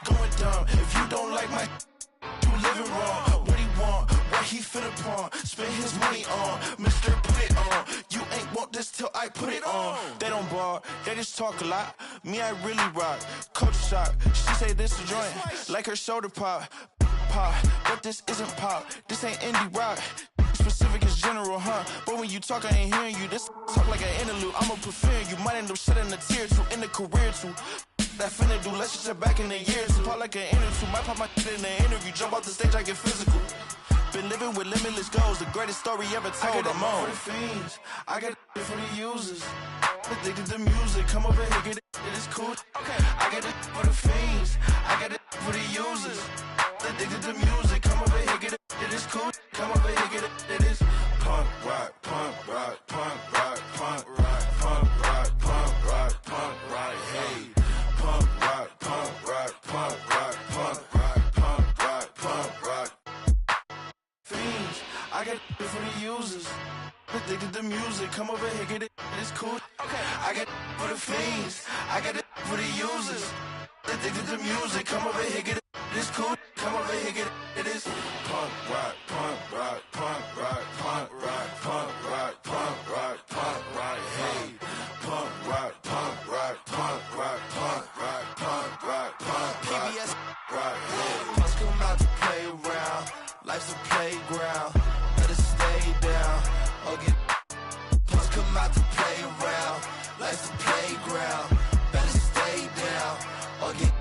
going dumb. If you don't like my you living wrong. What he want, what he finna pawn, spend his money on, Mr. Put it on. You ain't want this till I put it on. They don't bar, they just talk a lot. Me, I really rock. Culture shock, she say this a joint, like her shoulder pop. Pop, but this isn't pop. This ain't indie rock. Specific is general, huh? But when you talk, I ain't hearing you. This talk like an interlude. I'ma prefer you. Might end up shedding a tear too, in the career too. That finna do, let's just sit back in the years. Pop like an interview, might pop my shit in the interview. Jump off the stage, I get physical. Been living with limitless goals, the greatest story ever told. I got it for the fiends, I got it for the users. Addicted to music, come over here, get it, it is cool. Okay, I got it for the fiends, I got it for the users. Addicted to music, come over here, get it, it is cool. Come over here, get it, it is punk rock, punk rock, punk rock, punk rock, punk rock, punk rock, punk rock, hey. Punk rock, punk rock, punk rock, punk rock, punk rock, punk rock. Fiends, I got it for the users. Addicted to music, come over here, get it, it's cool. Okay, I got it for the fiends, I got it for the users. Addicted to music, come over here, get it, it's cool. Come over here, get it, it is punk rock, punk rock, punk rock, punk rock, punk rock, punk rock, punk rock, hey. Punk rock, punk rock, punk rock, punk rock, punk rock, punk rock, PBS rock, hey. Must come out to play around, life's a playground, let us stay down, or get must come out to play around, life's a playground, better stay down, or get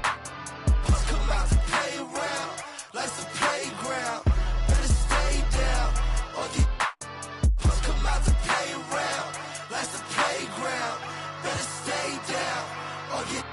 must come out to play around, life's a playground, better stay down, or get must come out to play around, life's a playground, better stay down, or get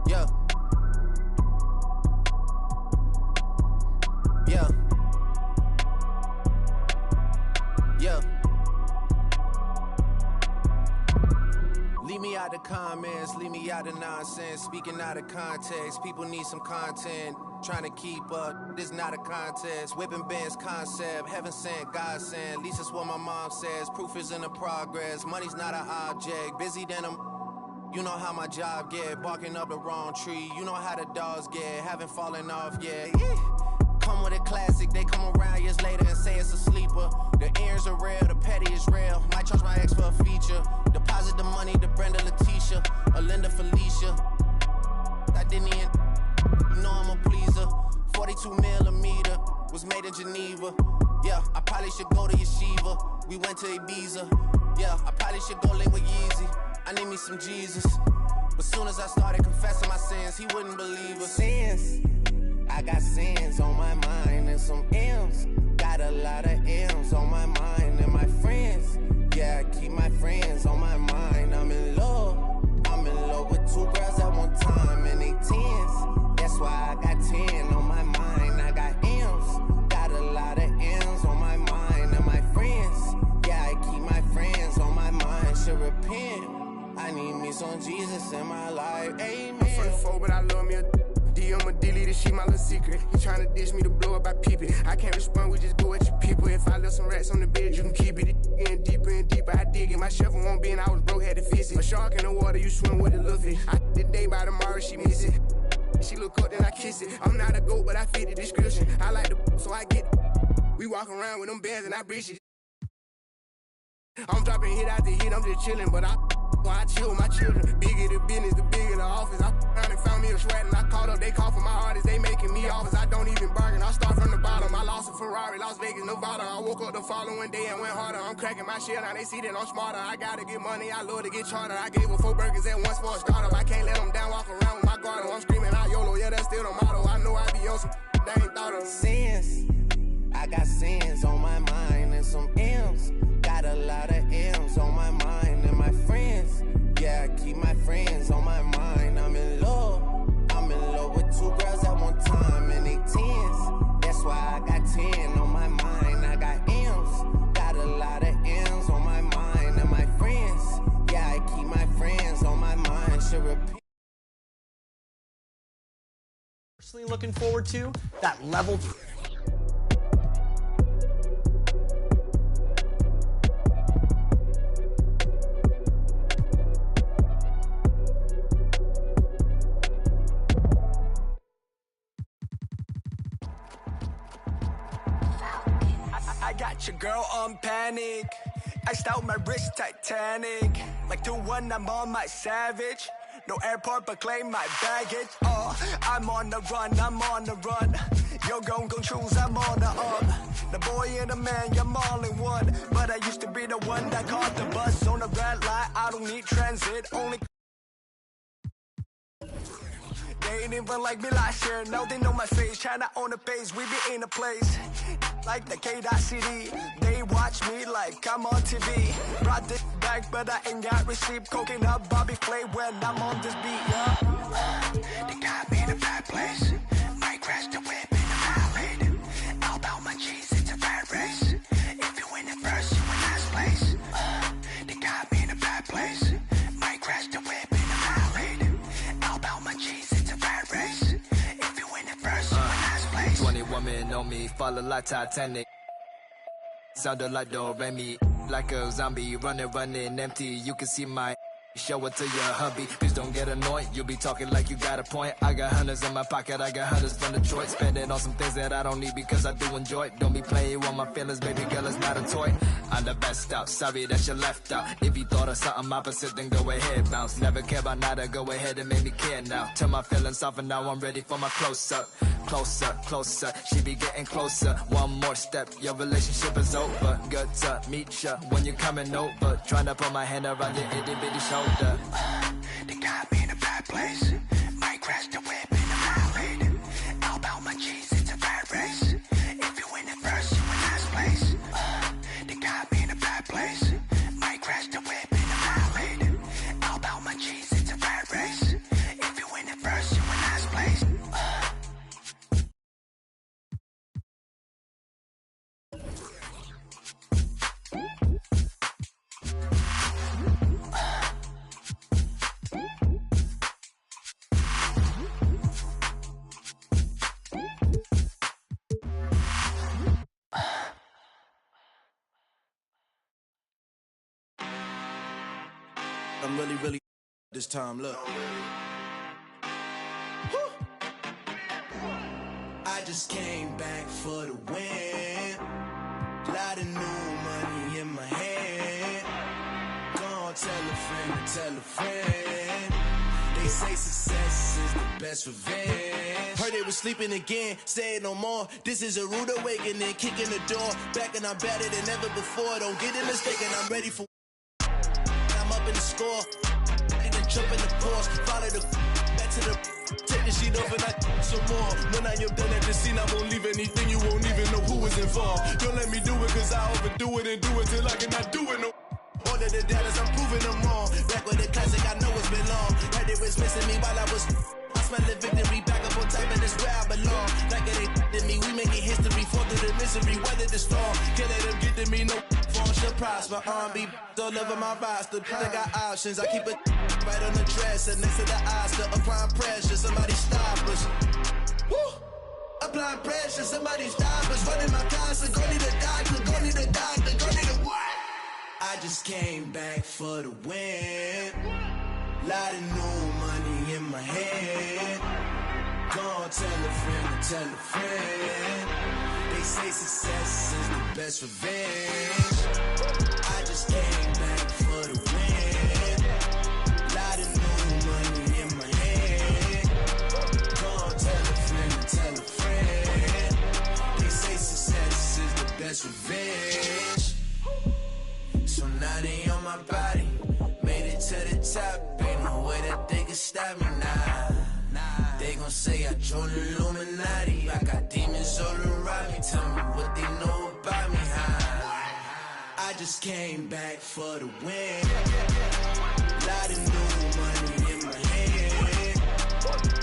yeah. Yeah. Yeah. Leave me out the comments, leave me out the nonsense. Speaking out of context, people need some content. Trying to keep up, this not a contest. Whipping bands concept, heaven sent, God sent. At least that's what my mom says. Proof is in the progress, money's not an object. Busy than I'm. You know how my job get, barking up the wrong tree. You know how the dogs get, haven't fallen off yet. Come with a classic, they come around years later and say it's a sleeper. The ears are real, the petty is real. Might charge my ex for a feature. Deposit the money to Brenda Letitia, or Linda Felicia. I didn't even, you know I'm a pleaser. 42 millimeter, was made in Geneva. Yeah, I probably should go to Yeshiva. We went to Ibiza. Yeah, I probably should go link with Yeezy. I need me some Jesus. But soon as I started confessing my sins, he wouldn't believe us. Sins, I got sins on my mind and some M's. Got a lot of M's on my mind and my friends. Yeah, I keep my friends on my mind. I'm in love with two girls at one time and they tens. That's why I got 10 on my mind. I got M's, got a lot of M's on my mind and my friends. Yeah, I keep my friends on my mind. Should repent. I need me some Jesus in my life, amen. I'm 44, but I love me a I'ma delete this shit, my little secret. He tryna dish me to blow up, I peep it. I can't respond, we just go at your people. If I left some rats on the bed, you can keep it. It getting deeper and deeper, I dig it. My shovel won't be and I was broke, had to fix it. A shark in the water, you swim with a little fish. I did the day by tomorrow, she miss it. She look up, then I kiss it. I'm not a goat, but I fit the description. I like the so I get it. We walk around with them bands and I breach it. I'm dropping hit after hit, I'm just chilling, but I chill with my children. Bigger the business, the bigger the office. I around and found me a sweat and I caught up. They call for my artists, they making me offers. I don't even bargain, I start from the bottom. I lost a Ferrari, Las Vegas, Nevada. I woke up the following day and went harder. I'm cracking my shit, now they see that I'm smarter. I gotta get money, I love to get charter. I gave her 4 burgers at once for a startup. I can't let them down, walk around with my guard on. I'm screaming out YOLO, yeah, that's still the motto. I know I be on some they ain't thought of. Sins, I got sins on my mind and some M's. Got a lot of M's on my mind and my friends. Yeah, I keep my friends on my mind. I'm in love with 2 girls at one time and they tens. That's why I got 10 on my mind. I got M's. looking forward to? That level. I got your girl on panic. Iced out my wrist Titanic. Like 2-1, I'm on my savage. No airport, but claim my baggage. Oh, I'm on the run, I'm on the run. You're gon' choose, I'm on the up. The boy and the man, you're all in one. But I used to be the one that caught the bus on the red light. I don't need transit, only. They ain't even like me last year, now they know my face. China on the page, we be in a place like the K.CD. They watch me like I'm on TV. Brought this back, but I ain't got receipt. Coking up Bobby Flay when I'm on this beat, yeah. They got me in a bad place. Might crash the whip in the valley. All about my cheese, it's a bad race. If you win it first, you in last place. They got me in a bad place. Might crash the whip in the valley. All about my cheese, it's a bad race. If you win it first, you in last place. 20 women on me, falling like Titanic. Sounded like Do Re Mi, like a zombie, running empty. You can see my. Show it to your hubby. Please don't get annoyed. You be talking like you got a point. I got hundreds in my pocket. I got hundreds from Detroit. Spend it on some things that I don't need because I do enjoy it. Don't be playing with my feelings, baby girl. It's not a toy. I'm the best out. Sorry that you left out. If you thought of something opposite, then go ahead, bounce. Never care about nada. Go ahead and make me care now. Turn my feelings off and now I'm ready for my close up. Closer, closer. She be getting closer. One more step. Your relationship is over. Good to meet ya when you're coming over. Trying to put my hand around your itty bitty shoulder. They got me in a bad place. Might crash the whip in the valley. All about my cheese, it's a bad race. If you win it first, you in last place. They got me in a bad place. Might crash the whip in the valley. All about my cheese, it's a bad race. If you win it first, you in last place. I'm really this time, look. I just came back for the win. Lot of new money in my hand. Gonna tell a friend to tell a friend. They say success is the best revenge. Heard they was sleeping again, say it no more. This is a rude awakening, kicking the door. Back and I'm better than ever before. Don't get it mistaken, I'm ready for. I'm up in the score. And then jump in the course. Follow the back to the. Take the sheet off and I some more. When I am done at the scene, I won't leave anything. You won't even know who was involved. Don't let me do it, cause I overdo it and do it till I cannot do it no. All of the doubters, I'm proving them wrong. Back with the classic, I know it's been long. Heard they was missing me while I was. I smell the victory back up on top, and it's where I belong. Like it ain't to me, we making history. Fall through the misery, weather the storm. Can't let them get to me, no phone should prosper. R&B all over my roster. I got options, I keep it right on the dresser. Next to the Oscar, applying pressure. Somebody stop us. Woo! Applying pressure, somebody stop us. Running my concert, go need a doctor, go need a doctor, go need a what? I just came back for the win. Lot of new money in my hand. Gonna tell a friend to tell a friend. They say success is the best revenge. I just came back for the win. Lot of new money in my hand. Gonna tell a friend to tell a friend. They say success is the best revenge. So now they on my body. Made it to the top. Ain't no way that they can stop me now. They gon' say I joined the Illuminati. I got demons all around me. Tell me what they know about me, huh? I just came back for the win. Lot of new money in my hand.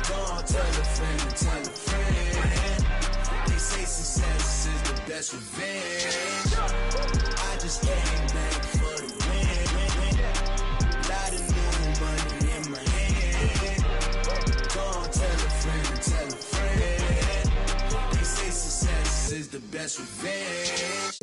Gonna tell a friend to tell a friend. They say success is the best revenge. I just came back for the win. Lot of new money in my hand. Gonna tell a friend to tell a friend. best revenge.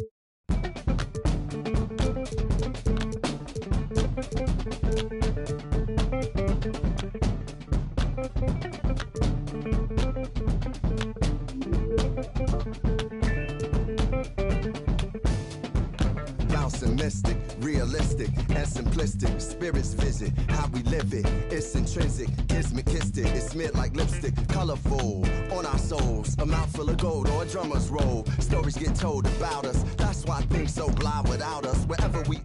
Bouncing mystic, realistic, and simplistic. Spirits visit how we live it. It's intrinsic, kismet kissed it. It's smeared like lipstick, colorful on our souls. A mouthful of gold or a drummer's roll. Stories get told about us. That's why things so blah without us. Wherever we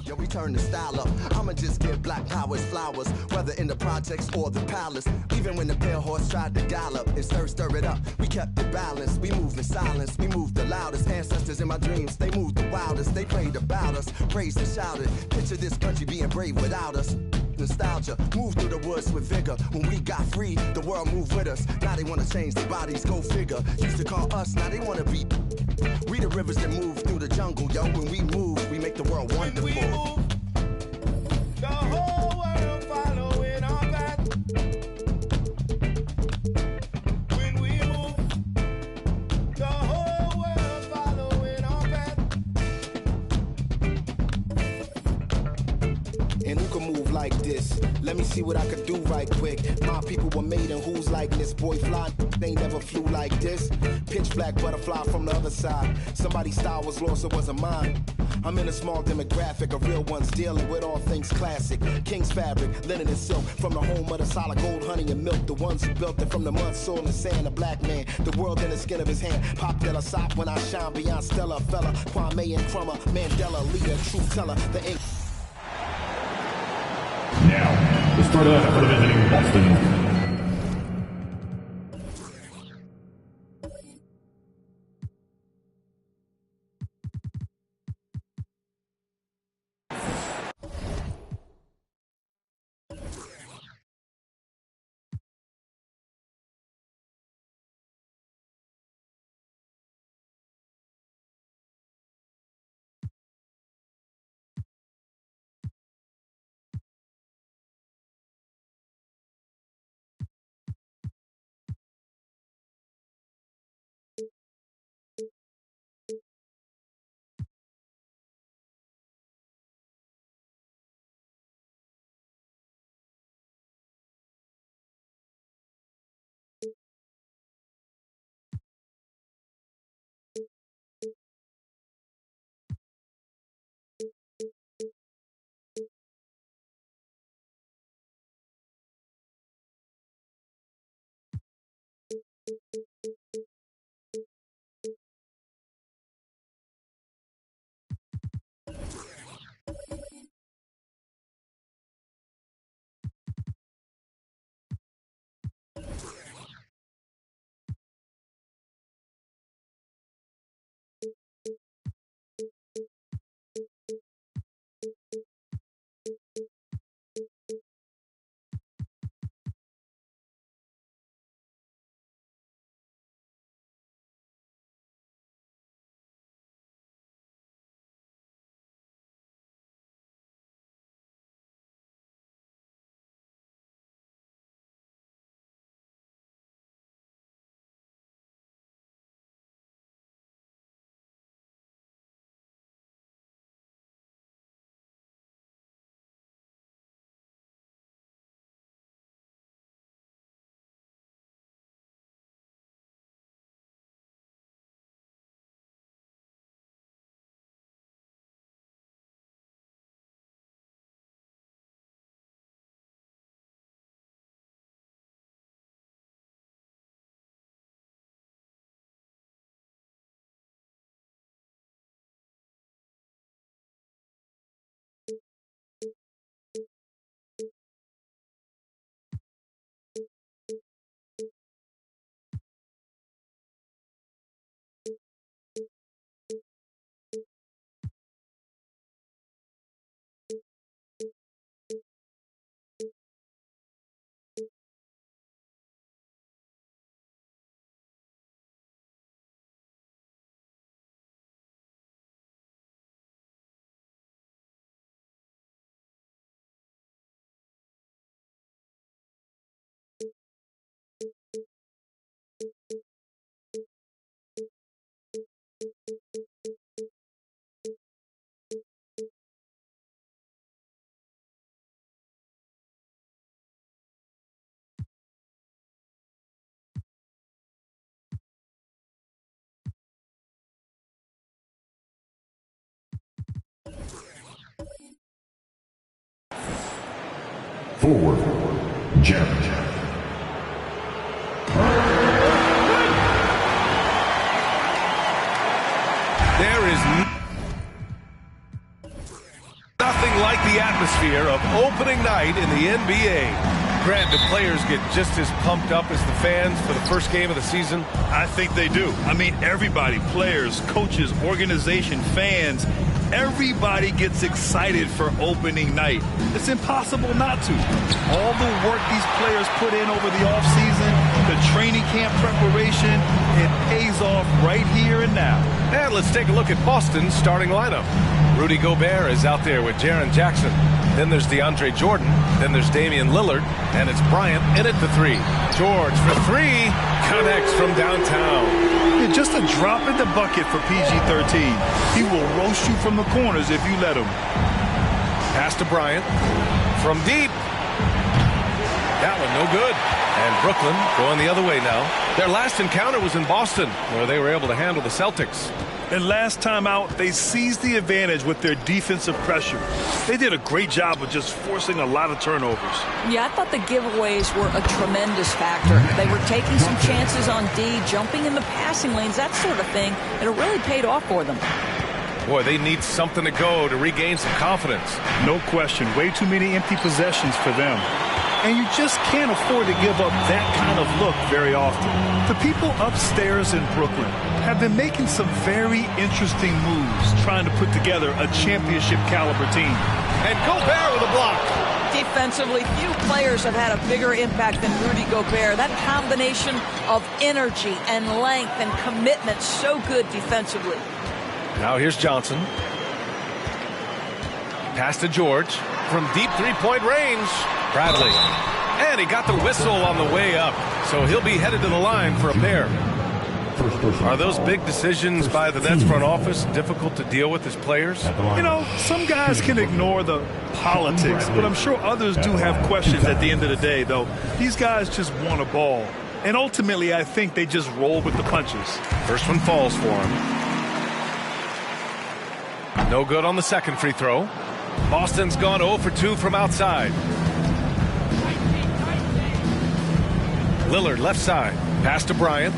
Yo, we turn the style up. I'ma just give black powers flowers, whether in the projects or the palace. Even when the pale horse tried to gallop and stir it up, we kept it balanced. We moved in silence, we moved the loudest. Ancestors in my dreams, they moved the wildest. They prayed about us, praised and shouted. Picture this country being brave without us. Nostalgia, move through the woods with vigor. When we got free, the world moved with us. Now they wanna change their bodies, go figure. Used to call us, now they wanna be. We the rivers that move through the jungle, yo. When we move, we make the world wonderful. When we move, the whole world following our path. When we move, the whole world following our path. And who can move like this? Let me see what I could do right quick. My people were made in whose likeness? Boy fly, they never flew like this. Pitch black butterfly from the other side. Somebody's style was lost, it wasn't mine. I'm in a small demographic of real ones dealing with all things classic. King's fabric, linen and silk. From the home of the solid gold, honey and milk. The ones who built it from the mud, soil and sand. A black man, the world in the skin of his hand. Pop Della Sop when I shine beyond Stella. Fella, Kwame and Crummer. Mandela, leader, truth teller. The ink. Now, the storyline for the visiting Boston. Forward, Jared. There is nothing like the atmosphere of opening night in the NBA. Grant, do players get just as pumped up as the fans for the first game of the season? I think they do. I mean, everybody, players, coaches, organization, fans, everybody gets excited for opening night. It's impossible not to. All the work these players put in over the offseason, the training camp preparation, it pays off right here and now. And let's take a look at Boston's starting lineup. Rudy Gobert is out there with Jaren Jackson. Then there's DeAndre Jordan. Then there's Damian Lillard. And it's Bryant in at the three. George for three. Connects from downtown. Yeah, just a drop in the bucket for PG-13. He will roast you from the corners if you let him. Pass to Bryant. From deep. That one no good. And Brooklyn going the other way now. Their last encounter was in Boston, where they were able to handle the Celtics. And last time out, they seized the advantage with their defensive pressure. They did a great job of just forcing a lot of turnovers. Yeah, I thought the giveaways were a tremendous factor. They were taking some chances on D, jumping in the passing lanes, that sort of thing, and it really paid off for them. Boy, they need something to go to regain some confidence. No question. Way too many empty possessions for them. And you just can't afford to give up that kind of look very often. The people upstairs in Brooklyn have been making some very interesting moves trying to put together a championship caliber team. And Gobert with a block. Defensively, few players have had a bigger impact than Rudy Gobert. That combination of energy and length and commitment, so good defensively. Now here's Johnson. Pass to George from deep three-point range. Bradley. And he got the whistle on the way up, so he'll be headed to the line for a pair. Are those big decisions by the Nets front office difficult to deal with as players? You know, some guys can ignore the politics, but I'm sure others do have questions at the end of the day, though. These guys just want a ball. And ultimately, I think they just roll with the punches. First one falls for him. No good on the second free throw. Boston's gone 0 for 2 from outside. Lillard left side. Pass to Bryant.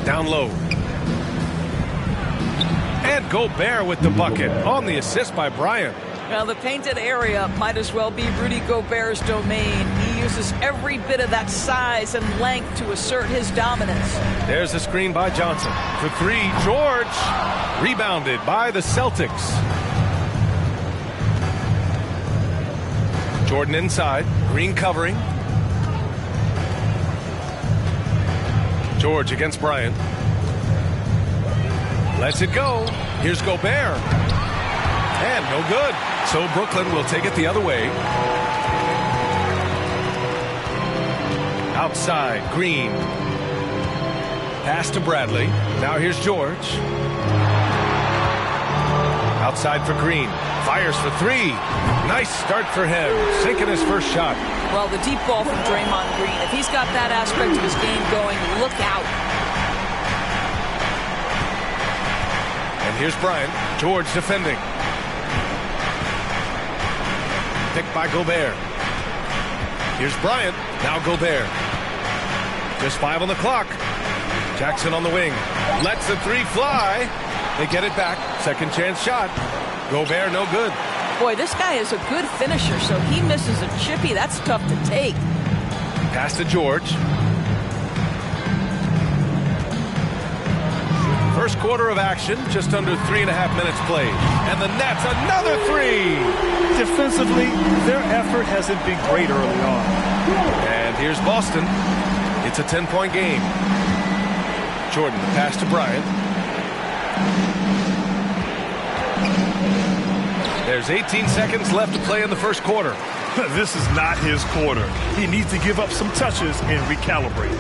Down low. And Gobert with the bucket on the assist by Bryant. Now the painted area might as well be Rudy Gobert's domain. He uses every bit of that size and length to assert his dominance. There's a screen by Johnson. For three, George. Rebounded by the Celtics. Jordan inside. Green covering. George against Bryant. Lets it go. Here's Gobert. And no good. So Brooklyn will take it the other way. Outside, Green. Pass to Bradley. Now here's George. Outside for Green. Fires for three. Nice start for him. Sinking his first shot. Well, the deep ball from Draymond Green. If he's got that aspect of his game going, look out. And here's Bryant. George defending. Picked by Gobert. Here's Bryant. Now Gobert. Just 5 on the clock. Jackson on the wing. Lets the three fly. They get it back. Second chance shot. Gobert no good. Boy, this guy is a good finisher, so he misses a chippy. That's tough to take. Pass to George. First quarter of action, just under 3.5 minutes played. And the Nets, another three. Defensively, their effort hasn't been great early on. And here's Boston. It's a 10-point game. Jordan, the pass to Bryant. There's 18 seconds left to play in the first quarter. This is not his quarter. He needs to give up some touches and recalibrate.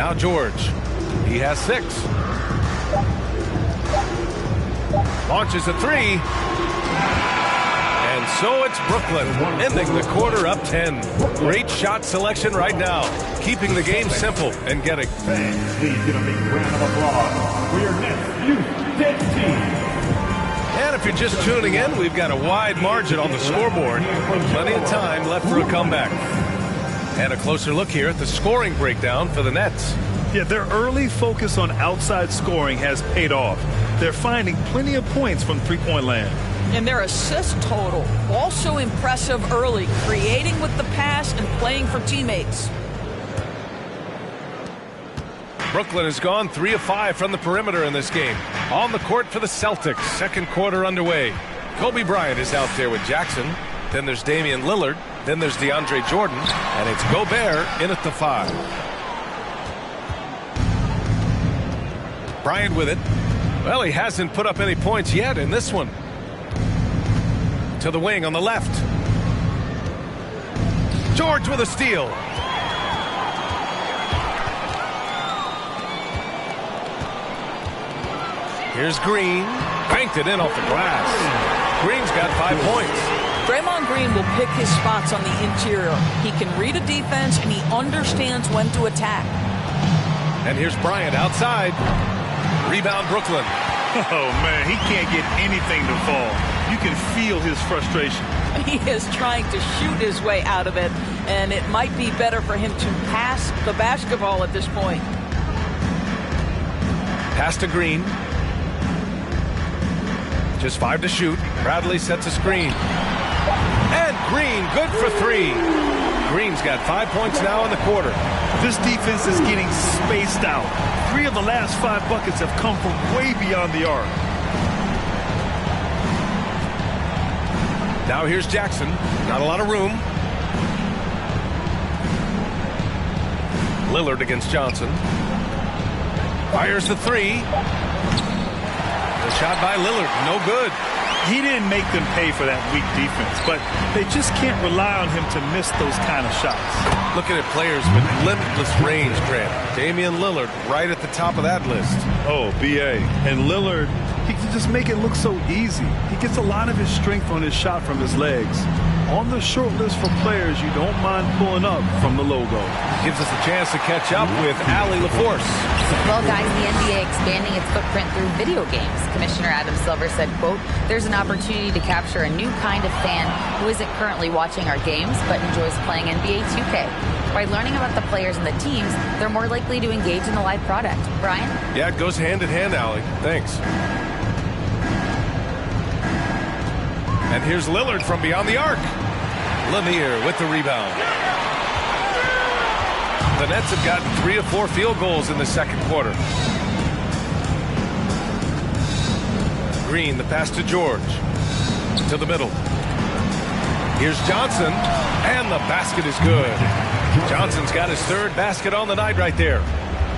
Now George. He has 6. Launches a 3. And so it's Brooklyn, ending the quarter up 10. Great shot selection right now, keeping the game simple and getting. Fans, please give a big round of applause for your next youth dead team. And if you're just tuning in, we've got a wide margin on the scoreboard. Plenty of time left for a comeback. And a closer look here at the scoring breakdown for the Nets. Yeah, their early focus on outside scoring has paid off. They're finding plenty of points from three-point land. And their assist total, also impressive early, creating with the pass and playing for teammates. Brooklyn has gone 3 of 5 from the perimeter in this game. On the court for the Celtics, second quarter underway. Kobe Bryant is out there with Jackson. Then there's Damian Lillard. Then there's DeAndre Jordan. And it's Gobert in at the 5. Bryant with it. Well, he hasn't put up any points yet in this one. To the wing on the left. George with a steal. Here's Green. Banked it in off the glass. Green's got 5 points. Draymond Green will pick his spots on the interior. He can read a defense and he understands when to attack. And here's Bryant outside. Rebound Brooklyn. Oh, man, he can't get anything to fall. You can feel his frustration. He is trying to shoot his way out of it, and it might be better for him to pass the basketball at this point. Pass to Green. Just 5 to shoot. Bradley sets a screen. And Green, good for 3. Green's got 5 points now in the quarter. This defense is getting spaced out. 3 of the last 5 buckets have come from way beyond the arc. Now here's Jackson. Not a lot of room. Lillard against Johnson. Fires the 3. The shot by Lillard, no good. He didn't make them pay for that weak defense, but they just can't rely on him to miss those kind of shots. Looking at players with limitless range, Grant. Damian Lillard right at the top of that list. Oh, B.A. And Lillard, he can just make it look so easy. He gets a lot of his strength on his shot from his legs. On the short list for players you don't mind pulling up from the logo. Gives us a chance to catch up with Allie LaForce. Well, guys, the NBA expanding its footprint through video games. Commissioner Adam Silver said, quote, "There's an opportunity to capture a new kind of fan who isn't currently watching our games but enjoys playing NBA 2K. By learning about the players and the teams, they're more likely to engage in the live product." Brian? Yeah, it goes hand in hand, Allie. Thanks. And here's Lillard from beyond the arc. Lanier with the rebound. The Nets have gotten 3 of 4 field goals in the second quarter. Green, the pass to George. To the middle. Here's Johnson, and the basket is good. Johnson's got his 3rd basket on the night right there.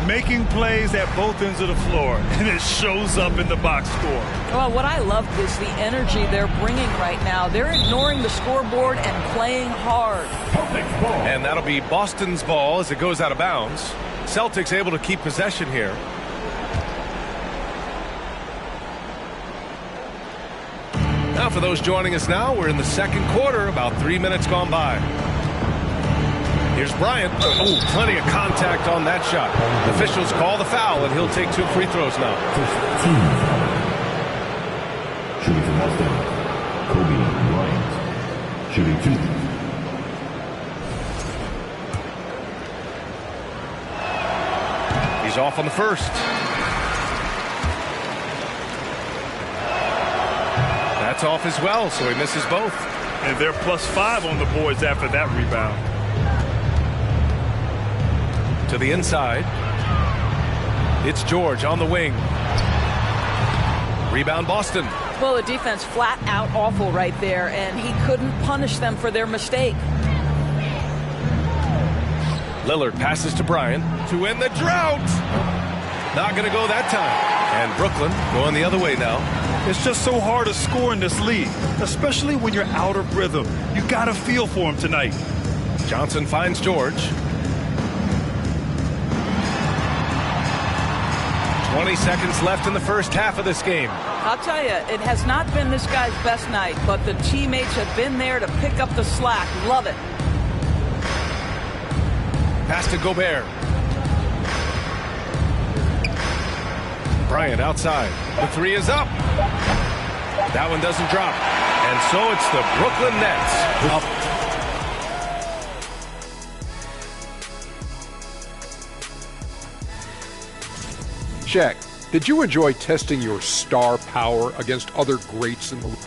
Making plays at both ends of the floor, and it shows up in the box score. Well, what I love is the energy they're bringing right now. They're ignoring the scoreboard and playing hard. And that'll be Boston's ball as it goes out of bounds. Celtics able to keep possession here. Now for those joining us now, we're in the second quarter, about 3 minutes gone by. Here's Bryant. Oh, plenty of contact on that shot. Officials call the foul, and he'll take 2 free throws now. Shooting from Boston, Kobe Bryant. Shooting 2. He's off on the first. That's off as well, so he misses both. And they're +5 on the boards after that rebound. To the inside. It's George on the wing. Rebound Boston. Well, the defense flat out awful right there, and he couldn't punish them for their mistake. Lillard passes to Bryant to end the drought. Not going to go that time. And Brooklyn going the other way now. It's just so hard to score in this league, especially when you're out of rhythm. You got to feel for him tonight. Johnson finds George. 20 seconds left in the first half of this game. I'll tell you, it has not been this guy's best night, but the teammates have been there to pick up the slack. Love it. Pass to Gobert. Bryant outside. The three is up. That one doesn't drop. And so it's the Brooklyn Nets up. Shaq, did you enjoy testing your star power against other greats in the league?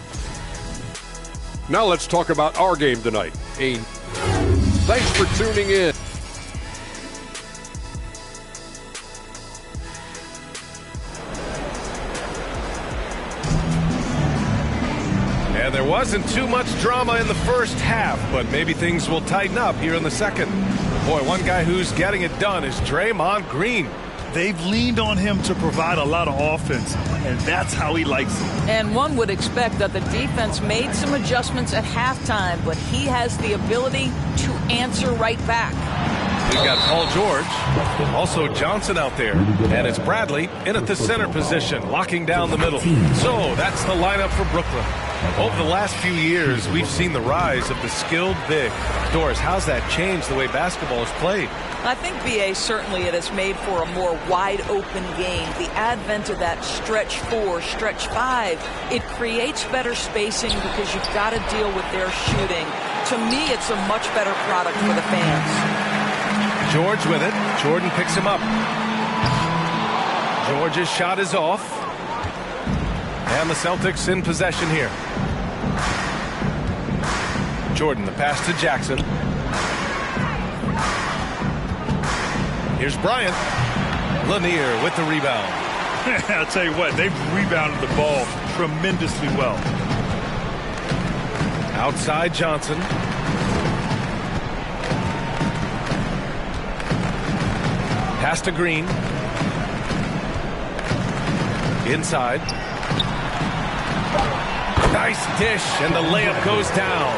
Now let's talk about our game tonight. Thanks for tuning in. And there wasn't too much drama in the first half, but maybe things will tighten up here in the second. Boy, one guy who's getting it done is Draymond Green. They've leaned on him to provide a lot of offense, and that's how he likes it. And one would expect that the defense made some adjustments at halftime, but he has the ability to answer right back. We've got Paul George, also Johnson out there, and it's Bradley in at the center position, locking down the middle. So that's the lineup for Brooklyn. Over the last few years, we've seen the rise of the skilled big. Doris, how's that changed the way basketball is played? I think, B.A., certainly it has made for a more wide-open game. The advent of that stretch 4, stretch 5, it creates better spacing because you've got to deal with their shooting. To me, it's a much better product for the fans. George with it. Jordan picks him up. George's shot is off. And the Celtics in possession here. Jordan, the pass to Jackson. Here's Bryant. Lanier with the rebound. I'll tell you what, they've rebounded the ball tremendously well. Outside Johnson. Pass to Green. Inside. Nice dish, and the layup goes down.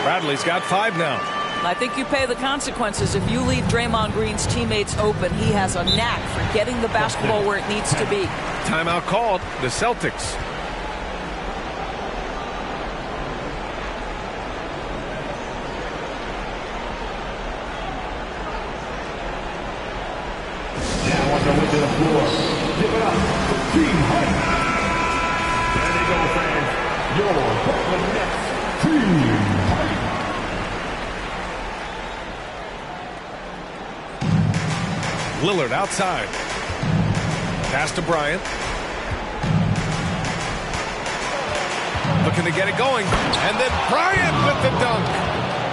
Bradley's got 5 now. I think you pay the consequences. If you leave Draymond Green's teammates open, he has a knack for getting the basketball where it needs to be. Timeout called. The Celtics. Now on the way to the floor. Give it up for Team Hype. There they go, fans. Your Brooklyn Nets Team Hype. Lillard outside. Pass to Bryant. Looking to get it going. And then Bryant with the dunk.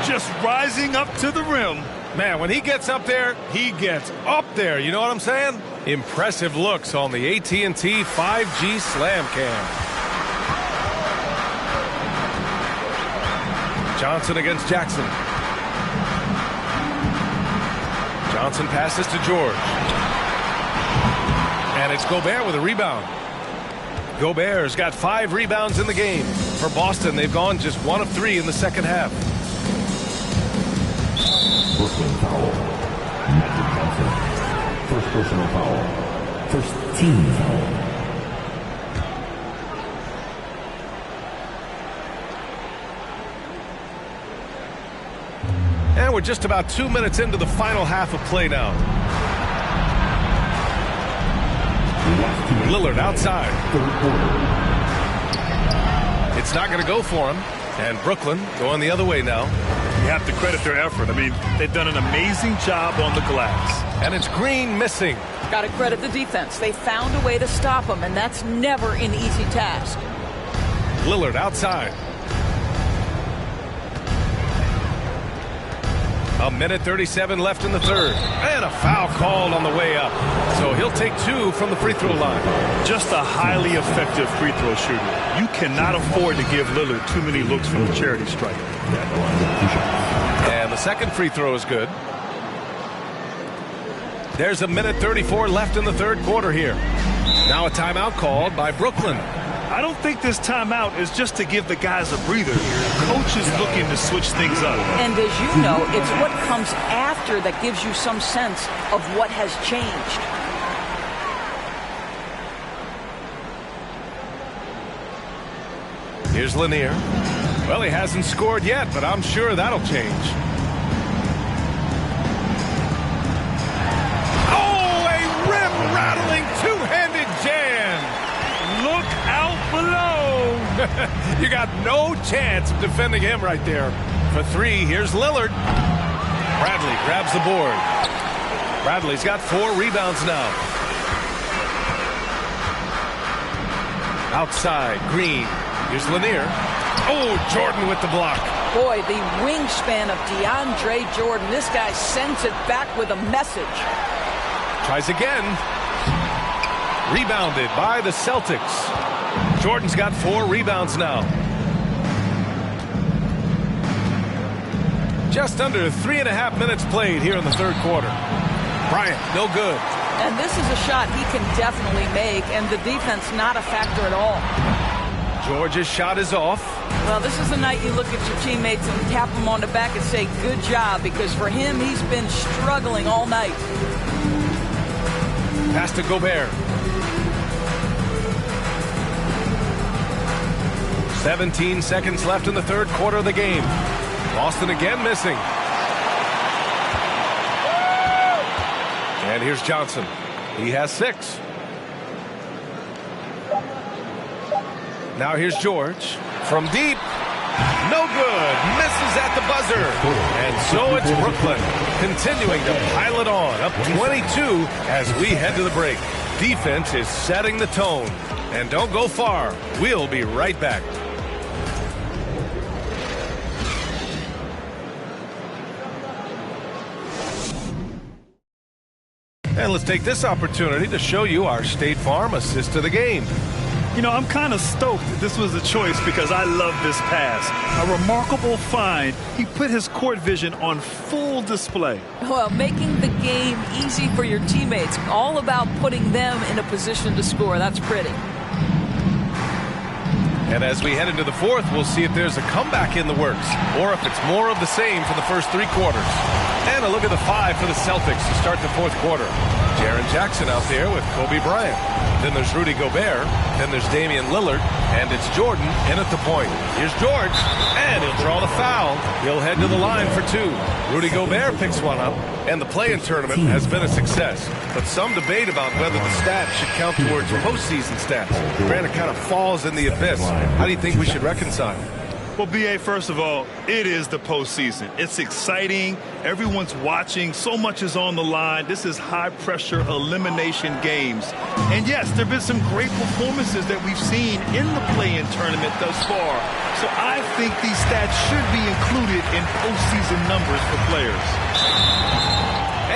Just rising up to the rim. Man, when he gets up there, he gets up there. You know what I'm saying? Impressive looks on the AT&T 5G Slam Cam. Johnson against Jackson. Johnson passes to George. And it's Gobert with a rebound. Gobert's got 5 rebounds in the game. For Boston, they've gone just 1 of 3 in the second half. Brooklyn foul. Magic Johnson. First personal foul. First team foul. And we're just about 2 minutes into the final half of play now. Lillard outside. It's not going to go for him. And Brooklyn going the other way now. You have to credit their effort. I mean, they've done an amazing job on the glass. And it's Green missing. Got to credit the defense. They found a way to stop him, and that's never an easy task. Lillard outside. A minute 37 left in the third. And a foul called on the way up. So he'll take 2 from the free throw line. Just a highly effective free throw shooter. You cannot afford to give Lillard too many looks from the charity stripe. And the second free throw is good. There's a minute 34 left in the third quarter here. Now a timeout called by Brooklyn. I don't think this timeout is just to give the guys a breather. Coach is looking to switch things up. And as you know, it's what comes after that gives you some sense of what has changed. Here's Lanier. Well, he hasn't scored yet, but I'm sure that'll change. Oh, a rim-rattling two-handed jam. Look out below. You got no chance of defending him right there. For three, here's Lillard. Bradley grabs the board. Bradley's got 4 rebounds now. Outside, Green. Here's Lanier. Oh, Jordan with the block. Boy, the wingspan of DeAndre Jordan. This guy sends it back with a message. Tries again. Rebounded by the Celtics. Jordan's got 4 rebounds now. Just under 3.5 minutes played here in the third quarter. Bryant, no good. And this is a shot he can definitely make, and the defense not a factor at all. George's shot is off. Well, this is the night you look at your teammates and tap them on the back and say, good job, because for him, he's been struggling all night. Pass to Gobert. 17 seconds left in the third quarter of the game. Boston again missing. And here's Johnson. He has 6. Now here's George. From deep. No good. Misses at the buzzer. And so it's Brooklyn continuing to pile it on. Up 22 as we head to the break. Defense is setting the tone. And don't go far. We'll be right back. And let's take this opportunity to show you our State Farm assist to the game. You know, I'm kind of stoked that this was a choice because I love this pass. A remarkable find. He put his court vision on full display. Well, making the game easy for your teammates. All about putting them in a position to score. That's pretty. And as we head into the fourth, we'll see if there's a comeback in the works or if it's more of the same for the first 3 quarters. And a look at the 5 for the Celtics to start the fourth quarter. Jaren Jackson out there with Kobe Bryant. Then there's Rudy Gobert. Then there's Damian Lillard. And it's Jordan in at the point. Here's George. And he'll draw the foul. He'll head to the line for 2. Rudy Gobert picks one up. And the play-in tournament has been a success. But some debate about whether the stats should count towards postseason stats. Brandon kind of falls in the abyss. How do you think we should reconcile? Well, B.A., first of all, it is the postseason. It's exciting. Everyone's watching. So much is on the line. This is high-pressure elimination games. And, yes, there have been some great performances that we've seen in the play-in tournament thus far. So I think these stats should be included in postseason numbers for players.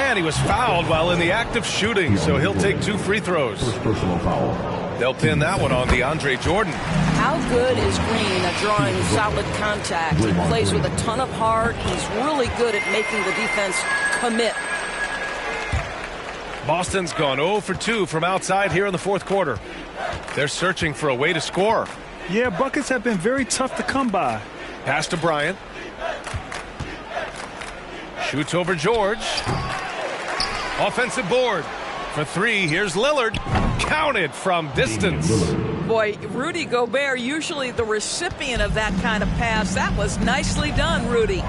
And he was fouled while in the act of shooting, so he'll take 2 free throws. Personal foul. They'll pin that one on DeAndre Jordan. How good is Green at drawing solid contact? He plays with a ton of heart. He's really good at making the defense commit. Boston's gone 0 for 2 from outside here in the fourth quarter. They're searching for a way to score. Yeah, buckets have been very tough to come by. Pass to Bryant. Shoots over George. Offensive board. For 3, here's Lillard. Counted from distance. Boy, Rudy Gobert, usually the recipient of that kind of pass. That was nicely done, Rudy.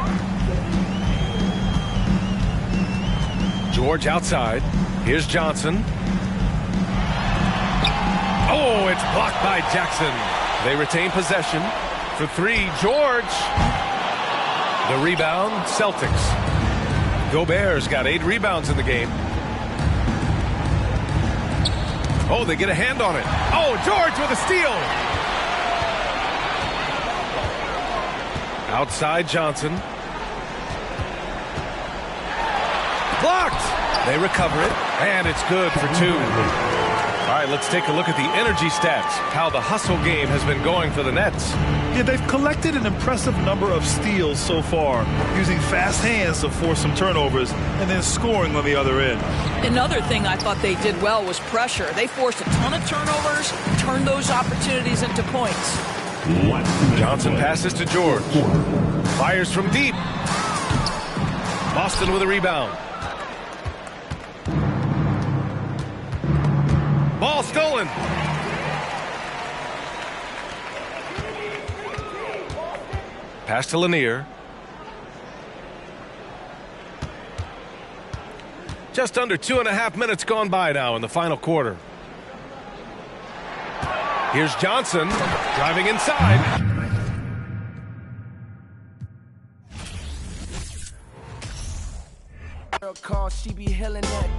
George outside. Here's Johnson. Oh, it's blocked by Jackson. They retain possession. For 3, George. The rebound, Celtics. Gobert's got 8 rebounds in the game. Oh, they get a hand on it. Oh, George with a steal. Outside Johnson. Blocked. They recover it, and it's good for 2. All right, let's take a look at the energy stats, how the hustle game has been going for the Nets. Yeah, they've collected an impressive number of steals so far, using fast hands to force some turnovers and then scoring on the other end. Another thing I thought they did well was pressure. They forced a ton of turnovers, turned those opportunities into points. Johnson passes to George. Fires from deep. Boston with a rebound. Ball stolen. Pass to Lanier. Just under 2.5 minutes gone by now in the final quarter. Here's Johnson driving inside. Girl call, she be healing that.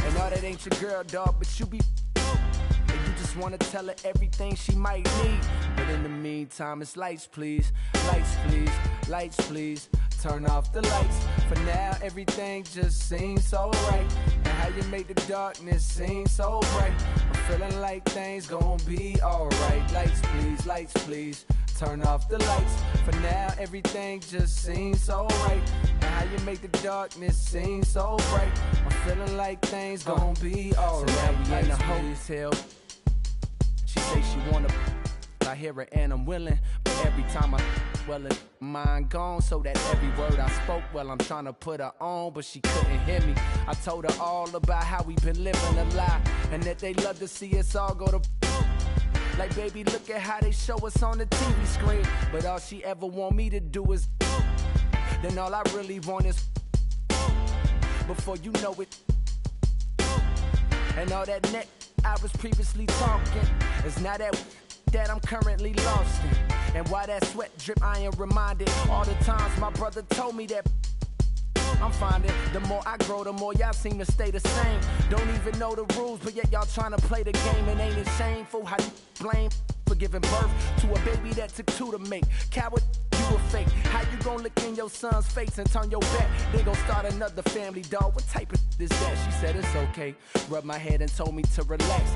And all that ain't your girl, dog, but you be. And you just wanna tell her everything she might need. But in the meantime, it's lights, please. Lights, please. Lights, please. Turn off the lights. For now, everything just seems so right. And how you make the darkness seem so bright. I'm feeling like things gon' be alright. Lights, please. Lights, please. Turn off the lights. For now, everything just seems so right. And how you make the darkness seem so bright. I'm feeling like things gon' be alright. So now we in the hotel. She say she wanna. I hear her and I'm willing. But every time it mine gone. So that every word I spoke, well, I'm trying to put her on, but she couldn't hear me. I told her all about how we been living a lie, and that they love to see us all go to. Like, baby, look at how they show us on the TV screen. But all she ever want me to do is. Then all I really want is. Before you know it. And all that neck I was previously talking is now that I'm currently lost in. And why that sweat drip, I am reminded all the times my brother told me that. I'm finding the more I grow, the more y'all seem to stay the same. Don't even know the rules, but yet y'all trying to play the game. And ain't it shameful how you blame for giving birth to a baby that took two to make? Coward, you a fake. How you gon' look in your son's face and turn your back? They gon' start another family, dog. What type of is that? She said it's okay. Rubbed my head and told me to relax.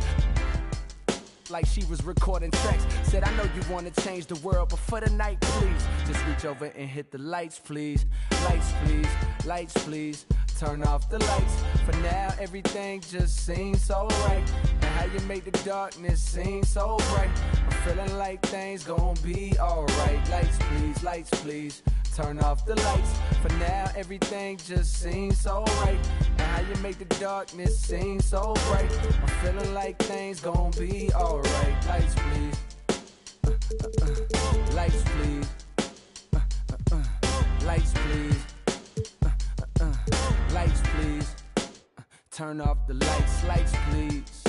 Like she was recording tracks. Said, I know you wanna change the world, but for the night, please, just reach over and hit the lights, please. Lights, please. Lights, please. Turn off the lights. For now, everything just seems so right. And how you make the darkness seem so bright. I'm feeling like things gon' be alright. Lights, please. Lights, please. Turn off the lights. For now, everything just seems so right. And how you make the darkness seem so bright. I'm feeling like things gon' be alright. Lights, please. Lights, please. Lights, please. Lights, please. Turn off the lights. Lights, please.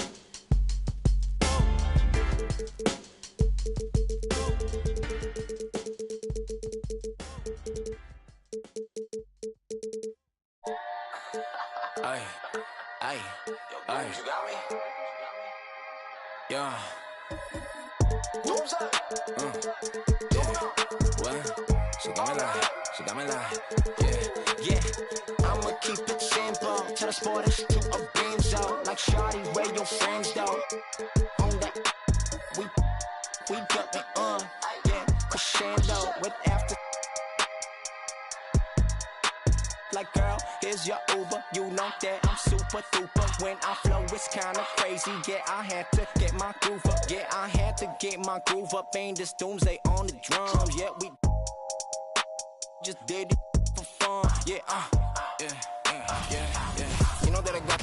Ay, ay, ay. You got me? Yeah. Yeah. What? So dame la. Yeah. I'ma keep it simple. Tell the sporters to a benzo. Like shawty, where your friends though? On that, we got me on. Yeah, crescendo with after. Like, girl, here's your Uber. You know that I'm super duper. When I flow, it's kinda crazy. Yeah, I had to get my groove up. Yeah, I had to get my groove up. Ain't this doomsday on the drums. Yeah, we just did it for fun. Yeah, yeah. You know that I got.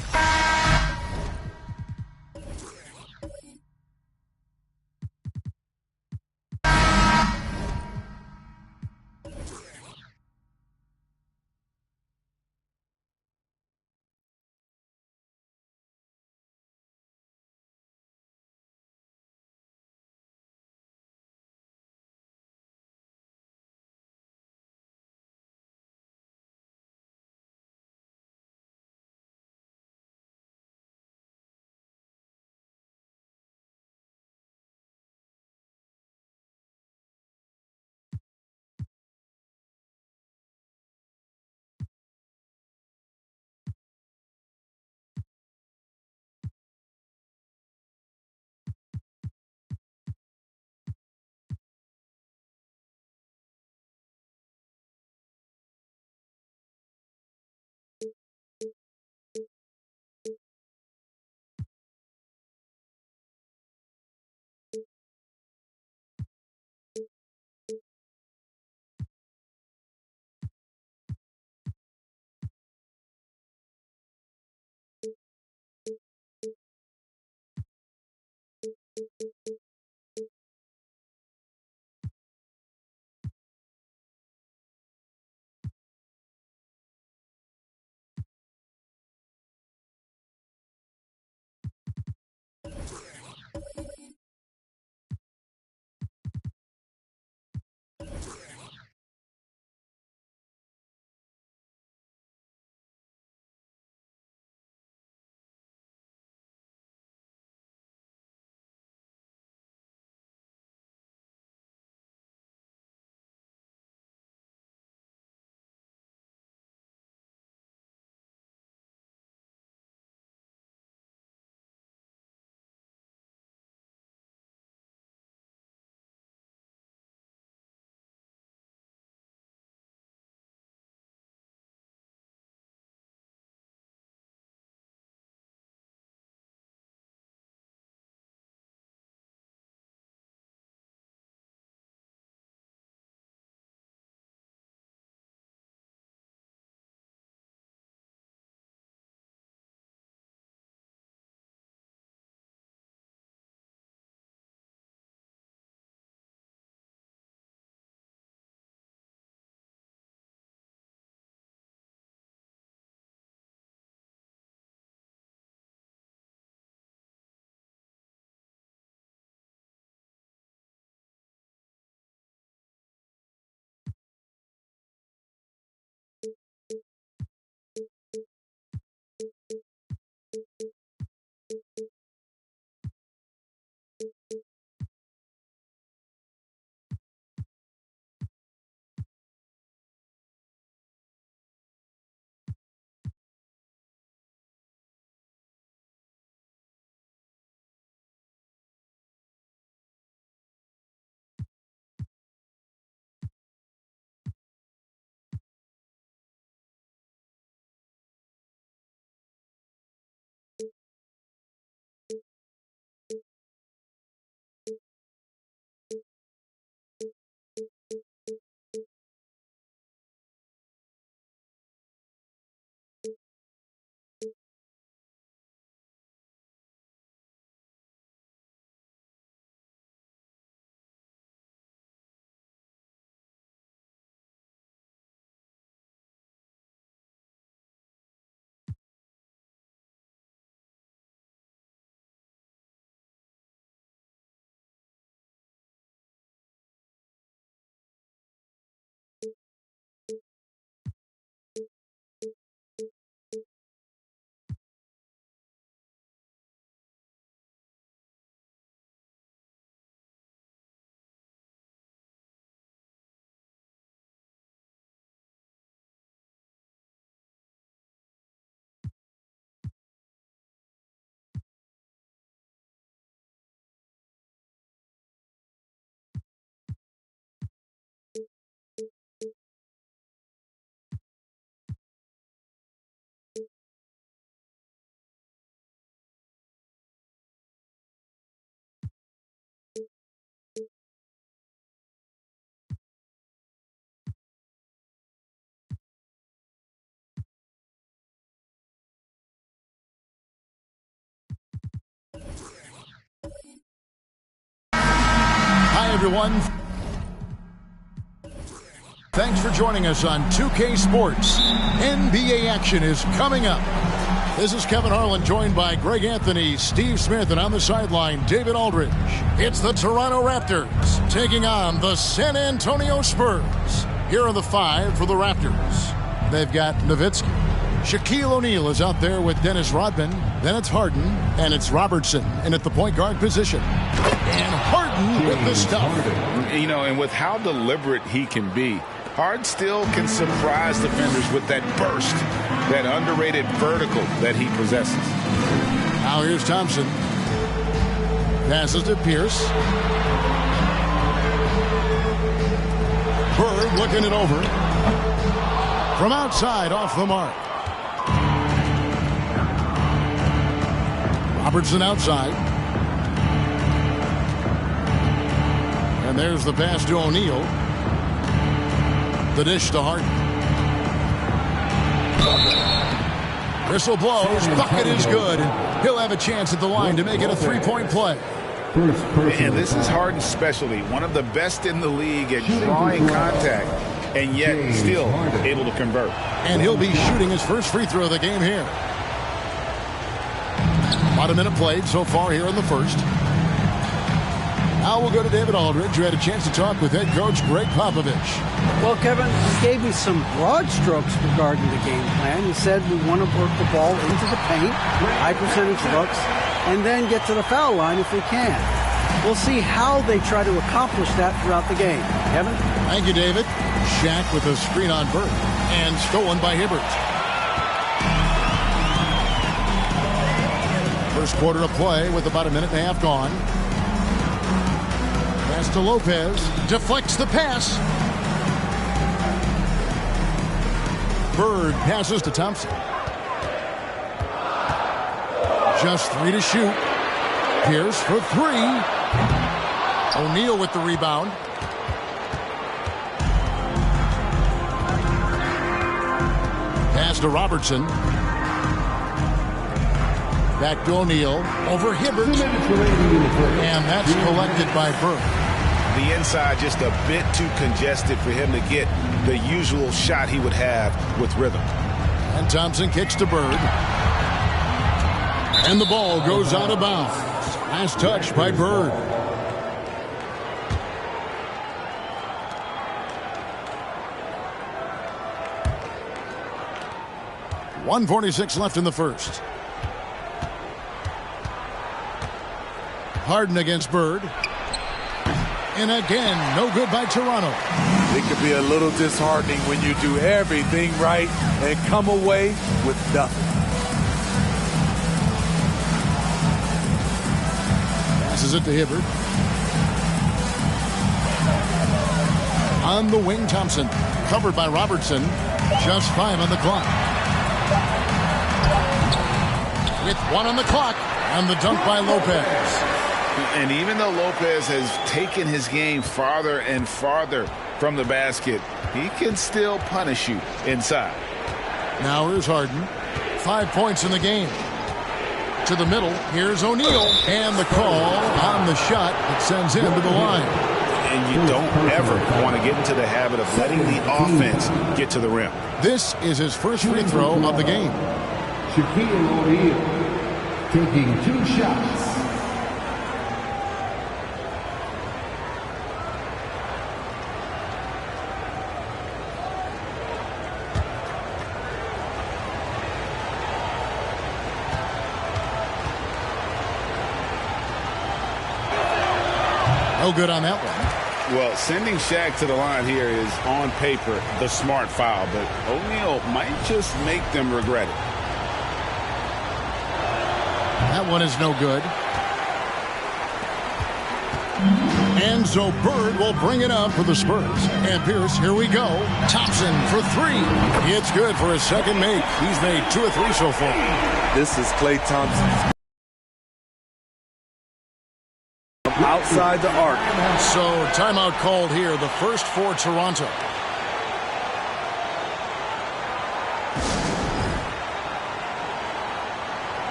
everyone. Thanks for joining us on 2K Sports. NBA action is coming up. This is Kevin Harlan, joined by Greg Anthony, Steve Smith, and on the sideline, David Aldridge. It's the Toronto Raptors taking on the San Antonio Spurs. Here are the 5 for the Raptors. They've got Nowitzki. Shaquille O'Neal is out there with Dennis Rodman. Then it's Harden, and it's Robertson in at the point guard position. And Harden with the stuff. You know, and with how deliberate he can be, Harden still can surprise defenders with that burst, that underrated vertical that he possesses. Now here's Thompson. Passes to Pierce. Bird looking it over. From outside, off the mark. Robertson outside. And there's the pass to O'Neal. The dish to Harden. Whistle blows. Bucket is good. He'll have a chance at the line to make it a three-point play. And this is Harden's specialty. One of the best in the league at drawing contact, and yet still able to convert. And he'll be shooting his first free throw of the game here. About a minute played so far here in the first. Now we'll go to David Aldridge, who had a chance to talk with head coach Greg Popovich. Well, Kevin, he gave me some broad strokes regarding the game plan. He said we want to work the ball into the paint, high percentage looks, and then get to the foul line if we can. We'll see how they try to accomplish that throughout the game. Kevin? Thank you, David. Shaq with a screen on Bird, and stolen by Hibbert. First quarter of play with about a minute and a half gone. Pass to Lopez. Deflects the pass. Bird passes to Thompson. Just 3 to shoot. Pierce for 3. O'Neal with the rebound. Pass to Robertson. Back to O'Neal. Over Hibbert. And that's collected by Bird. The inside just a bit too congested for him to get the usual shot he would have with rhythm. And Thompson kicks to Bird. And the ball goes out of bounds. Last touch by Bird. .146 left in the first. Harden against Bird. And again, no good by Toronto. It could be a little disheartening when you do everything right and come away with nothing. Passes it to Hibbert. On the wing, Thompson. Covered by Robertson. Just 5 on the clock. With 1 on the clock. And the dunk by Lopez. And even though Lopez has taken his game farther and farther from the basket, he can still punish you inside. Now here's Harden. 5 points in the game. To the middle. Here's O'Neal. And the call on the shot that sends him to the line. And you don't ever want to get into the habit of letting the offense get to the rim. This is his first free throw of the game. Shaquille O'Neal taking 2 shots. No good on that one. Well, sending Shaq to the line here is on paper the smart foul, but O'Neal might just make them regret it. That one is no good. And so Bird will bring it up for the Spurs. And Pierce, here we go. Thompson for 3. It's good for his second make. He's made 2 or 3 so far. This is Klay Thompson. Outside the arc. So timeout called here, the first for Toronto.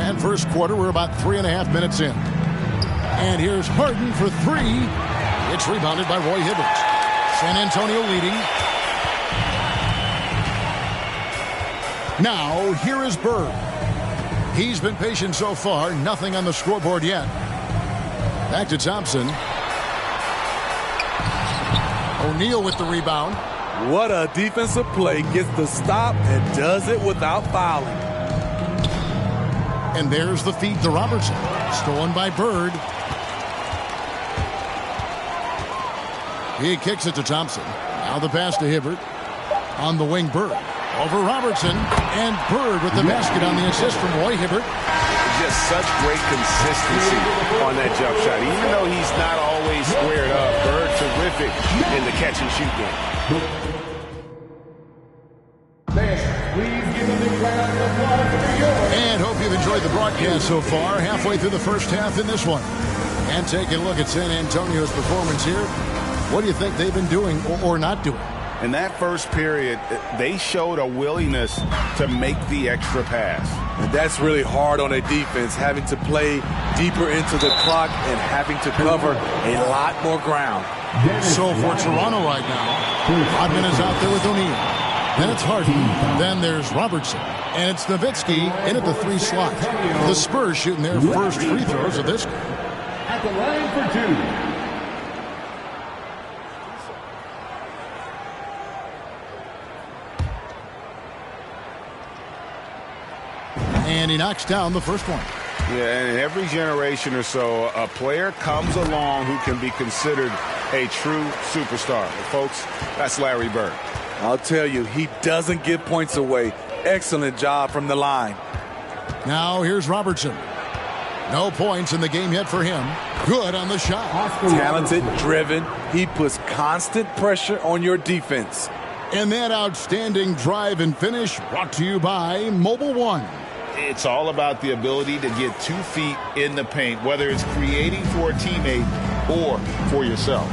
And first quarter, we're about 3.5 minutes in. And here's Harden for three. It's rebounded by Roy Hibbert. San Antonio leading. Now, here is Bird. He's been patient so far. Nothing on the scoreboard yet. Back to Thompson. O'Neal with the rebound. What a defensive play. Gets the stop and does it without fouling. And there's the feed to Robertson. Stolen by Bird. He kicks it to Thompson. Now the pass to Hibbert. On the wing, Bird. Over Robertson. And Bird with the basket on the assist from Roy Hibbert. Just such great consistency on that jump shot. Even though he's not always squared up, Bird terrific in the catch and shoot game. And hope you've enjoyed the broadcast so far. Halfway through the first half in this one. And taking a look at San Antonio's performance here. What do you think they've been doing or not doing? In that first period, they showed a willingness to make the extra pass. And that's really hard on a defense, having to play deeper into the clock and having to cover a lot more ground. So for Toronto right now, Rodman is out there with O'Neal. Then it's Harden. Then there's Robertson. And it's Nowitzki in at the 3 slot. The Spurs shooting their first free throws of this game. At the line for two. And he knocks down the first one. Yeah, and in every generation or so, a player comes along who can be considered a true superstar. And folks, that's Larry Bird. I'll tell you, he doesn't give points away. Excellent job from the line. Now here's Robertson. No points in the game yet for him. Good on the shot. Talented, driven. He puts constant pressure on your defense. And that outstanding drive and finish brought to you by Mobile One. It's all about the ability to get 2 feet in the paint, whether it's creating for a teammate or for yourself.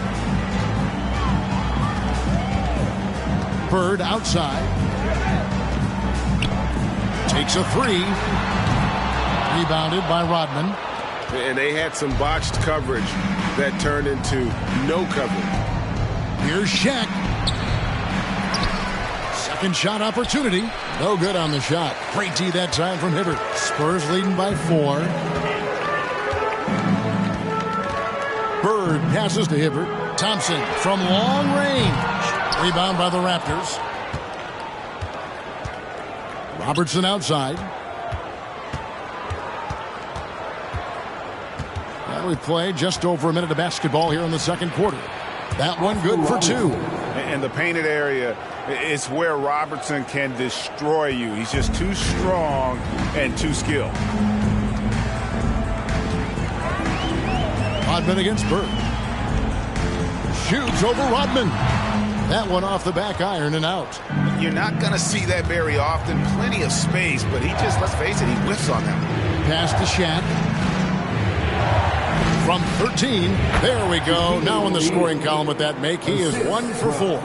Bird outside. Takes a 3. Rebounded by Rodman. And they had some botched coverage that turned into no coverage. Here's Shaq. Second shot opportunity. No good on the shot. Great D that time from Hibbert. Spurs leading by 4. Bird passes to Hibbert. Thompson from long range. Rebound by the Raptors. Robertson outside. And we play just over a minute of basketball here in the second quarter. That one good for 2. And the painted area is where Robertson can destroy you. He's just too strong and too skilled. Rodman against Bird. Shoots over Rodman. That one off the back iron and out. You're not going to see that very often. Plenty of space, but he just, let's face it, he whiffs on that one. Pass to Shaq. From 13. There we go. Now in the scoring column with that make. He is 1 for 4.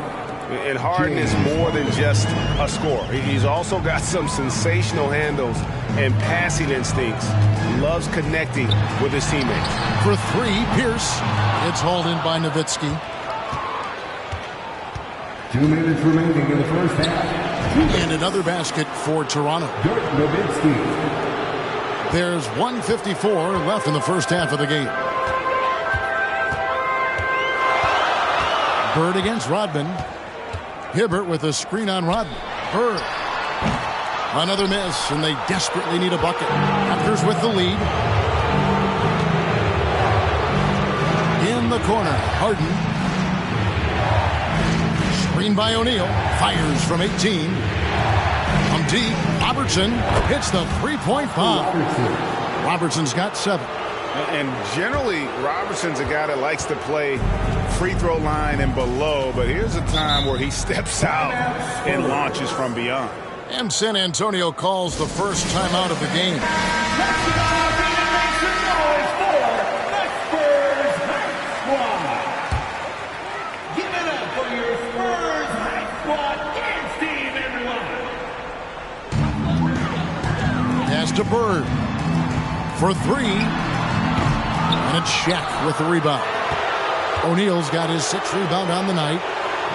And Harden is more than just a scorer. He's also got some sensational handles and passing instincts. Loves connecting with his teammates. For 3, Pierce. It's hauled in by Nowitzki. 2 minutes remaining in the first half. And another basket for Toronto. Nowitzki. There's 1:54 left in the first half of the game. Bird against Rodman. Hibbert with a screen on Rodman. Bird. Another miss, and they desperately need a bucket. Raptors with the lead. In the corner, Harden. Screen by O'Neal. Fires from 18. From deep, Robertson hits the three-point bomb. Robertson's got 7. And generally, Robertson's a guy that likes to play free throw line and below, but here's a time where he steps out and launches from beyond. And San Antonio calls the first timeout of the game. Pass to Bird. for three. And it's Shaq with the rebound. O'Neal's got his 6th rebound on the night.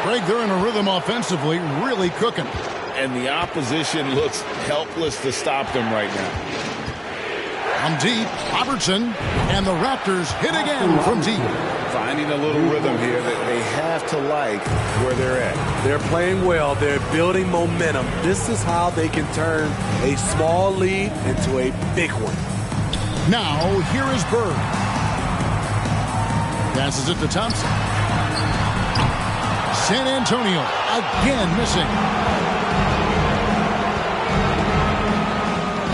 Greg, they're in a rhythm offensively, really cooking. And the opposition looks helpless to stop them right now. From deep, Robertson, and the Raptors hit again from deep. Finding a little rhythm here that they have to like where they're at. They're playing well. They're building momentum. This is how they can turn a small lead into a big one. Now, here is Bird. Passes it to Thompson. San Antonio again missing.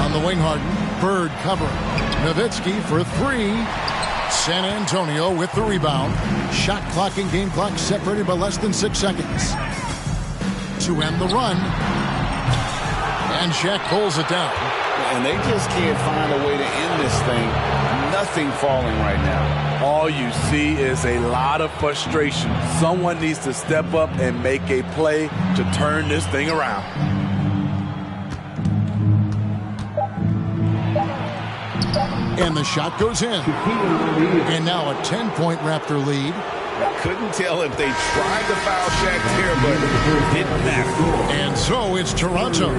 On the wing, Harden. Bird covering. Nowitzki for three. San Antonio with the rebound. Shot clock and game clock separated by less than 6 seconds. To end the run. And Shaq pulls it down. And they just can't find a way to end this thing. Nothing falling right now. All you see is a lot of frustration. Someone needs to step up and make a play to turn this thing around. And the shot goes in. And now a 10-point Raptor lead. I couldn't tell if they tried to foul Shaq here, but it didn't matter. And so it's Toronto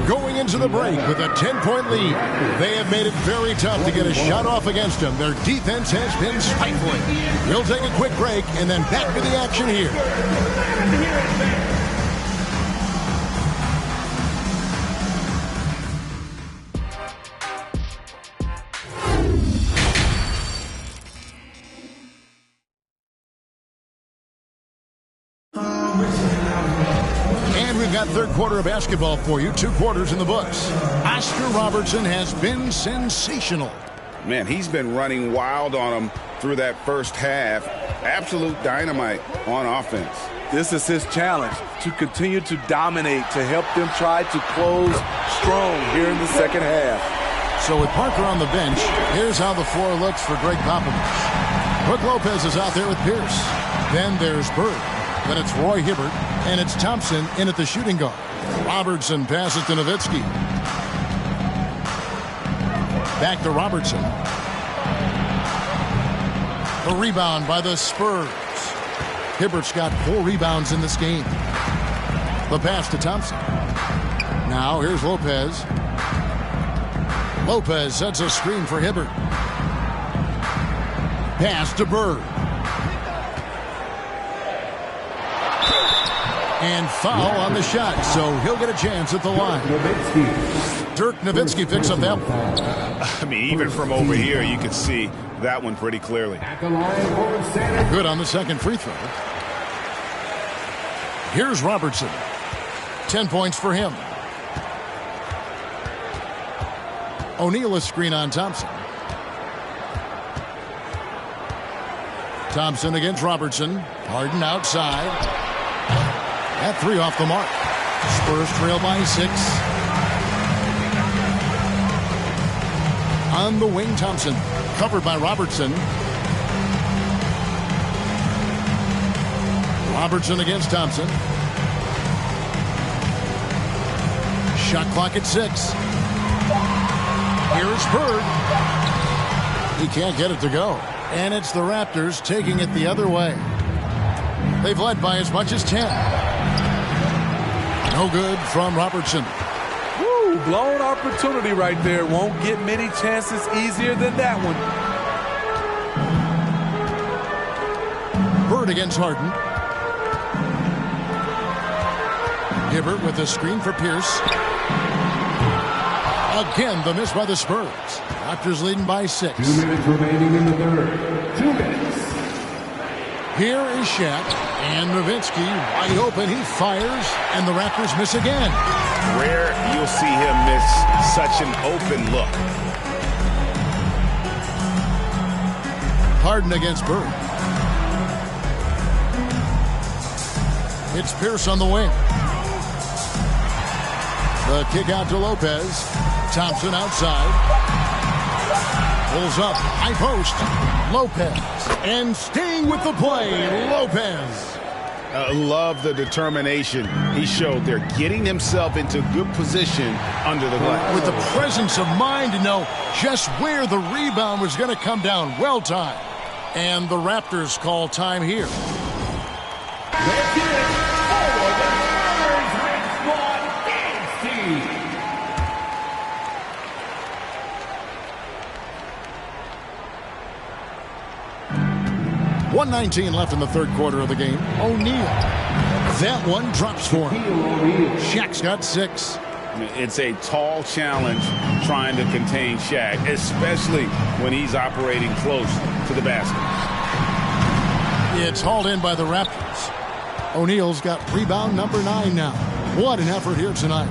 going into the break with a 10-point lead. They have made it very tough to get a shot off against them. Their defense has been stifling. We'll take a quick break and then back to the action here. Got third quarter of basketball for you. 2 quarters in the books. Oscar Robertson has been sensational. Man, he's been running wild on them through that first half. Absolute dynamite on offense. This is his challenge, to continue to dominate, to help them try to close strong here in the second half. So with Parker on the bench, here's how the floor looks for Greg Popovich. Brook Lopez is out there with Pierce. Then there's Bird. Then it's Roy Hibbert, and it's Thompson in at the shooting guard. Robertson passes to Nowitzki. Back to Robertson. The rebound by the Spurs. Hibbert's got 4 rebounds in this game. The pass to Thompson. Now here's Lopez. Lopez sets a screen for Hibbert. Pass to Bird. And foul on the shot, so he'll get a chance at the line. Dirk Nowitzki picks up that one. I mean, even from over here, you can see that one pretty clearly. Good on the second free throw. Here's Robertson. 10 points for him. O'Neal a screen on Thompson. Thompson against Robertson. Harden outside. That 3 off the mark. Spurs trail by 6. On the wing, Thompson. Covered by Robertson. Robertson against Thompson. Shot clock at 6. Here's Bird. He can't get it to go. And it's the Raptors taking it the other way. They've led by as much as 10. No good from Robertson. Woo, blown opportunity right there. Won't get many chances easier than that one. Bird against Harden. Hibbert with a screen for Pierce. Again, the miss by the Spurs. Raptors leading by 6. 2 minutes remaining in the third. 2 minutes. Here is Shaq. And Nowitzki wide open. He fires. And the Raptors miss again. Rare you'll see him miss such an open look. Harden against Bird. It's Pierce on the wing. The kick out to Lopez. Thompson outside. Pulls up. High post. Lopez. And staying with the play, Lopez. Love the determination he showed there, getting himself into good position under the glass. With the presence of mind to know just where the rebound was going to come down. Well timed. And the Raptors call time here. Let's get it for the Mavericks, 1:19 left in the third quarter of the game. O'Neal. That one drops for him. Shaq's got 6. It's a tall challenge trying to contain Shaq, especially when he's operating close to the basket. It's hauled in by the Raptors. O'Neal's got rebound number 9 now. What an effort here tonight.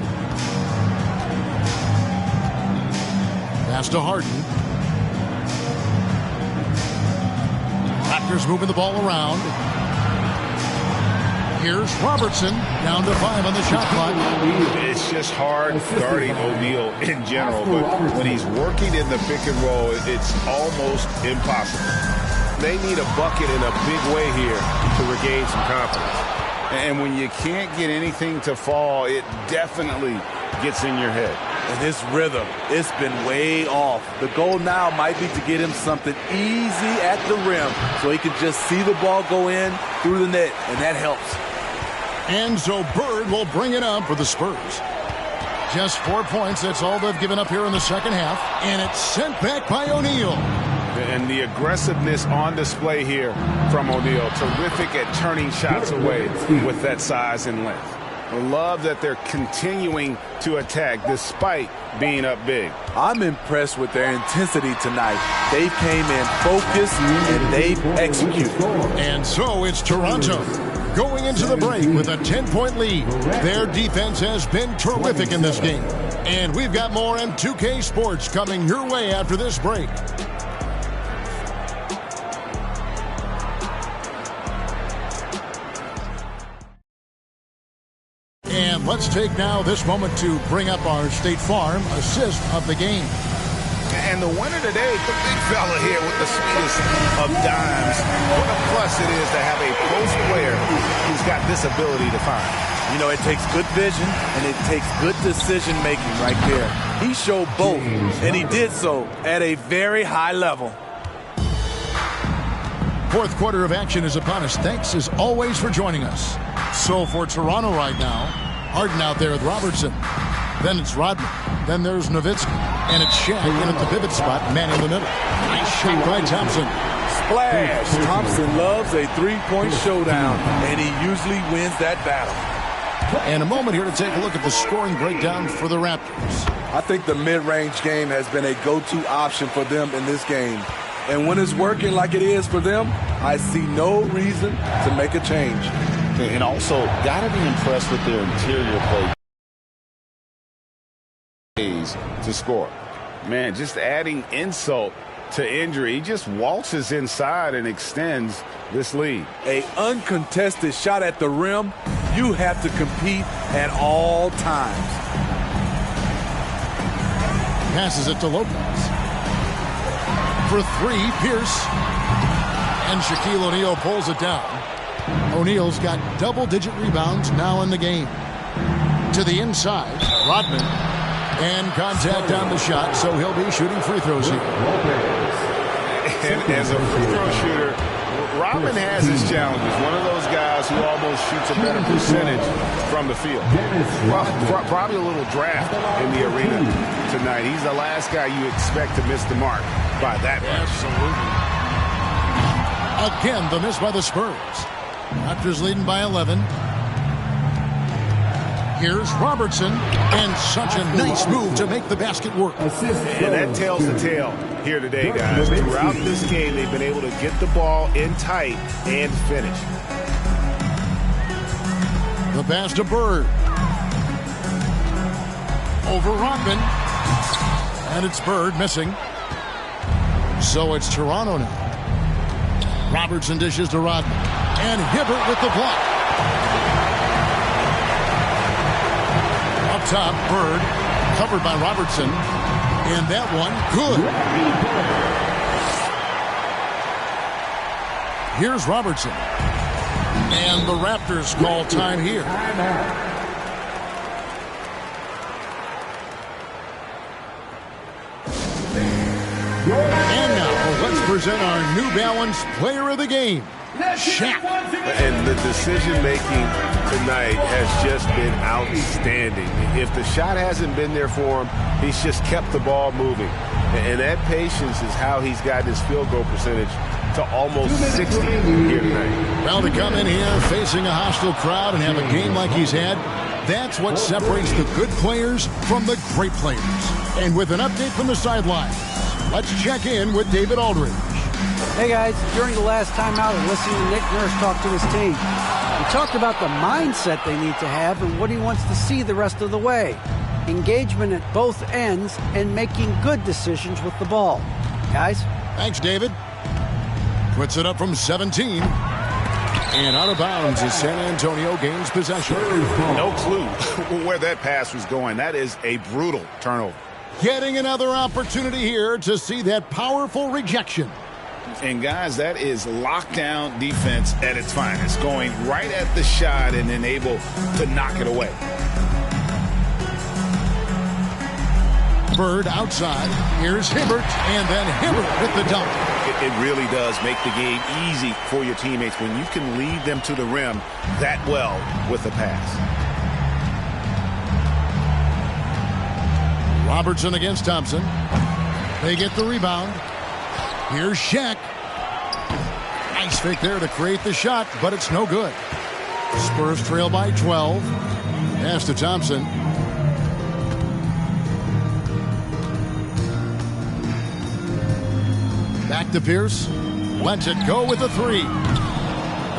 Pass to Harden. Raptors moving the ball around. Here's Robertson, down to 5 on the shot clock. It's just hard guarding O'Neal in general, but when he's working in the pick and roll, it's almost impossible. They need a bucket in a big way here to regain some confidence. And when you can't get anything to fall, it definitely gets in your head. And his rhythm, it's been way off. The goal now might be to get him something easy at the rim so he can just see the ball go in through the net, and that helps. And so Bird will bring it up for the Spurs. Just 4 points, that's all they've given up here in the second half, and it's sent back by O'Neal. And the aggressiveness on display here from O'Neal. Terrific at turning shots away with that size and length. I love that they're continuing to attack despite being up big. I'm impressed with their intensity tonight. They came in focused and they've executed. And so it's Toronto going into the break with a 10-point lead. Their defense has been terrific in this game. And we've got more M2K Sports coming your way after this break. And let's take now this moment to bring up our State Farm assist of the game. And the winner today, the big fella here with the sweetest of dimes. What a plus it is to have a post player who's got this ability to find. You know, it takes good vision and it takes good decision making right there. He showed both, and he did so at a very high level. Fourth quarter of action is upon us. Thanks as always for joining us. So for Toronto right now, Harden out there with Robertson. Then it's Rodman. Then there's Nowitzki. And it's Shaq in at the pivot spot, man in the middle. Nice shot by Thompson. Splash! Thompson loves a three-point showdown, and he usually wins that battle. And a moment here to take a look at the scoring breakdown for the Raptors. I think the mid-range game has been a go-to option for them in this game. And when it's working like it is for them, I see no reason to make a change. And also, got to be impressed with their interior play to score. Man, just adding insult to injury. He just waltzes inside and extends this lead. A uncontested shot at the rim, you have to compete at all times. Passes it to Lopez. For 3, Pierce. And Shaquille O'Neal pulls it down. O'Neal's got double-digit rebounds now in the game. To the inside, Rodman. And contact on the shot, so he'll be shooting free throws here. And as a free throw shooter, Rodman has his challenges. One of those guys who almost shoots a better percentage from the field. Probably a little draft in the arena tonight. He's the last guy you expect to miss the mark by that much. Absolutely. Again, the miss by the Spurs. Raptors leading by 11. Here's Robertson, and such a nice move to make the basket work. And that tells the tale here today, guys. Throughout this game, they've been able to get the ball in tight and finish. The pass to Bird. Over Rodman. And it's Bird missing. So it's Toronto now. Robertson dishes to Rodman. And Hibbert with the block. Up top, Bird, covered by Robertson. And that one, good. Here's Robertson. And the Raptors call time here. And now, let's present our New Balance Player of the Game, Shaq. And the decision-making tonight has just been outstanding. If the shot hasn't been there for him, he's just kept the ball moving. And that patience is how he's gotten his field goal percentage to almost 60 here tonight. Well, to come in here facing a hostile crowd and have a game like he's had, that's what separates the good players from the great players. And with an update from the sideline, let's check in with David Aldridge. Hey guys, during the last timeout, I listened to Nick Nurse talk to his team. He talked about the mindset they need to have and what he wants to see the rest of the way. Engagement at both ends and making good decisions with the ball. Guys? Thanks, David. Puts it up from 17. And out of bounds as San Antonio gains possession. No clue where that pass was going. That is a brutal turnover. Getting another opportunity here to see that powerful rejection. And guys, that is lockdown defense at its finest. Going right at the shot and then able to knock it away. Bird outside. Here's Hibbert, and then Hibbert with the dunk. It really does make the game easy for your teammates when you can lead them to the rim that well with a pass. Robertson against Thompson. They get the rebound. Here's Shaq. Nice fake there to create the shot, but it's no good. Spurs trail by 12. Pass to Thompson. Back to Pierce. Lets it go with a three.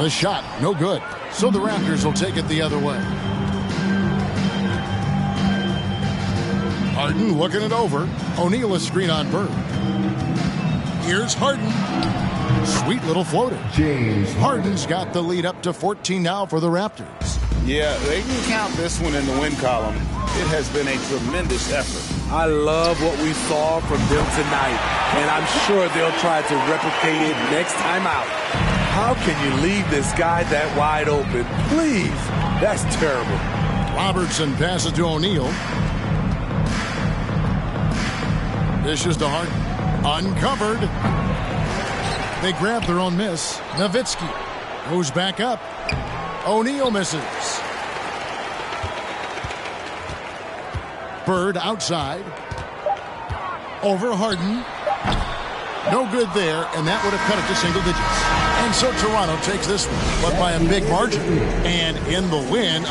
The shot, no good. So the Raptors will take it the other way. Harden looking it over. O'Neal a screen on Bird. Here's Harden. Sweet little floater. James Harden's got the lead up to 14 now for the Raptors. Yeah, they can count this one in the win column. It has been a tremendous effort. I love what we saw from them tonight, and I'm sure they'll try to replicate it next time out. How can you leave this guy that wide open? Please, that's terrible. Robertson passes to O'Neal. Dishes to Harden. Uncovered. They grab their own miss. Nowitzki goes back up. O'Neal misses. Bird outside. Over Harden. No good there, and that would have cut it to single digits. And so Toronto takes this one, but by a big margin. And in the win,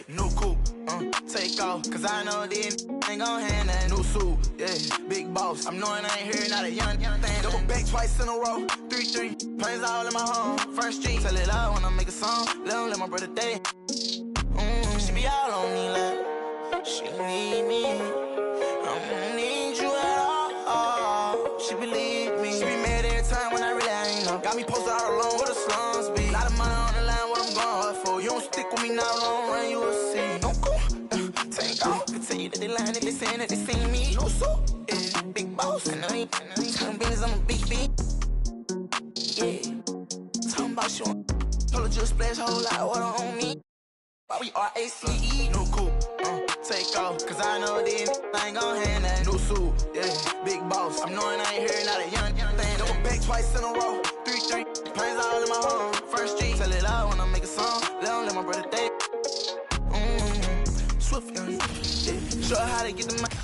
New coupe, take off, cause I know these ain't gon' hand that new suit, yeah, big boss. I'm knowing I ain't here, not a young thing. Double back twice in a row, 3-3, planes all in my home, first street. Tell it loud when I make a song, let my brother day. She be all on me like, she need me, I don't need you at all. She believe me, she be mad every time when I really ain't know. Got me posted all alone where the slums be. Lot of money on the line, what I'm going hard for. You don't stick with me now, long run, you will see. Don't go, take off. Continue that they lying, that they saying that they seen me. No so, yeah, big boss. I know you talking business, I'm a big B. Yeah, talking about you. Told her just splash whole lot of water on me. Why we RACE, new coupe, take off, cause I know these ain't gon' hand that new suit, yeah, big boss. I'm knowing I ain't here, not a young thing. Double back twice in a row, 3-3, planes all in my home, first street. Tell it loud when I make a song, let my brother day. Swift, yeah, show her how to get the money.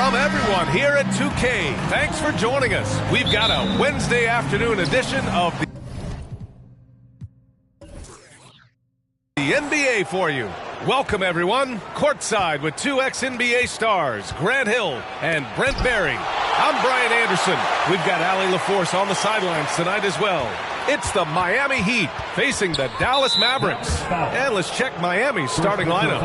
From everyone here at 2K, thanks for joining us. We've got a Wednesday afternoon edition of the NBA for you. Welcome, everyone. Courtside with two ex-NBA stars, Grant Hill and Brent Berry. I'm Brian Anderson. We've got Allie LaForce on the sidelines tonight as well. It's the Miami Heat facing the Dallas Mavericks. And let's check Miami's starting lineup.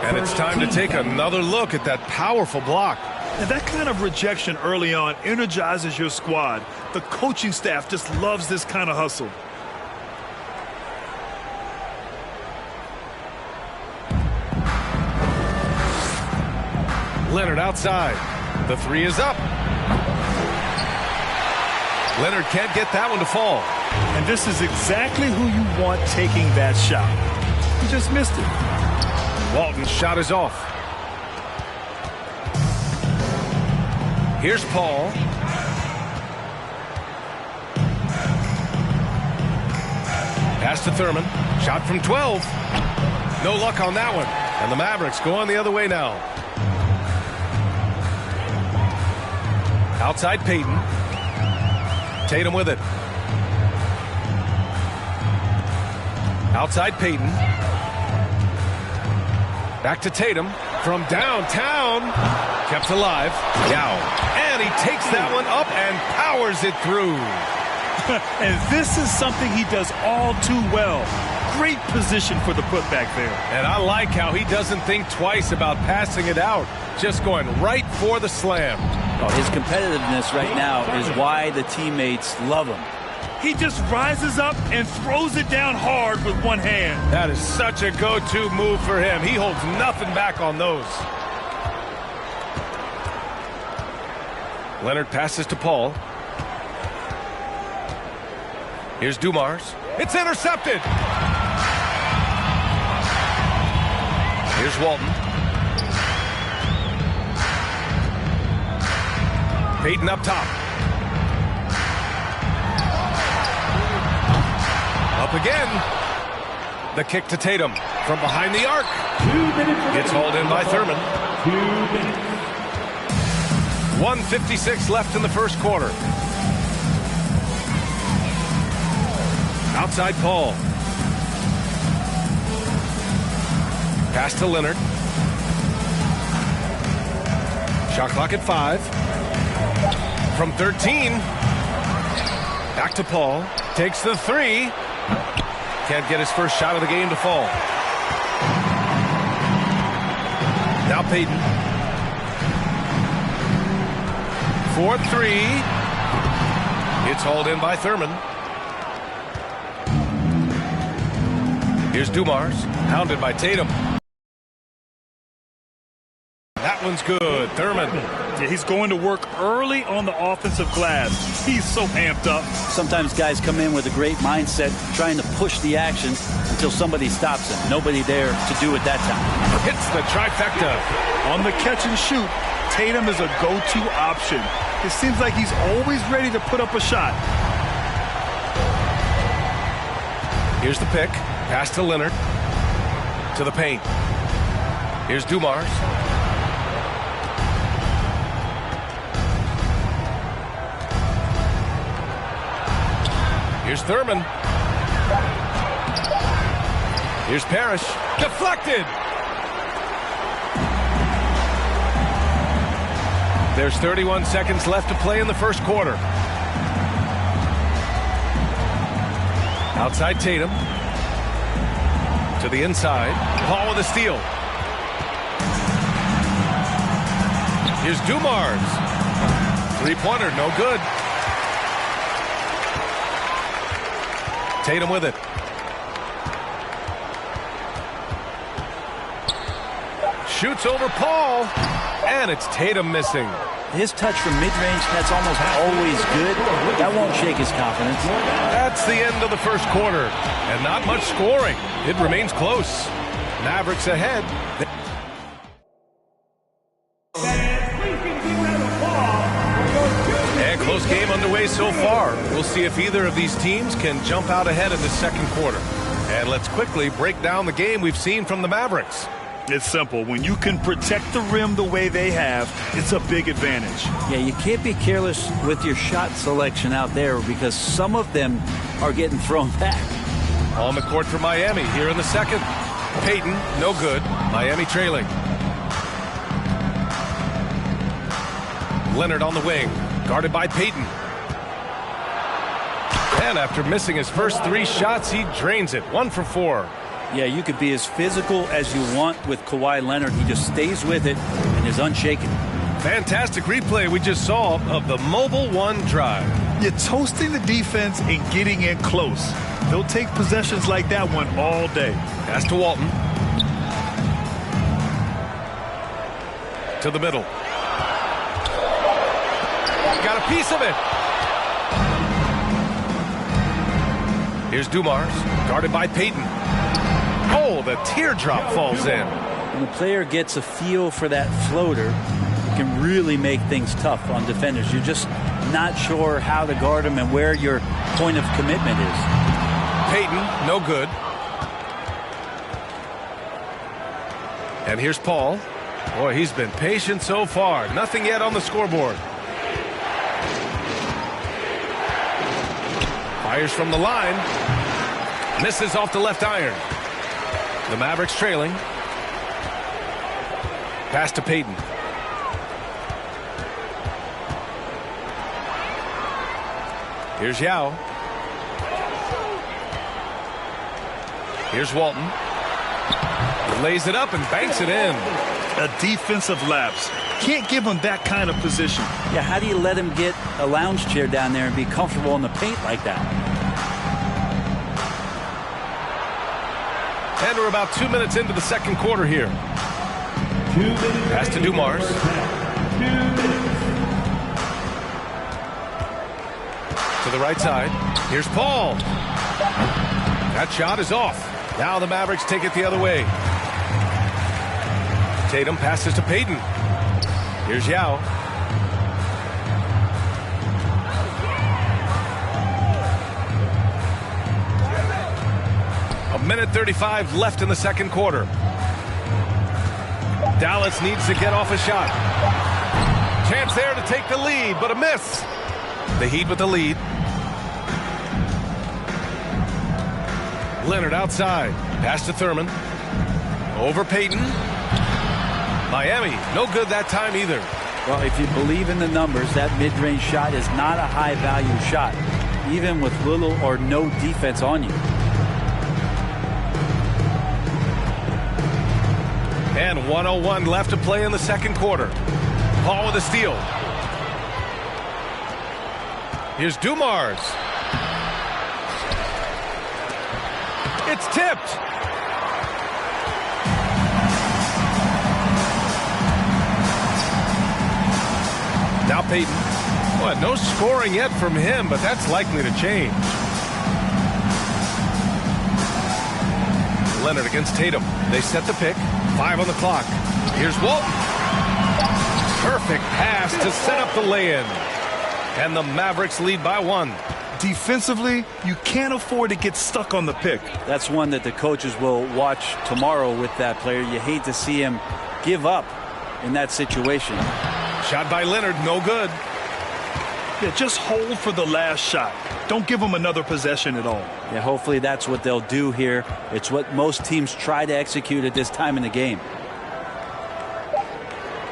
And it's time to take another look at that powerful block. And that kind of rejection early on energizes your squad. The coaching staff just loves this kind of hustle. Leonard outside. The three is up. Leonard can't get that one to fall. And this is exactly who you want taking that shot. He just missed it. Walton's shot is off. Here's Paul. Pass to Thurman. Shot from 12. No luck on that one. And the Mavericks going the other way now. Outside Payton. Tatum with it. Outside Payton. Back to Tatum from downtown. Kept alive. Yao. And he takes that one up and powers it through. And this is something he does all too well. Great position for the putback there. And I like how he doesn't think twice about passing it out. Just going right for the slam. Oh, his competitiveness right now is why the teammates love him. He just rises up and throws it down hard with one hand. That is such a go-to move for him. He holds nothing back on those. Leonard passes to Paul. Here's Dumars. It's intercepted. Here's Walton. Payton up top. Up again. The kick to Tatum from behind the arc. Gets hauled in by Thurman. 2 minutes. 1:56 left in the first quarter. Outside Paul. Pass to Leonard. Shot clock at 5. From 13. Back to Paul. Takes the 3. Can't get his first shot of the game to fall. Now Payton. 4-3. It's hauled in by Thurman. Here's Dumars, hounded by Tatum. That one's good. Thurman. Yeah, he's going to work early on the offensive glass. He's so amped up. Sometimes guys come in with a great mindset, trying to push the action until somebody stops him. Nobody there to do it that time. Hits the trifecta. On the catch and shoot, Tatum is a go-to option. It seems like he's always ready to put up a shot. Here's the pick. Pass to Leonard. To the paint. Here's Dumars. Here's Thurman. Here's Parrish. Deflected. There's 31 seconds left to play in the first quarter. Outside Tatum. To the inside. Paul with a steal. Here's Dumars. Three-pointer, no good. Tatum with it. Shoots over Paul. And it's Tatum missing. His touch from mid-range, that's almost always good. That won't shake his confidence. That's the end of the first quarter. And not much scoring. It remains close. Mavericks ahead. And close game underway so far. We'll see if either of these teams can jump out ahead in the second quarter. And let's quickly break down the game we've seen from the Mavericks. It's simple. When you can protect the rim the way they have, it's a big advantage. Yeah, you can't be careless with your shot selection out there because some of them are getting thrown back. On the court for Miami here in the second. Payton, no good. Miami trailing. Leonard on the wing, guarded by Payton. And after missing his first 3 shots, he drains it. 1 for 4. Yeah, you could be as physical as you want with Kawhi Leonard. He just stays with it and is unshaken. Fantastic replay we just saw of the Mobile One drive. You're toasting the defense and getting in close. They'll take possessions like that one all day. Pass to Walton. To the middle. Got a piece of it. Here's Dumars, guarded by Payton. Oh, the teardrop falls in. When the player gets a feel for that floater, it can really make things tough on defenders. You're just not sure how to guard them and where your point of commitment is. Payton, no good. And here's Paul. Boy, he's been patient so far. Nothing yet on the scoreboard. Fires from the line. Misses off the left iron. The Mavericks trailing. Pass to Payton. Here's Yao. Here's Walton. Lays it up and banks it in. A defensive lapse. Can't give him that kind of position. Yeah, how do you let him get a lounge chair down there and be comfortable in the paint like that? And we're about 2 minutes into the second quarter here. Pass to Dumars. To the right side. Here's Paul. That shot is off. Now the Mavericks take it the other way. Tatum passes to Payton. Here's Yao. A minute 35 left in the second quarter. Dallas needs to get off a shot. Chance there to take the lead, but a miss. The Heat with the lead. Leonard outside. Pass to Thurman. Over Payton. Miami, no good that time either. Well, if you believe in the numbers, that mid-range shot is not a high-value shot, even with little or no defense on you. And 1:01 left to play in the second quarter. Paul with a steal. Here's Dumars. It's tipped. Now Payton. Well, no scoring yet from him, but that's likely to change. Leonard against Tatum. They set the pick. 5 on the clock. Here's Walton. Perfect pass to set up the lay-in. And the Mavericks lead by 1. Defensively, you can't afford to get stuck on the pick. That's one that the coaches will watch tomorrow with that player. You hate to see him give up in that situation. Shot by Leonard, no good. Yeah, just hold for the last shot. Don't give them another possession at all. Yeah, hopefully that's what they'll do here. It's what most teams try to execute at this time in the game.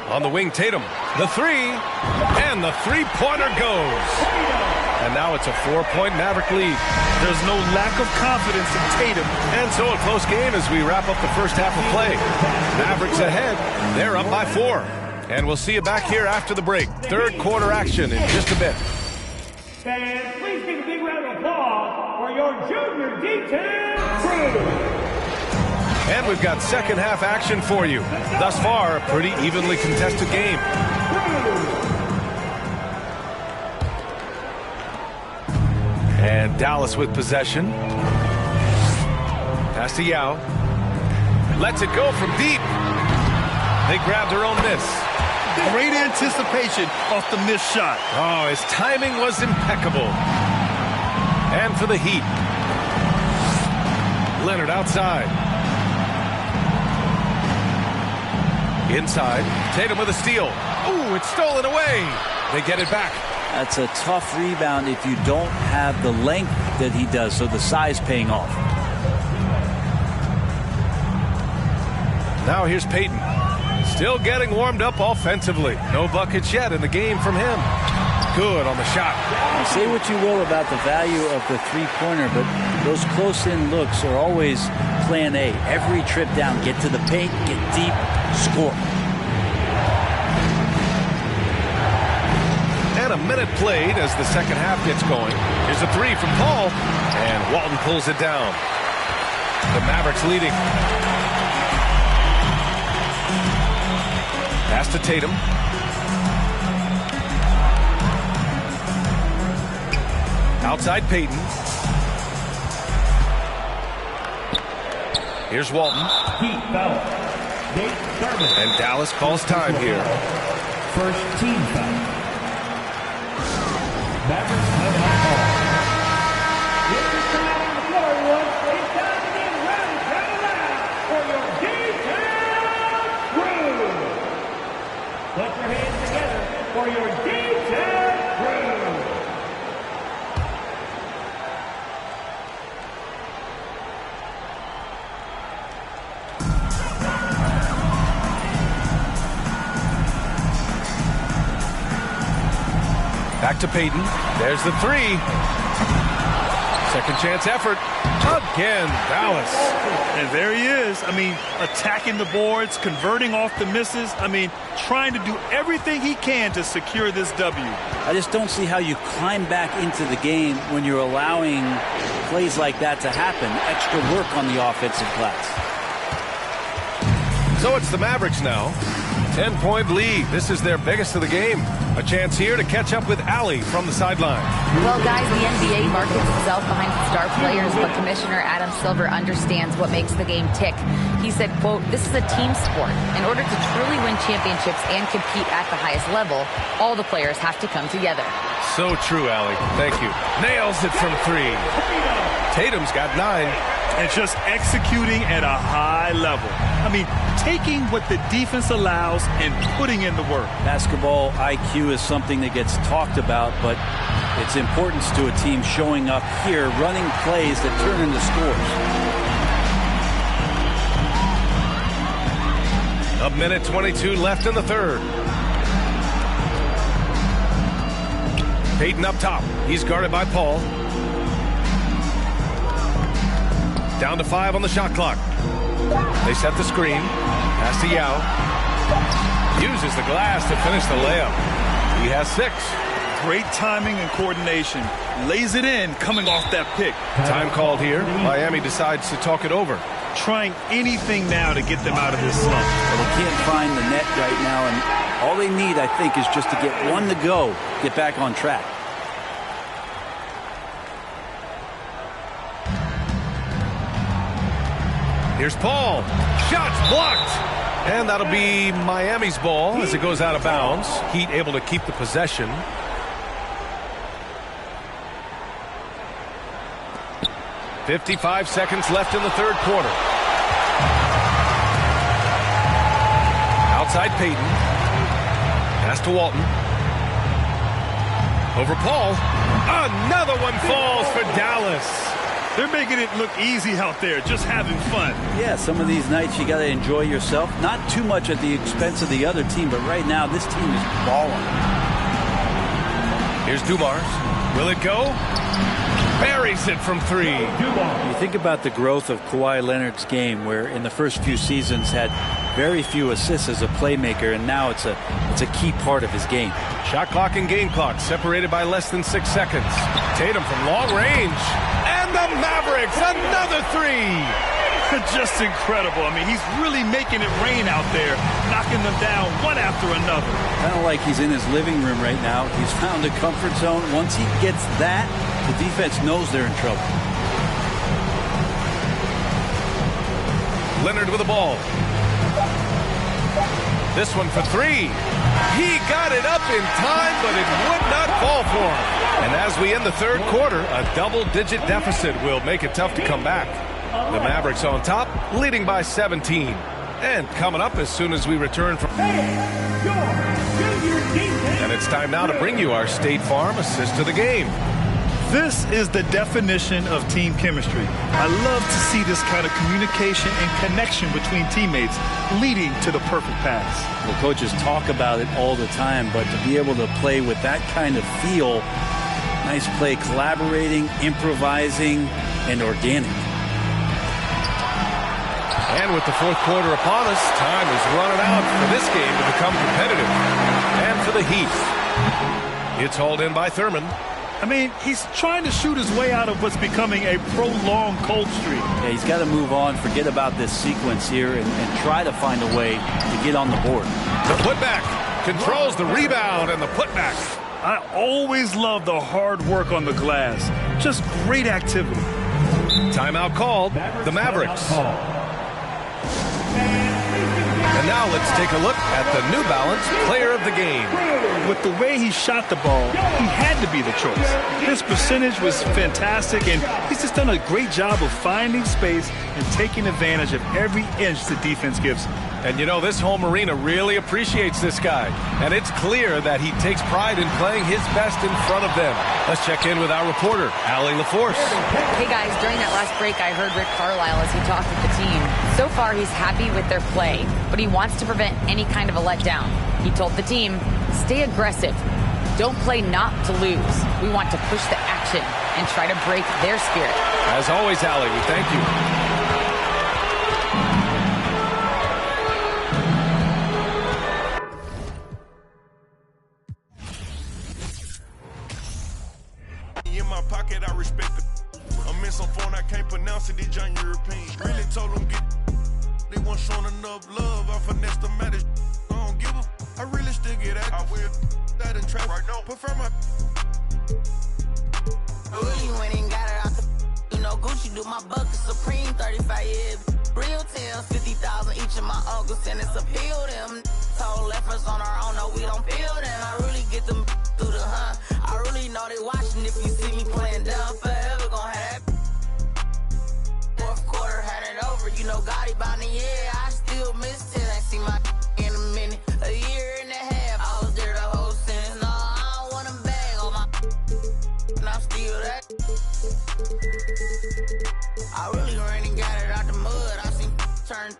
On the wing, Tatum. The three. And the three-pointer goes. And now it's a 4-point Maverick lead. There's no lack of confidence in Tatum. And so a close game as we wrap up the first half of play. Mavericks ahead. They're up by 4. And we'll see you back here after the break. Third quarter action in just a bit. Fans, please give a big round of applause for your junior detail crew. And we've got second half action for you. Thus far, a pretty evenly contested game. And Dallas with possession. Pass to Yao. Lets it go from deep. They grab their own miss. Great anticipation off the missed shot. Oh, his timing was impeccable. And for the Heat. Leonard outside. Inside. Tatum with a steal. Ooh, it's stolen away. They get it back. That's a tough rebound if you don't have the length that he does, so the size paying off. Now here's Payton. Still getting warmed up offensively. No buckets yet in the game from him. Good on the shot. Say what you will about the value of the three-pointer, but those close-in looks are always plan A. Every trip down, get to the paint, get deep, score. And a minute played as the second half gets going. Here's a three from Paul, and Walton pulls it down. The Mavericks leading. Pass to Tatum. Outside Payton. Here's Walton. And Dallas calls time here. First team foul. Mavericks have hot ball. Get your time on the floor, everyone. It's time to get ready. Turn around for your detail crew. Put your hands together for your detail crew. Back to Payton. There's the three. Second chance effort. Again, Dallas. And there he is. I mean, attacking the boards, converting off the misses. I mean, trying to do everything he can to secure this W. I just don't see how you climb back into the game when you're allowing plays like that to happen. Extra work on the offensive glass. So it's the Mavericks now. 10-point lead. This is their biggest of the game. A chance here to catch up with Allie from the sideline. Well, guys, the NBA markets itself behind star players, but Commissioner Adam Silver understands what makes the game tick. He said, quote, "This is a team sport. In order to truly win championships and compete at the highest level, all the players have to come together." So true, Allie. Thank you. Nails it from three. Tatum's got 9. And just executing at a high level. I mean, taking what the defense allows and putting in the work. Basketball IQ is something that gets talked about, but its importance to a team showing up here, running plays that turn into scores. A minute 22 left in the third. Payton up top. He's guarded by Paul. Down to 5 on the shot clock. They set the screen. Pass to Yao. Uses the glass to finish the layup. He has 6. Great timing and coordination. Lays it in coming off that pick. Time called here. Miami decides to talk it over. Trying anything now to get them out of this slump. Well, they can't find the net right now, and all they need, I think, is just to get one to go, get back on track. Here's Paul. Shots blocked. And that'll be Miami's ball as it goes out of bounds. Heat able to keep the possession. .55 seconds left in the third quarter. Outside Payton. Pass to Walton. Over Paul. Another one falls for Dallas. They're making it look easy out there, just having fun. Yeah, some of these nights you got to enjoy yourself. Not too much at the expense of the other team, but right now this team is balling. Here's Dumars. Will it go? Buries it from 3. You think about the growth of Kawhi Leonard's game, where in the first few seasons had very few assists as a playmaker, and now it's a key part of his game. Shot clock and game clock separated by less than 6 seconds. Tatum from long range. And the Mavericks, another 3. Just incredible. I mean, he's really making it rain out there, knocking them down one after another. Kind of like he's in his living room right now. He's found a comfort zone. Once he gets that, the defense knows they're in trouble. Leonard with the ball. This one for 3. He got it up in time, but it would not fall for him. And as we end the third quarter, a double-digit deficit will make it tough to come back. The Mavericks on top, leading by 17. And coming up as soon as we return from... And it's time now to bring you our State Farm assist to the game. This is the definition of team chemistry. I love to see this kind of communication and connection between teammates leading to the perfect pass. The coaches talk about it all the time, but to be able to play with that kind of feel, nice play, collaborating, improvising, and organic. And with the fourth quarter upon us, time is running out for this game to become competitive. And for the Heat, it's hauled in by Thurman. I mean, he's trying to shoot his way out of what's becoming a prolonged cold streak. Yeah, he's got to move on, forget about this sequence here, and try to find a way to get on the board. The putback controls the rebound and the putback. I always love the hard work on the glass. Just great activity. Timeout called. The Mavericks. And now let's take a look at the New Balance Player of the Game. With the way he shot the ball, he had to be the choice. His percentage was fantastic, and he's just done a great job of finding space and taking advantage of every inch the defense gives him. And you know, this home arena really appreciates this guy. And it's clear that he takes pride in playing his best in front of them. Let's check in with our reporter, Allie LaForce. Hey guys, during that last break, I heard Rick Carlisle as he talked with the team. So far, he's happy with their play, but he wants to prevent any kind of a letdown. He told the team, stay aggressive. Don't play not to lose. We want to push the action and try to break their spirit. As always, Allie, we thank you. In my pocket, I respect it. I'm in some phone, I can't pronounce it. These young Europeans really told them get. They weren't showing enough love. I finessed them at it. I don't give a. I really still get at. I will that in trap right now. Prefer my. Really went and got it out the. You know, Gucci do my bucket Supreme 35 years. Real tails, 50,000 each of my uncles, and it's appeal them. Told leffers on our own, no, we don't feel them. I really get them through the hunt. I really know they watching if you see me playing down forever, gon' have shawty by the year. I still miss it. I see my in a minute. A year and a half, I was there the whole sentence. No, I don't want to bag on my and I'm still that. I really ran and got it out the mud. I seen turn.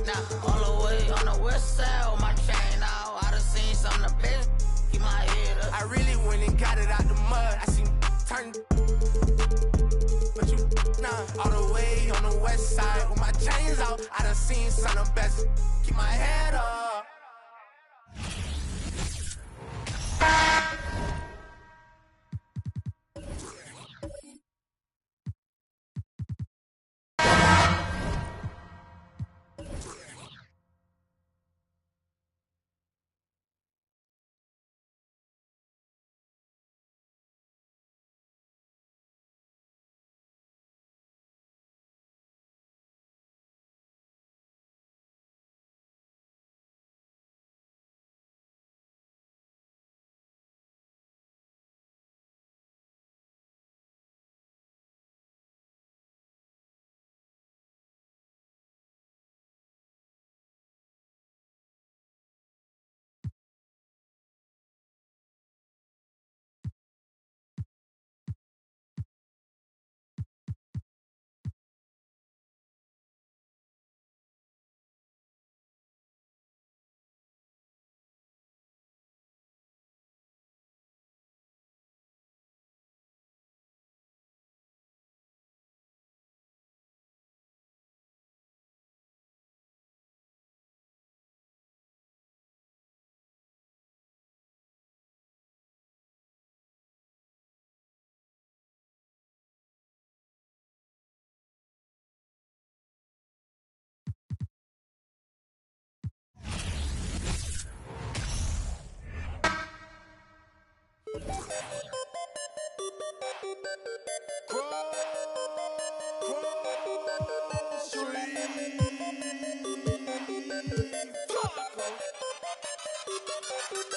Now, all the way on the west side with my chain out. I done seen some of the best. Keep my head up. I really went and got it out the mud. I seen turn. But you, nah, all the way on the west side with my chains out. I done seen some of the best. Keep my head up.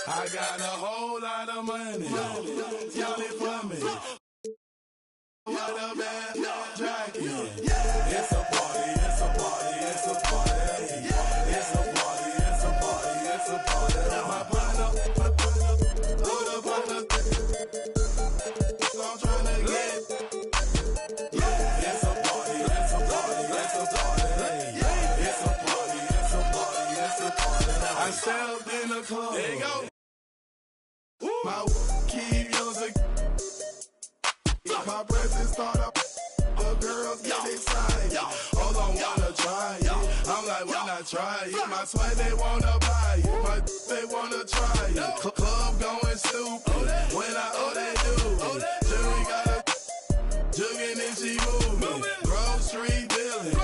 I got a whole lot of money. Y'all it for me. What a bad jacket. It's a party, it's a party, it's a party. It's a party, it's a party, it's a party. My partner, load up on the so I'm trying to get. It's a party, it's a party, it's a party. It's a party, it's a party, it's a party. I stepped in the club. There you go. My keep using. My presence start up. The girls get excited. Hold on, wanna try it. I'm like, why not try it? My sweat, they wanna buy it. My they wanna try it. Club going stupid. When I they do it. Jury got a jugging and she moving. Grove Street dealing.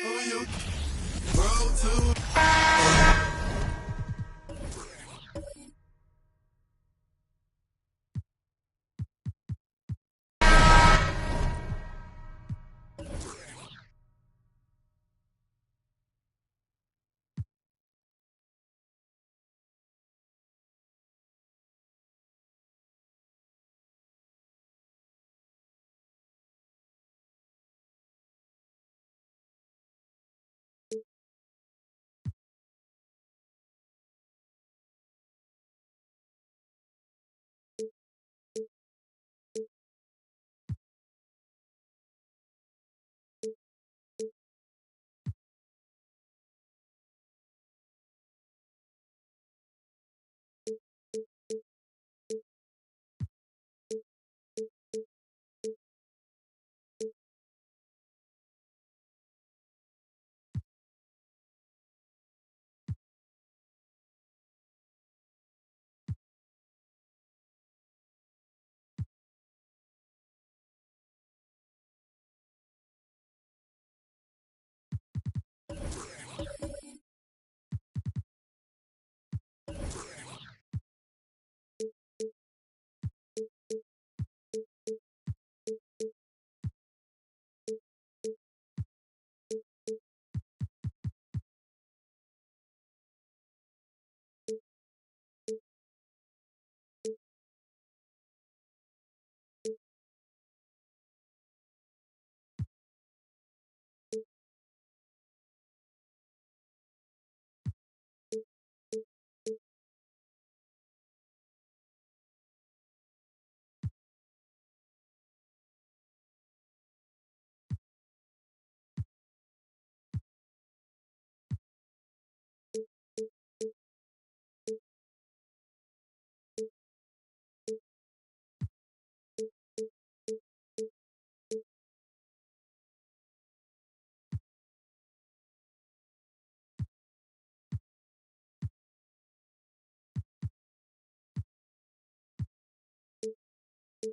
Who you? Rome2k. Hi,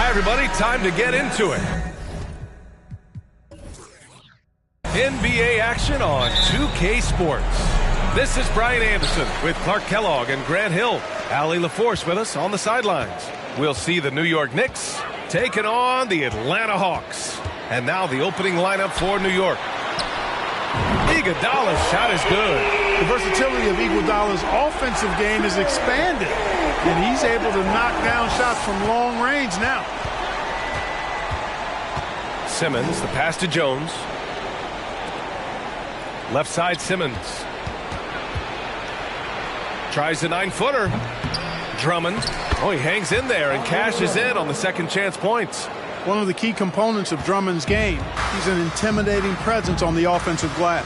everybody. Time to get into it. NBA action on 2K Sports. This is Brian Anderson with Clark Kellogg and Grant Hill. Allie LaForce with us on the sidelines. We'll see the New York Knicks taking on the Atlanta Hawks. And now the opening lineup for New York. Iguodala's shot is good. The versatility of Iguodala's offensive game is expanded, and he's able to knock down shots from long range now. Simmons, the pass to Jones. Left side, Simmons. Tries a 9-footer. Drummond. Oh, he hangs in there and cashes in on the second chance points. One of the key components of Drummond's game. He's an intimidating presence on the offensive glass.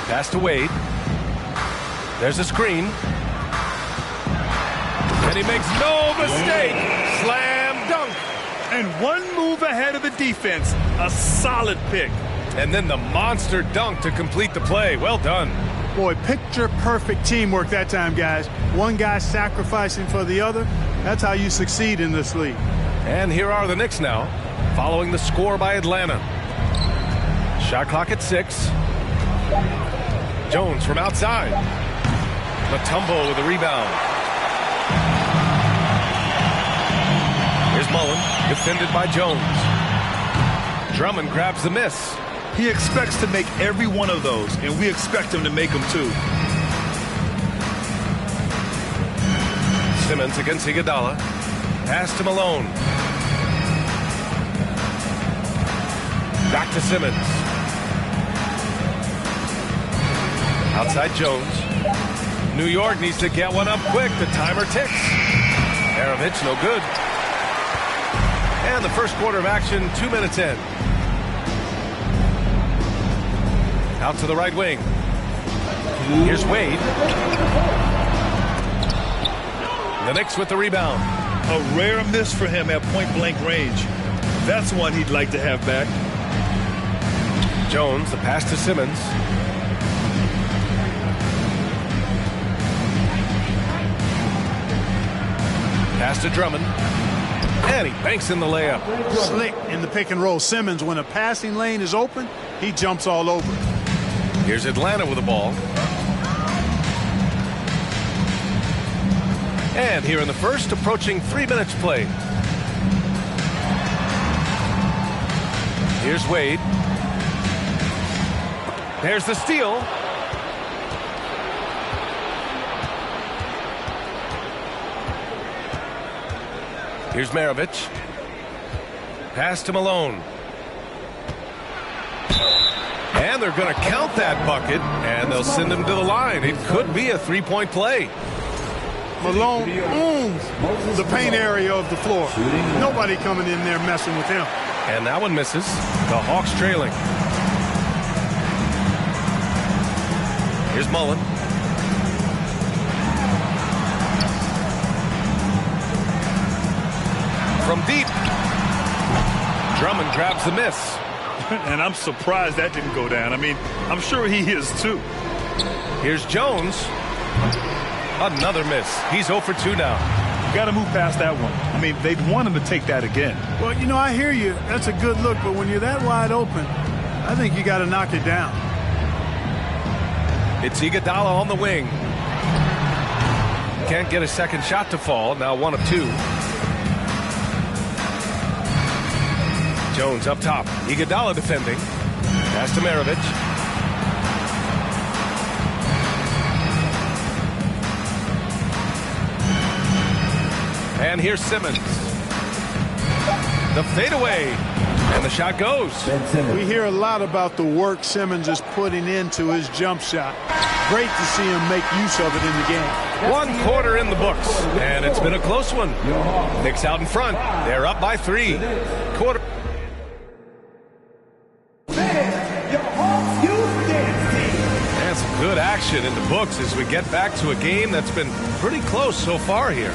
Pass to Wade. There's a screen. And he makes no mistake. Slam dunk. And one move ahead of the defense. A solid pick. And then the monster dunk to complete the play. Well done. Boy, picture-perfect teamwork that time, guys. One guy sacrificing for the other. That's how you succeed in this league. And here are the Knicks now, following the score by Atlanta. Shot clock at 6. Jones from outside. Mutombo with a rebound. Here's Mullen, defended by Jones. Drummond grabs the miss. He expects to make every one of those, and we expect him to make them too. Simmons against Iguodala. Pass to Malone. Back to Simmons. Outside Jones. New York needs to get one up quick. The timer ticks. Arovich, no good. And the first quarter of action, 2 minutes in. Out to the right wing. Here's Wade. The Knicks with the rebound. A rare miss for him at point-blank range. That's one he'd like to have back. Jones, the pass to Simmons. Pass to Drummond. And he banks in the layup. Slick in the pick and roll. Simmons, when a passing lane is open, he jumps all over. Here's Atlanta with the ball. And here in the first, approaching 3 minutes played. Here's Wade. There's the steal. Here's Maravich. Pass to Malone. And they're going to count that bucket, and they'll send him to the line. It could be a three-point play. Malone owns the paint area of the floor. Nobody coming in there messing with him. And that one misses. The Hawks trailing. Here's Mullen. From deep. Drummond grabs the miss. And I'm surprised that didn't go down. I mean, I'm sure he is too. Here's Jones. Another miss. He's 0 for 2 now. You got to move past that one. I mean, they'd want him to take that again. Well, you know, I hear you. That's a good look, but when you're that wide open, I think you got to knock it down. It's Iguodala on the wing. Can't get a second shot to fall. Now 1 of 2. Jones up top. Iguodala defending. Pass to Maravich. And here's Simmons. The fadeaway. And the shot goes. We hear a lot about the work Simmons is putting into his jump shot. Great to see him make use of it in the game. 1 quarter in the books. And it's been a close one. Knicks out in front. They're up by 3. Quarter. Good action in the books as we get back to a game that's been pretty close so far here.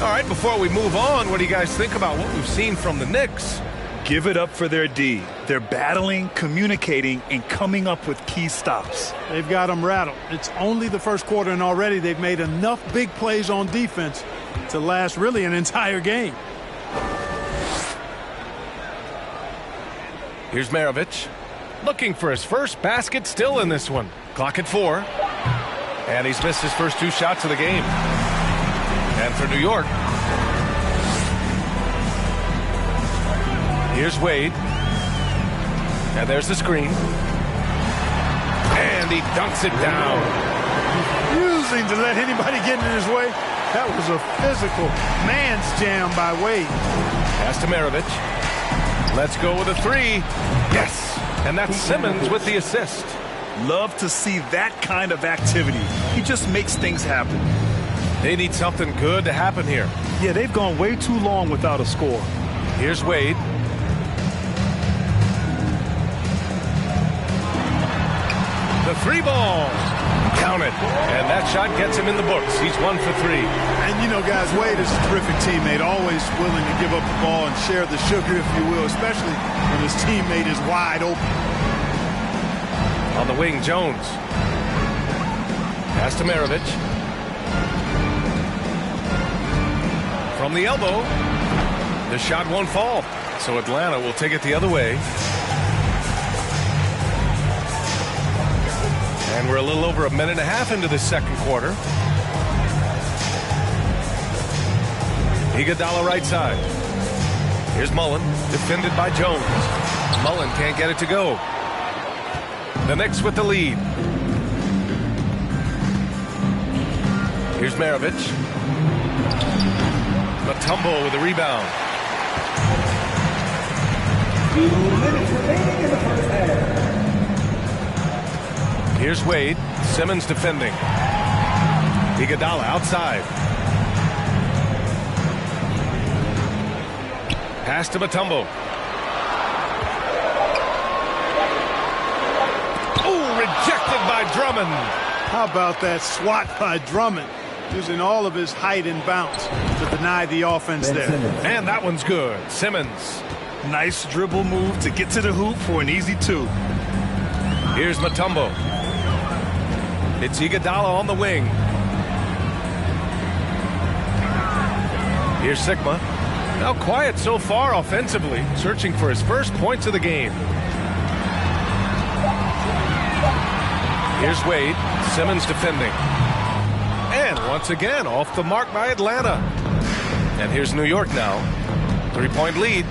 All right, before we move on, what do you guys think about what we've seen from the Knicks? Give it up for their D. They're battling, communicating, and coming up with key stops. They've got them rattled. It's only the first quarter, and already they've made enough big plays on defense to last really an entire game. Here's Maravich, looking for his first basket, still in this one. Clock at 4. And he's missed his first 2 shots of the game. And for New York, here's Wade. And there's the screen. And he dunks it down. Refusing to let anybody get in his way. That was a physical man's jam by Wade. Pass to Maravich. Let's go with a 3. Yes. And that's Simmons with the assist. Love to see that kind of activity. He just makes things happen. They need something good to happen here. Yeah, they've gone way too long without a score. Here's Wade. The 3 ball. Count it. And that shot gets him in the books. He's 1 for 3. And, you know, guys, Wade is a terrific teammate, always willing to give up the ball and share the sugar, if you will, especially when his teammate is wide open. On the wing, Jones. Pass to Maravich. From the elbow. The shot won't fall. So Atlanta will take it the other way. And we're a little over 1.5 minutes into the second quarter. Iguodala right side. Here's Mullen, defended by Jones. Mullen can't get it to go. The Knicks with the lead. Here's Maravich. Mutombo with the rebound. 2 minutes remaining in the first half. Here's Wade. Simmons defending. Iguodala outside. Pass to Mutombo. Oh, rejected by Drummond. How about that swat by Drummond, using all of his height and bounce to deny the offense there. And that one's good. Simmons. Nice dribble move to get to the hoop for an easy 2. Here's Mutombo. It's Iguodala on the wing. Here's Sigma. Now quiet so far offensively, searching for his first points of the game. Here's Wade. Simmons defending. And once again, off the mark by Atlanta. And here's New York now. 3-point lead.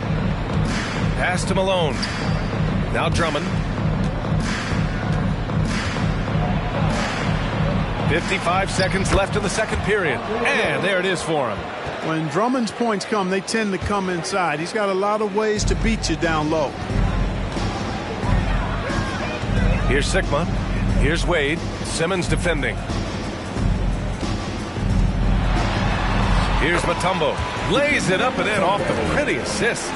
Pass to Malone. Now Drummond. 55 seconds left in the second period. And there it is for him. When Drummond's points come, they tend to come inside. He's got a lot of ways to beat you down low. Here's Sigma. Here's Wade. Simmons defending. Here's Mutombo. Lays it up and in off the pretty assist.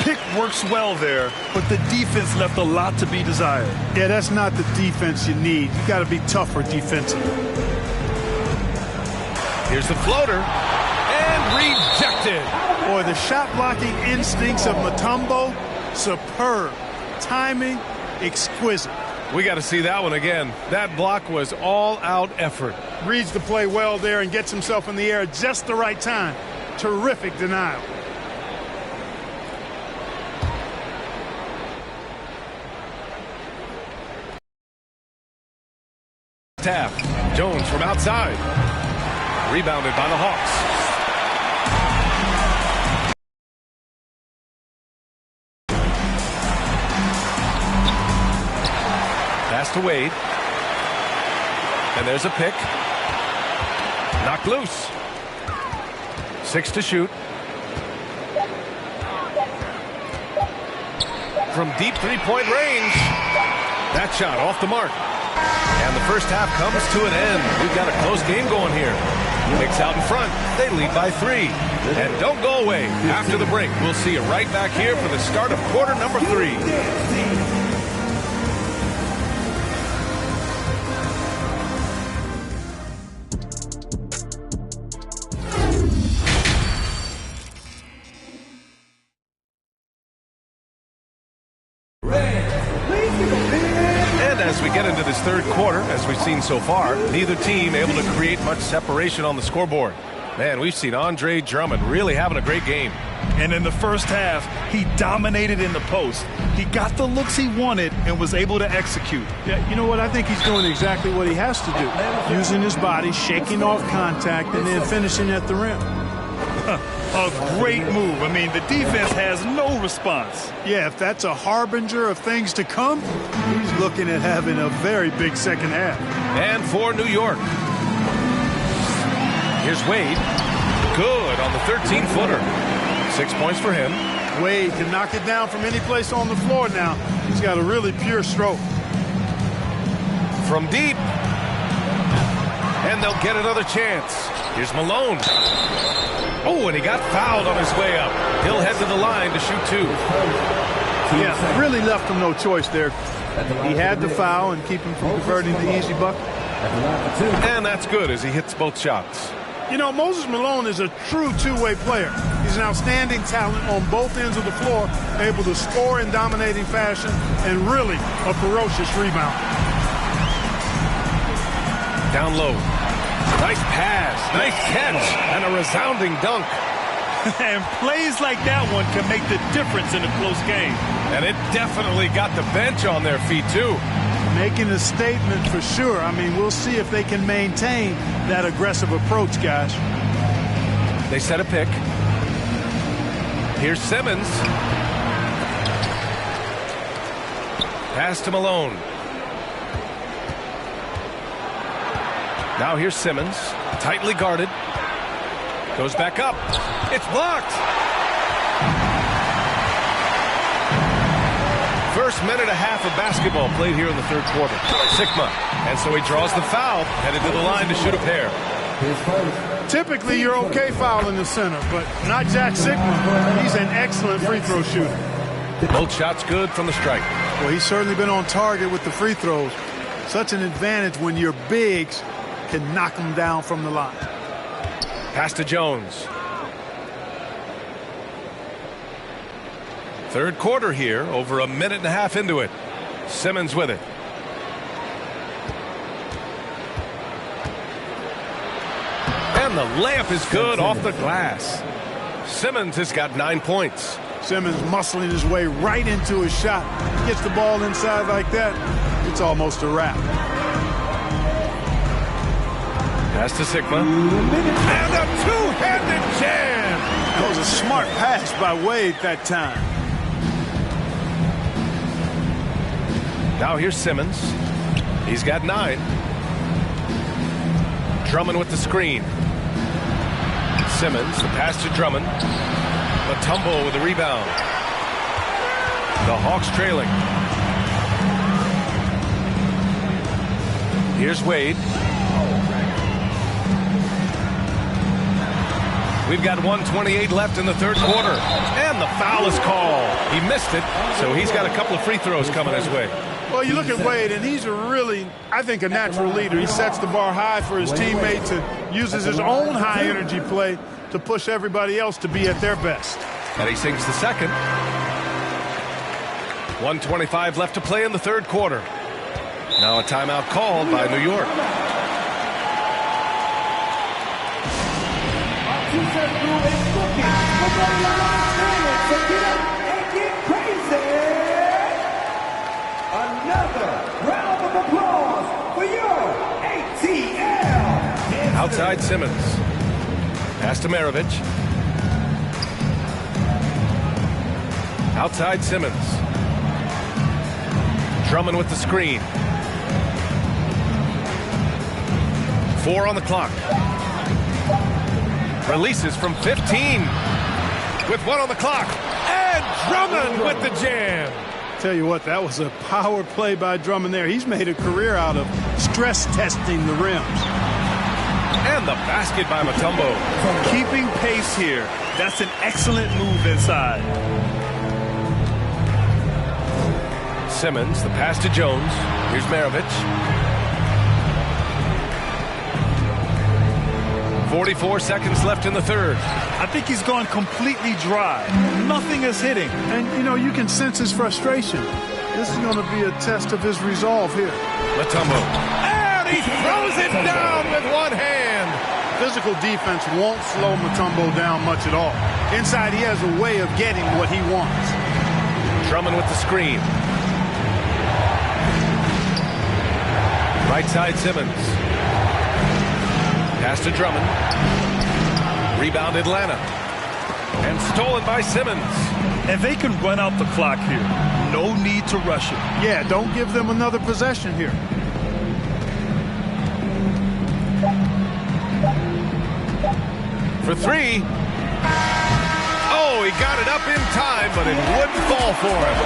Pick works well there, but the defense left a lot to be desired. Yeah, that's not the defense you need. You got to be tougher defensively. Here's the floater. And rejected. Boy, the shot blocking instincts of Mutombo, superb. Timing, exquisite. We got to see that one again. That block was all-out effort. Reads the play well there and gets himself in the air at just the right time. Terrific denial. Taft. Jones from outside. Rebounded by the Hawks. Pass to Wade. And there's a pick. Knocked loose. 6 to shoot. From deep 3-point range. That shot off the mark. And the first half comes to an end. We've got a close game going here. Knicks out in front. They lead by 3. And don't go away. After the break, we'll see you right back here for the start of quarter number 3. get into this third quarter, as we've seen so far, neither team able to create much separation on the scoreboard. Man, we've seen Andre Drummond really having a great game. And in the first half, he dominated in the post. He got the looks he wanted and was able to execute. Yeah, you know what? I think he's doing exactly what he has to do. Using his body, shaking off contact, and then finishing at the rim. A great move. I mean, the defense has no response. Yeah, if that's a harbinger of things to come, he's looking at having a very big second half. And for New York, here's Wade. Good on the 13-footer. 6 points for him. Wade can knock it down from any place on the floor now. He's got a really pure stroke. From deep. And they'll get another chance. Here's Malone. Oh, and he got fouled on his way up. He'll head to the line to shoot two. Yeah, really left him no choice there. He had the foul and keep him from converting the easy bucket. And that's good as he hits both shots. You know, Moses Malone is a true two-way player. He's an outstanding talent on both ends of the floor, able to score in dominating fashion, and really a ferocious rebounder. Down low. Nice pass, nice catch, and a resounding dunk. And plays like that one can make the difference in a close game. And it definitely got the bench on their feet, too. Making a statement for sure. I mean, we'll see if they can maintain that aggressive approach, guys. They set a pick. Here's Simmons. Pass to Malone. Now here's Simmons. Tightly guarded. Goes back up. It's blocked. First minute and a half of basketball played here in the third quarter. Sigma. And so he draws the foul, headed to the line to shoot a pair. Typically, you're okay fouling the center, but not Jack Sigma. He's an excellent free throw shooter. Both shots good from the strike. Well, he's certainly been on target with the free throws. Such an advantage when your bigs can knock them down from the line. Pass to Jones. Third quarter here, over a minute and a half into it. Simmons with it. And the layup is good off the glass. Simmons has got 9 points. Simmons muscling his way right into his shot. Gets the ball inside like that, it's almost a wrap. Pass to Sigma. And a two-handed jam. That was a smart pass by Wade that time. Now here's Simmons. He's got 9. Drummond with the screen. Simmons, the pass to Drummond. Mutombo with the rebound. The Hawks trailing. Here's Wade. We've got 1:28 left in the third quarter. And the foul is called. He missed it, so he's got a couple of free throws coming his way. Well, you look at Wade, and he's a really, I think, a natural leader. He sets the bar high for his teammates and uses his own high-energy play to push everybody else to be at their best. And he sinks the second. 1:25 left to play in the third quarter. Now a timeout called by New York. Outside Simmons. Pass to Maravich. Outside Simmons. Drummond with the screen. 4 on the clock. Releases from 15. With 1 on the clock. And Drummond with the jam. Tell you what, that was a power play by Drummond there. He's made a career out of stress testing the rims. And the basket by Mutombo. Keeping pace here. That's an excellent move inside. Simmons, the pass to Jones. Here's Maravich. 44 seconds left in the third. I think he's gone completely dry. Nothing is hitting. And, you know, you can sense his frustration. This is going to be a test of his resolve here. Mutombo. And he throws it down with one hand. Physical defense won't slow Mutombo down much at all. Inside, he has a way of getting what he wants. Drummond with the screen. Right side Simmons. Pass to Drummond. Rebound Atlanta. And stolen by Simmons. And they can run out the clock here. No need to rush it. Yeah, don't give them another possession here. For three. Oh, he got it up in time, but it wouldn't fall for him.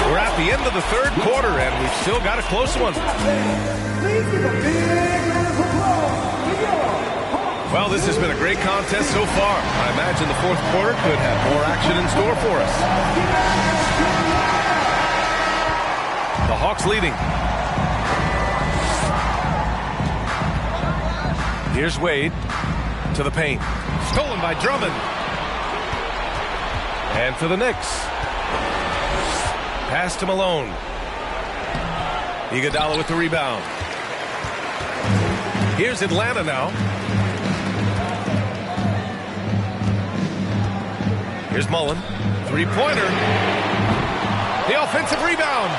We're at the end of the third quarter, and we've still got a close one. Well, this has been a great contest so far. I imagine the fourth quarter could have more action in store for us. The Hawks leading. Here's Wade to the paint. Stolen by Drummond. And for the Knicks. Pass to Malone. Iguodala with the rebound. Here's Atlanta now. Here's Mullen. Three-pointer. The offensive rebound.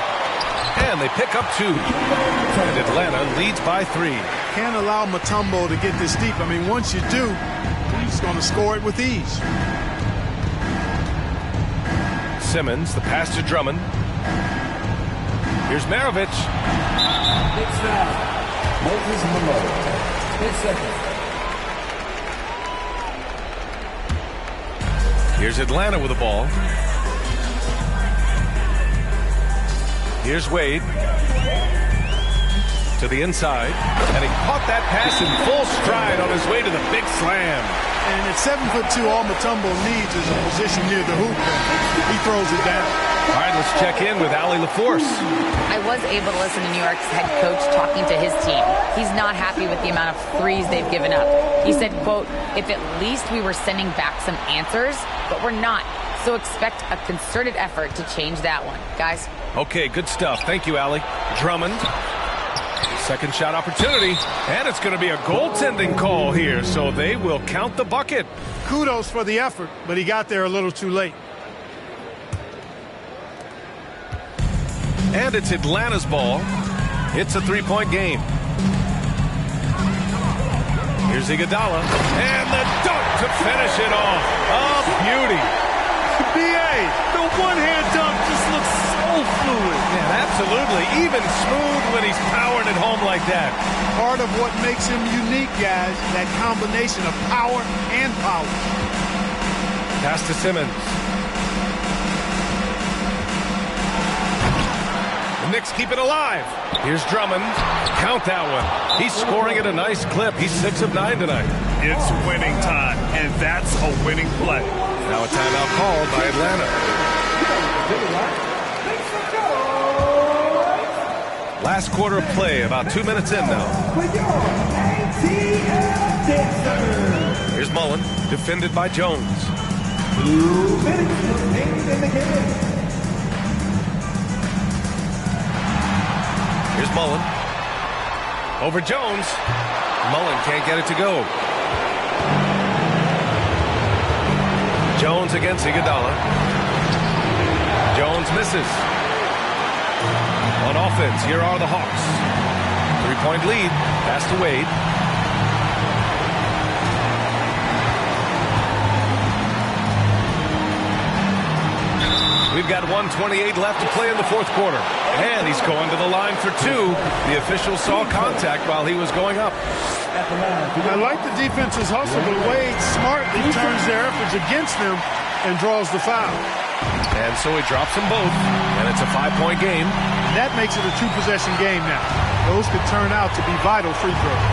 And they pick up two. And Atlanta leads by 3. Can't allow Mutombo to get this deep. I mean, once you do, he's going to score it with ease. Simmons, the pass to Drummond. Here's Maravich. Big foul. Moses Malone. 10 seconds. Here's Atlanta with the ball. Here's Wade. To the inside. And he caught that pass in full stride on his way to the big slam. And at 7'2", all Mutombo needs is a position near the hoop. He throws it down. All right, let's check in with Allie LaForce. I was able to listen to New York's head coach talking to his team. He's not happy with the amount of threes they've given up. He said, quote, if at least we were sending back some answers, but we're not. So expect a concerted effort to change that one. Guys? Okay, good stuff. Thank you, Allie. Drummond. Second shot opportunity. And it's going to be a goaltending call here, so they will count the bucket. Kudos for the effort, but he got there a little too late. And it's Atlanta's ball. It's a three-point game. Here's Iguodala. And the dunk to finish it off. A beauty. B.A., the one-hand dunk just looks so fluid. Yeah, absolutely. Even smooth when he's powering it home like that. Part of what makes him unique, guys, that combination of power and power. Pass to Simmons. The Knicks keep it alive. Here's Drummond. Count that one. He's scoring at a nice clip. He's 6 of 9 tonight. It's winning time, and that's a winning play. Now a timeout called by Atlanta. Last quarter of play, about 2 minutes in now. Here's Mullen, defended by Jones. 2 minutes remain in the game. Here's Mullen. Over Jones. Mullen can't get it to go. Jones against Iguodala. Jones misses. On offense, here are the Hawks. 3-point lead. Pass to Wade. We've got 1:28 left to play in the fourth quarter. And he's going to the line for 2. The official saw contact while he was going up. I like the defense's hustle, but Wade smartly turns their efforts against them and draws the foul. And so he drops them both, and it's a 5-point game. That makes it a 2-possession game now. Those could turn out to be vital free throws.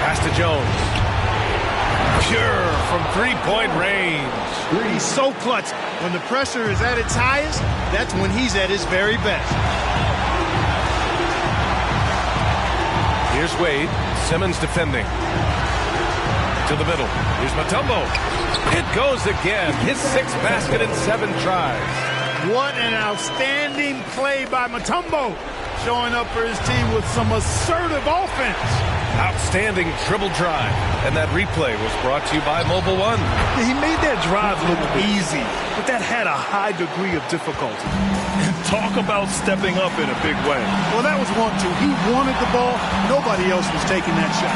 Pass to Jones. Pure from 3-point range. He's so clutch. When the pressure is at its highest, that's when he's at his very best. Here's Wade. Simmons defending. To the middle. Here's Mutombo. It goes again. His 6th basket in 7 tries. What an outstanding play by Mutombo, showing up for his team with some assertive offense. Outstanding dribble drive. And that replay was brought to you by Mobile One. He made that drive look easy, but that had a high degree of difficulty. And talk about stepping up in a big way. Well, that was 1-2. He wanted the ball. Nobody else was taking that shot.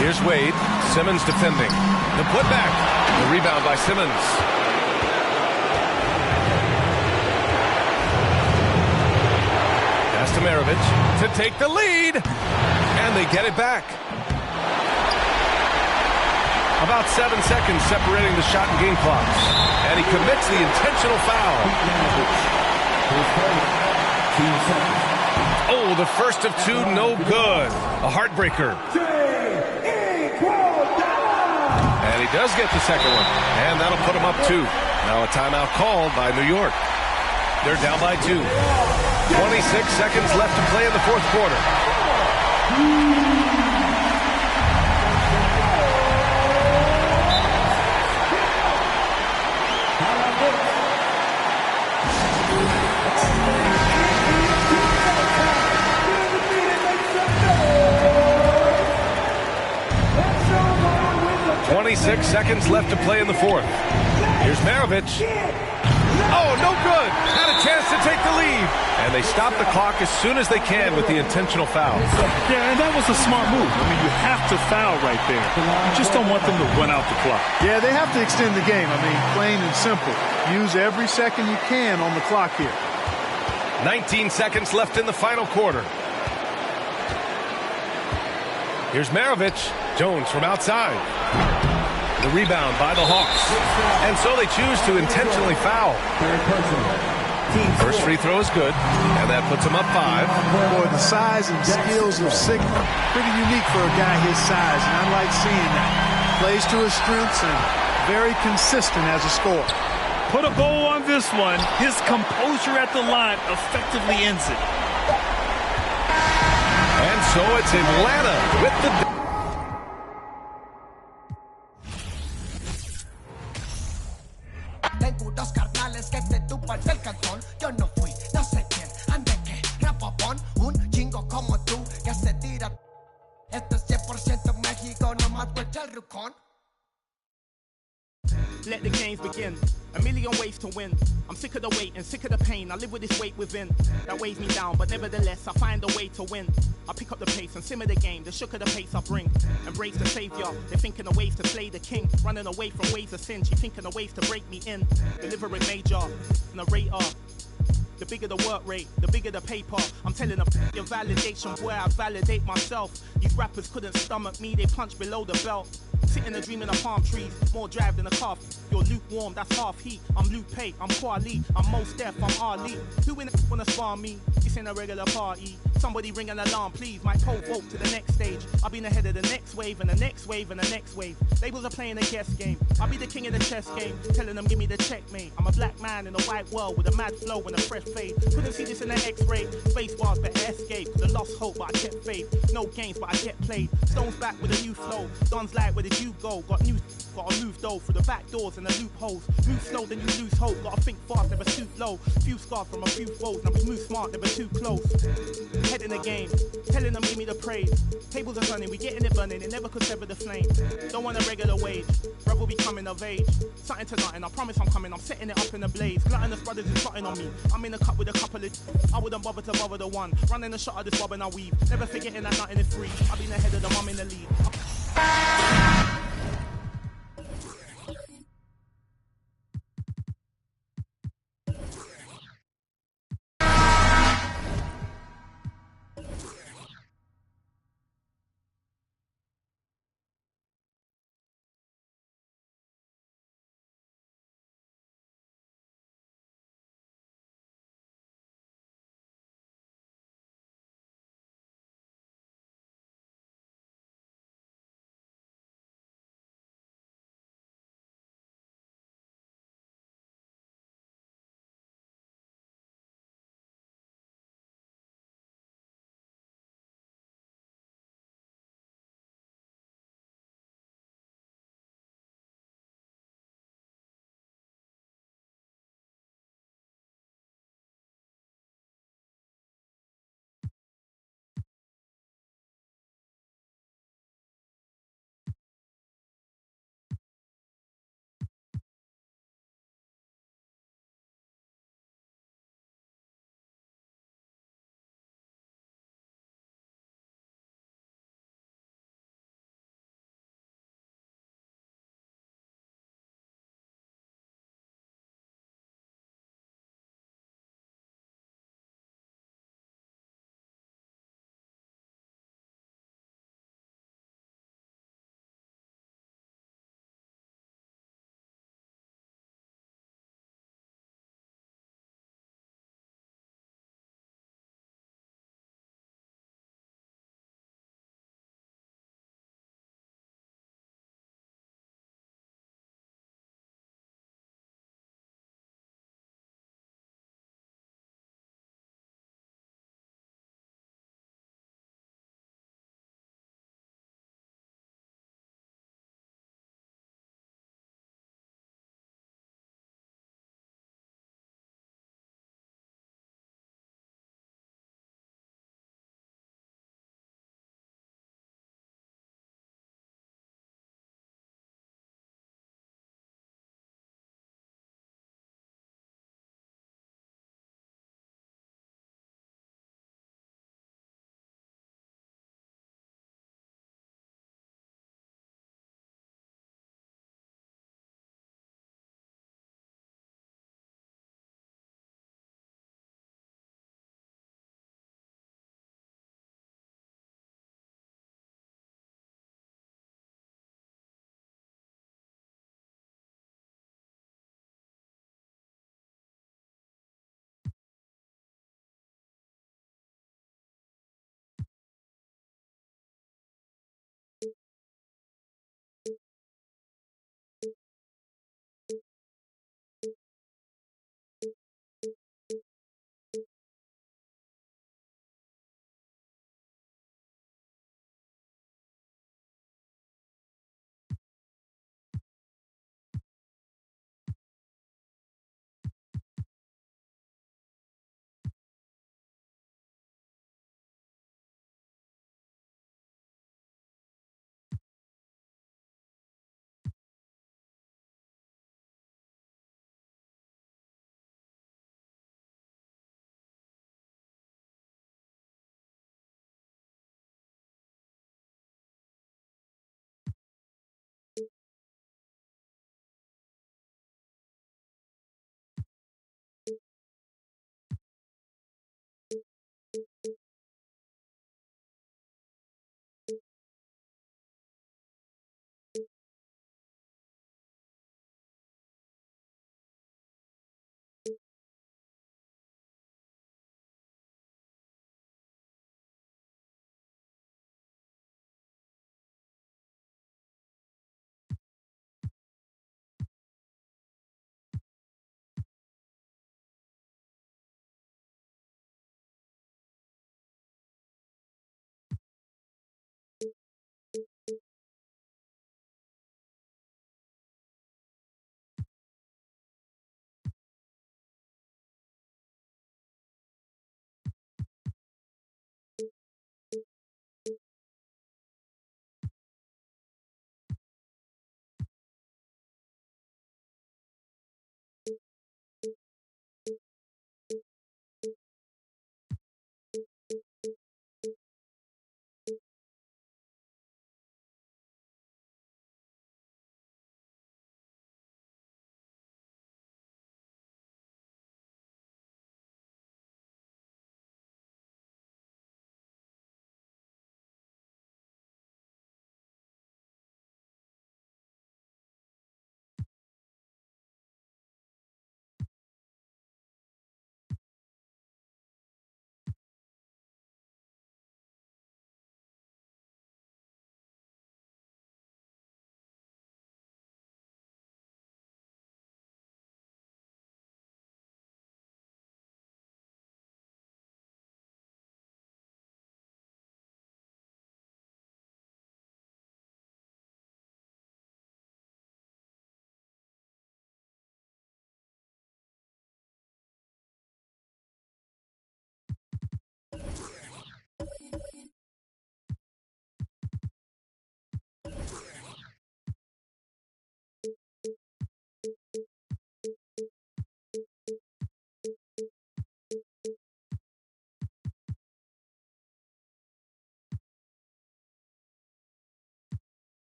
Here's Wade. Simmons defending. The putback. The rebound by Simmons. Pass to Maravich to take the lead. And they get it back. About 7 seconds separating the shot and game clocks. And he commits the intentional foul. Oh, the first of two, no good. A heartbreaker. And he does get the second one. And that'll put him up 2. Now a timeout called by New York. They're down by 2. 26 seconds left to play in the fourth quarter. 26 seconds left to play in the fourth. Here's Maravich. Oh, no good. Had a chance to take the lead. And they stop the clock as soon as they can with the intentional foul. Yeah, and that was a smart move. I mean, you have to foul right there. You just don't want them to run out the clock. Yeah, they have to extend the game. I mean, plain and simple. Use every second you can on the clock here. 19 seconds left in the final quarter. Here's Maravich. Jones from outside. The rebound by the Hawks. And so they choose to intentionally foul. First free throw is good, and that puts him up 5. Boy, the size and skills of Sigma, pretty unique for a guy his size, and I like seeing that. Plays to his strengths and very consistent as a scorer. Put a bow on this one. His composure at the line effectively ends it. And so it's Atlanta with the... Tengo dos carnales que te tupan del cantón. Yo no fui, no sé quién, ande que rapapón. Un chingo como tú que se tira. Esto es 100% México, no más vuelta el rucón. Let the games begin. A million ways to win. I'm sick of the wait and sick of the pain. I live with this weight within that weighs me down, but nevertheless I find a way to win. I pick up the pace and simmer the game. The shook of the pace I bring. Embrace the savior. They're thinking of ways to slay the king. Running away from ways of sin. She thinking of ways to break me in. Delivering major. Narrator. The bigger the work rate, the bigger the paper. I'm telling them your validation, boy, I validate myself. These rappers couldn't stomach me, they punch below the belt. Sitting and dreaming of palm trees, more drive than a calf. You're lukewarm, that's half heat. I'm Lupe, I'm Kwali, I'm Mos Def, I'm Ali. Who in the wanna spar me? This ain't a regular party. Somebody ring an alarm, please. Might pole vote to the next stage. I'll be in the head of the next wave and the next wave and the next wave. Labels are playing a guess game. I'll be the king of the chess game, telling them give me the checkmate. I'm a black man in a white world with a mad flow and a fresh fade. Couldn't see this in the X-ray. Space bars, but escape. The lost hope, but I kept faith. No games, but I get played. Stones back with a new flow. Don's like, where did you go? Gotta move though through the back doors and the loopholes. Move slow, then you lose hope. Gotta think fast, never stoop low. Few scars from a few foes. Never move smart, never too close. Head in the game, telling them give me the praise. Tables are turning, we getting it burning. It never could sever the flame. Don't want a regular wage. Brother be coming of age. Something to nothing. I promise I'm coming. I'm setting it up in a blaze. Gluttonous brothers is plotting on me. I'm in a cup with a couple of. I wouldn't bother to bother the one. Running a shot of this bob and I weave. Never forgetting that nothing is free. I've been ahead of them, I'm in the lead.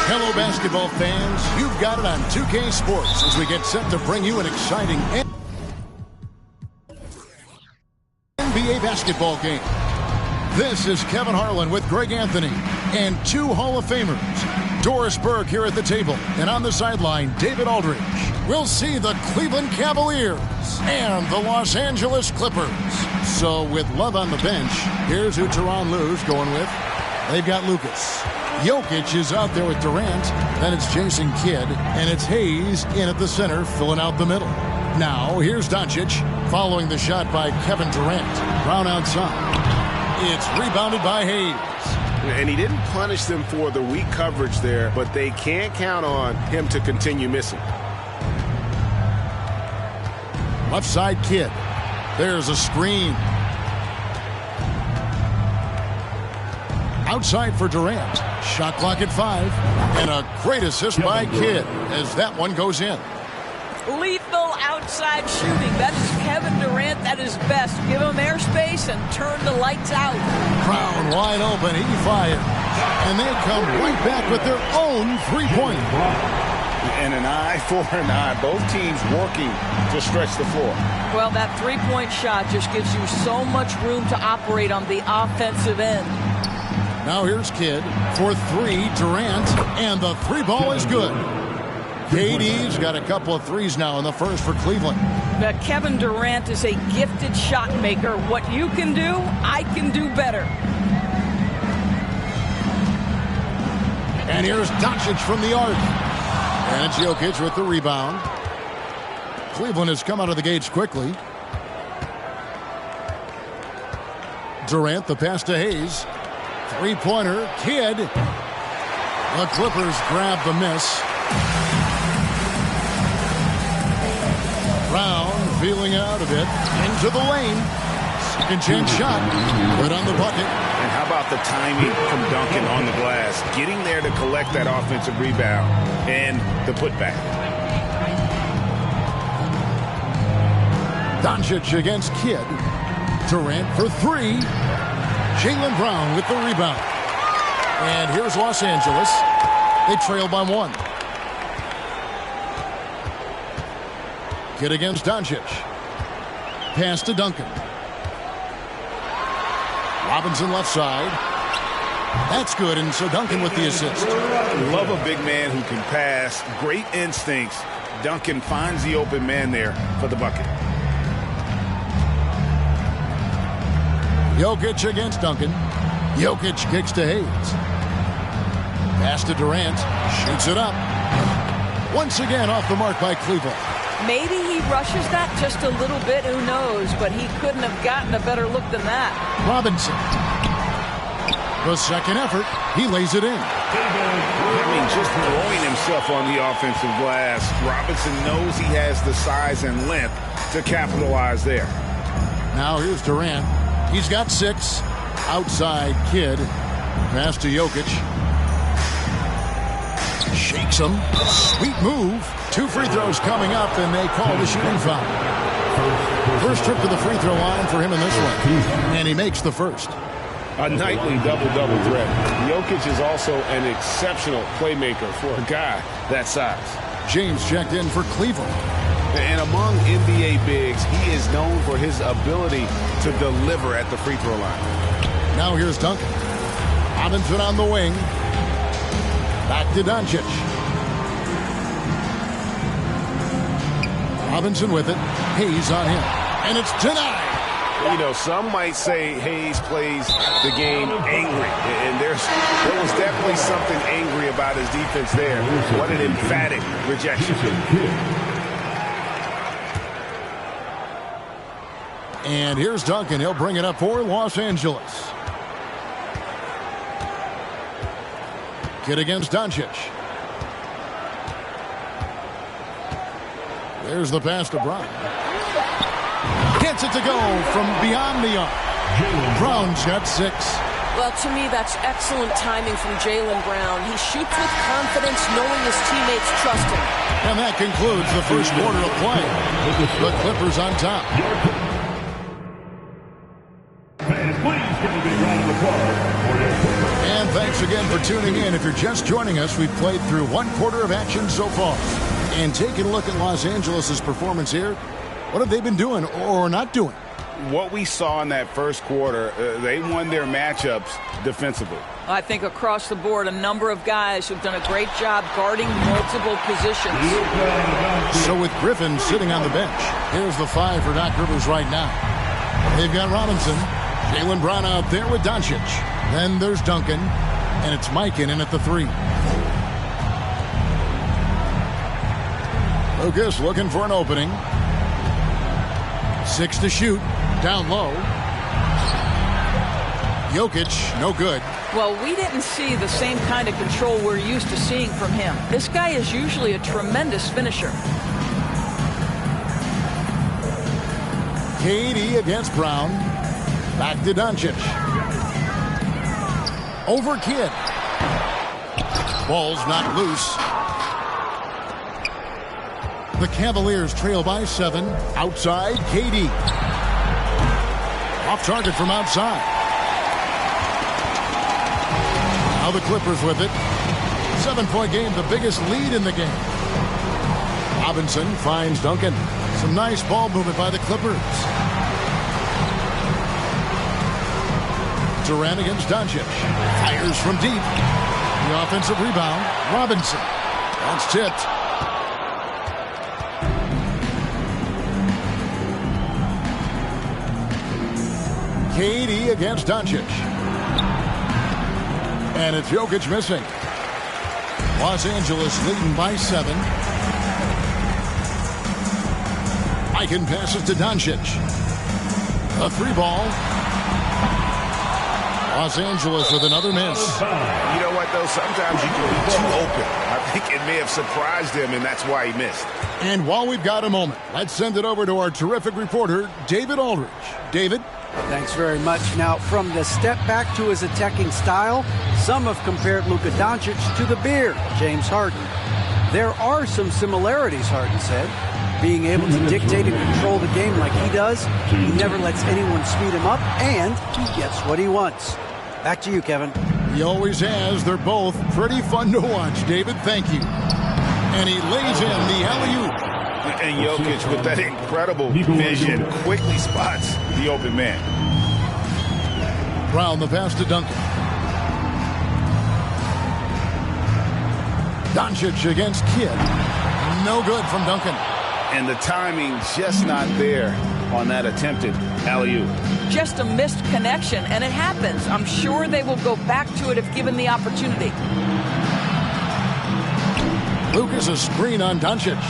Hello, basketball fans. You've got it on 2K Sports as we get set to bring you an exciting NBA basketball game. This is Kevin Harlan with Greg Anthony and two Hall of Famers. Doris Burke here at the table, and on the sideline, David Aldridge. We'll see the Cleveland Cavaliers and the Los Angeles Clippers. So with Love on the bench, here's who Tyronn Lue's going with. They've got Lucas. Jokic is out there with Durant. Then it's Jason Kidd, and it's Hayes in at the center, filling out the middle. Now, here's Doncic, following the shot by Kevin Durant. Brown outside. It's rebounded by Hayes. And he didn't punish them for the weak coverage there, but they can't count on him to continue missing. Left side Kidd. There's a screen. Outside for Durant. Shot clock at 5. And a great assist by Kidd as that one goes in. Lethal outside shooting. That is Kevin Durant at his best. Give him airspace and turn the lights out. Brown wide open. He fires. And they come right back with their own three-point. And an eye for an eye. Both teams working to stretch the floor. Well, that three-point shot just gives you so much room to operate on the offensive end. Now here's Kidd for 3. Durant. And the three ball is good. KD's got a couple of threes now in the first for Cleveland. But Kevin Durant is a gifted shot maker. What you can do, I can do better. And here's Doncic from the arc. And it's Jokic with the rebound. Cleveland has come out of the gates quickly. Durant, the pass to Hayes. Three-pointer, Kidd. The Clippers grab the miss. Brown feeling out a bit. Into the lane. Second chance shot. Good on the bucket. And how about the timing from Duncan on the glass? Getting there to collect that offensive rebound and the putback. Doncic against Kidd. Durant for 3. Jaylen Brown with the rebound. And here's Los Angeles. They trail by 1. Kidd against Doncic. Pass to Duncan. Robinson left side. That's good, and so Duncan with the assist. Love a big man who can pass. Great instincts. Duncan finds the open man there for the bucket. Jokic against Duncan. Jokic kicks to Hayes. Pass to Durant. Shoots it up. Once again off the mark by Cleveland. Maybe he rushes that just a little bit, who knows, but he couldn't have gotten a better look than that. Robinson. The second effort, he lays it in. I mean, just throwing himself on the offensive glass. Robinson knows he has the size and length to capitalize there. Now here's Durant. He's got 6. Outside Kidd. Pass to Jokic. Shakes him. Sweet move. 2 free throws coming up, and they call the shooting foul. First trip to the free throw line for him in this one. And he makes the first. A nightly double-double threat. Jokic is also an exceptional playmaker for a guy that size. James checked in for Cleveland. And among NBA bigs, he is known for his ability to deliver at the free throw line. Now here's Duncan. Robinson on the wing. Back to Doncic. Robinson with it. Hayes on him. And it's denied. You know, some might say Hayes plays the game angry. And there was definitely something angry about his defense there. What an emphatic rejection. And here's Duncan. He'll bring it up for Los Angeles. Kidd against Doncic. There's the pass to Brown. Gets it to go from beyond the arc. Brown's got 6. Well, to me, that's excellent timing from Jaylen Brown. He shoots with confidence, knowing his teammates trust him. And that concludes the first quarter of play. The Clippers on top. Fans, please give a big round of applause for your Clippers. And Thanks again for tuning in. If you're just joining us, we've played through one quarter of action so far. And taking a look at Los Angeles' performance here, what have they been doing or not doing? What we saw in that first quarter, they won their matchups defensively. I think across the board, a number of guys who've done a great job guarding multiple positions. So with Griffin sitting on the bench, here's the 5 for Doc Rivers right now. They've got Robinson, Jaylen Brown out there with Doncic. Then there's Duncan, and it's Mikan in at the 3. Lucas looking for an opening. 6 to shoot, down low. Jokic, no good. Well, we didn't see the same kind of control we're used to seeing from him. This guy is usually a tremendous finisher. KD against Brown. Back to Doncic. Over Kidd. Ball's not loose. The Cavaliers trail by 7. Outside, KD. Off target from outside. Now the Clippers with it. 7-point game, the biggest lead in the game. Robinson finds Duncan. Some nice ball movement by the Clippers. Durant against Doncic. Fires from deep. The offensive rebound. Robinson. That's tipped. KD against Doncic. And it's Jokic missing. Los Angeles leading by 7. Mikan passes to Doncic. A 3-ball. Los Angeles with another miss. You know what, though? Sometimes you can be too open. I think it may have surprised him, and that's why he missed. And while we've got a moment, let's send it over to our terrific reporter, David Aldridge. David? Thanks very much. Now, from the step back to his attacking style, some have compared Luka Doncic to the Bear, James Harden. There are some similarities, Harden said. Being able to dictate and control the game like he does, he never lets anyone speed him up, and he gets what he wants. Back to you, Kevin. He always has. They're both pretty fun to watch, David. Thank you. And he lays in the alley-oop. And Jokic, with that incredible vision, quickly spots the open man. Brown, the pass to Duncan. Doncic against Kidd. No good from Duncan. And the timing just not there on that attempted alley-oop. Just a missed connection, and it happens. I'm sure they will go back to it if given the opportunity. Lucas a screen on Doncic.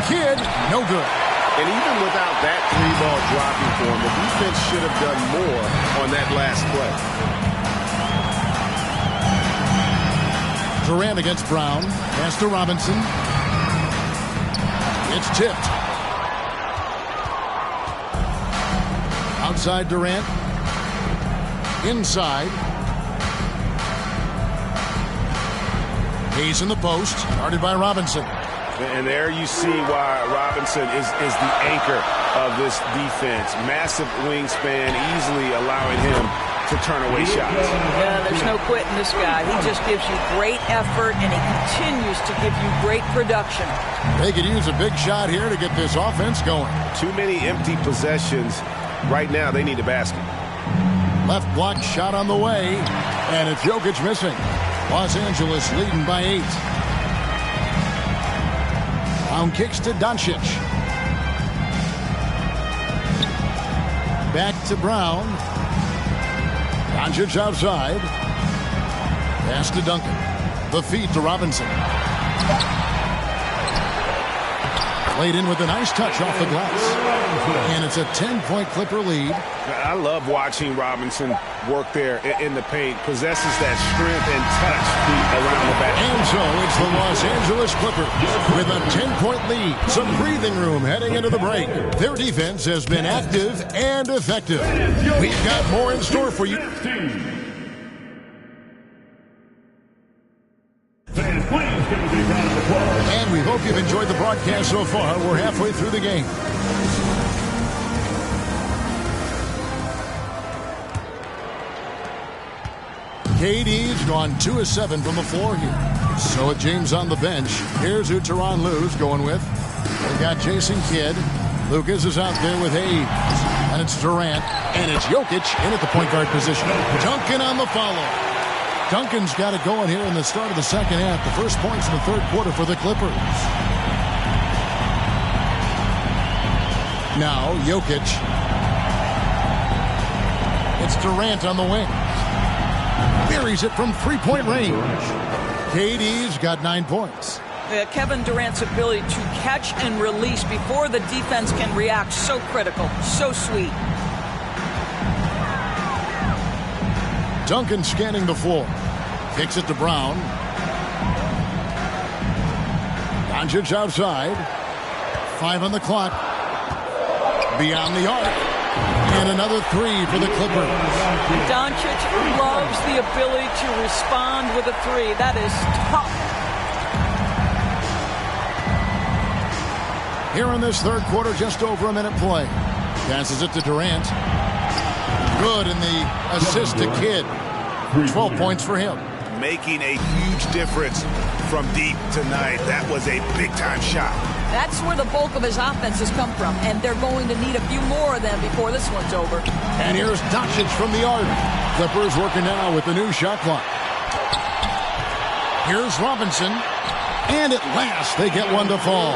Kidd, no good. And even without that 3-ball dropping for him, the defense should have done more on that last play. Durant against Brown. Pass to Robinson. It's tipped. Outside Durant. Inside. He's in the post. Guarded by Robinson. And there you see why Robinson is the anchor of this defense. Massive wingspan, easily allowing him to turn away shots. Yeah, there's no quitting this guy. He just gives you great effort, and he continues to give you great production. They could use a big shot here to get this offense going. Too many empty possessions. Right now, they need a basket. Left block shot on the way, and it's Jokic missing. Los Angeles leading by 8. Brown kicks to Doncic. Back to Brown. Doncic outside. Pass to Duncan. The feed to Robinson. Played in with a nice touch off the glass. And it's a 10-point Clipper lead. I love watching Robinson work there in the paint. Possesses that strength and touch around the back. And so it's the Los Angeles Clippers with a 10-point lead. Some breathing room heading into the break. Their defense has been active and effective. We've got more in store for you. And we hope you've enjoyed the broadcast so far. We're halfway through the game. KD's gone 2 of 7 from the floor here. So with James on the bench, here's who Tyronn Lue's going with. They've got Jason Kidd. Lucas is out there with Hayes. And it's Durant. And it's Jokic in at the point guard position. Duncan on the follow. Duncan's got it going here in the start of the second half. The first points in the third quarter for the Clippers. Now Jokic. It's Durant on the wing. Buries it from three-point range. KD's got 9 points. Kevin Durant's ability to catch and release before the defense can react, so critical, so sweet. Duncan scanning the floor. Kicks it to Brown. Doncic outside. 5 on the clock. Beyond the arc. And another 3 for the Clippers. Doncic loves the ability to respond with a 3. That is tough. Here in this third quarter, just over a minute play. Passes it to Durant. Good in the assist to Kidd. 12 points for him. Making a huge difference from deep tonight. That was a big-time shot. That's where the bulk of his offense has come from, and they're going to need a few more of them before this one's over. And here's Doncic from the arc. Clippers working now with the new shot clock. Here's Robinson. And at last, they get one to fall.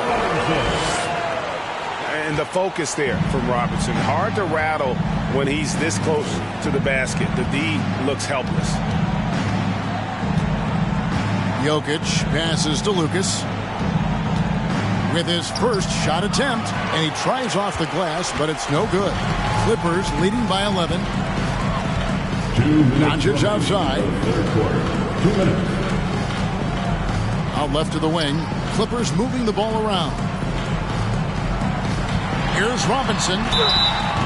And the focus there from Robinson. Hard to rattle when he's this close to the basket. The D looks helpless. Jokic passes to Lucas with his first shot attempt, and he tries off the glass, but it's no good. Clippers leading by 11. Doncic outside. 2 minutes. Out left to the wing. Clippers moving the ball around. Here's Robinson.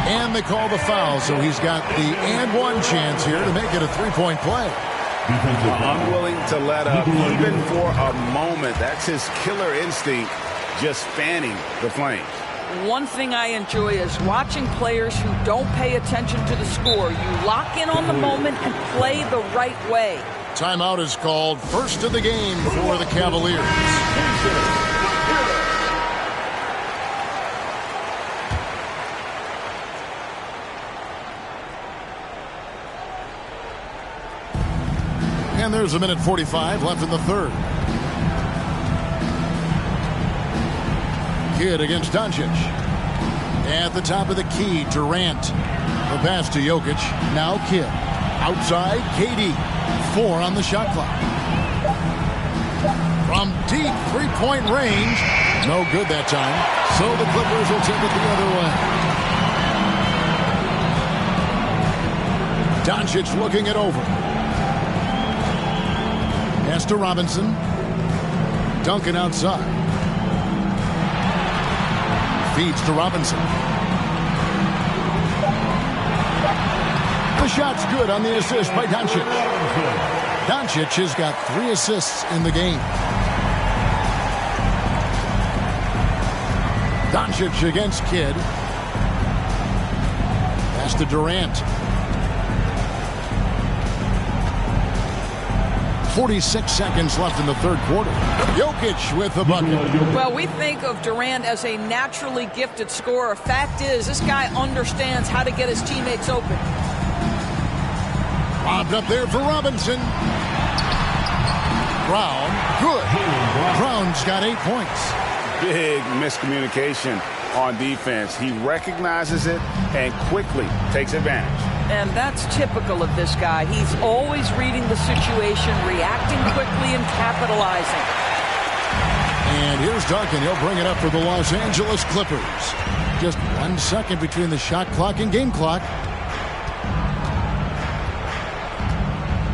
And they call the foul, so he's got the and one chance here to make it a three-point play. Unwilling to let up, even for a moment. That's his killer instinct, just fanning the flames. One thing I enjoy is watching players who don't pay attention to the score. You lock in on the moment and play the right way. Timeout is called. First of the game for the Cavaliers. And there's a minute 45 left in the third. Kidd against Doncic. At the top of the key, Durant. The pass to Jokic. Now Kidd. Outside, KD. 4 on the shot clock. From deep three-point range. No good that time. So the Clippers will take it the other way. Doncic looking it over. Pass to Robinson. Duncan outside. Feeds to Robinson. The shot's good on the assist by Doncic. Doncic has got 3 assists in the game. Doncic against Kidd. Pass to Durant. 46 seconds left in the third quarter. Jokic with the bucket. Well, we think of Durant as a naturally gifted scorer. Fact is, this guy understands how to get his teammates open. Lobbed up there for Robinson. Brown, good. Brown's got 8 points. Big miscommunication on defense. He recognizes it and quickly takes advantage. And that's typical of this guy. He's always reading the situation, reacting quickly, and capitalizing. And here's Duncan. He'll bring it up for the Los Angeles Clippers. Just 1 second between the shot clock and game clock.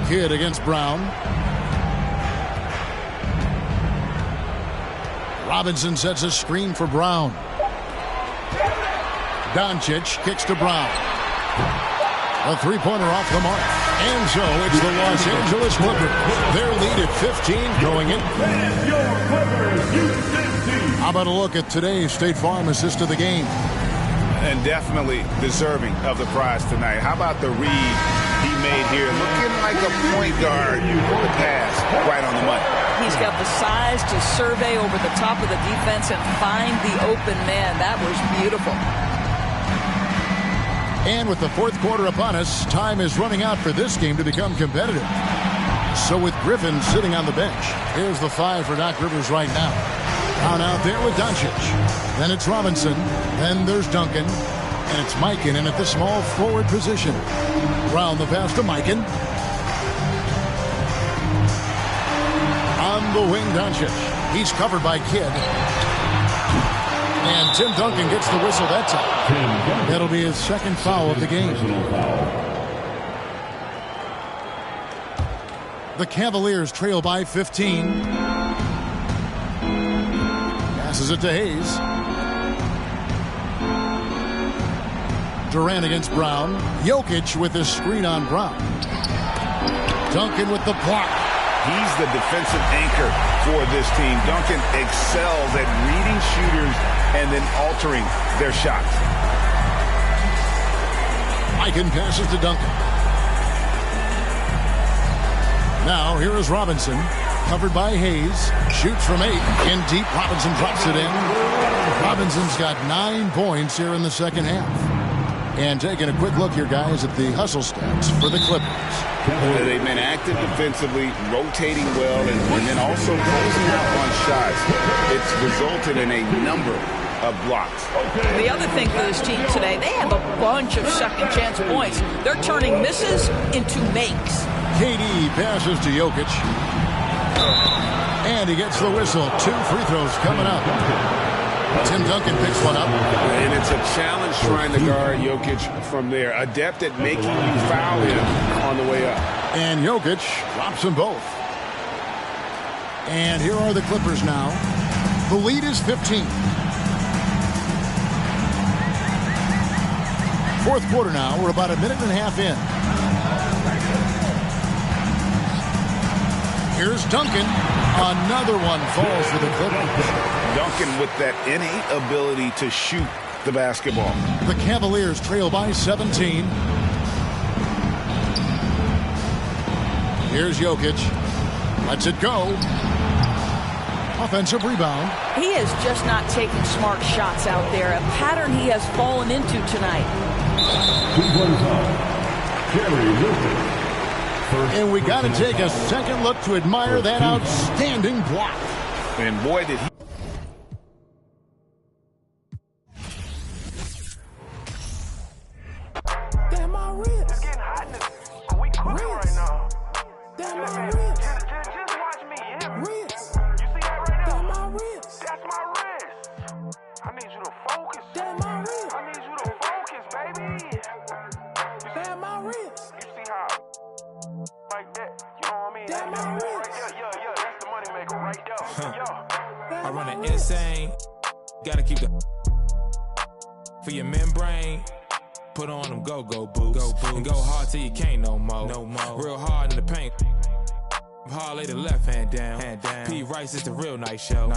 Kidd against Brown. Robinson sets a screen for Brown. Doncic kicks to Brown. A three-pointer off the mark. And so it's the Los Angeles Clippers. Their lead at 15 going in. How about a look at today's State Farm assist of the game? And definitely deserving of the prize tonight. How about the read he made here, looking like a point guard with the pass right on the money. He's got the size to survey over the top of the defense and find the open man. That was beautiful. And with the fourth quarter upon us, time is running out for this game to become competitive. So with Griffin sitting on the bench, here's the 5 for Doc Rivers right now. Brown out there with Doncic. Then it's Robinson. Then there's Duncan. And it's Mikan in at the small forward position. Brown the pass to Mikan. On the wing, Doncic. He's covered by Kidd. And Tim Duncan gets the whistle that time. That'll be his second foul of the game. The Cavaliers trail by 15. Passes it to Hayes. Durant against Brown. Jokic with his screen on Brown. Duncan with the block. He's the defensive anchor for this team. Duncan excels at reading shooters and then altering their shots. Mikan passes to Duncan. Now here is Robinson. Covered by Hayes. Shoots from 8. In deep. Robinson drops it in. Robinson's got 9 points here in the second half. And taking a quick look here, guys, at the hustle stats for the Clippers. They've been active defensively, rotating well, and then also closing out on shots. It's resulted in a number of blocks. The other thing for this team today, they have a bunch of second chance points. They're turning misses into makes. KD passes to Jokic. And he gets the whistle. 2 free throws coming up. Tim Duncan picks one up. And it's a challenge trying to guard Jokic from there. Adept at making you foul him on the way up. And Jokic drops them both. And here are the Clippers now. The lead is 15. Fourth quarter now. We're about a minute and a half in. Here's Duncan. Another one falls for the Clippers. Duncan with that innate ability to shoot the basketball. The Cavaliers trail by 17. Here's Jokic. Lets it go. Offensive rebound. He is just not taking smart shots out there. A pattern he has fallen into tonight. And we got to take a second look to admire that outstanding block. And boy, did he. Damn, my wrist. It's getting hot in this. We cooking right now. Damn, my wrist. Just watch me, yeah. Wrist. You see that right now? Damn, my wrist. That's my wrist. I need you to focus. Damn, my wrist. I need you to focus, baby. Damn, my wrist. You see how? Like that. You know what I mean? Damn, my wrist. Yeah. That's the money maker right there. I run it insane. Gotta keep the for your membrane. Put on them go-go boots. And go hard till you can't no more. Real hard in the paint. Hard lay the left hand down. P. Rice is the real nice show.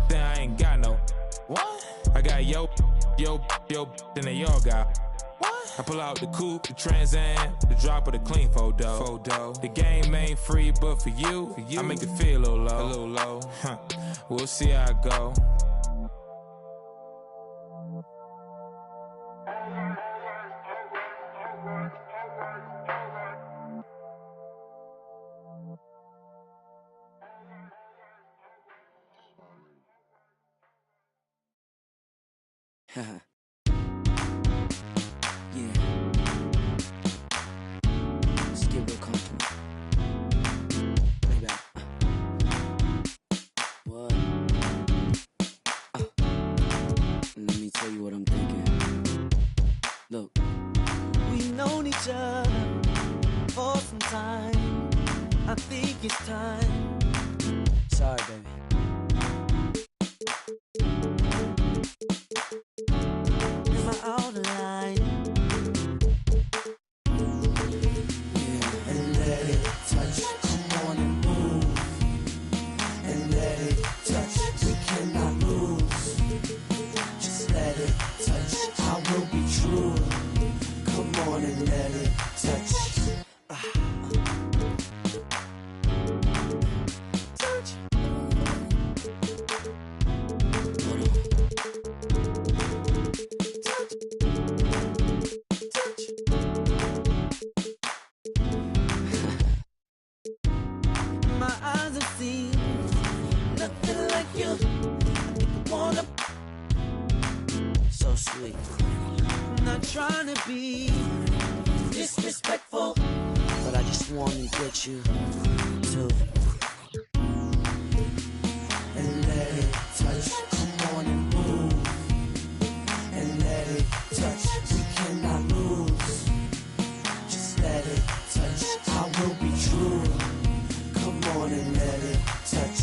Then I ain't got no. What? I got yo, then they all got. What? I pull out the coupe, the Trans Am, the drop of the clean photo. The game ain't free, but for you, I make it feel a little low. We'll see how it go. Yeah. Let's get real comfortable. Play back. What? Let me tell you what I'm thinking. Look. We've known each other for some time. I think it's time. Sorry, baby. Am I out of line? Yeah, and let it touch. Come on and move. And let it touch. We cannot lose. Just let it touch. I will be true. Come on and let it touch. sweet. I'm not trying to be disrespectful, but I just want to get you to and let it touch. Come on and move and let it touch. We cannot lose. Just let it touch. I will be true. Come on and let it touch.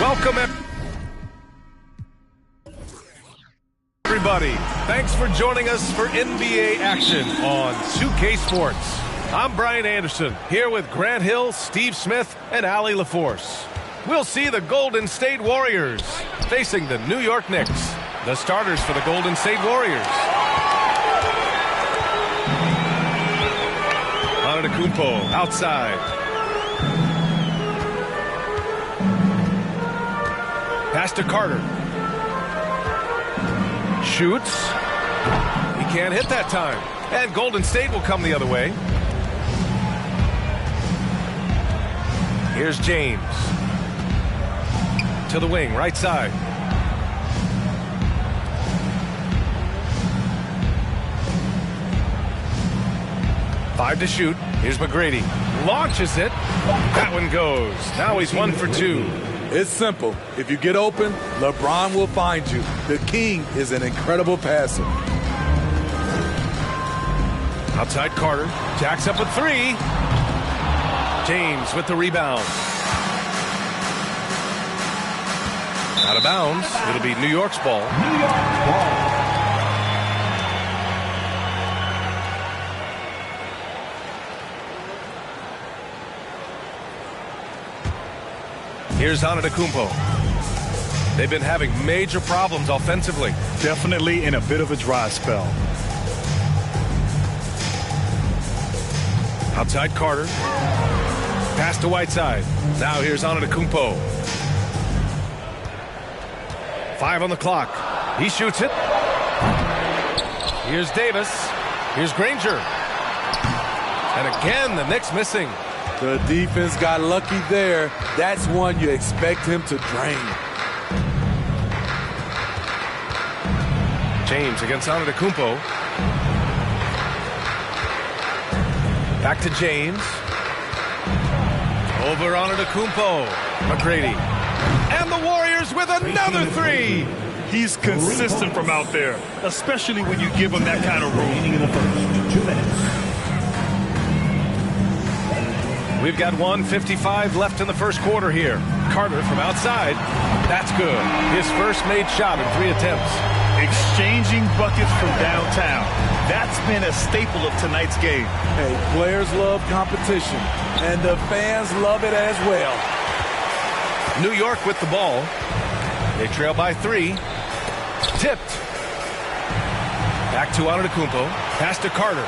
Welcome, everybody. Thanks for joining us for NBA action on 2K Sports. I'm Brian Anderson, here with Grant Hill, Steve Smith, and Allie LaForce. We'll see the Golden State Warriors facing the New York Knicks. The starters for the Golden State Warriors: Antetokounmpo outside. Pass to Carter. Shoots. He can't hit that time. And Golden State will come the other way. Here's James. To the wing, right side. Five to shoot. Here's McGrady. Launches it. That one goes. Now he's 1 for 2. It's simple. If you get open, LeBron will find you. The king is an incredible passer. Outside Carter. Jacks up a 3. James with the rebound. Out of bounds. It'll be New York's ball. New York ball. Here's Antetokounmpo. They've been having major problems offensively. Definitely in a bit of a dry spell. Outside Carter. Pass to Whiteside. Now here's Antetokounmpo. 5 on the clock. He shoots it. Here's Davis. Here's Granger. And again, the Knicks missing. The defense got lucky there. That's one you expect him to drain. James against Antetokounmpo. Back to James. Over Antetokounmpo. McGrady. And the Warriors with another three. He's consistent from out there, especially when you give him that kind of room. In the first 2 minutes. We've got 1:55 left in the first quarter here. Carter from outside. That's good. His first made shot in 3 attempts. Exchanging buckets from downtown. That's been a staple of tonight's game. Hey, players love competition, and the fans love it as well. New York with the ball. They trail by 3. Tipped. Back to Antetokounmpo. Pass to Carter.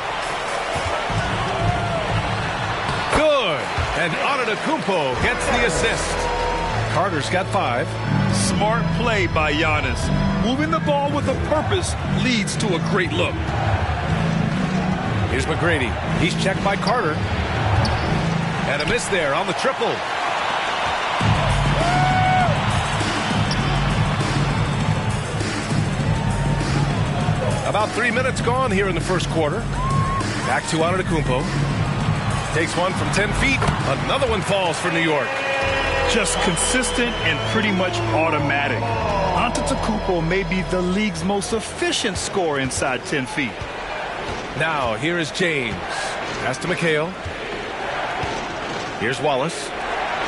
Good. And Antetokounmpo gets the assist. Carter's got 5. Smart play by Giannis. Moving the ball with a purpose leads to a great look. Here's McGrady. He's checked by Carter. And a miss there on the triple. About 3 minutes gone here in the first quarter. Back to Antetokounmpo. Takes one from 10 feet. Another one falls for New York. Just consistent and pretty much automatic. Antetokounmpo may be the league's most efficient scorer inside 10 feet. Now, here is James. Pass to McHale. Here's Wallace.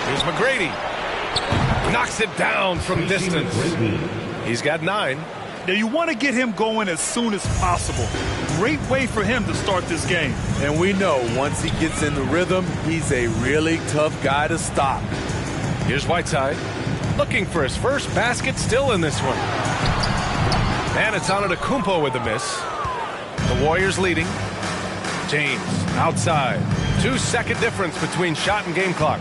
Here's McGrady. Knocks it down from distance. He's got 9. Now, you want to get him going as soon as possible. Great way for him to start this game. And we know once he gets in the rhythm, he's a really tough guy to stop. Here's Whiteside. Looking for his first basket, still in this one. And it's Antetokounmpo with the miss. The Warriors leading. James outside. 2-second difference between shot and game clock.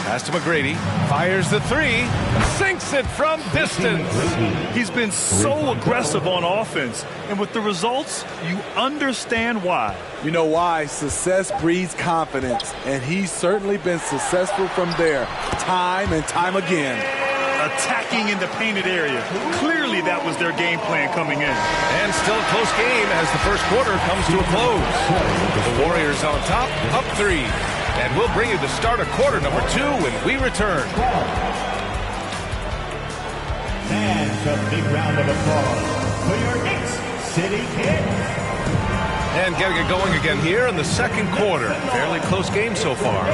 Pass to McGrady. Fires the 3. Sinks it from distance. He's been so aggressive on offense. And with the results, you understand why. You know why? Success breeds confidence. And he's certainly been successful from there, time and time again. Attacking in the painted area. Clearly that was their game plan coming in. And still a close game as the first quarter comes to a close. The Warriors on top, up 3. And we'll bring you the start of quarter number 2 when we return. And a big round of applause for your Knicks City Kings. And getting it going again here in the second quarter. Fairly close game so far.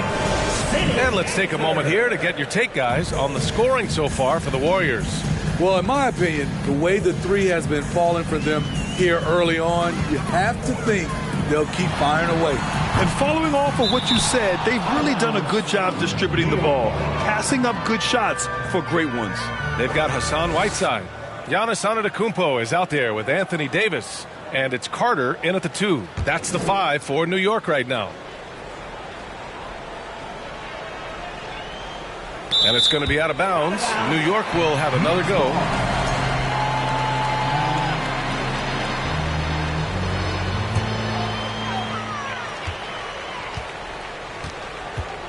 And let's take a moment here to get your take, guys, on the scoring so far for the Warriors. Well, in my opinion, the way the 3 has been falling for them here early on, you have to think they'll keep firing away. And following off of what you said, they've really done a good job distributing the ball, passing up good shots for great ones. They've got Hassan Whiteside. Giannis Antetokounmpo is out there with Anthony Davis. And it's Carter in at the 2. That's the 5 for New York right now. And it's going to be out of bounds. New York will have another go.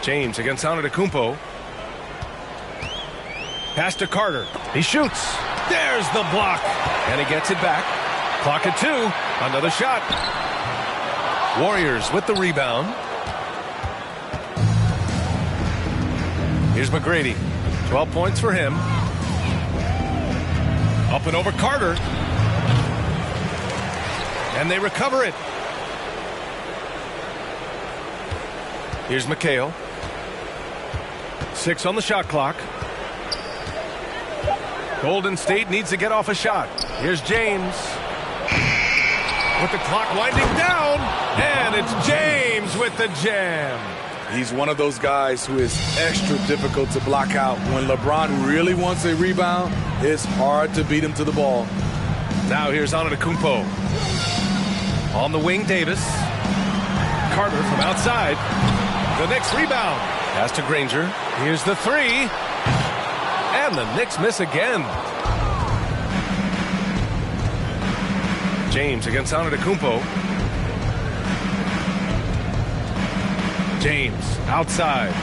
James against Antetokounmpo. Pass to Carter. He shoots. There's the block. And he gets it back. Clock at 2. Another shot. Warriors with the rebound. Here's McGrady. 12 points for him. Up and over Carter. And they recover it. Here's McHale. 6 on the shot clock. Golden State needs to get off a shot. Here's James. with the clock winding down, and it's James with the jam. He's one of those guys who is extra difficult to block out. When LeBron really wants a rebound, it's hard to beat him to the ball. Now here's Antetokounmpo. On the wing, Davis. Carter from outside. The Knicks rebound. Pass to Granger. Here's the three. And the Knicks miss again. James against Antetokounmpo. James outside.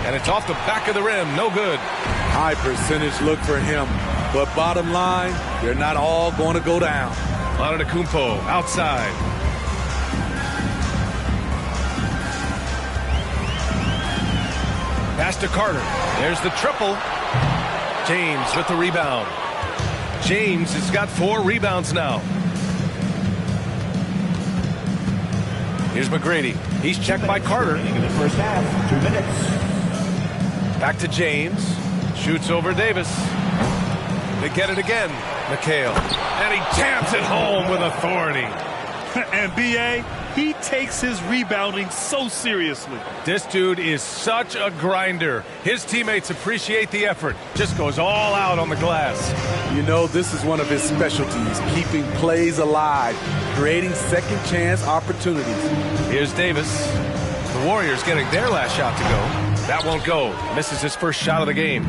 And it's off the back of the rim. No good. High percentage look for him. But bottom line, they're not all going to go down. Antetokounmpo outside. Pass to Carter. There's the triple. James with the rebound. James has got 4 rebounds now. Here's McGrady. He's checked by Carter. In the first half, 2 minutes. Back to James. Shoots over Davis. They get it again. McHale. And he jams it home with authority. And B.A., he takes his rebounding so seriously. This dude is such a grinder. His teammates appreciate the effort. Just goes all out on the glass. You know, this is one of his specialties, keeping plays alive, creating second chance opportunities. Here's Davis. The Warriors getting their last shot to go. That won't go. Misses his first shot of the game.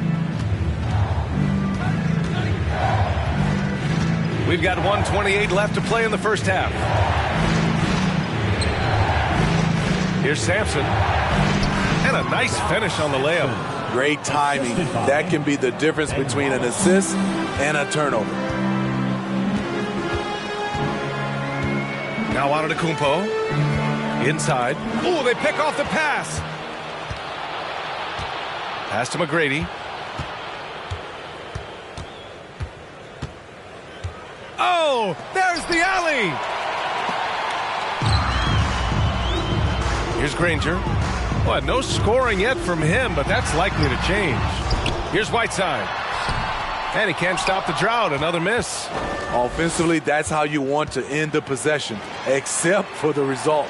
We've got 1:28 left to play in the first half. Here's Sampson. And a nice finish on the layup. Great timing. That can be the difference between an assist and a turnover. Now Antetokounmpo. Inside. Oh, they pick off the pass. Pass to McGrady. Oh, there's the alley. Here's Granger. Well, no scoring yet from him, but that's likely to change. Here's Whiteside. And he can't stop the drought. Another miss. Offensively, that's how you want to end the possession, except for the result.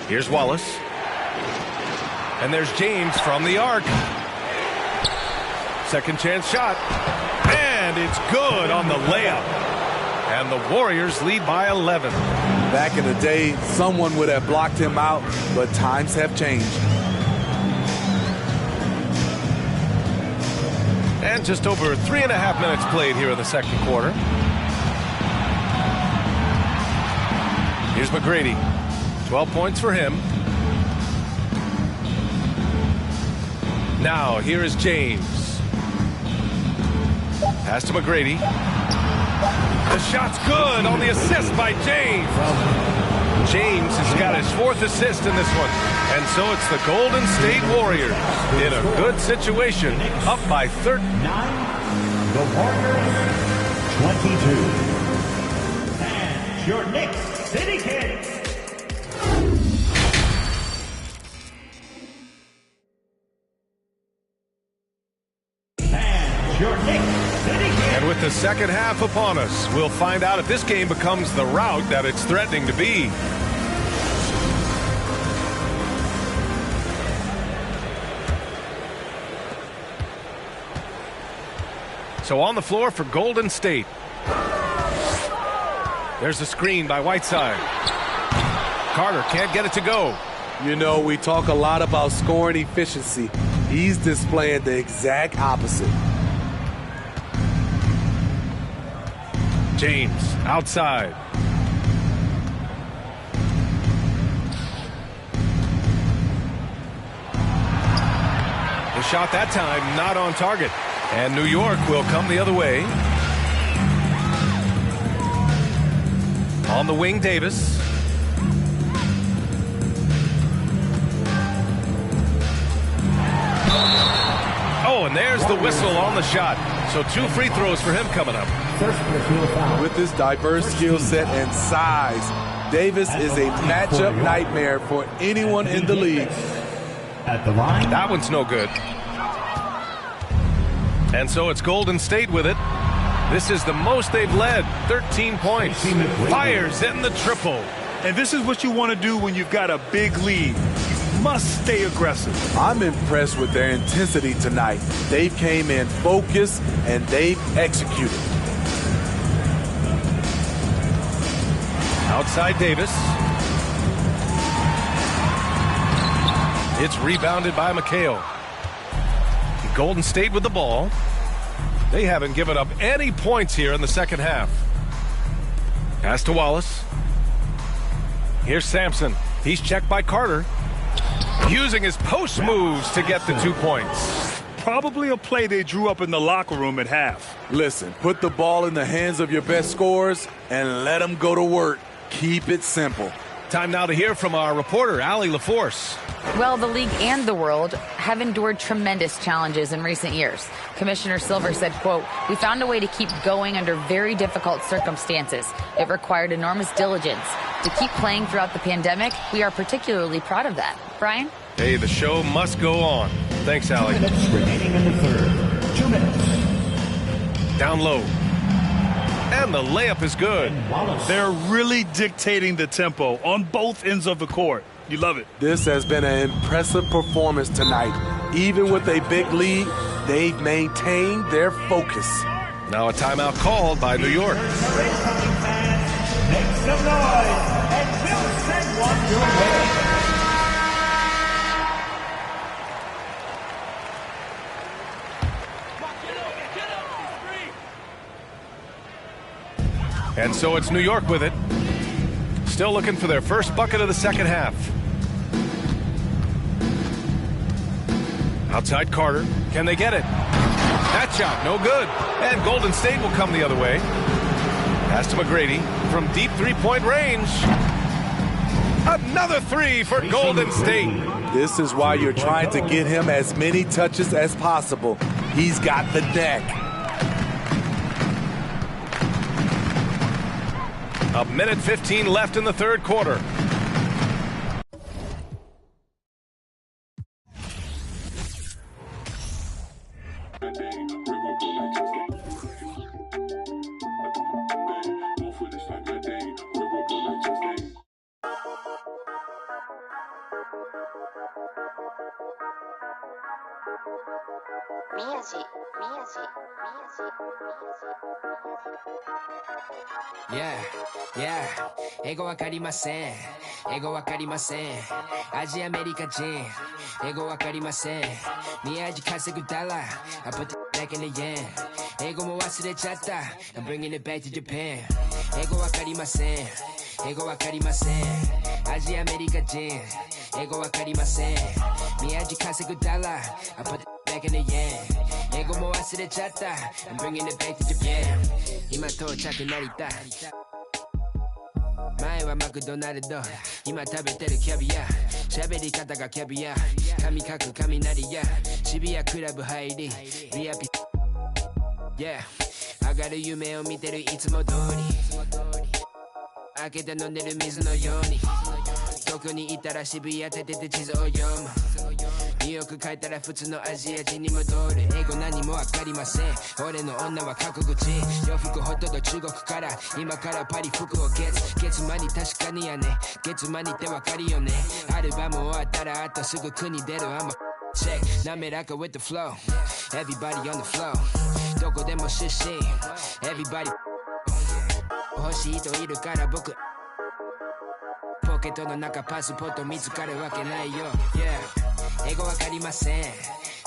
Here's Wallace. And there's James from the arc. Second chance shot. And it's good on the layup. And the Warriors lead by 11. Back in the day, someone would have blocked him out, but times have changed. And just over 3.5 minutes played here in the second quarter. Here's McGrady. 12 points for him. Now, here is James. Pass to McGrady. The shot's good on the assist by James. James has got his 4th assist in this one. And so it's the Golden State Warriors in a good situation, up by 13. The Warriors, 22. And your Knicks City Kings. And your Knicks City Kings. And with the second half upon us, we'll find out if this game becomes the rout that it's threatening to be. So on the floor for Golden State. There's a screen by Whiteside. Carter can't get it to go. You know, we talk a lot about scoring efficiency. He's displaying the exact opposite. James outside. The shot that time not on target. And New York will come the other way. On the wing, Davis. Oh, and there's the whistle on the shot. So 2 free throws for him coming up. With his diverse skill set and size, Davis is a matchup nightmare for anyone in the league. At the line. That one's no good. And so it's Golden State with it. This is the most they've led, 13 points. Fires in the triple. And this is what you want to do when you've got a big lead. You must stay aggressive. I'm impressed with their intensity tonight. They came in focused and they've executed. Outside Davis. It's rebounded by McHale. Golden State with the ball. They haven't given up any points here in the second half. Pass to Wallace. Here's Sampson. He's checked by Carter. Using his post moves to get the 2 points. Probably a play they drew up in the locker room at half. Listen, put the ball in the hands of your best scorers and let them go to work. Keep it simple. Time now to hear from our reporter, Allie LaForce. Well, the league and the world have endured tremendous challenges in recent years. Commissioner Silver said, quote, "We found a way to keep going under very difficult circumstances. It required enormous diligence. To keep playing throughout the pandemic, we are particularly proud of that." Brian? Hey, the show must go on. Thanks, Allie. 2 minutes remaining in the third. 2 minutes. Down low. And the layup is good. They're really dictating the tempo on both ends of the court. You love it. This has been an impressive performance tonight. Even with a big lead, they've maintained their focus. Now a timeout called by New York. Make some noise, and we'll send one your way. And so it's New York with it. Still looking for their first bucket of the second half. Outside Carter. Can they get it? That shot, no good. And Golden State will come the other way. Pass to McGrady from deep three-point range. Another three for Golden State. This is why you're trying to get him as many touches as possible. He's got the deck. A minute 15 left in the third quarter. Yeah, 英語わかりません。英語わかりません。アジアアメリカ人。英語わかりません。宮地稼ぐダラ。I put it back in the yen. 英語も忘れちゃった。I'm bringing it back to Japan. 英語わかりません。英語わかりません。アジアアメリカ人。英語わかりません。宮地稼ぐダラ。I put it back in the yen. 英語も忘れちゃった。I'm bringing it back to Japan. 今到着成田。前はマクドナルド今食べてるキャビア喋り方がキャビア髪かく雷や渋谷クラブ入り VIP Yeah 上がる夢を見てるいつも通り開けて飲んでる水のようにどこにいたら渋谷立てて地図を読むニューヨーク帰ったら普通のアジア人に戻る英語何もわかりません俺の女は過去口洋服ほとんど中国から今からパリ服を月間に確かにやね月間にってわかるよねアルバム終わったらあとすぐ国出るI'm a check 滑らか with the flow Everybody on the flow どこでも出身 Everybody 欲しい人いるから僕ポケットの中パスポート見つかるわけないよ Yeah英語わかりません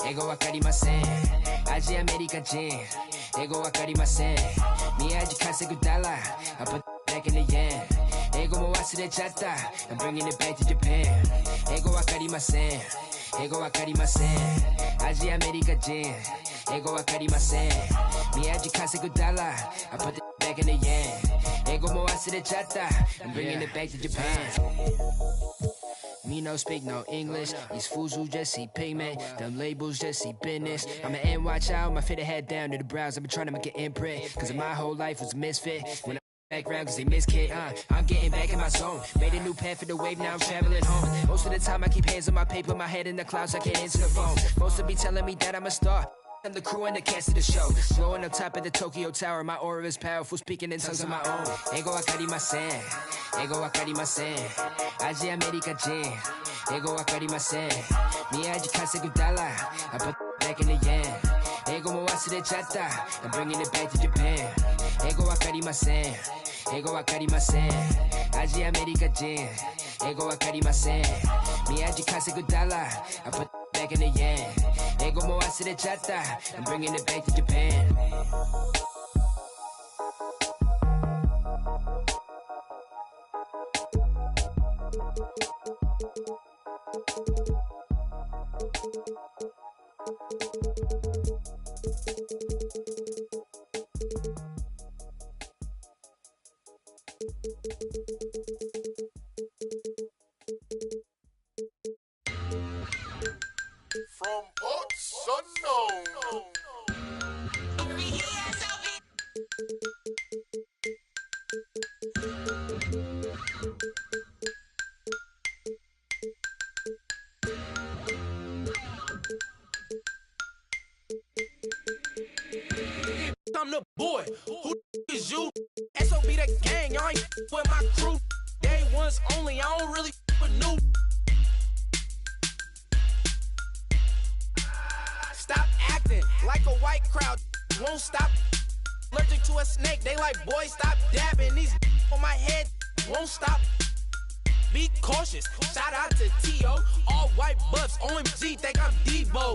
英語わかりませんアジアアメリカ人英語わかりません宮地稼ぐダラ I put back in the yen 英語も忘れちゃった I'm bringing it back to Japan 英語わかりません英語わかりませんアジアアメリカ人英語わかりません宮地稼ぐダラ I put back in the yen 英語も忘れちゃった I'm bringing it back to Japan Me no speak no English. These fools who just see pigment. Them labels just see business. I'm an NY child, my fit head down to the brows. I've been trying to make an imprint. Cause my whole life was a misfit. When I background cause they miss kid, I'm getting back in my zone. Made a new path for the wave, now I'm traveling home. Most of the time I keep hands on my paper, my head in the clouds, I can't answer the phone. Most of be telling me that I'm a star. I'm the crew and the cast of the show. Blowing up top of the Tokyo Tower. My aura is powerful, speaking in tongues of my own. Ego wakarimasen. Ego wakarimasen. Aji America Jin. Ego wakarimasen. Miyaji kasegu dollar. I put back in the yen. Ego mo wasurechatta. I'm bringing it back to Japan. Ego wakarimasen. Ego wakarimasen. Aji America Jin. Ego wakarimasen. Miyaji kasegu dollar. I put back in the yen. Ego mo wasurechatta. I'm bringing it back to Japan. From parts unknown. I'm the boy. Who is you? SOB that gang. Y'all ain't with my crew. Day ones only. I don't really with new. Stop acting like a white crowd. Won't stop. Allergic to a snake. They like, boy, stop dabbing. These on my head won't stop. Be cautious. Shout out to T.O. All white buffs. OMG. Think I'm Debo.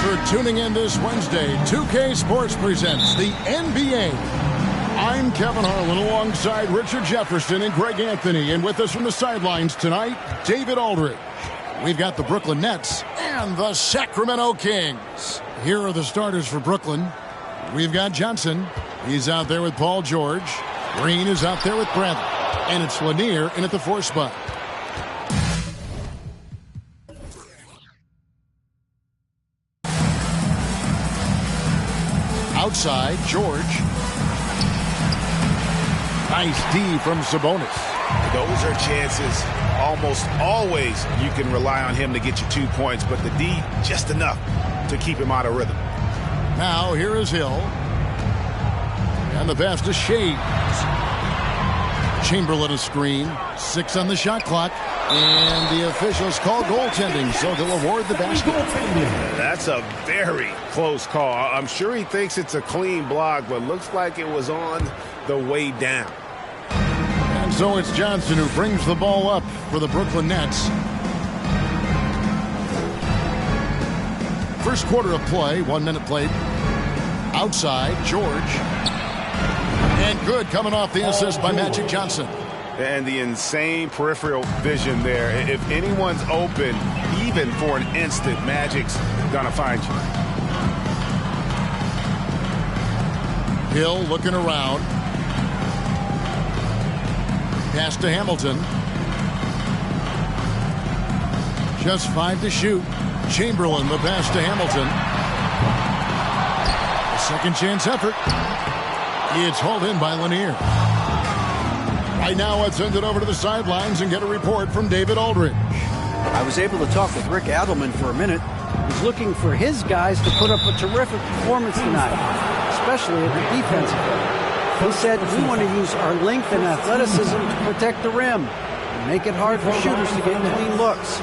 for tuning in this Wednesday. 2K Sports presents the NBA. I'm Kevin Harlan alongside Richard Jefferson and Greg Anthony. And with us from the sidelines tonight, David Aldridge. We've got the Brooklyn Nets and the Sacramento Kings. Here are the starters for Brooklyn. We've got Johnson. He's out there with Paul George. Green is out there with Bradley. And it's Lanier in at the 4 spot. Outside, George. Nice D from Sabonis. Those are chances. Almost always you can rely on him to get you 2 points, but the D just enough to keep him out of rhythm. Now here is Hill. And the pass to Shades. Chamberlain a screen. 6 on the shot clock. And the officials call goaltending, so they'll award the basket. That's a very close call. I'm sure he thinks it's a clean block, but looks like it was on the way down. And so it's Johnson who brings the ball up for the Brooklyn Nets. First quarter of play, 1 minute played. Outside, George. And good coming off the assist by Magic Johnson. And the insane peripheral vision there. If anyone's open, even for an instant, Magic's gonna find you. Hill looking around. Pass to Hamilton. Just 5 to shoot. Chamberlain, the pass to Hamilton. A second chance effort. It's hauled in by Lanier. Right now, let's send it over to the sidelines and get a report from David Aldridge. I was able to talk with Rick Adelman for a minute. He's looking for his guys to put up a terrific performance tonight, especially at the defensive end. He said, we want to use our length and athleticism to protect the rim and make it hard for shooters to get clean looks.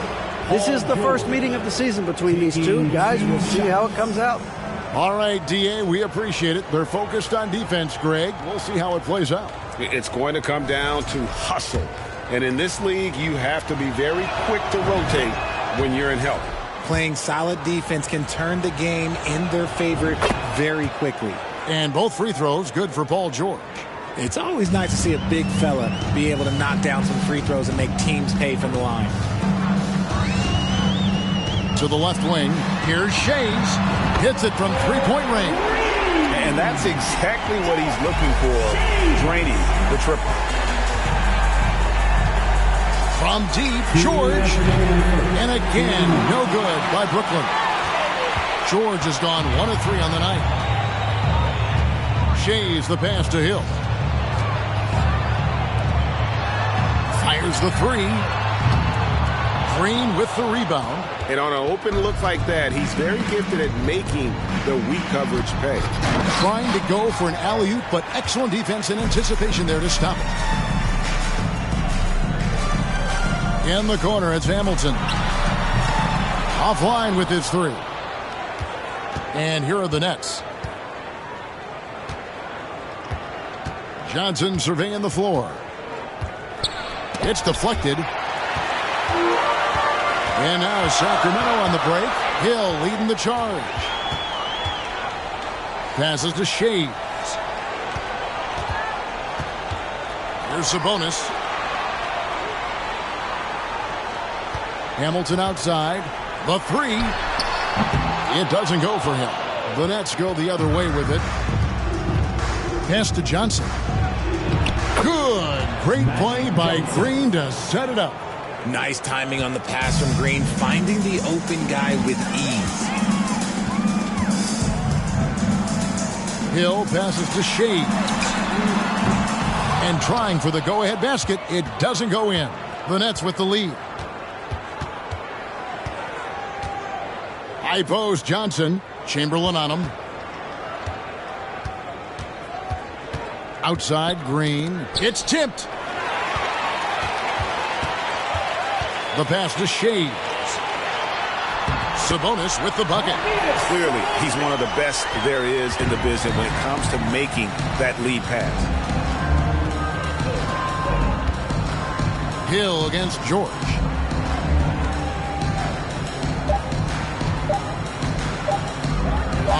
This is the first meeting of the season between these two guys. We'll see how it comes out. All right, D.A., we appreciate it. They're focused on defense, Greg. We'll see how it plays out. It's going to come down to hustle. And in this league, you have to be very quick to rotate when you're in help. Playing solid defense can turn the game in their favor very quickly. And both free throws good for Paul George. It's always nice to see a big fella be able to knock down some free throws and make teams pay from the line. To the left wing, here's Shades. Hits it from three-point range. And that's exactly what he's looking for, draining the triple. From deep, George. And again, no good by Brooklyn. George has gone 1 of 3 on the night. Shays the pass to Hill. Fires the 3. Green with the rebound. And on an open look like that, he's very gifted at making the weak coverage pay. Trying to go for an alley-oop, but excellent defense and anticipation there to stop it. In the corner, it's Hamilton. Offline with his 3. And here are the Nets. Johnson surveying the floor. It's deflected. And now Sacramento on the break. Hill leading the charge. Passes to Shades. Here's Sabonis. Hamilton outside. The 3. It doesn't go for him. The Nets go the other way with it. Pass to Johnson. Good. Great play by Green to set it up. Nice timing on the pass from Green, finding the open guy with ease. Hill passes to Shades. And trying for the go-ahead basket. It doesn't go in. The Nets with the lead. High post, Johnson. Chamberlain on him. Outside, Green. It's tipped. The pass to Shades. Sabonis with the bucket. Clearly, he's one of the best there is in the business when it comes to making that lead pass. Hill against George.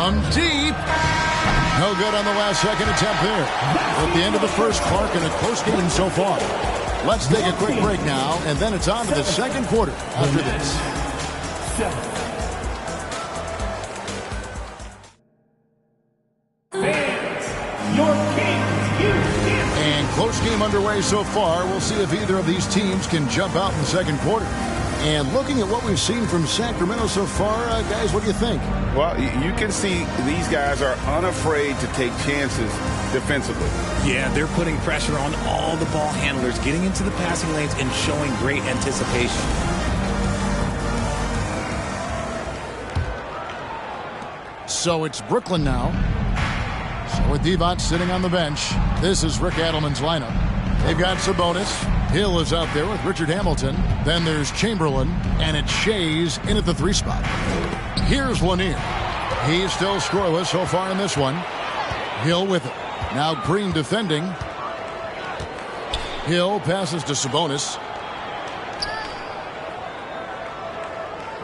From deep. No good on the last second attempt there. At the end of the first, Clark, in a close game so far. Let's take a quick break now, and then it's on to the second quarter after this. And close game underway so far. We'll see if either of these teams can jump out in the second quarter. And looking at what we've seen from Sacramento so far, guys, what do you think? Well, you can see these guys are unafraid to take chances defensively. Yeah, they're putting pressure on all the ball handlers, getting into the passing lanes and showing great anticipation. So it's Brooklyn now. So with Divac sitting on the bench, this is Rick Adelman's lineup. They've got Sabonis. Hill is out there with Richard Hamilton. Then there's Chamberlain, and it's Shays in at the 3 spot. Here's Lanier. He's still scoreless so far in this one. Hill with it. Now Green defending. Hill passes to Sabonis.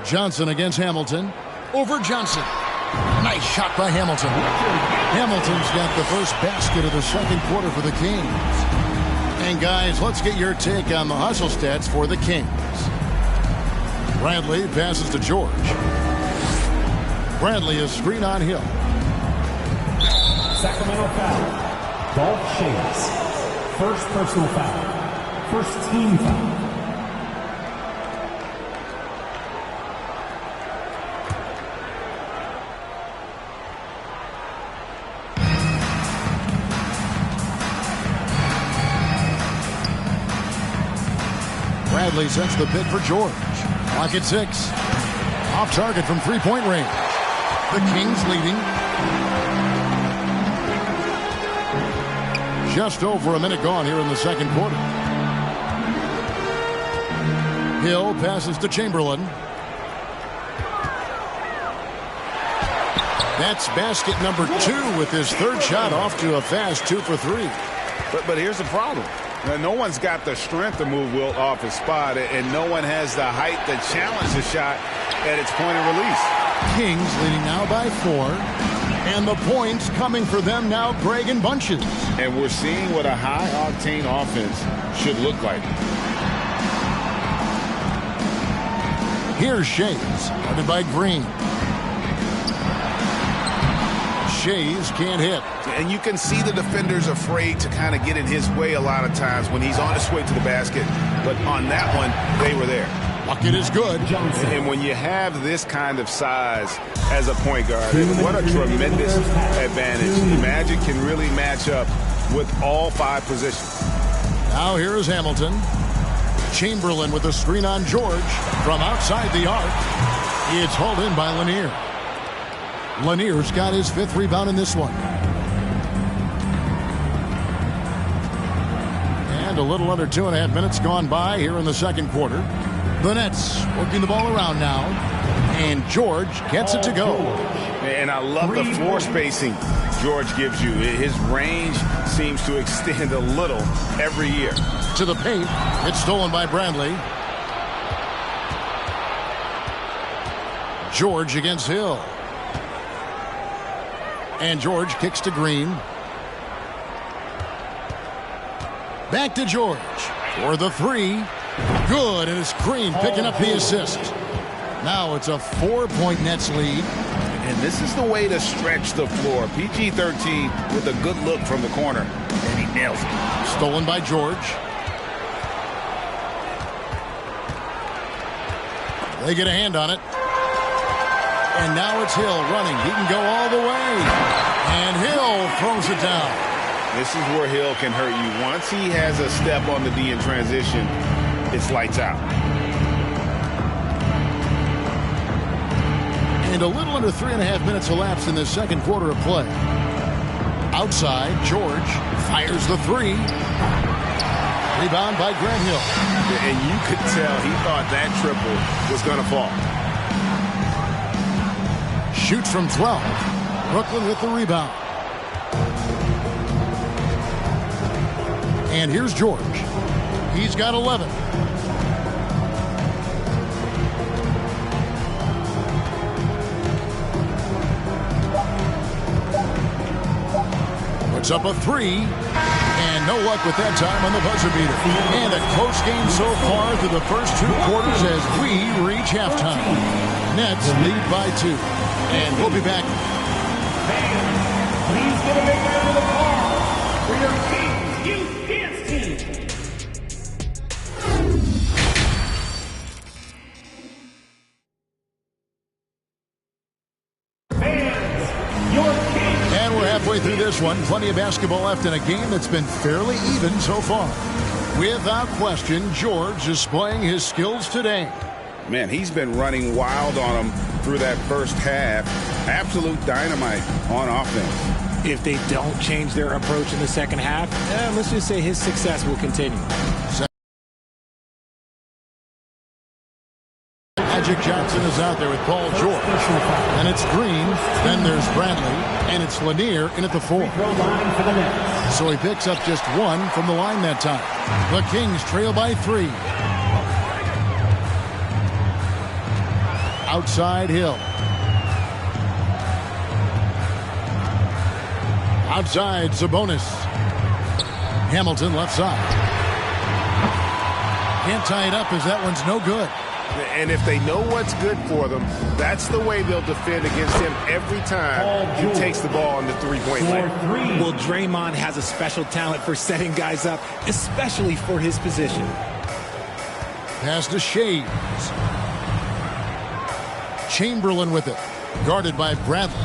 Johnson against Hamilton. Over Johnson. Nice shot by Hamilton. Hamilton's got the first basket of the second quarter for the Kings. And guys, let's get your take on the hustle stats for the Kings. Bradley passes to George. Bradley is screen on Hill. Sacramento foul. Dolph Shays. First personal foul. First team foul. Bradley sets the pick for George. Clock at 6. Off target from three-point range. The Kings leading. Just over a minute gone here in the second quarter. Hill passes to Chamberlain. That's basket number 2 with his third shot off to a fast 2 for 3. But here's the problem. Now, no one's got the strength to move Wilt off his spot, and no one has the height to challenge the shot at its point of release. Kings leading now by 4. And the points coming for them now, Greg, in bunches. And we're seeing what a high-octane offense should look like. Here's Shays, guarded by Green. Shays can't hit. And you can see the defenders afraid to kind of get in his way a lot of times when he's on his way to the basket. But on that one, they were there. Bucket is good. And when you have this kind of size as a point guard, what a tremendous advantage. Magic can really match up with all 5 positions. Now here is Hamilton. Chamberlain with a screen on George from outside the arc. It's hauled in by Lanier. Lanier's got his 5th rebound in this one. And a little under 2.5 minutes gone by here in the second quarter. The Nets working the ball around now. And George gets it to go. And I love the floor spacing George gives you. His range seems to extend a little every year. To the paint. It's stolen by Bradley. George against Hill. And George kicks to Green. Back to George for the 3. Good, and it's Green picking up the assist. Now it's a 4-point Nets lead. And this is the way to stretch the floor. PG-13 with a good look from the corner, and he nails it. Stolen by George. They get a hand on it. And now it's Hill running. He can go all the way. And Hill throws it down. This is where Hill can hurt you. Once he has a step on the D in transition, it's lights out. And a little under 3.5 minutes elapsed in the second quarter of play. Outside, George fires the 3. Rebound by Grant Hill. And you could tell he thought that triple was going to fall. Shoots from 12. Brooklyn with the rebound. And here's George. He's got 11. puts up a 3. And no luck with that time on the buzzer beater. And a close game so far through the first 2 quarters as we reach halftime. Nets lead by 2. And we'll be back. Please give a big round of applause for your Kings Youth Dance Team. And we're halfway through this one. Plenty of basketball left in a game that's been fairly even so far. Without question, George is displaying his skills today. Man, he's been running wild on them through that first half. Absolute dynamite on offense. If they don't change their approach in the second half, let's just say his success will continue. Magic Johnson is out there with Paul George. And it's Green. Then there's Bradley. And it's Lanier in at the 4. So he picks up just 1 from the line that time. The Kings trail by 3. Outside Hill. Outside Sabonis. Hamilton left side. Can't tie it up as that one's no good. And if they know what's good for them, that's the way they'll defend against him every time he takes the ball on the three-point line. Well, Draymond has a special talent for setting guys up, especially for his position. Pass to Shades. Chamberlain with it. Guarded by Bradley.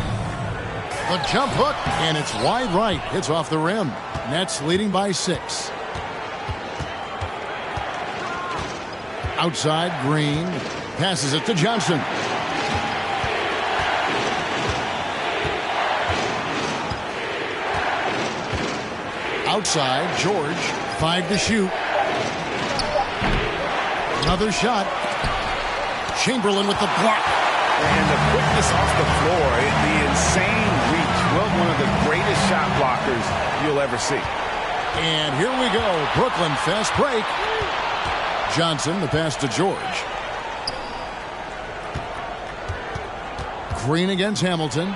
The jump hook, and it's wide right. It's off the rim. Nets leading by 6. Outside, Green. Passes it to Johnson. Outside, George. 5 to shoot. Another shot. Chamberlain with the block. And the quickness off the floor, the insane reach. Well, one of the greatest shot blockers you'll ever see. And here we go. Brooklyn fast break. Johnson, the pass to George. Green against Hamilton.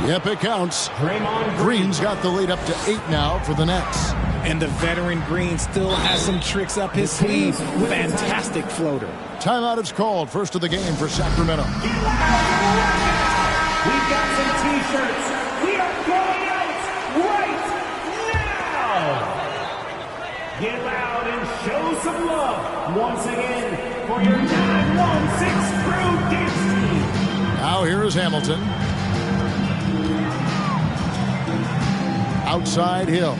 Yep, it counts. Green's got the lead up to 8 now for the Nets. And the veteran Green still has some tricks up his sleeve. Fantastic floater. Timeout is called. First of the game for Sacramento. We've got some T-shirts. We are going out right now. Get loud and show some love once again for your 916 Crew Dance Team. Now here is Hamilton. Outside Hill.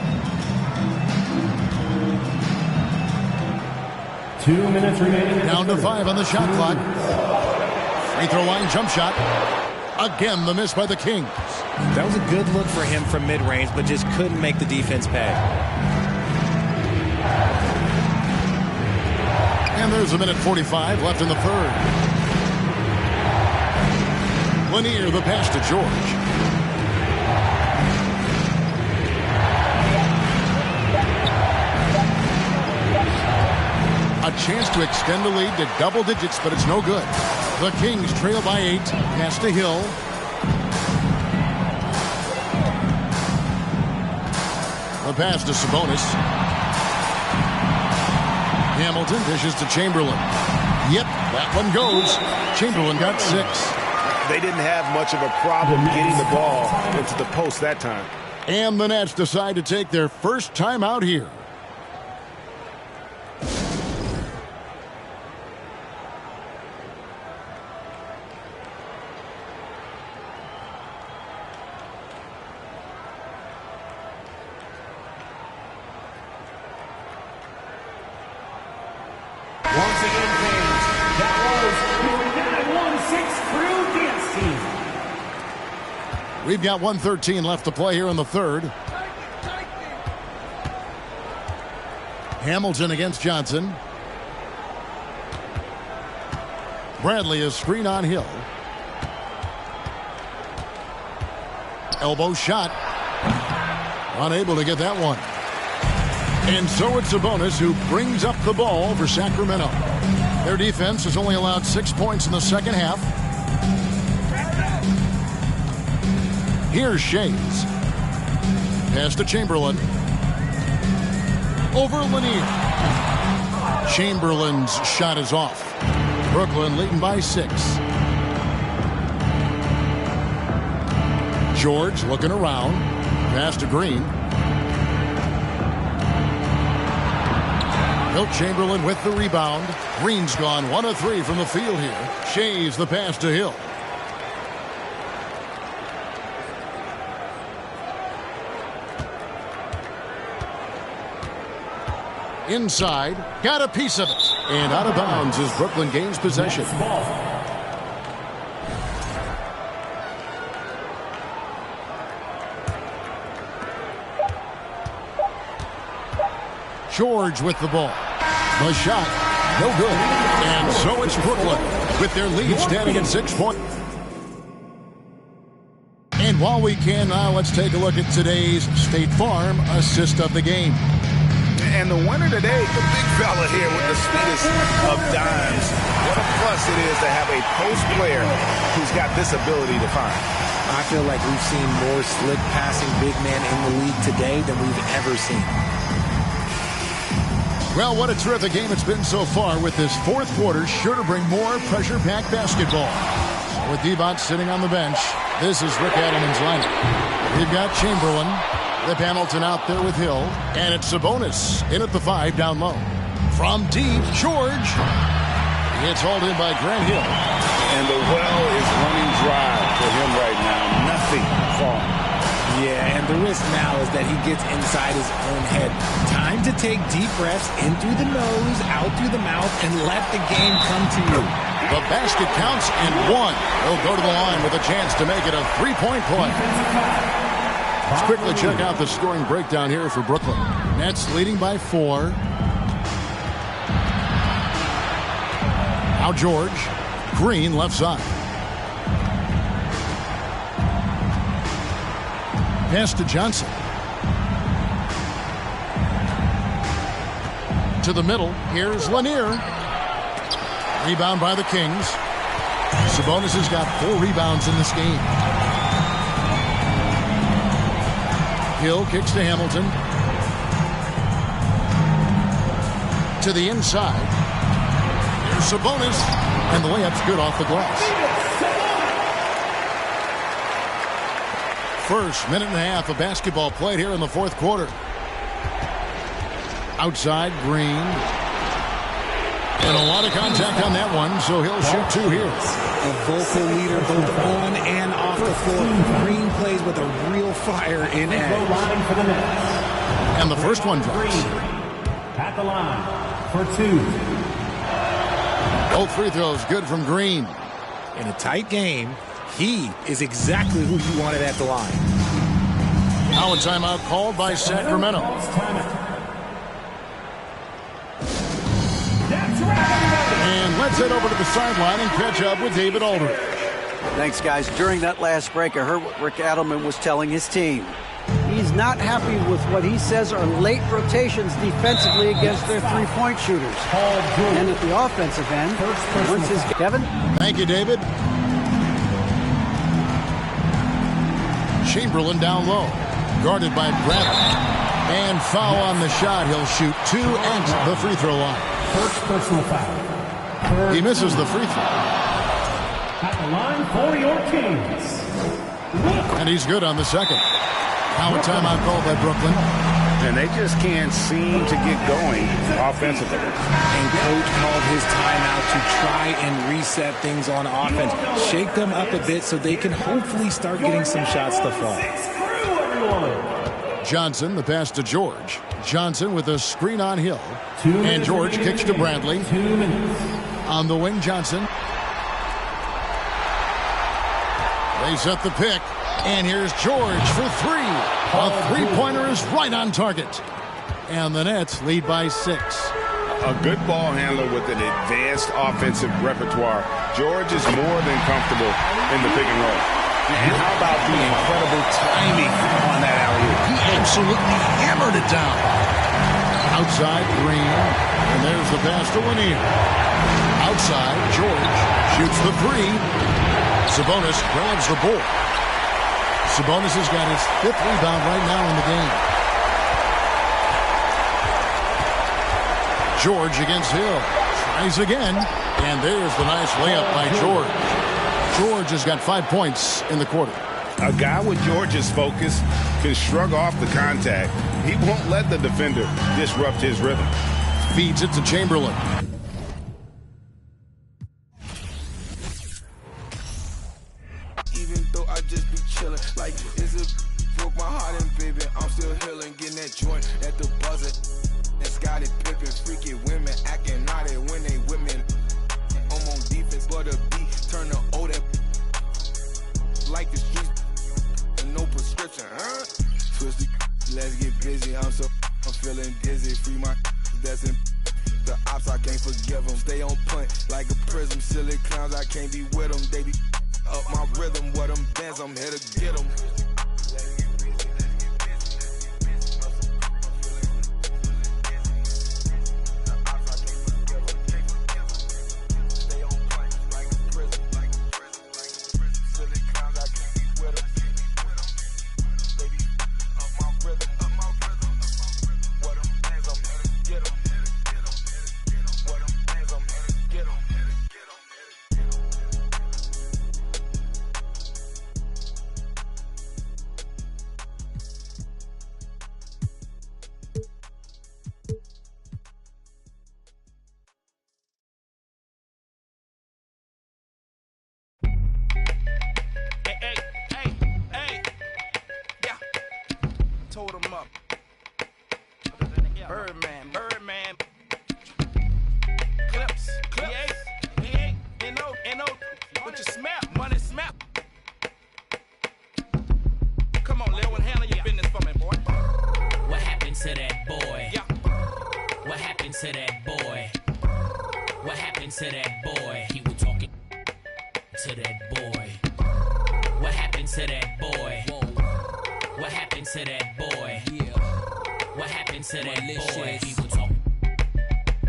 2 minutes remaining. Down to 5 on the shot clock. Free throw line jump shot. Again, the miss by the Kings. That was a good look for him from mid-range, but just couldn't make the defense pay. And there's a minute 45 left in the third. Lanier, the pass to George. A chance to extend the lead to double digits, but it's no good. The Kings trail by 8. Pass to Hill. The pass to Sabonis. Hamilton dishes to Chamberlain. Yep, that one goes. Chamberlain got 6. They didn't have much of a problem getting the ball into the post that time. And the Nets decide to take their first time out here. Once again, fans, that was your 916 Crew Dance Team. We've got 1:13 left to play here in the third. Hamilton against Johnson. Bradley is screen on Hill. Elbow shot. Unable to get that one. And so it's Sabonis who brings up the ball for Sacramento. Their defense has only allowed 6 points in the second half. Here's Shades. Pass to Chamberlain. Over Lanier. Chamberlain's shot is off. Brooklyn leading by 6. George looking around. Pass to Green. Wilt Chamberlain with the rebound. Green's gone 1 of 3 from the field here. Shays the pass to Hill. Inside, got a piece of it. And out of bounds as Brooklyn gains possession. George with the ball. The shot, no good. And so it's Brooklyn with their lead standing at 6 points. And while we can now, let's take a look at today's State Farm assist of the game. And the winner today, the big fella here with the sweetest of dimes. What a plus it is to have a post player who's got this ability to find. I feel like we've seen more slick passing big man in the league today than we've ever seen. Well, what a terrific game it's been so far, with this fourth quarter sure to bring more pressure-packed basketball. With Devont sitting on the bench, this is Rick Adelman's lineup. We've got Chamberlain, Lip Hamilton out there with Hill, and it's Sabonis in at the 5 down low. From deep, George. It's hauled in by Grant Hill. And the well is running dry for him right now. Nothing falling. Yeah, and the risk now is that he gets inside his own head. Time to take deep breaths in through the nose, out through the mouth, and let the game come to you. The basket counts and 1. He'll go to the line with a chance to make it a 3-point play. Let's quickly check out the scoring breakdown here for Brooklyn. Nets leading by 4. Now George. Green left side. Pass to Johnson. To the middle. Here's Lanier. Rebound by the Kings. Sabonis has got 4 rebounds in this game. Hill kicks to Hamilton. To the inside. Here's Sabonis. And the layup's good off the glass. First minute and a half of basketball played here in the fourth quarter. Outside, Green. And a lot of contact on that one, so he'll shoot 2 here. A vocal leader both on and off the floor. Green plays with a real fire in edge. And the first one drops. At the line for 2. Both free throws good from Green. In a tight game, he is exactly who you wanted at the line. Now a timeout called by Sacramento. And let's head over to the sideline and catch up with David Aldridge. Thanks, guys. During that last break, I heard what Rick Adelman was telling his team. He's not happy with what he says are late rotations defensively against their three-point shooters. And at the offensive end, once his Kevin. Thank you, David. Chamberlain down low, guarded by Bradley. And foul on the shot. He'll shoot 2 at the free throw line. First personal foul. He misses the free throw. At the line for your Kings. And he's good on the second. Now a timeout called by Brooklyn. And they just can't seem to get going offensively. And coach called his timeout to try and reset things on offense. Shake them up a bit so they can hopefully start getting some shots to fall. Johnson, the pass to George. Johnson with a screen on Hill. And George kicks to Bradley. 2 minutes. On the wing, Johnson. They set the pick. And here's George for 3. A three-pointer is right on target. And the Nets lead by 6. A good ball handler with an advanced offensive repertoire. George is more than comfortable in the pick and roll. And how about the incredible timing on that alley-oop? He absolutely hammered it down. Outside, Green. And there's the pass to Lanier. Outside, George shoots the 3. Sabonis grabs the board. Sabonis has got his 5th rebound right now in the game. George against Hill. Tries again. And there's the nice layup by George. George has got 5 points in the quarter. A guy with George's focus can shrug off the contact. He won't let the defender disrupt his rhythm. Feeds it to Chamberlain. Even though I just be chilling, like is it broke my heart and baby, I'm still healing, getting that joint at the buzzer. And Scotty Pippen, freaky women acting naughty when they with me. I'm on defense, but a beat turn the O that like the streets. No prescription, huh? Twisted, let's get busy. I'm feeling dizzy. Free my that's in the ops. I can't forgive them. Stay on point like a prism. Silly clowns, I can't be with them. They be up my rhythm. What them bands, I'm here to get them. Told him up. Birdman. Clips. He ain't, what you smell? Money smell. Come on, Lil, and handle your business for me, boy. What happened to that boy? Yeah. What happened to that boy? What happened to that boy? He was talking to that boy. What happened to that boy? Whoa. What happened to that boy? Yeah. What happened to that boy? People talk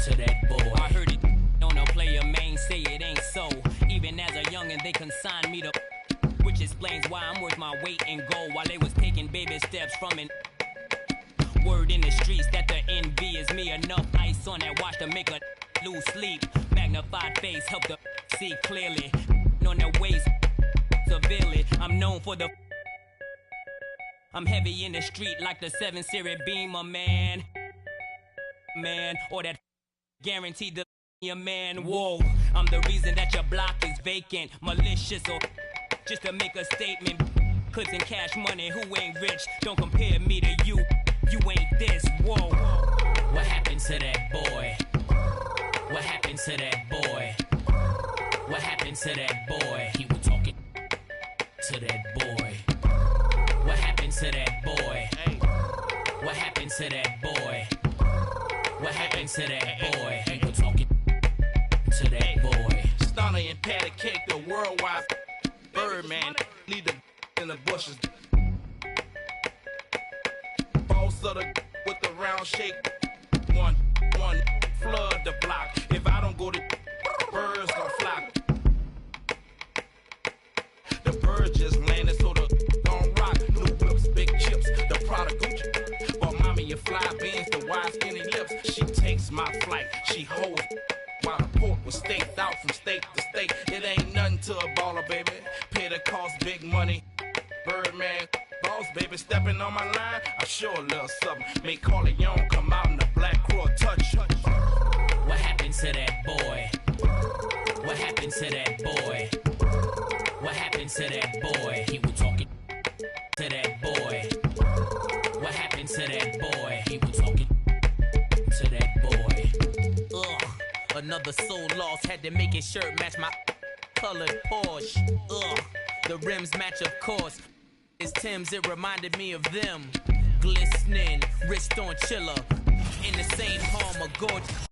to that boy. I heard it on a player main say it ain't so. Even as a youngin', they consigned me to, which explains why I'm worth my weight in gold while they was taking baby steps from an word in the streets that the envy is me. Enough ice on that watch to make a lose sleep. Magnified face help to see clearly. On their waist severely. I'm known for the I'm heavy in the street like the 7 Series Beamer, man, or that guaranteed the your man. Whoa, I'm the reason that your block is vacant, malicious or just to make a statement. Clips and cash money, who ain't rich? Don't compare me to you. You ain't this. Whoa. What happened to that boy? What happened to that boy? What happened to that boy? He was talking to that boy. What happened to that boy? What happened to that boy? What happened to that boy? He was talking to that boy. Stunner and patty cake, the worldwide Birdman. Lead the in the bushes. Boss of the with the round shake. One, flood the block. If I don't go to birds gon' flock. The birds just landed, so the gon' rock. New whips, big chips, the prodigal. But mommy, you fly beans, the wide skinny lips. She takes my flight, she holds while the pork was staked out from state to state. It ain't nothing to a baller, baby. Pay the cost, big money. Birdman, boss, baby, stepping on my line. I sure a little something. Make Corleone come out in the black crow touch. What happened to that boy? What happened to that boy? What happened to that boy? He was talking to that boy. What happened to that boy? He was talking to that boy. Ugh, another soul lost. Had to make his shirt match my colored Porsche. Ugh, the rims match, of course. It's Tim's, it reminded me of them. Glistening, wrist on chiller. In the same home, a gorgeous.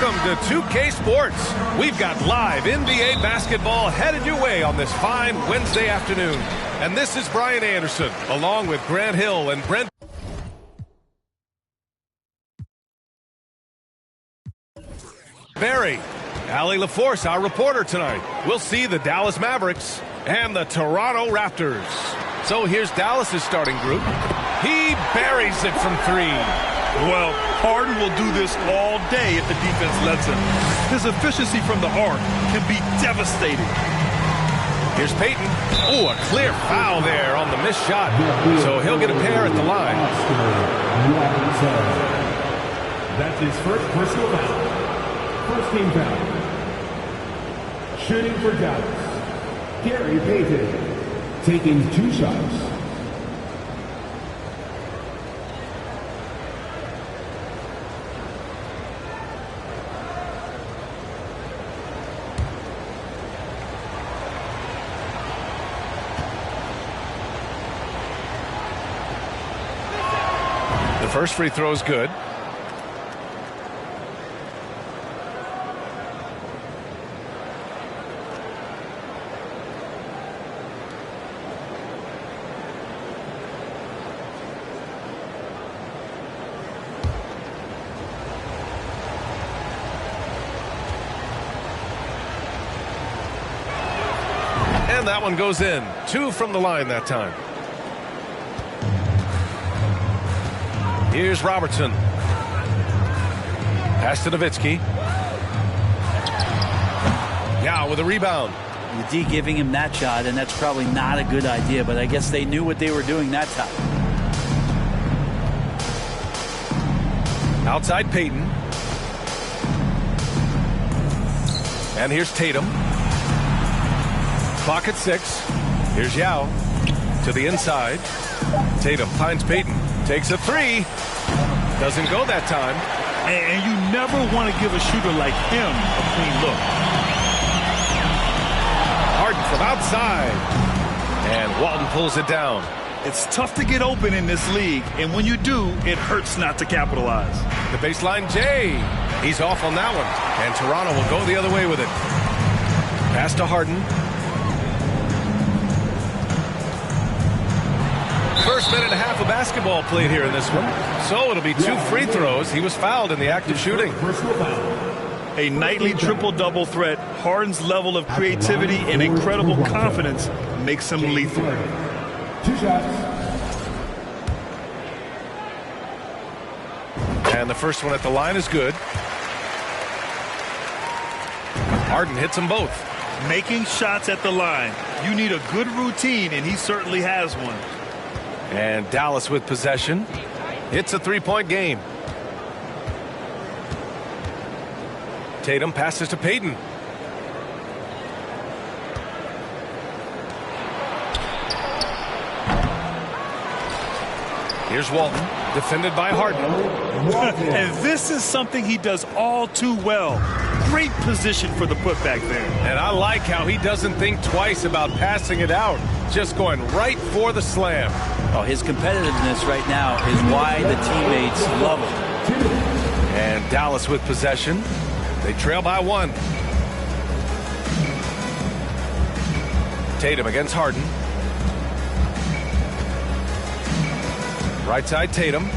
Welcome to 2K Sports. We've got live NBA basketball headed your way on this fine Wednesday afternoon. And this is Brian Anderson, along with Grant Hill and Brent Barry. Allie LaForce, our reporter tonight. We'll see the Dallas Mavericks and the Toronto Raptors. So here's Dallas's starting group. He buries it from three. Well, Harden will do this all day if the defense lets him. His efficiency from the arc can be devastating. Here's Payton. Oh, a clear foul there on the missed shot. So he'll get a pair at the line. That's his first personal foul. First team foul. Shooting for Dallas, Gary Payton, taking 2 shots. The first free throw is good. And that one goes in. 2 from the line that time. Here's Robertson. Pass to Nowitzki. Now with a rebound. The D giving him that shot, and that's probably not a good idea, but I guess they knew what they were doing that time. Outside Payton. And here's Tatum. Clock at 6. Here's Yao to the inside. Tatum finds Payton. Takes a 3. Doesn't go that time. And you never want to give a shooter like him a clean look. Harden from outside. And Walton pulls it down. It's tough to get open in this league, and when you do, it hurts not to capitalize. The baseline Jay. He's off on that one. And Toronto will go the other way with it. Pass to Harden. First minute and a half of basketball played here in this one. So it'll be 2 free throws. He was fouled in the act of shooting. A nightly triple-double threat. Harden's level of creativity and incredible confidence makes him lethal. 2 shots. And the first one at the line is good. Harden hits them both. Making shots at the line. You need a good routine, and he certainly has one. And Dallas with possession. It's a 3-point game. Tatum passes to Payton. Here's Walton, defended by Harden. And this is something he does all too well. Great position for the putback there. And I like how he doesn't think twice about passing it out. Just going right for the slam. Oh, his competitiveness right now is why the teammates love him. And Dallas with possession. They trail by 1. Tatum against Harden. Right side Tatum.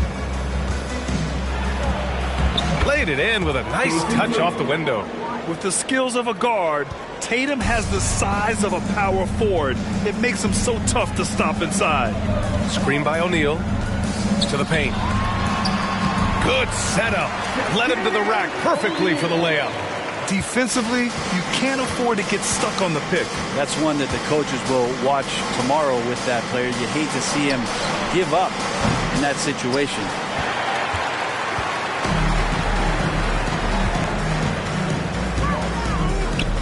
Laid it in with a nice touch off the window. With the skills of a guard, Tatum has the size of a power forward. It makes him so tough to stop inside. Screen by O'Neal. To the paint. Good setup. Led him to the rack perfectly for the layup. Defensively, you can't afford to get stuck on the pick. That's one that the coaches will watch tomorrow with that player. You hate to see him give up in that situation.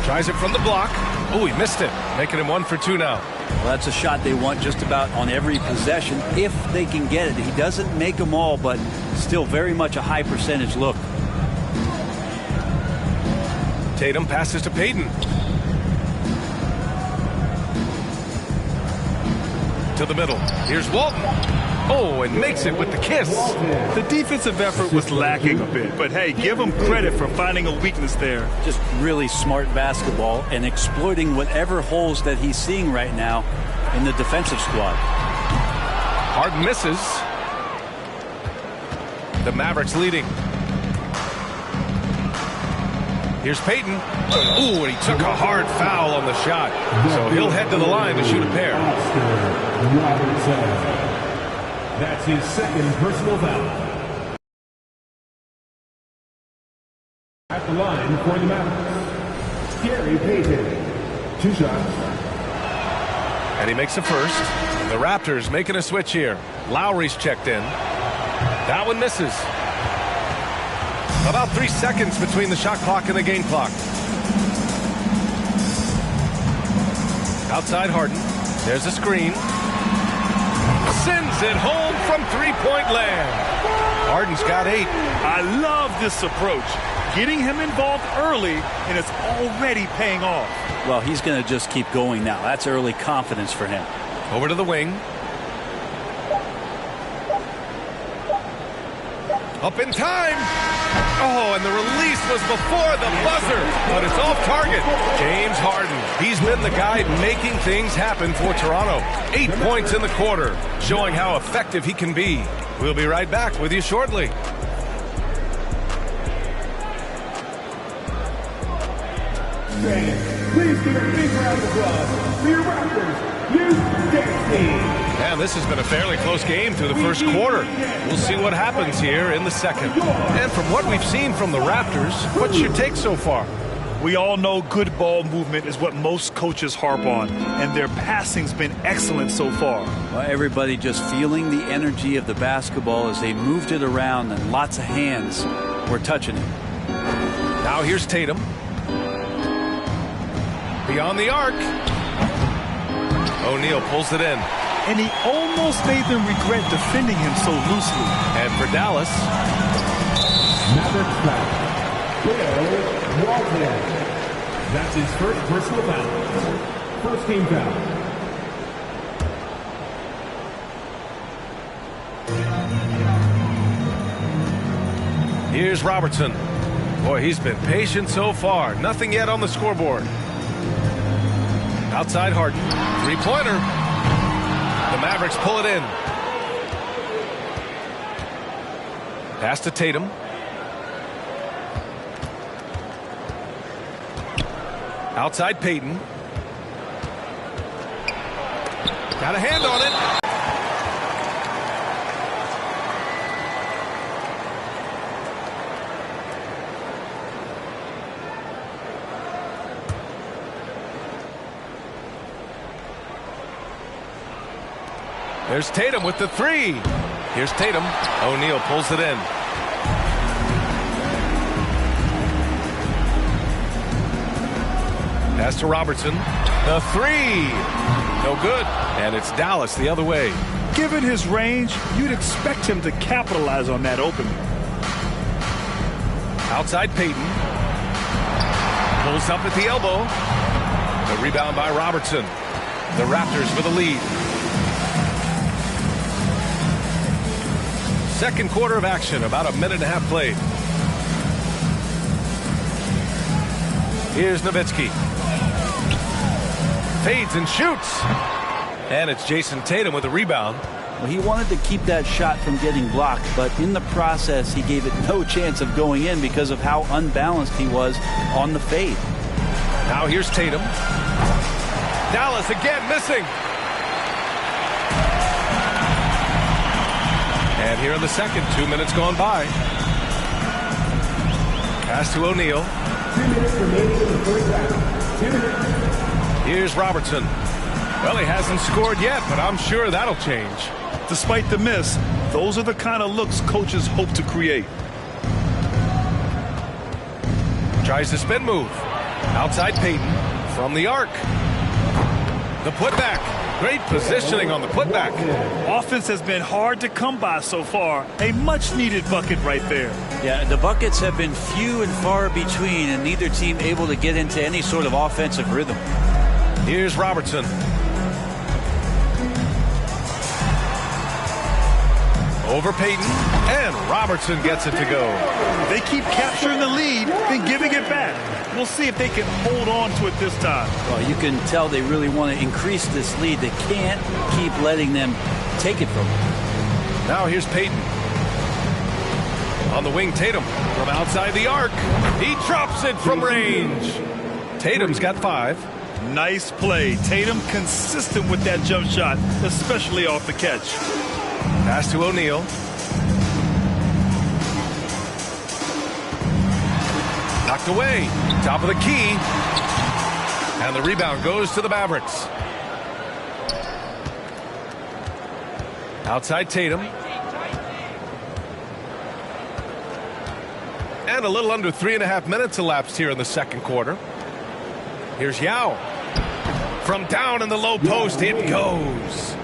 Tries it from the block. Oh, he missed it. Making him 1 for 2 now. Well, that's a shot they want just about on every possession if they can get it. He doesn't make them all, but still very much a high percentage look. Tatum passes to Payton. To the middle. Here's Walton. Oh, and makes it with the kiss. The defensive effort was lacking a bit, but hey, give him credit for finding a weakness there. Just really smart basketball and exploiting whatever holes that he's seeing right now in the defensive squad. Harden misses. The Mavericks leading. Here's Payton. Ooh, and he took a hard foul on the shot. So he'll head to the line to shoot a pair. That's his second personal foul. At the line for the Mavericks, Gary Payton. 2 shots. And he makes the first. The Raptors making a switch here. Lowry's checked in. That one misses. About 3 seconds between the shot clock and the game clock. Outside Harden. There's a screen. Sends it home from three-point land. Harden's got 8. I love this approach. Getting him involved early, and it's already paying off. Well, he's going to just keep going now. That's early confidence for him. Over to the wing. Up in time. Oh, and the release was before the buzzer, but it's off target. James Harden. He's been the guy making things happen for Toronto. 8 points in the quarter, showing how effective he can be. We'll be right back with you shortly. Please give a big round of applause for your Raptors, New Destiny. And this has been a fairly close game through the first quarter. We'll see what happens here in the second. And from what we've seen from the Raptors, what's your take so far? We all know good ball movement is what most coaches harp on, and their passing's been excellent so far. Well, everybody just feeling the energy of the basketball as they moved it around, and lots of hands were touching it. Now here's Tatum. Beyond the arc. O'Neal pulls it in. And he almost made them regret defending him so loosely. And for Dallas. Mavericks foul. Bill Walton. That's his first personal foul. First team foul. Here's Robertson. Boy, he's been patient so far. Nothing yet on the scoreboard. Outside Harden. Three-pointer. The Mavericks pull it in. Pass to Tatum. Outside Payton. Got a hand on it. There's Tatum with the three. Here's Tatum. O'Neal pulls it in. Pass to Robertson. The three. No good. And it's Dallas the other way. Given his range, you'd expect him to capitalize on that opening. Outside Payton. Pulls up at the elbow. The rebound by Robertson. The Raptors for the lead. Second quarter of action, about a minute and a half played. Here's Nowitzki. Fades and shoots. And it's Jason Tatum with a rebound. Well, he wanted to keep that shot from getting blocked, but in the process, he gave it no chance of going in because of how unbalanced he was on the fade. Now here's Tatum. Dallas again missing. And here in the second, 2 minutes gone by. Pass to O'Neal. 2 minutes remaining in the first half. Here's Robertson. Well, he hasn't scored yet, but I'm sure that'll change. Despite the miss, those are the kind of looks coaches hope to create. Tries the spin move. Outside Payton from the arc. The putback. Great positioning on the putback. Offense has been hard to come by so far. A much-needed bucket right there. Yeah, the buckets have been few and far between, and neither team able to get into any sort of offensive rhythm. Here's Robertson. Over Payton, and Robertson gets it to go. They keep capturing the lead, then giving it back. We'll see if they can hold on to it this time. Well, you can tell they really want to increase this lead. They can't keep letting them take it from them. Now here's Payton. On the wing, Tatum from outside the arc. He drops it from range. Tatum's got 5. Nice play. Tatum consistent with that jump shot, especially off the catch. Pass to O'Neal. Knocked away. Top of the key. And the rebound goes to the Mavericks. Outside Tatum. And a little under 3.5 minutes elapsed here in the second quarter. Here's Yao. From down in the low post, it goes.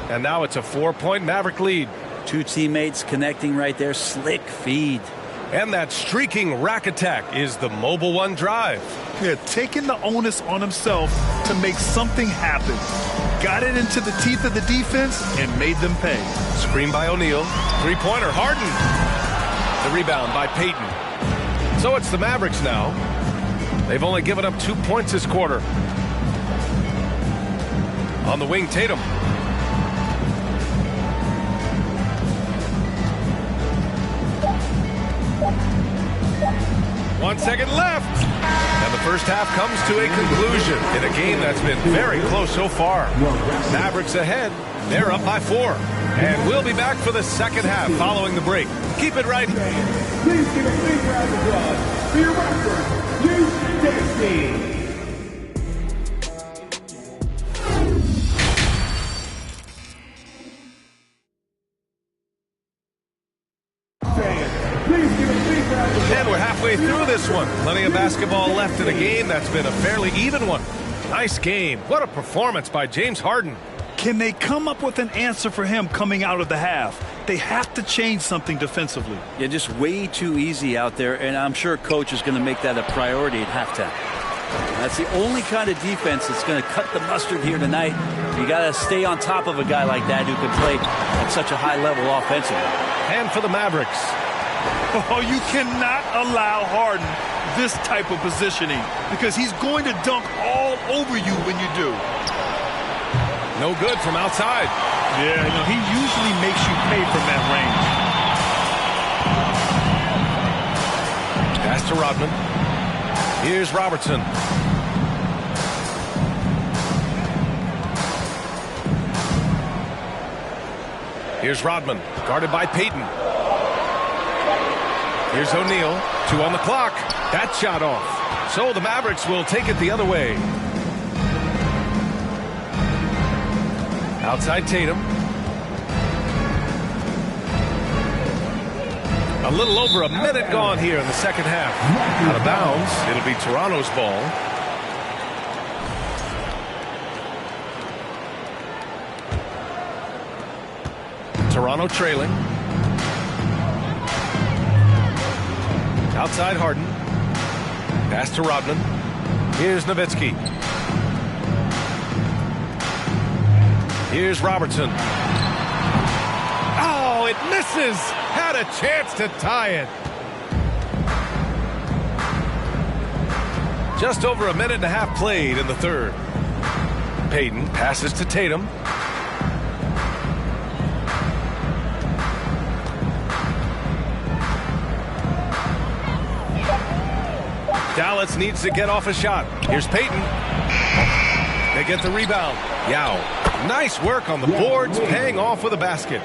And now it's a 4-point Maverick lead. 2 teammates connecting right there. Slick feed. And that streaking rack attack is the Mobile One drive. Yeah, taking the onus on himself to make something happen. Got it into the teeth of the defense and made them pay. Screen by O'Neal. 3-pointer, Harden. The rebound by Payton. So it's the Mavericks now. They've only given up 2 points this quarter. On the wing, Tatum. 1 second left. And the first half comes to a conclusion in a game that's been very close so far. Mavericks ahead. They're up by 4. And we'll be back for the second half following the break. Keep it right here. Please give a big round of applause for your record, you Dixie. And we're halfway through this one. Plenty of basketball left in a game that's been a fairly even one. Nice game. What a performance by James Harden. Can they come up with an answer for him coming out of the half? They have to change something defensively. Yeah, just way too easy out there, and I'm sure coach is going to make that a priority at halftime. That's the only kind of defense that's going to cut the mustard here tonight. You got to stay on top of a guy like that who can play at such a high level offensively. And for the Mavericks. Oh, you cannot allow Harden this type of positioning because he's going to dunk all over you when you do. No good from outside. Yeah, no, he usually makes you pay from that range. Pass to Rodman. Here's Robertson. Here's Rodman, guarded by Payton. Here's O'Neal, 2 on the clock. That shot off. So the Mavericks will take it the other way. Outside Tatum. A little over a minute gone here in the second half. Out of bounds. It'll be Toronto's ball. Toronto trailing. Outside Harden. Pass to Rodman. Here's Nowitzki. Here's Robertson. Oh, it misses. Had a chance to tie it. Just over a minute and a half played in the third. Payton passes to Tatum. Dallas needs to get off a shot. Here's Payton. They get the rebound. Yao. Nice work on the boards, paying off with a basket.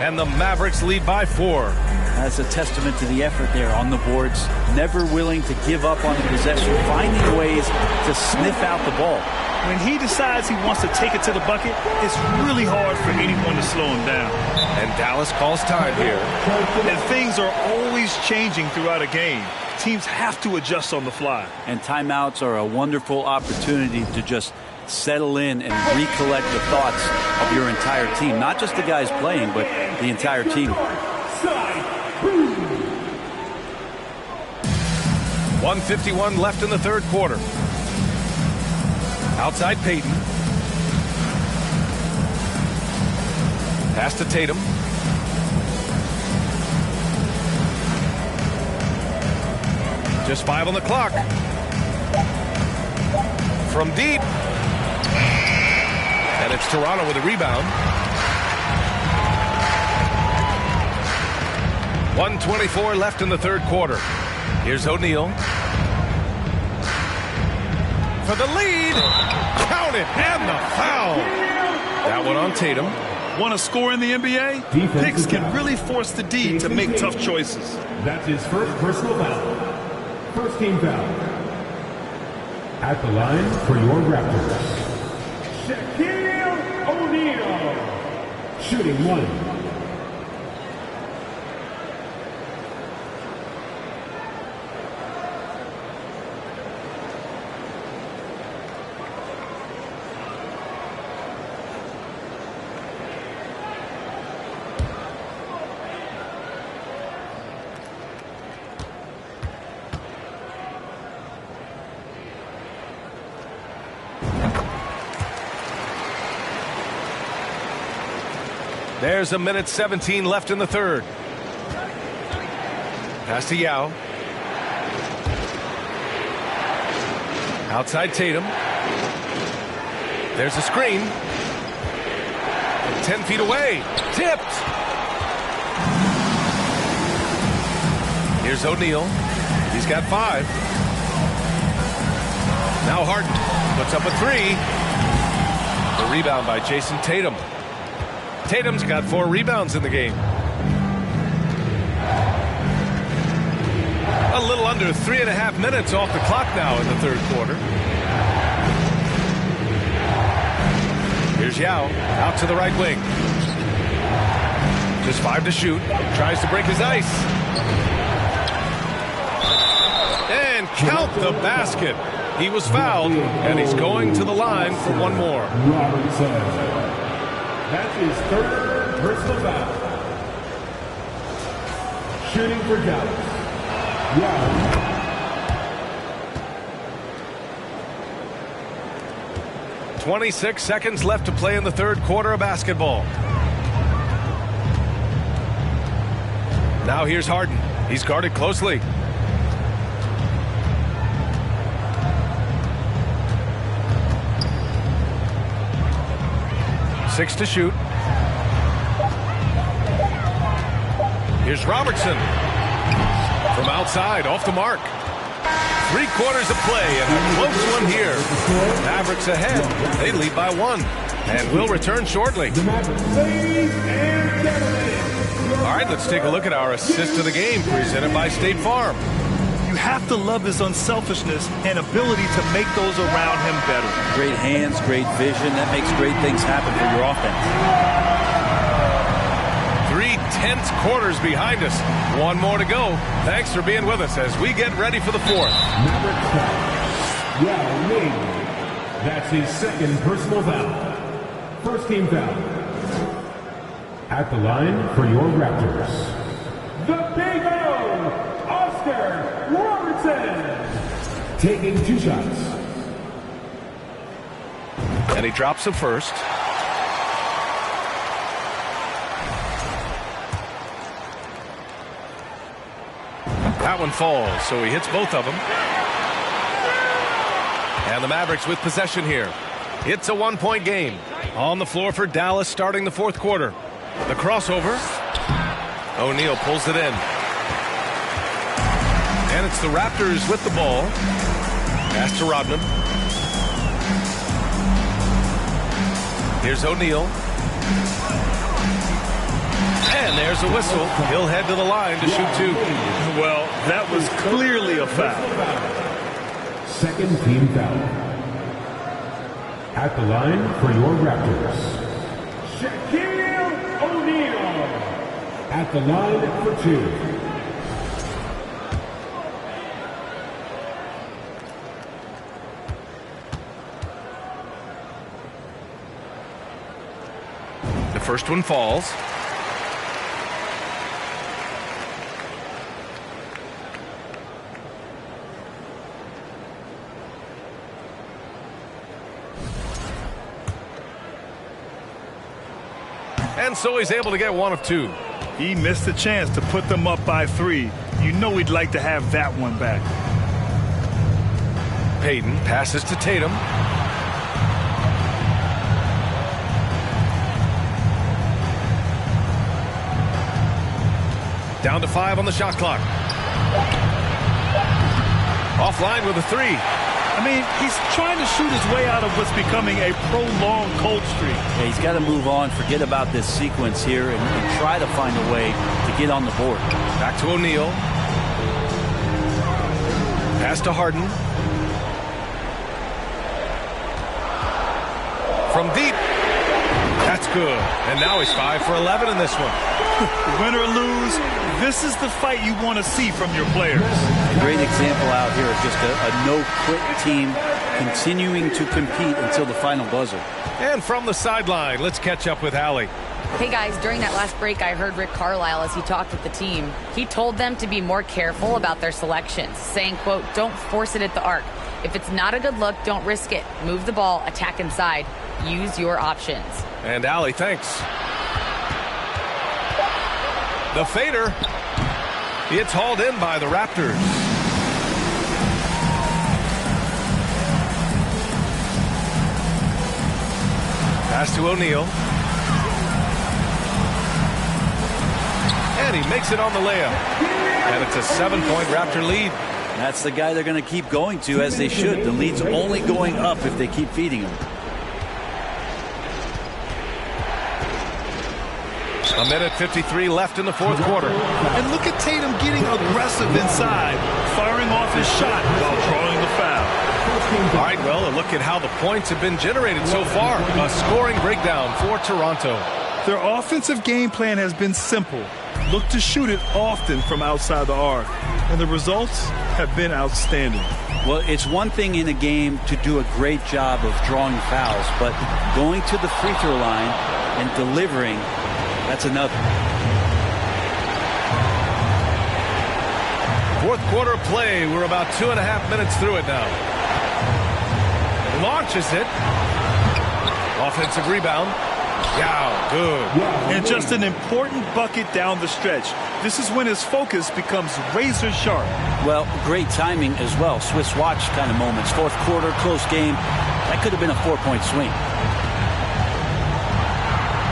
And the Mavericks lead by 4. That's a testament to the effort there on the boards. Never willing to give up on the possession, finding ways to sniff out the ball. When he decides he wants to take it to the bucket, it's really hard for anyone to slow him down. And Dallas calls time here. And things are always changing throughout a game. Teams have to adjust on the fly. And timeouts are a wonderful opportunity to just settle in and recollect the thoughts of your entire team. Not just the guys playing, but the entire team. 1:51 left in the third quarter. Outside Payton. Pass to Tatum. Just 5 on the clock. From deep. And it's Toronto with a rebound. 1:24 left in the third quarter. Here's O'Neal. For the lead. Count it. And the foul. That one on Tatum. Want to score in the NBA? Picks can really force the D to make tough choices. That's his first personal foul. First team foul. At the line for your Raptors, Shaquille O'Neal. Shooting 1. There's 1:17 left in the third. Pass to Yao. Outside Tatum. There's a screen. 10 feet away. Tipped. Here's O'Neal. He's got 5. Now Harden puts up a 3. The rebound by Jason Tatum. Tatum's got 4 rebounds in the game. A little under 3.5 minutes off the clock now in the third quarter. Here's Yao out to the right wing. Just 5 to shoot. Tries to break his ice. And count the basket. He was fouled, and he's going to the line for one more. That's his third personal foul. Shooting for Dallas. Yeah. 26 seconds left to play in the third quarter of basketball. Now here's Harden. He's guarded closely. Six to shoot. Here's Robertson. From outside, off the mark. 3 quarters of play and a close one here. Mavericks ahead. They lead by 1. And will return shortly. All right, let's take a look at our assist of the game presented by State Farm. You have to love his unselfishness and ability to make those around him better. Great hands, great vision. That makes great things happen for your offense. 3 tense quarters behind us. 1 more to go. Thanks for being with us as we get ready for the fourth. Yeah, Lee. That's his second personal foul. First team foul. At the line for your Raptors, the Big O, Oscar Robertson. Taking 2 shots. And he drops the first. That one falls, so he hits both of them. And the Mavericks with possession here. It's a 1-point game. On the floor for Dallas starting the fourth quarter. The crossover. O'Neal pulls it in. And it's the Raptors with the ball. Pass to Rodman. Here's O'Neal. And there's a whistle. He'll head to the line to shoot 2. Well, that was clearly a foul. Second team foul. At the line for your Raptors, Shaquille O'Neal. At the line for 2. The first one falls. And so he's able to get 1 of 2. He missed the chance to put them up by 3. You know he'd like to have that one back. Payton passes to Tatum. Down to 5 on the shot clock. Offline with a 3. I mean, he's trying to shoot his way out of what's becoming a prolonged cold streak. Yeah, he's got to move on, forget about this sequence here, and try to find a way to get on the board. Back to O'Neal. Pass to Harden. From deep. That's good. And now he's 5 for 11 in this one. Win or lose, this is the fight you want to see from your players. A great example out here of just a no-quit team continuing to compete until the final buzzer. And from the sideline, let's catch up with Allie. Hey guys, during that last break, I heard Rick Carlisle as he talked with the team. He told them to be more careful about their selections, saying, quote, don't force it at the arc. If it's not a good look, don't risk it. Move the ball, attack inside. Use your options. And Allie, thanks. The fader. It's hauled in by the Raptors. Pass to O'Neal. And he makes it on the layup. And it's a 7-point Raptor lead. That's the guy they're going to keep going to, as they should. The lead's only going up if they keep feeding him. A minute 53 left in the fourth quarter. And look at Tatum getting aggressive inside, firing off his shot while drawing the foul. All right, well, a look at how the points have been generated so far. A scoring breakdown for Toronto. Their offensive game plan has been simple. Look to shoot it often from outside the arc. And the results have been outstanding. Well, it's one thing in a game to do a great job of drawing fouls, but going to the free throw line and delivering, that's another. Fourth quarter play. We're about 2.5 minutes through it now. Launches it. Offensive rebound. Yeah, good. And just an important bucket down the stretch. This is when his focus becomes razor sharp. Well, great timing as well. Swiss watch kind of moments. Fourth quarter, close game. That could have been a 4-point swing.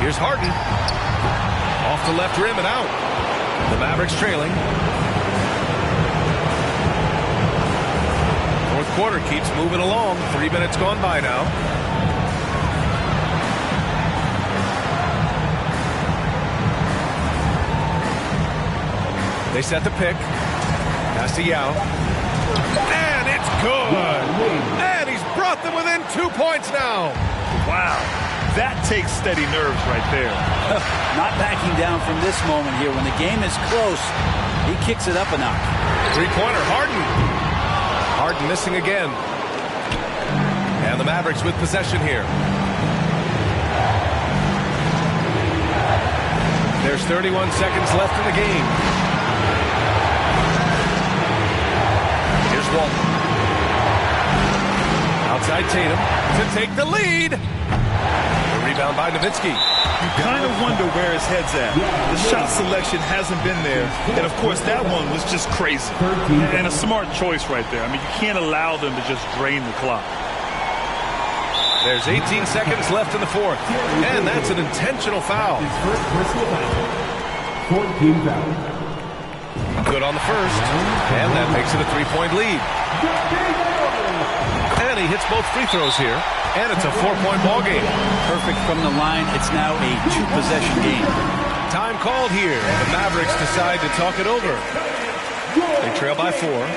Here's Harden. Off the left rim and out. The Mavericks trailing. Fourth quarter keeps moving along. 3 minutes gone by now. They set the pick. Pass to Yao. And it's good. And he's brought them within 2 points now. Wow. That takes steady nerves right there. Not backing down from this moment here. When the game is close, he kicks it up a notch. Three-pointer, Harden. Harden missing again. And the Mavericks with possession here. There's 31 seconds left in the game. Here's Walton. Outside Tatum to take the lead. Rebound by Nowitzki. You kind of wonder where his head's at. The shot selection hasn't been there. And, of course, that one was just crazy. And a smart choice right there. I mean, you can't allow them to just drain the clock. There's 18 seconds left in the fourth. And that's an intentional foul. Good on the first. And that makes it a 3-point lead. And he hits both free throws here. And it's a 4-point ball game. Perfect from the line. It's now a 2-possession game. Time called here. The Mavericks decide to talk it over. They trail by 4.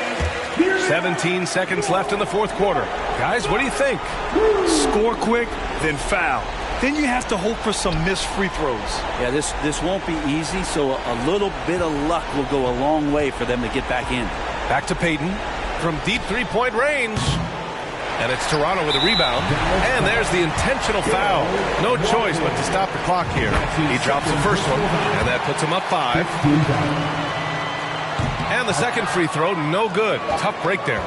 17 seconds left in the fourth quarter. Guys, what do you think? Score quick, then foul. Then you have to hope for some missed free throws. Yeah, this won't be easy, so a little bit of luck will go a long way for them to get back in. Back to Payton from deep 3-point range. And it's Toronto with a rebound. And there's the intentional foul. No choice but to stop the clock here. He drops the first one, and that puts him up 5. And the second free throw, no good. Tough break there.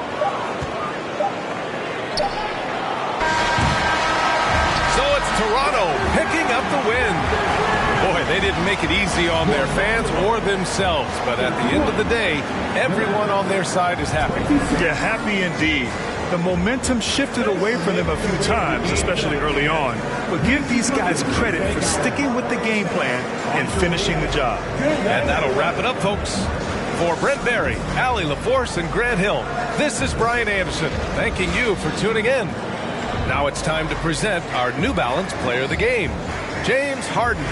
So it's Toronto picking up the win. Boy, they didn't make it easy on their fans or themselves. But at the end of the day, everyone on their side is happy. Yeah, happy indeed. The momentum shifted away from them a few times, especially early on. But give these guys credit for sticking with the game plan and finishing the job. And that'll wrap it up, folks. For Brent Barry, Allie LaForce, and Grant Hill, this is Brian Anderson, thanking you for tuning in. Now it's time to present our New Balance Player of the Game, James Harden.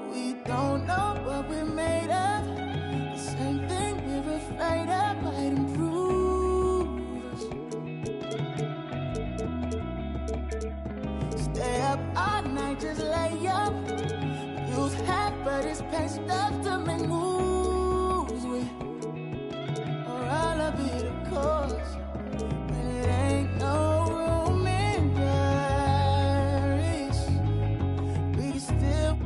We don't know what we're made of. The same thing we're afraid of might improve us. Stay up all night, just lay up. Use half, but it's pain stuff to make moves with. Or all of it, of course. But it ain't no room in Paris. We can still.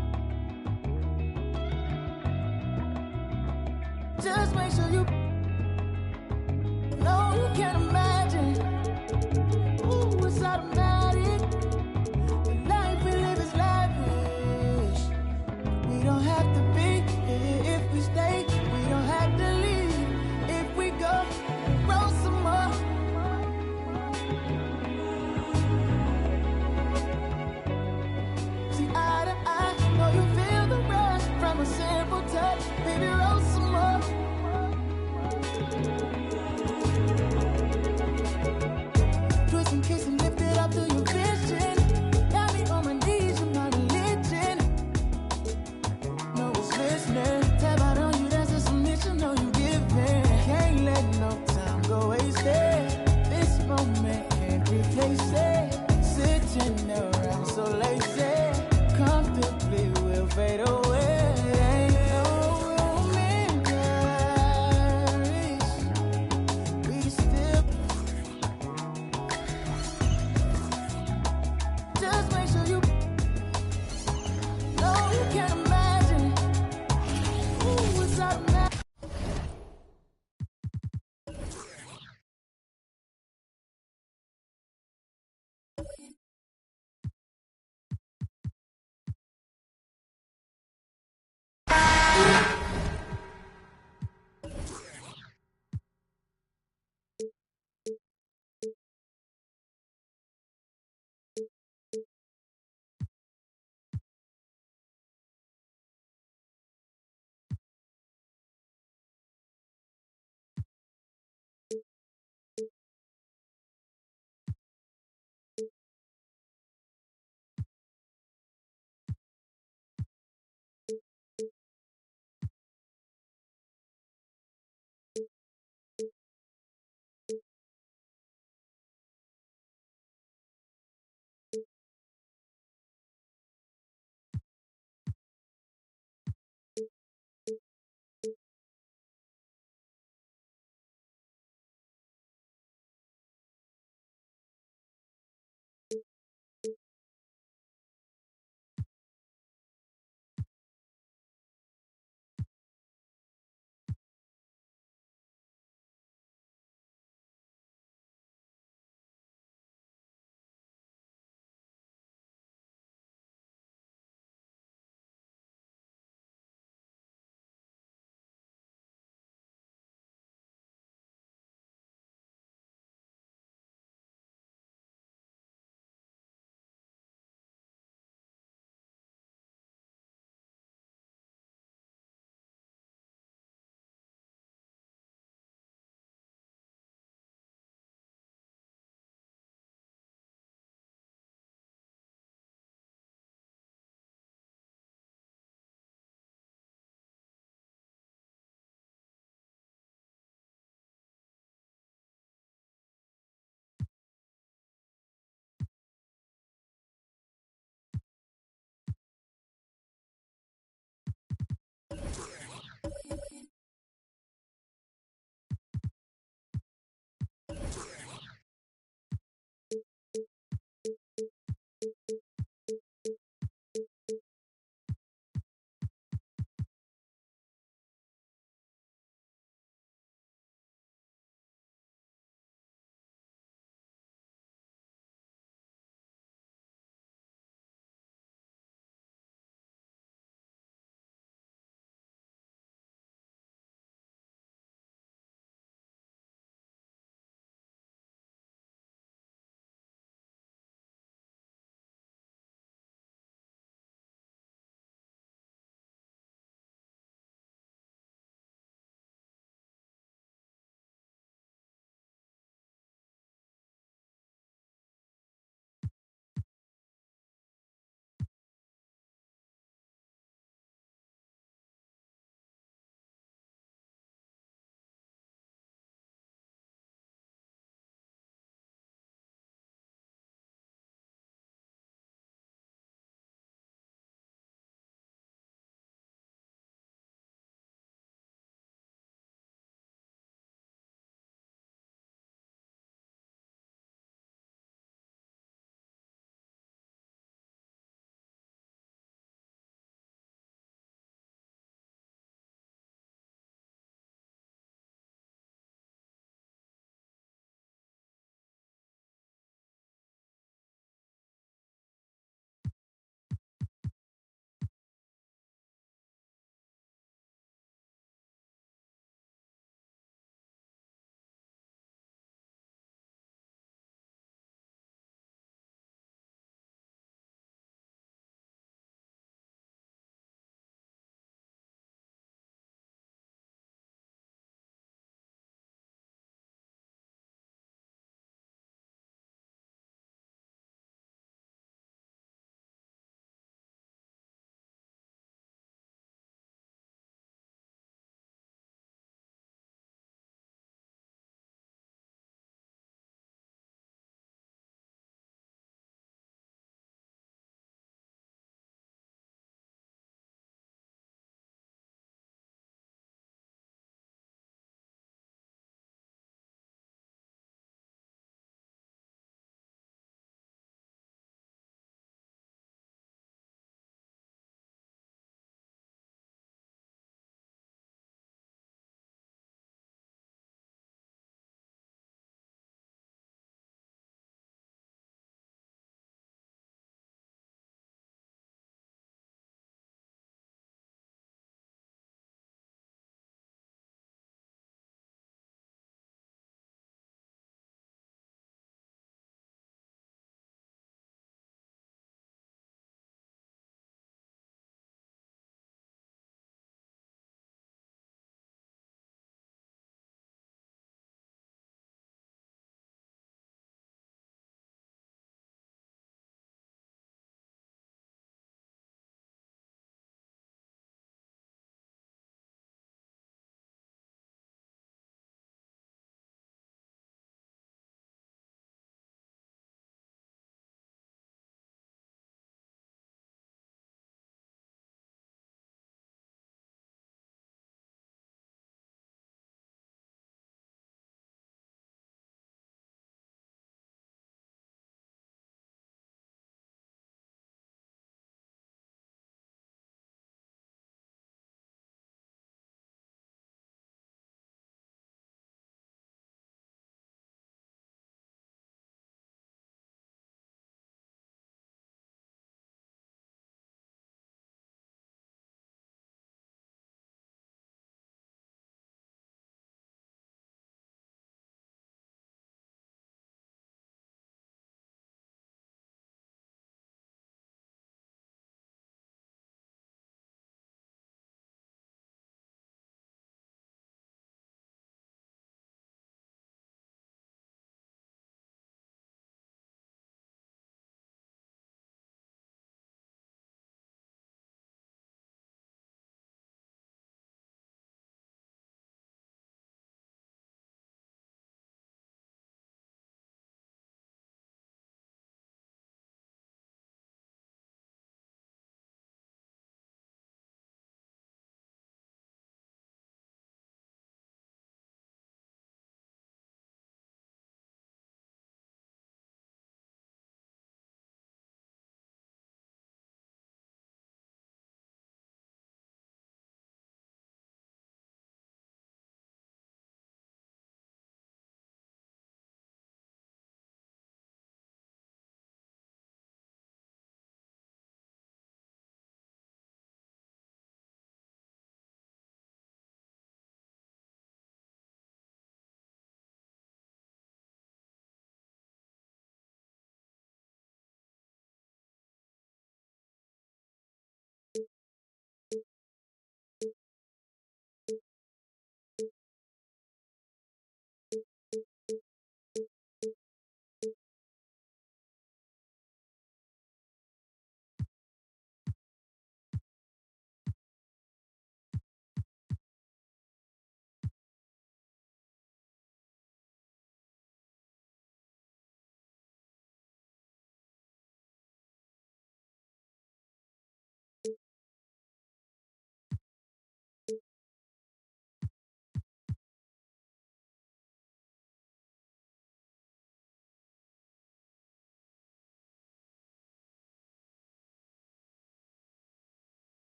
Just make sure you know you can't imagine. Ooh, it's automatic. The life we live is lavish. We don't have to be here if we stay. We don't have to leave if we go. Roll some more. See eye to eye, know you feel the rush from a simple touch. Baby, roll some more. Twist and kiss and lift it up to your vision. Got me on my knees, you're my religion. No one's listening. Tap out on you, that's a submission. No, you giving. Can't let no time go wasted. This moment can't replace it. Sitting around so lazy. Comfortably we'll fade away. Ain't no room in Paris. We can still. Just make sure you know you can't imagine. Ooh, it's automatic.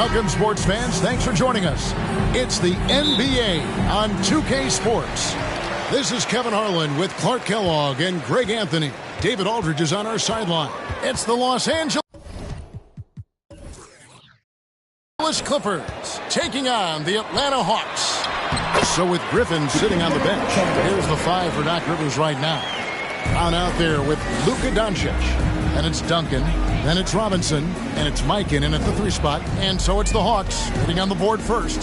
Welcome, sports fans. Thanks for joining us. It's the NBA on 2K Sports. This is Kevin Harlan with Clark Kellogg and Greg Anthony. David Aldridge is on our sideline. It's the Los Angeles Clippers taking on the Atlanta Hawks. So with Griffin sitting on the bench, here's the 5 for Doc Rivers right now. On out there with Luka Doncic. And it's Duncan. Then it's Robinson. And it's Mikan in at the 3 spot. And so it's the Hawks hitting on the board first.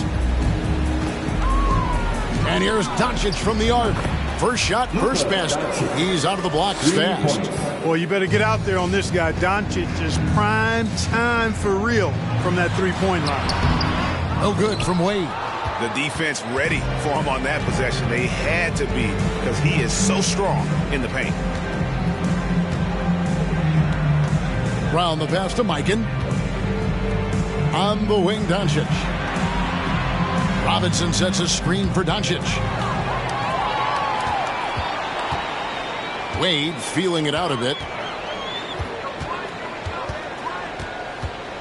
And here's Doncic from the arc. First shot, first basket. He's out of the blocks fast. Well, you better get out there on this guy. Doncic is prime time for real from that three-point line. No good from Wade. The defense ready for him on that possession. They had to be because he is so strong in the paint. Round the pass to Mikan. On the wing, Doncic. Robinson sets a screen for Doncic. Wade feeling it out a bit.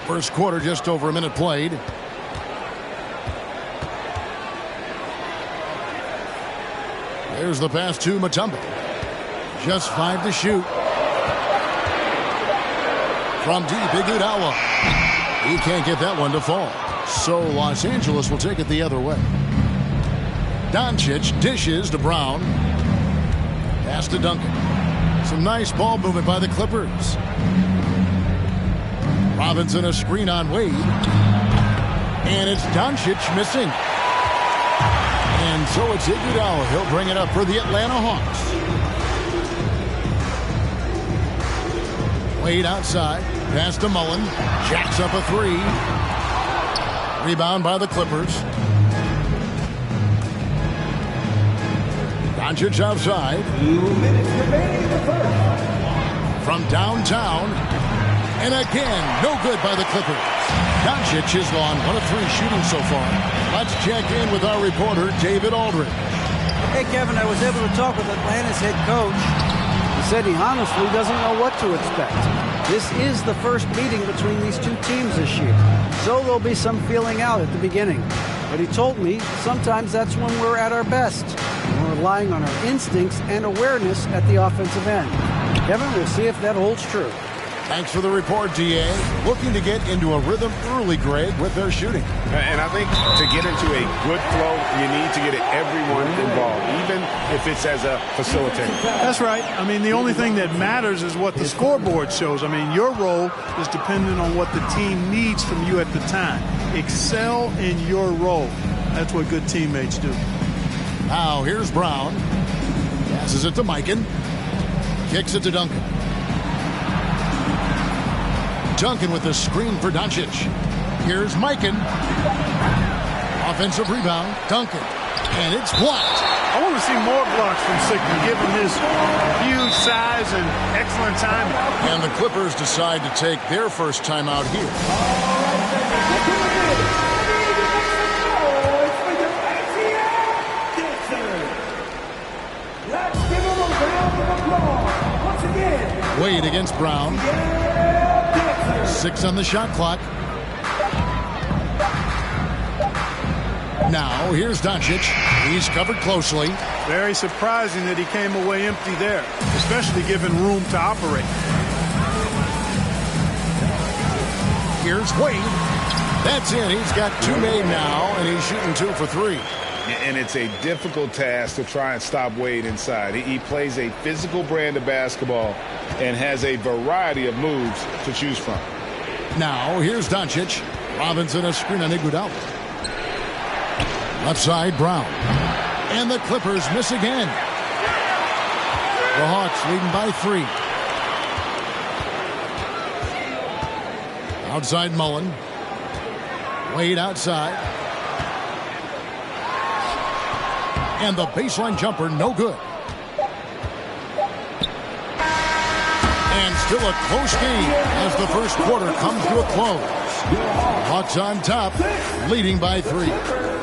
First quarter, just over a minute played. There's the pass to Mutombo. Just 5 to shoot. From deep, Iguodala. He can't get that one to fall. So Los Angeles will take it the other way. Doncic dishes to Brown. Pass to Duncan. Some nice ball movement by the Clippers. Robinson a screen on Wade. And it's Doncic missing. And so it's Iguodala. He'll bring it up for the Atlanta Hawks. Wade outside. Pass to Mullen. Jacks up a 3. Rebound by the Clippers. Doncic outside. 2 minutes remaining in the first. From downtown. And again, no good by the Clippers. Doncic has gone 1 of 3 shooting so far. Let's check in with our reporter, David Aldridge. Hey, Kevin, I was able to talk with Atlanta's head coach. He said he honestly doesn't know what to expect. This is the first meeting between these two teams this year, so there'll be some feeling out at the beginning. But he told me sometimes that's when we're at our best. We're relying on our instincts and awareness at the offensive end. Kevin, we'll see if that holds true. Thanks for the report, D.A. Looking to get into a rhythm early, Greg, with their shooting. And I think to get into a good flow, you need to get everyone involved, even if it's as a facilitator. That's right. I mean, the only thing that matters is what the scoreboard shows. I mean, your role is dependent on what the team needs from you at the time. Excel in your role. That's what good teammates do. Now, here's Brown. Passes it to Mikan. Kicks it to Duncan. Duncan with the screen for Doncic. Here's Mikan. Offensive rebound. Duncan. And it's blocked. I want to see more blocks from Sigma, given his huge size and excellent timing. And the Clippers decide to take their first timeout here. Let's give him a round of applause once again. Wade against Brown. 6 on the shot clock. Now, here's Doncic. He's covered closely. Very surprising that he came away empty there, especially given room to operate. Here's Wade. That's it. He's got 2 made now, and he's shooting 2 for 3. And it's a difficult task to try and stop Wade inside. He plays a physical brand of basketball and has a variety of moves to choose from. Now, here's Doncic. Robinson a screen on Iguodala. Left side, Brown. And the Clippers miss again. The Hawks leading by 3. Outside Mullen. Wade outside. And the baseline jumper, no good. And still a close game as the first quarter comes to a close. Hawks on top, leading by 3.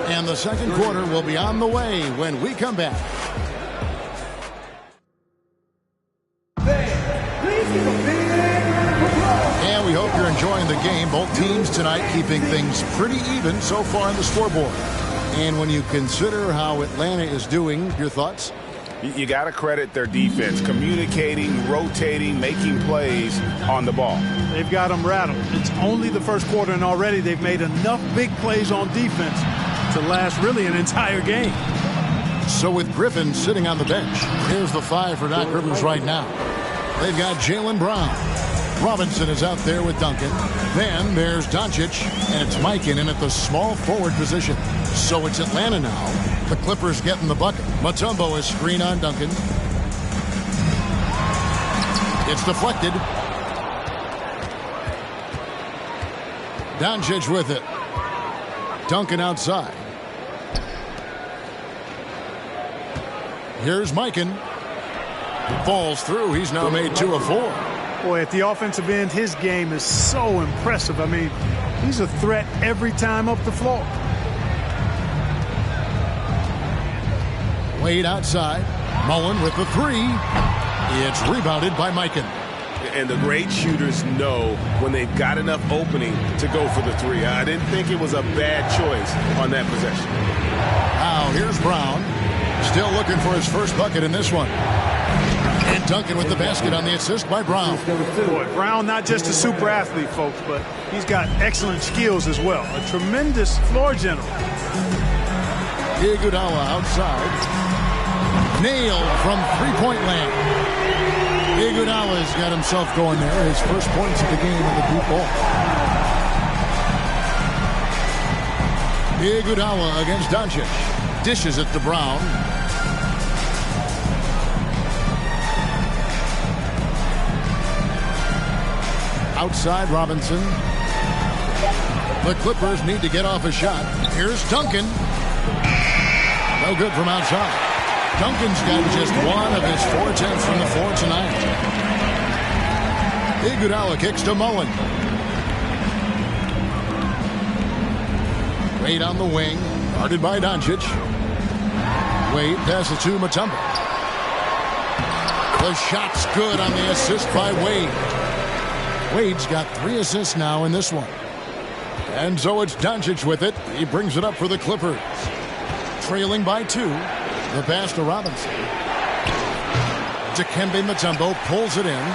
And the second quarter will be on the way when we come back. And we hope you're enjoying the game. Both teams tonight keeping things pretty even so far on the scoreboard. And when you consider how Atlanta is doing, your thoughts? You got to credit their defense, communicating, rotating, making plays on the ball. They've got them rattled. It's only the first quarter, and already they've made enough big plays on defense to last really an entire game. So with Griffin sitting on the bench, here's the 5 for Doc Rivers right now. They've got Jaylen Brown. Robinson is out there with Duncan. Then there's Doncic, and it's Mikan in at the small forward position. So it's Atlanta now. The Clippers getting the bucket. Mutombo is screen on Duncan. It's deflected. Doncic with it. Duncan outside. Here's Mikan. Falls through. He's now made 2 of 4. Boy, at the offensive end, his game is so impressive. I mean, he's a threat every time up the floor. Wade outside. Mullen with the 3. It's rebounded by Mikan. And the great shooters know when they've got enough opening to go for the 3. I didn't think it was a bad choice on that possession. Now here's Brown. Still looking for his first bucket in this one. And Duncan with the basket on the assist by Brown. Boy, Brown not just a super athlete, folks, but he's got excellent skills as well. A tremendous floor general. Iguodala outside. Nailed from three-point land. Iguodala's got himself going there. His first points of the game in the deep ball. Iguodala against Doncic. Dishes it to Brown. Outside Robinson. The Clippers need to get off a shot. Here's Duncan. No good from outside. Duncan's got just 1 of his 4 attempts from the floor tonight. Iguodala kicks to Mullen. Wade on the wing. Guarded by Doncic. Wade passes to Mutombo. The shot's good on the assist by Wade. Wade's got 3 assists now in this one. And so it's Doncic with it. He brings it up for the Clippers. Trailing by 2. The pass to Robinson. Dikembe Mutombo pulls it in.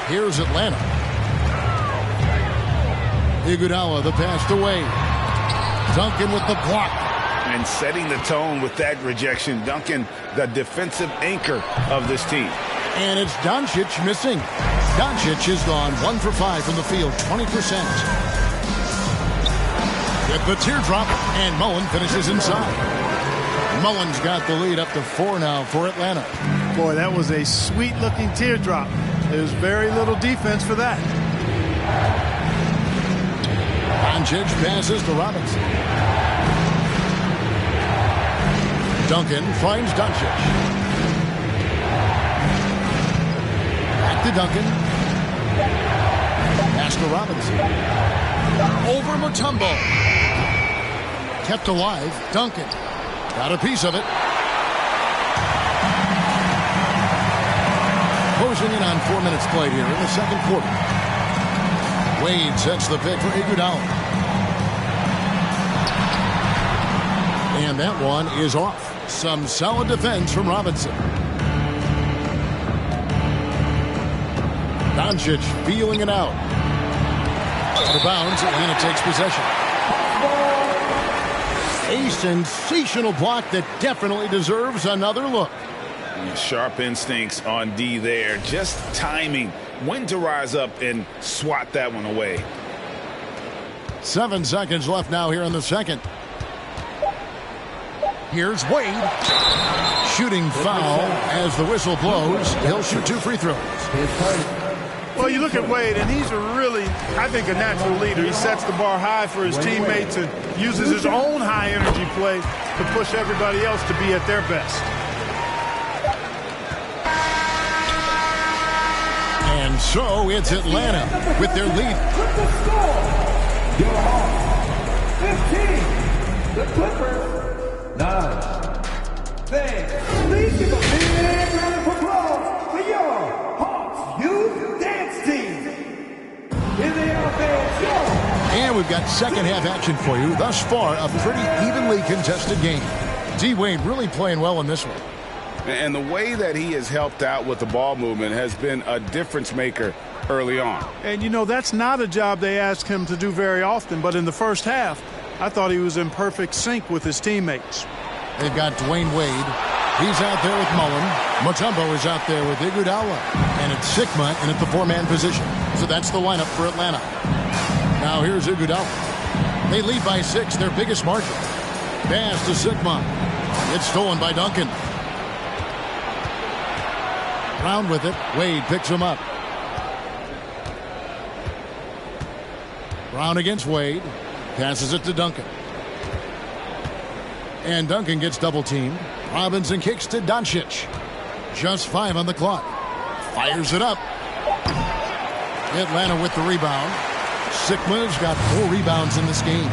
Here's Atlanta. Iguodala, the pass to Wade. Duncan with the block. And setting the tone with that rejection. Duncan, the defensive anchor of this team. And it's Doncic missing. Doncic has gone 1 for 5 from the field, 20%. With the teardrop, and Mullen finishes inside. Mullen's got the lead up to 4 now for Atlanta. Boy, that was a sweet-looking teardrop. There's very little defense for that. Doncic passes to Robinson. Duncan finds Doncic. Back to Duncan. Pass to Robinson. Over Mutombo. Kept alive. Duncan. Got a piece of it. Closing in on 4 minutes played here in the second quarter. Wade sets the pick for Iguodala. And that one is off. Some solid defense from Robinson. Doncic feeling it out. Out of bounds, Atlanta takes possession. A sensational block that definitely deserves another look. Sharp instincts on D there. Just timing when to rise up and swat that one away. 7 seconds left now here in the second. Here's Wade. Shooting foul as the whistle blows. He'll shoot 2 free throws. Well, you look at Wade, and he's a really, I think, a natural leader. He sets the bar high for his teammates and uses his own high-energy play to push everybody else to be at their best. And so it's Atlanta with their lead. With the score, your Hawks 15, the Clippers 9. Thanks. Please give a big round of applause for your Hawks youth dance team. we've got second half action for you. Thus far, a pretty evenly contested game. D-Wade really playing well in this one. And the way that he has helped out with the ball movement has been a difference maker early on. And, you know, that's not a job they ask him to do very often. But in the first half, I thought he was in perfect sync with his teammates. They've got Dwayne Wade. He's out there with Mullen. Mutombo is out there with Iguodala. And it's Sigma in at the four-man position. So that's the lineup for Atlanta. Now here's Iguodala. They lead by 6, their biggest margin. Pass to Sigma. It's stolen by Duncan. Brown with it. Wade picks him up. Brown against Wade. Passes it to Duncan. And Duncan gets double-teamed. Robinson kicks to Doncic. Just 5 on the clock. Fires it up. Atlanta with the rebound. Sigma's got 4 rebounds in this game.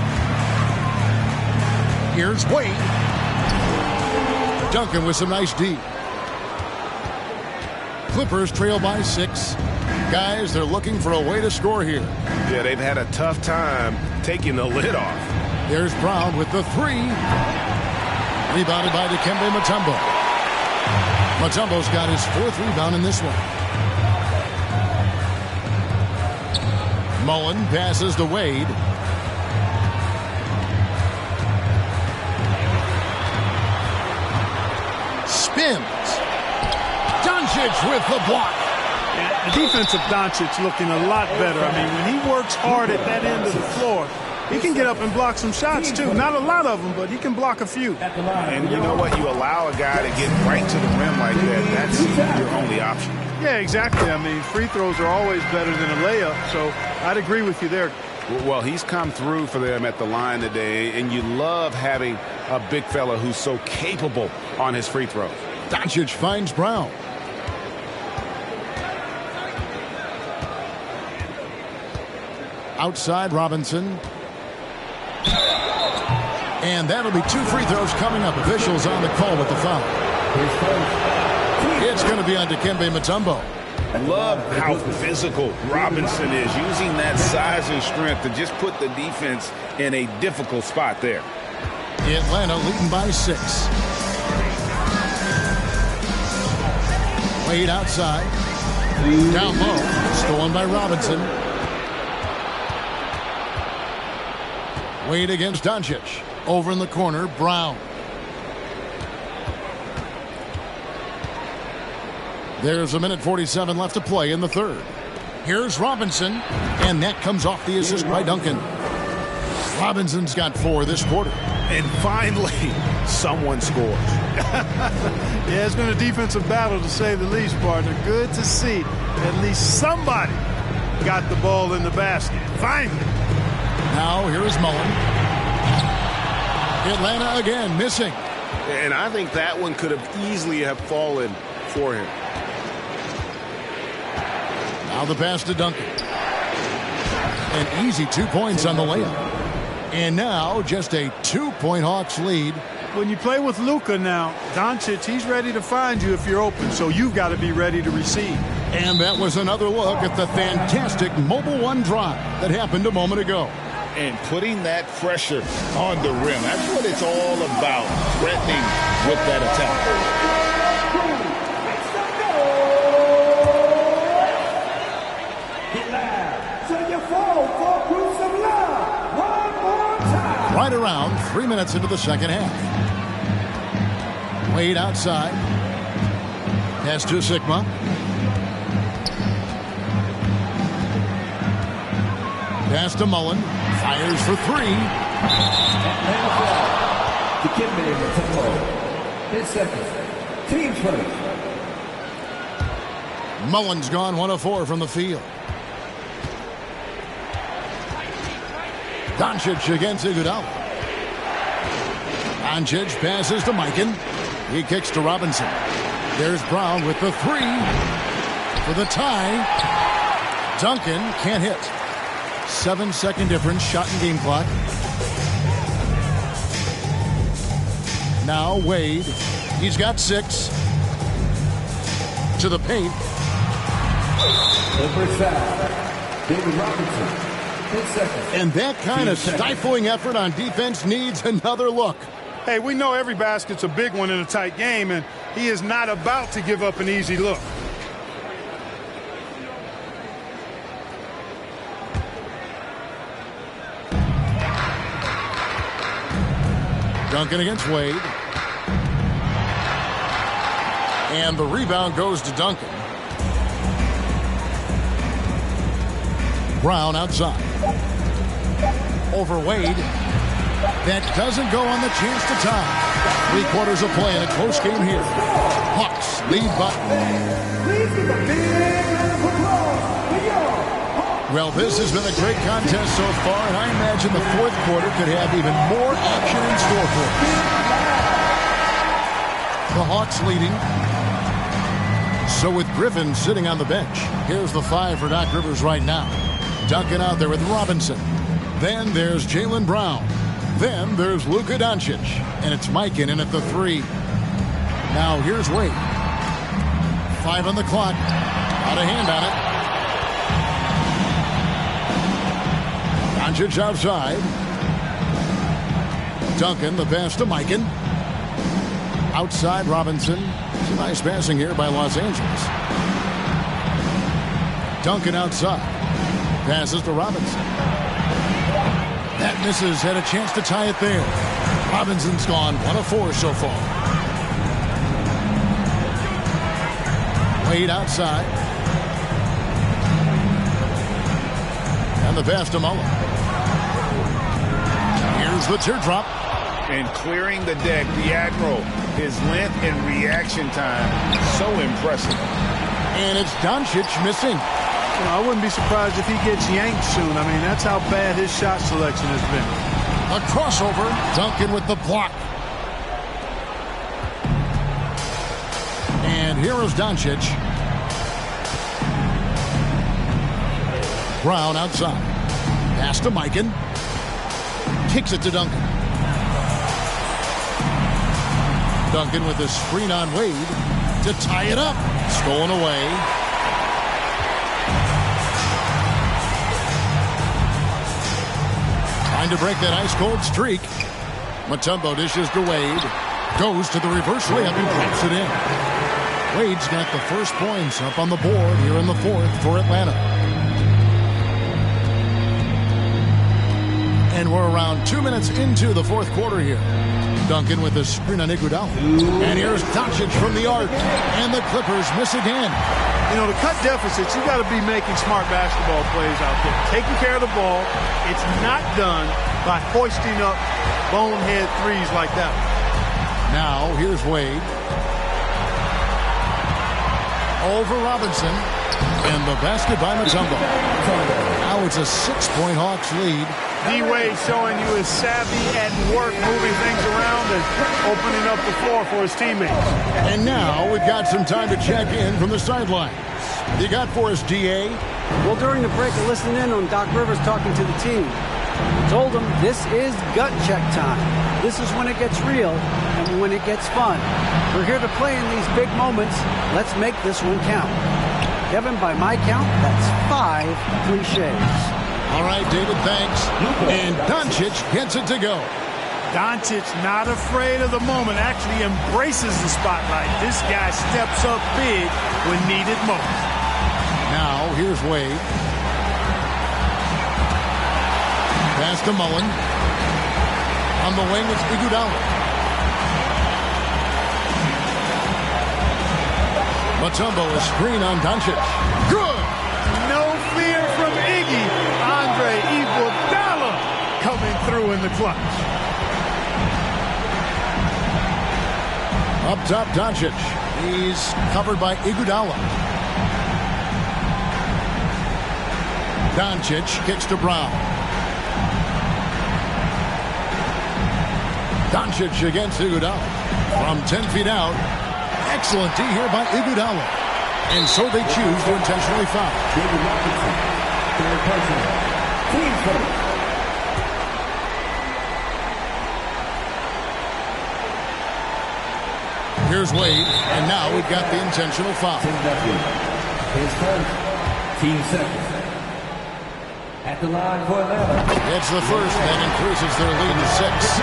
Here's Wade. Duncan with some nice D. Clippers trail by 6. Guys, they're looking for a way to score here. Yeah, they've had a tough time taking the lid off. There's Brown with the 3. Rebounded by Dikembe Mutombo. Mutombo's got his 4th rebound in this one. Mullen passes to Wade. Spins. Doncic with the block. The defensive Doncic looking a lot better. I mean, when he works hard at that end of the floor, he can get up and block some shots, too. Not a lot of them, but he can block a few. And you know what? You allow a guy to get right to the rim like that. That's your only option. Yeah, exactly. I mean, free throws are always better than a layup, so I'd agree with you there. Well, he's come through for them at the line today, and you love having a big fella who's so capable on his free throws. Doncic finds Brown. Outside Robinson. And that'll be 2 free throws coming up. Officials on the call with the foul. It's going to be on Dikembe Mutombo. Love how physical Robinson is, using that size and strength to just put the defense in a difficult spot there. Atlanta leading by 6. Wade outside. Down low. Stolen by Robinson. Wade against Doncic. Over in the corner, Brown. There's 1:47 left to play in the third. Here's Robinson, and that comes off the assist by Duncan. Robinson's got 4 this quarter. And finally, someone scores. Yeah, it's been a defensive battle, to say the least, partner. Good to see at least somebody got the ball in the basket. Finally. Now, here is Mullen. Atlanta again, missing. And I think that one could have easily have fallen for him. Now the pass to Duncan. An easy 2 points on the layup. And now just a 2-point Hawks lead. When you play with Luka now, Doncic, he's ready to find you if you're open, so you've got to be ready to receive. And that was another look at the fantastic Mobile One drive that happened a moment ago. And putting that pressure on the rim, that's what it's all about, threatening with that attack. Right around 3 minutes into the second half. Wade outside. Pass to Sigma. Pass to Mullen. Fires for 3. Dikembe Mutombo. His second. Team first. Mullen's gone 1 of 4 from the field. Doncic against Iguodala. Doncic passes to Mikan. He kicks to Robinson. There's Brown with the 3 for the tie. Duncan can't hit. 7-second difference, shot and game clock. Now Wade. He's got 6. To the paint. The first foul. David Robinson. And that kind of stifling effort on defense needs another look. Hey, we know every basket's a big one in a tight game, and he is not about to give up an easy look. Duncan against Wade. And the rebound goes to Duncan. Brown outside. Over Wade. That doesn't go on the chance to tie. 3/4 of play in a close game here. Hawks lead by. Well, this has been a great contest so far, and I imagine the fourth quarter could have even more action in store for us. The Hawks leading. So with Griffin sitting on the bench, here's the 5 for Doc Rivers right now. Duncan out there with Robinson. Then there's Jaylen Brown. Then there's Luka Doncic. And it's Mikan in at the 3. Now here's Wade. 5 on the clock. Out of hand on it. Doncic outside. Duncan, the pass to Mikan. Outside Robinson. It's a nice passing here by Los Angeles. Duncan outside. Passes to Robinson. That misses. Had a chance to tie it there. Robinson's gone 1 of 4 so far. Wade outside. And the pass to Mullen. Here's the teardrop. And clearing the deck, the Admiral. His length and reaction time, so impressive. And it's Doncic missing. I wouldn't be surprised if he gets yanked soon. I mean, that's how bad his shot selection has been. A crossover. Duncan with the block. And here is Doncic. Brown outside. Pass to Mikan. Kicks it to Duncan. Duncan with a screen on Wade to tie it up. Stolen away. Trying to break that ice-cold streak. Mutombo dishes to Wade. Goes to the reverse layup and drops it in. Wade's got the first points up on the board here in the 4th for Atlanta. And we're around 2 minutes into the 4th quarter here. Duncan with a screen on Iguodala. And here's Doncic from the arc. And the Clippers miss again. You know, to cut deficits, you got to be making smart basketball plays out there. Taking care of the ball. It's not done by hoisting up bonehead threes like that. Now, here's Wade. Over Robinson. And the basket by Mutombo. Now it's a 6-point Hawks lead. D-Wade showing you his savvy at work, moving things around and opening up the floor for his teammates. And now we've got some time to check in from the sidelines. You got for us, DA? Well, during the break, I listened in on Doc Rivers talking to the team. I told them this is gut check time. This is when it gets real and when it gets fun. We're here to play in these big moments. Let's make this one count. Kevin, by my count, that's 5 cliches. All right, David, thanks. And Doncic gets it to go. Doncic not afraid of the moment, actually embraces the spotlight. This guy steps up big when needed most. Now, here's Wade. Pass to Mullen. On the wing, it's Iguodala. Mutombo is screen on Doncic. Good! No fear from Iggy. Iguodala coming through in the clutch. Up top, Doncic. He's covered by Iguodala. Doncic kicks to Brown. Doncic against Iguodala. From 10 feet out. Excellent D here by Iguodala. And so they choose to intentionally foul. Here's Wade, and now we've got the intentional foul. His first team second. At the line for Atlanta. It's the first that increases their lead to 6.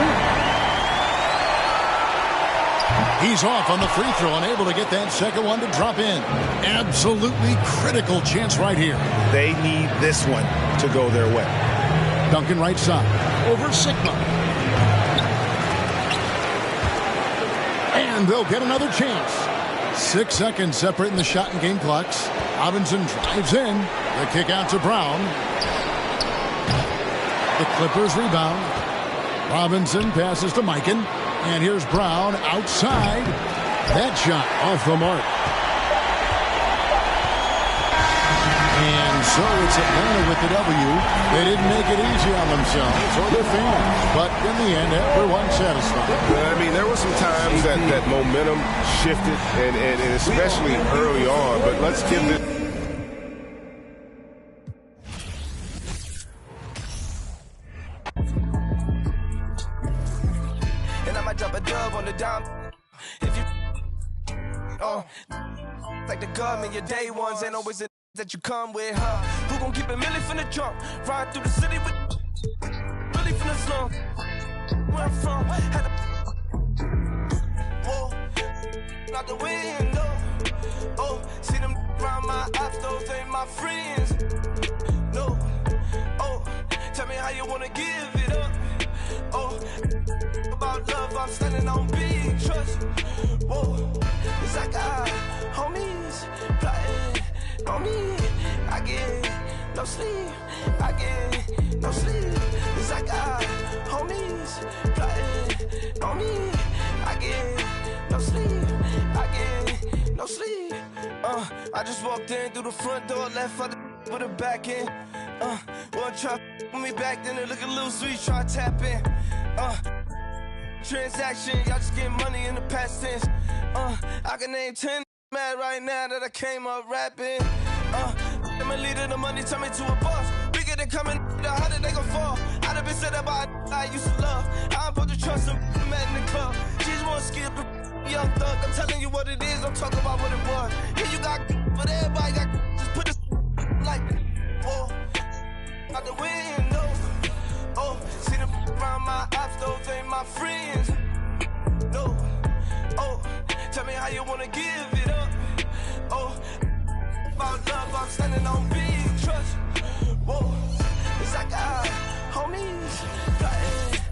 He's off on the free throw and able to get that second one to drop in. Absolutely critical chance right here. They need this one to go their way. Duncan right side over Sigma. And they'll get another chance. 6 seconds separating the shot and game clocks. Robinson drives in. The kick out to Brown. The Clippers rebound. Robinson passes to Mikan. And here's Brown outside. That shot off the mark. And so it's Atlanta with the W. They didn't make it easy on themselves or their fans. But in the end, everyone's satisfied. I mean, there were some times that momentum shifted, and especially early on. But let's give this. And I might drop a dub on the dime. If you like the government, your day ones ain't always the that you come with, huh? Who gon' keep it milli from the trunk? Ride through the city with really from the slum. Where I'm from, had a whoa, out the window. Oh, see them around my ops, those ain't my friends. No, oh, tell me how you wanna give it up. Oh, about love, I'm standing on big trust. Whoa, it's like I homies plotting on me. I get no sleep, I get no sleep. It's like I homies plotting on me. I get no sleep, I get no sleep. I just walked in through the front door, left out the with a back in. One try with me back, then it look a little sweet, try tap in. Transaction, y'all just getting money in the past tense. I can name 10 mad right now that I came up rapping. I'm a leader, the money turn me to a boss. Bigger than coming, the harder they gon' fall. I done been said about I used to love. I'm supposed to trust them, mad in the club. She just wanna skip the young thug. I'm telling you what it is, don't talk about what it was. Here you got, but everybody got, just put this like, whoa, out the window. Oh, see them around my ops, those ain't my friends. No, oh, tell me how you wanna give it up. Oh, about love, I'm standing on big trust. Whoa, it's like I homies plotting.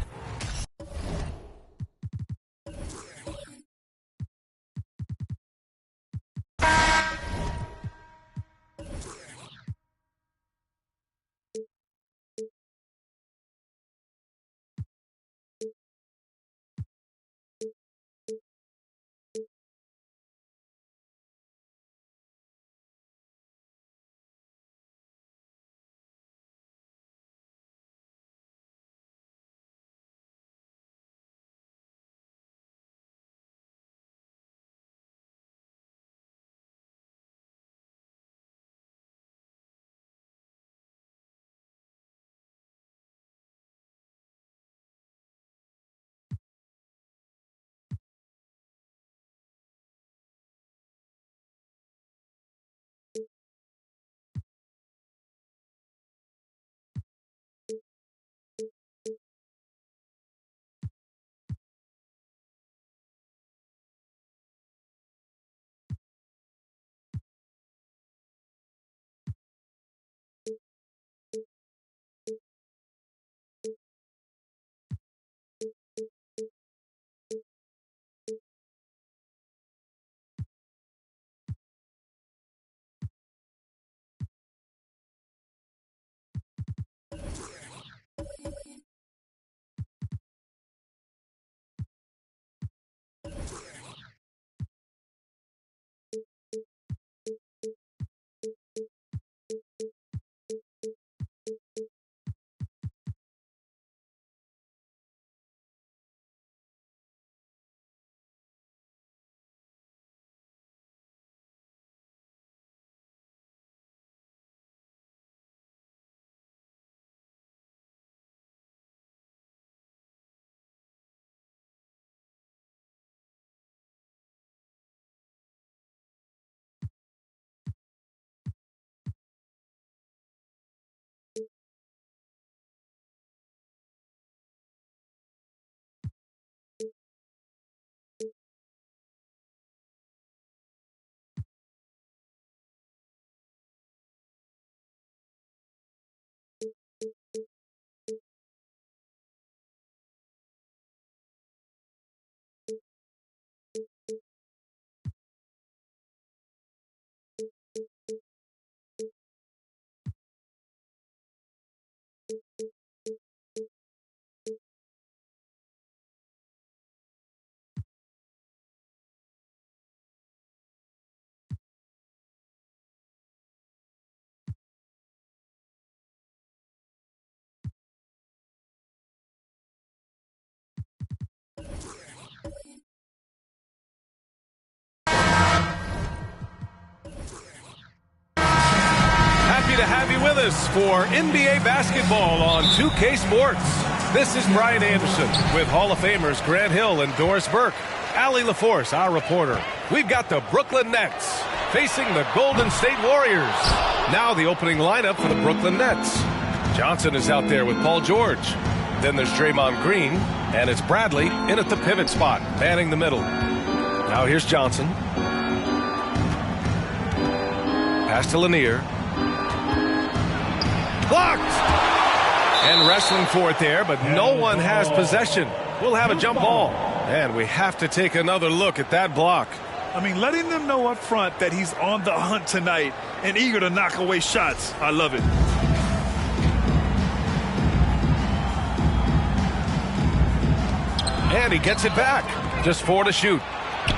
Happy to have you with us for NBA basketball on 2K Sports. This is Brian Anderson with Hall of Famers Grant Hill and Doris Burke. Allie LaForce, our reporter. We've got the Brooklyn Nets facing the Golden State Warriors. Now the opening lineup for the Brooklyn Nets. Johnson is out there with Paul George. Then there's Draymond Green, and it's Bradley in at the pivot spot, manning the middle. Now here's Johnson. Pass to Lanier. Blocked! And wrestling for it there, but no one has possession. We'll have a jump ball. And we have to take another look at that block. I mean, letting them know up front that he's on the hunt tonight and eager to knock away shots. I love it. And he gets it back. Just 4 to shoot.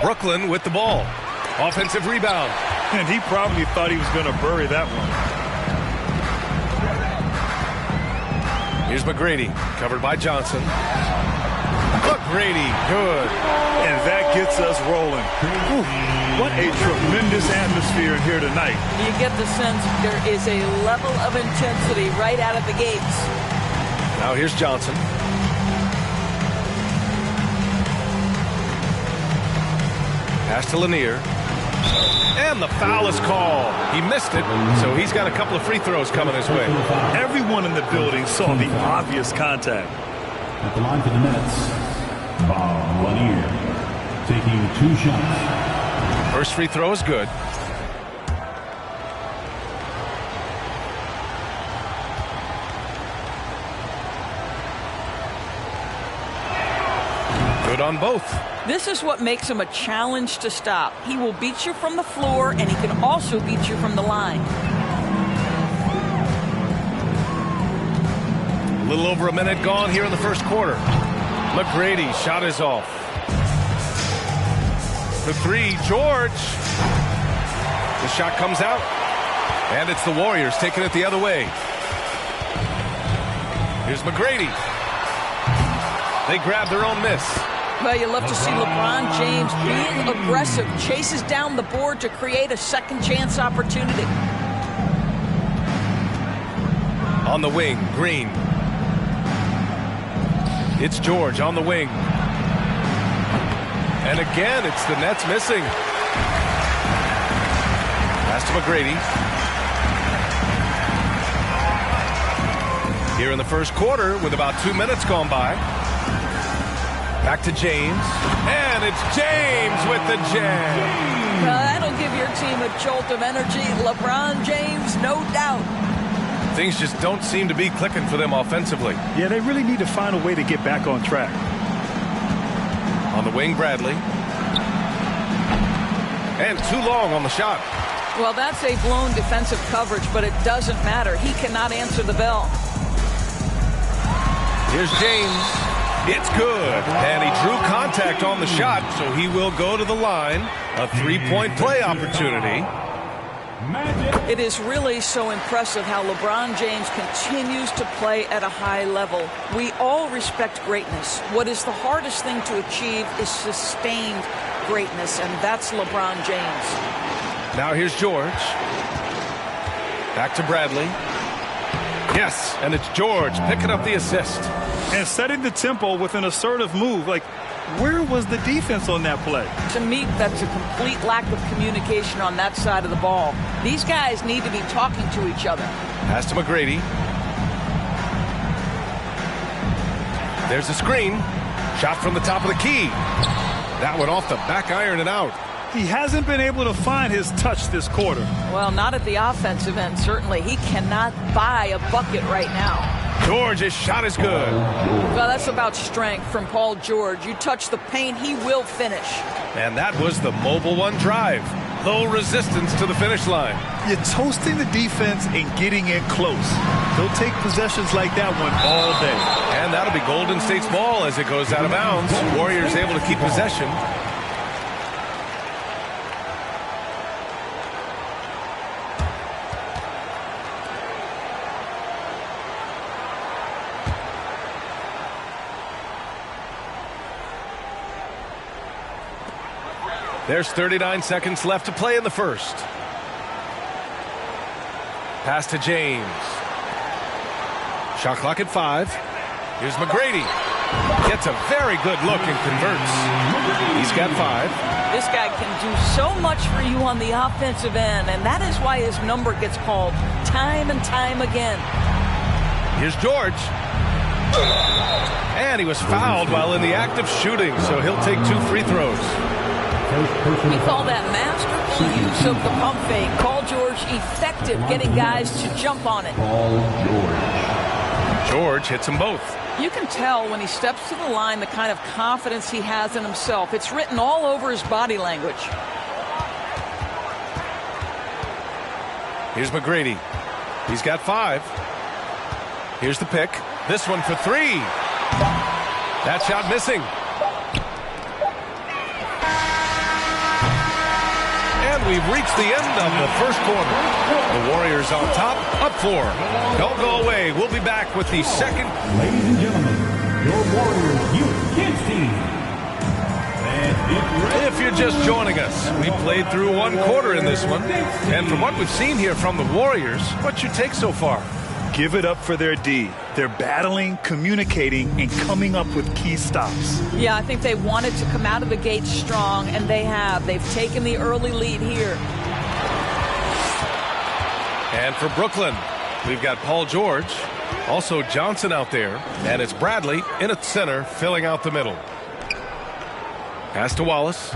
Brooklyn with the ball. Offensive rebound. And he probably thought he was going to bury that one. Here's McGrady, covered by Johnson. McGrady, good. And that gets us rolling. Whew. What a tremendous atmosphere in here tonight. You get the sense there is a level of intensity right out of the gates. Now here's Johnson. Pass to Lanier. And the foul is called. He missed it, so he's got a couple of free throws coming his way. Everyone in the building saw the obvious contact. At the line for the Nets, Bob Lanier taking 2 shots. First free throw is good. Good on both. This is what makes him a challenge to stop. He will beat you from the floor, and he can also beat you from the line. A little over a minute gone here in the first quarter. McGrady, shot is off. The 3, George. The shot comes out. And it's the Warriors taking it the other way. Here's McGrady. They grab their own miss. Well, you love to see LeBron James being aggressive, chases down the board to create a second chance opportunity. On the wing, Green. It's George on the wing. And again, it's the Nets missing. Pass to McGrady. Here in the first quarter with about 2 minutes gone by. Back to James. And it's James with the jam. That'll give your team a jolt of energy. LeBron James, no doubt. Things just don't seem to be clicking for them offensively. Yeah, they really need to find a way to get back on track. On the wing, Bradley. And too long on the shot. Well, that's a blown defensive coverage, but it doesn't matter. He cannot answer the bell. Here's James. It's good. And he drew contact on the shot, so he will go to the line. A 3-point play opportunity. It is really so impressive how LeBron James continues to play at a high level. We all respect greatness. What is the hardest thing to achieve is sustained greatness, and that's LeBron James. Now here's George. Back to Bradley. Yes, and it's George picking up the assist. And setting the tempo with an assertive move. Like, where was the defense on that play? To me, that's a complete lack of communication on that side of the ball. These guys need to be talking to each other. Pass to McGrady. There's a screen. Shot from the top of the key. That one off the back iron and out. He hasn't been able to find his touch this quarter. Well, not at the offensive end, certainly. He cannot buy a bucket right now. George's shot is good. Well, that's about strength from Paul George. You touch the paint, he will finish. And that was the Mobile One drive. Low resistance to the finish line. You're toasting the defense and getting in close. They'll take possessions like that one all day. And that'll be Golden State's ball as it goes out of bounds. Warriors able to keep possession. There's 39 seconds left to play in the first. Pass to James. Shot clock at 5. Here's McGrady. Gets a very good look and converts. He's got 5. This guy can do so much for you on the offensive end, and that is why his number gets called time and time again. Here's George. And he was fouled while in the act of shooting, so he'll take 2 free throws. We call that masterful use of the pump fake. Paul George effective getting guys to jump on it. George hits them both. You can tell when he steps to the line the kind of confidence he has in himself. It's written all over his body language. Here's McGrady. He's got 5. Here's the pick. This one for 3. That shot missing. And we've reached the end of the first quarter. The Warriors on top, up 4. Don't go away. We'll be back with the second. Ladies and gentlemen, your Warriors Youth Kids team. If you're just joining us, we played through 1 quarter in this one. And from what we've seen here from the Warriors, what's your take so far? Give it up for their D. They're battling, communicating, and coming up with key stops. Yeah, I think they wanted to come out of the gate strong, and they have. They've taken the early lead here. And for Brooklyn, we've got Paul George, also Johnson out there, and it's Bradley in at center, filling out the middle. Pass to Wallace.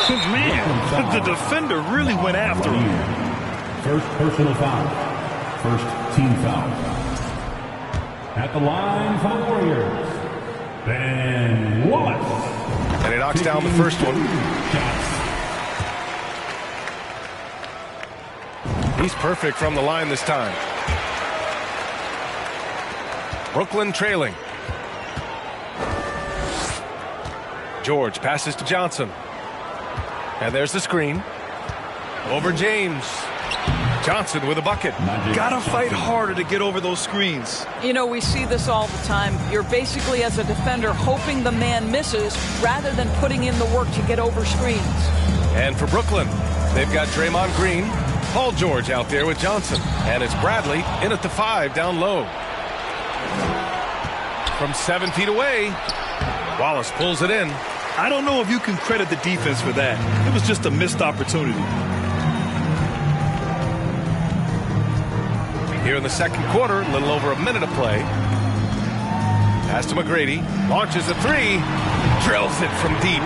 Man, the defender really went after him. First personal foul. First team foul. At the line for the Warriors, Ben Wallace. And he knocks down the first one. He's perfect from the line this time. Brooklyn trailing. George passes to Johnson. And there's the screen. Over James. Johnson with a bucket. Gotta fight harder to get over those screens. You know, we see this all the time. You're basically, as a defender, hoping the man misses rather than putting in the work to get over screens. And for Brooklyn, they've got Draymond Green, Paul George out there with Johnson. And it's Bradley in at the 5 down low. From 7 feet away, Wallace pulls it in. I don't know if you can credit the defense for that. It was just a missed opportunity. Here in the second quarter, a little over a minute of play. Pass to McGrady. Launches a 3. Drills it from deep.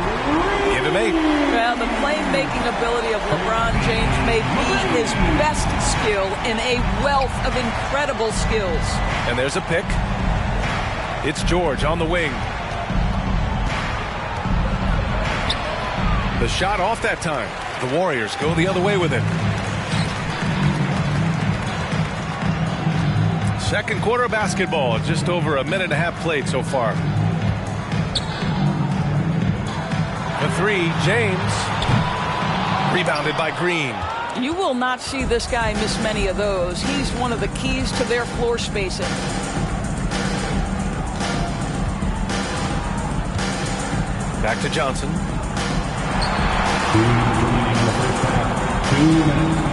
Give him 8. Well, the playmaking ability of LeBron James may be his best skill in a wealth of incredible skills. And there's a pick. It's George on the wing. The shot off that time. The Warriors go the other way with it. Second quarter basketball, just over a minute and a half played so far. The 3, James. Rebounded by Green. You will not see this guy miss many of those. He's one of the keys to their floor spacing. Back to Johnson. 2 minutes.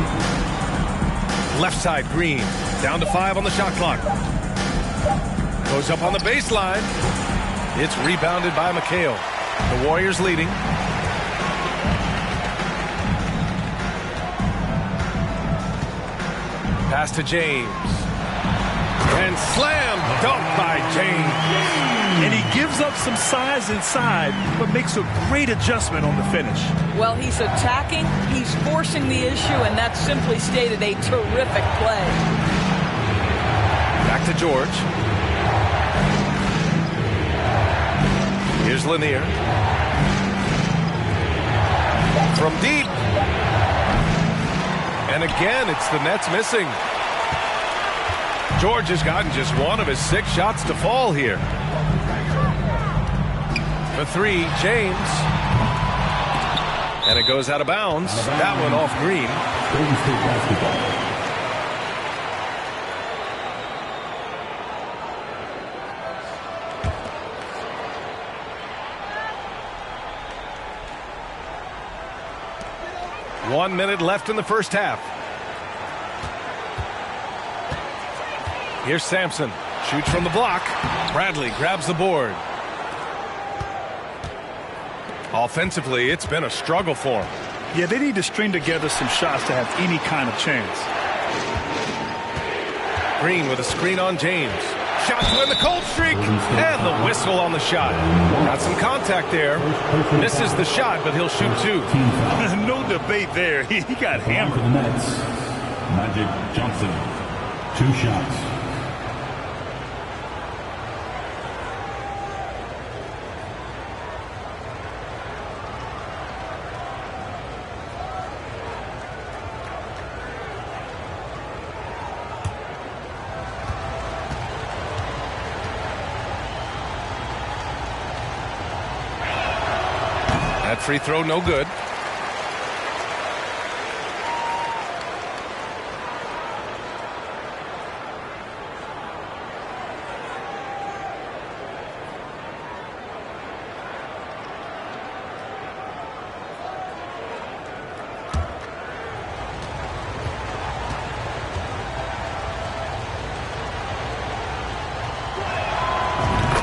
Left side, Green. Down to 5 on the shot clock. Goes up on the baseline. It's rebounded by McHale. The Warriors leading. Pass to James. And slam dunk by James. And he gives up some size inside, but makes a great adjustment on the finish. Well, he's attacking, he's forcing the issue, and that's simply stated a terrific play. Back to George. Here's Lanier. From deep. And again, it's the Nets missing. George has gotten just one of his 6 shots to fall here. For 3, James. And it goes out of bounds. That one off Green. Golden State basketball. One minute left in the first half. Here's Sampson. Shoots from the block. Bradley grabs the board. Offensively, it's been a struggle for him. Yeah, they need to string together some shots to have any kind of chance. Green with a screen on James. Shot to end the cold streak. And the whistle on the shot. Got some contact there. Misses the shot, but he'll shoot 2. No debate there. He got hammered. For the Nets, Magic Johnson. 2 shots. Free throw, no good.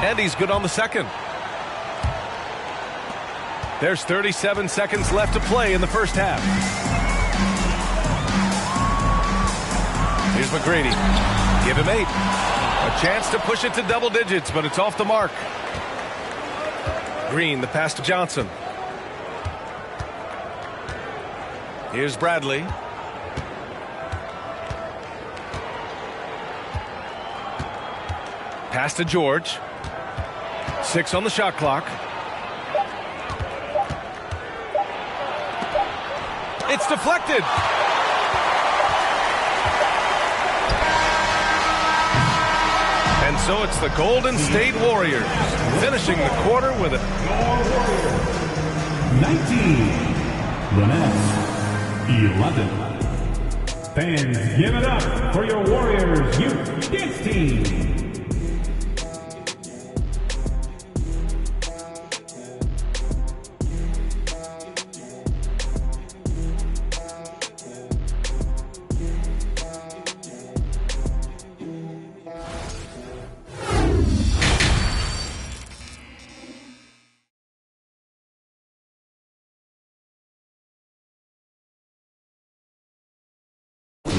And he's good on the second. There's 37 seconds left to play in the first half. Here's McGrady. Give him 8. A chance to push it to double digits, but it's off the mark. Green, the pass to Johnson. Here's Bradley. Pass to George. 6 on the shot clock. It's deflected. And so it's the Golden State Warriors finishing the quarter with it. 19. The Nets, 11. Fans, give it up for your Warriors Youth Dance Team.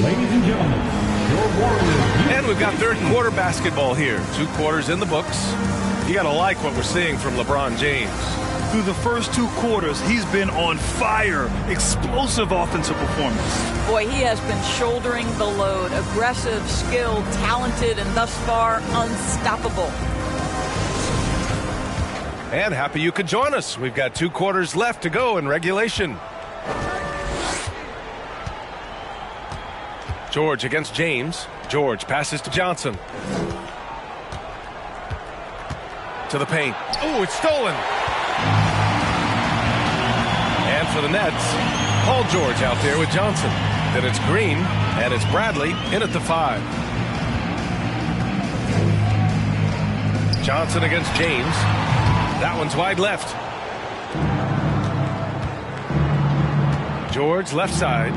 Ladies and gentlemen, your Warriors. And we've got third quarter basketball here. 2 quarters in the books. You got to like what we're seeing from LeBron James. Through the first 2 quarters, he's been on fire. Explosive offensive performance. Boy, he has been shouldering the load. Aggressive, skilled, talented, and thus far unstoppable. And happy you could join us. We've got 2 quarters left to go in regulation. George against James. George passes to Johnson. To the paint. Oh, it's stolen. And for the Nets, Paul George out there with Johnson. Then it's Green, and it's Bradley in at the 5. Johnson against James. That one's wide left. George left side.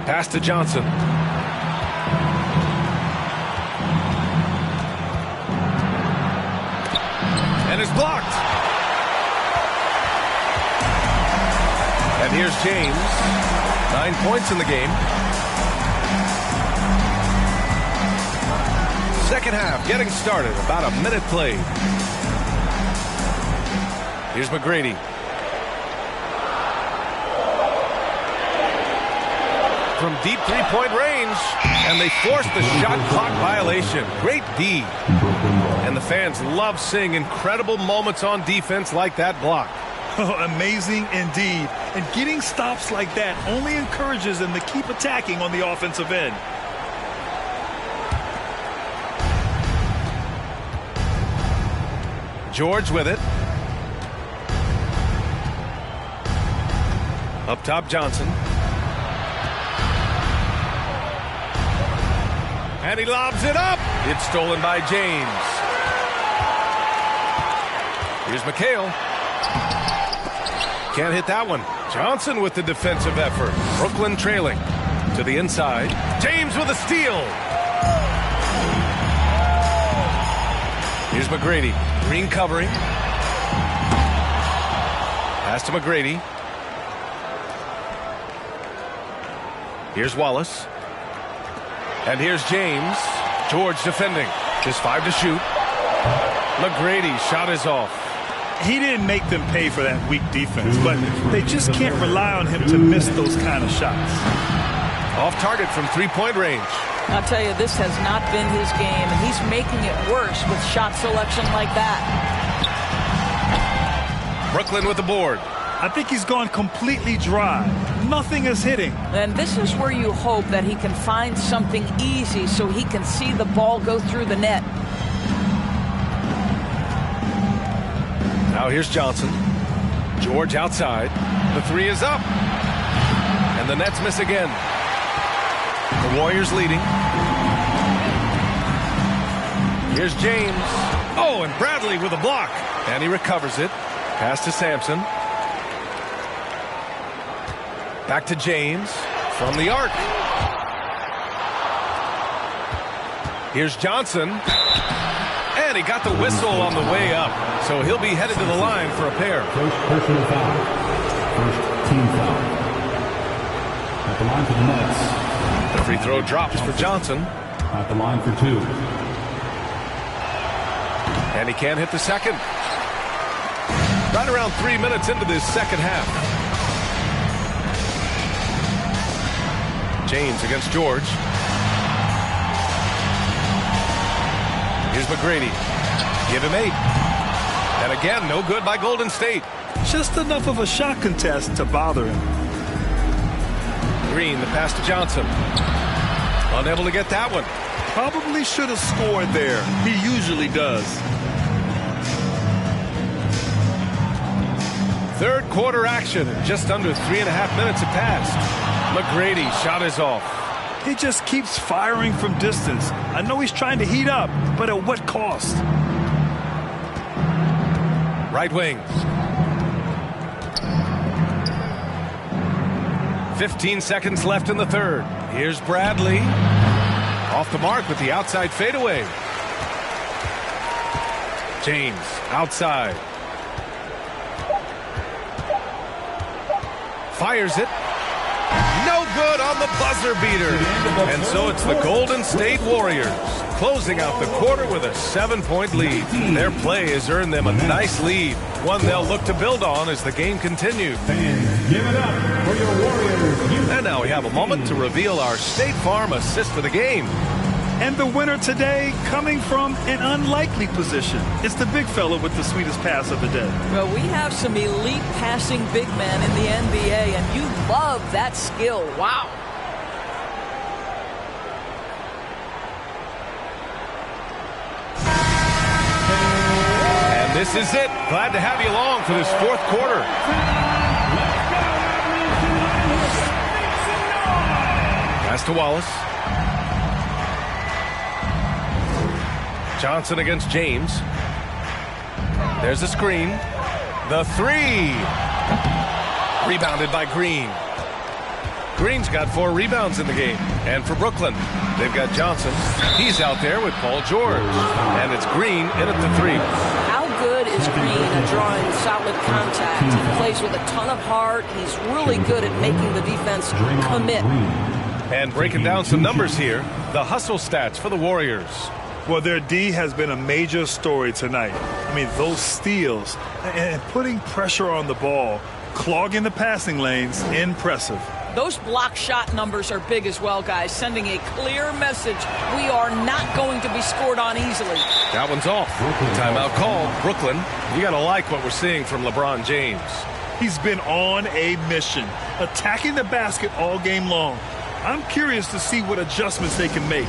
Pass to Johnson. And it's blocked. And here's James. 9 points in the game. Second half getting started. About a minute played. Here's McGrady. From deep three-point range, and they force the shot clock violation. Great D. And the fans love seeing incredible moments on defense like that block. Amazing indeed. And getting stops like that only encourages them to keep attacking on the offensive end. George with it. Up top, Johnson. And he lobs it up. It's stolen by James. Here's McHale. Can't hit that one. Johnson with the defensive effort. Brooklyn trailing to the inside. James with a steal. Here's McGrady. Green covering. Pass to McGrady. Here's Wallace. And here's James. George defending. Just 5 to shoot. McGrady shot is off. He didn't make them pay for that weak defense, but they just can't rely on him to miss those kind of shots. Off target from three-point range. I'll tell you, this has not been his game, and he's making it worse with shot selection like that. Brooklyn with the board. I think he's gone completely dry. Nothing is hitting. And this is where you hope that he can find something easy so he can see the ball go through the net. Now here's Johnson. George outside. The three is up. And the Nets miss again. The Warriors leading. Here's James. Oh, and Bradley with a block. And he recovers it. Pass to Sampson. Back to James from the arc. Here's Johnson. And he got the whistle on the way up. So he'll be headed to the line for a pair. First personal foul. First team foul. At the line for the Nets. The free throw drops for Johnson. At the line for 2. And he can't hit the second. Right around 3 minutes into this second half. James against George. Here's McGrady. Give him 8. And again, no good by Golden State. Just enough of a shot contest to bother him. Green, the pass to Johnson. Unable to get that one. Probably should have scored there. He usually does. Third quarter action. Just under 3.5 minutes have passed. McGrady shot is off. He just keeps firing from distance. I know he's trying to heat up, but at what cost? Right wing. 15 seconds left in the third. Here's Bradley. Off the mark with the outside fadeaway. James outside. Fires it. No good on the buzzer beater. And so it's the Golden State Warriors closing out the quarter with a 7-point lead. Their play has earned them a nice lead, one they'll look to build on as the game continues. Fans, give it up for your Warriors. And now we have a moment to reveal our State Farm assist for the game. And the winner today coming from an unlikely position. It's the big fella with the sweetest pass of the day. Well, we have some elite passing big men in the NBA, and you love that skill. Wow. And this is it. Glad to have you along for this fourth quarter. Pass to Wallace. Johnson against James. There's the screen. The three. Rebounded by Green. Green's got 4 rebounds in the game. And for Brooklyn, they've got Johnson. He's out there with Paul George. And it's Green in at the 3. How good is Green at drawing solid contact? He plays with a ton of heart. He's really good at making the defense commit. And breaking down some numbers here, the hustle stats for the Warriors. Well, their D has been a major story tonight. I mean, those steals and putting pressure on the ball, clogging the passing lanes, impressive. Those block shot numbers are big as well, guys, sending a clear message. We are not going to be scored on easily. That one's off. Timeout called. Brooklyn, you got to like what we're seeing from LeBron James. He's been on a mission, attacking the basket all game long. I'm curious to see what adjustments they can make.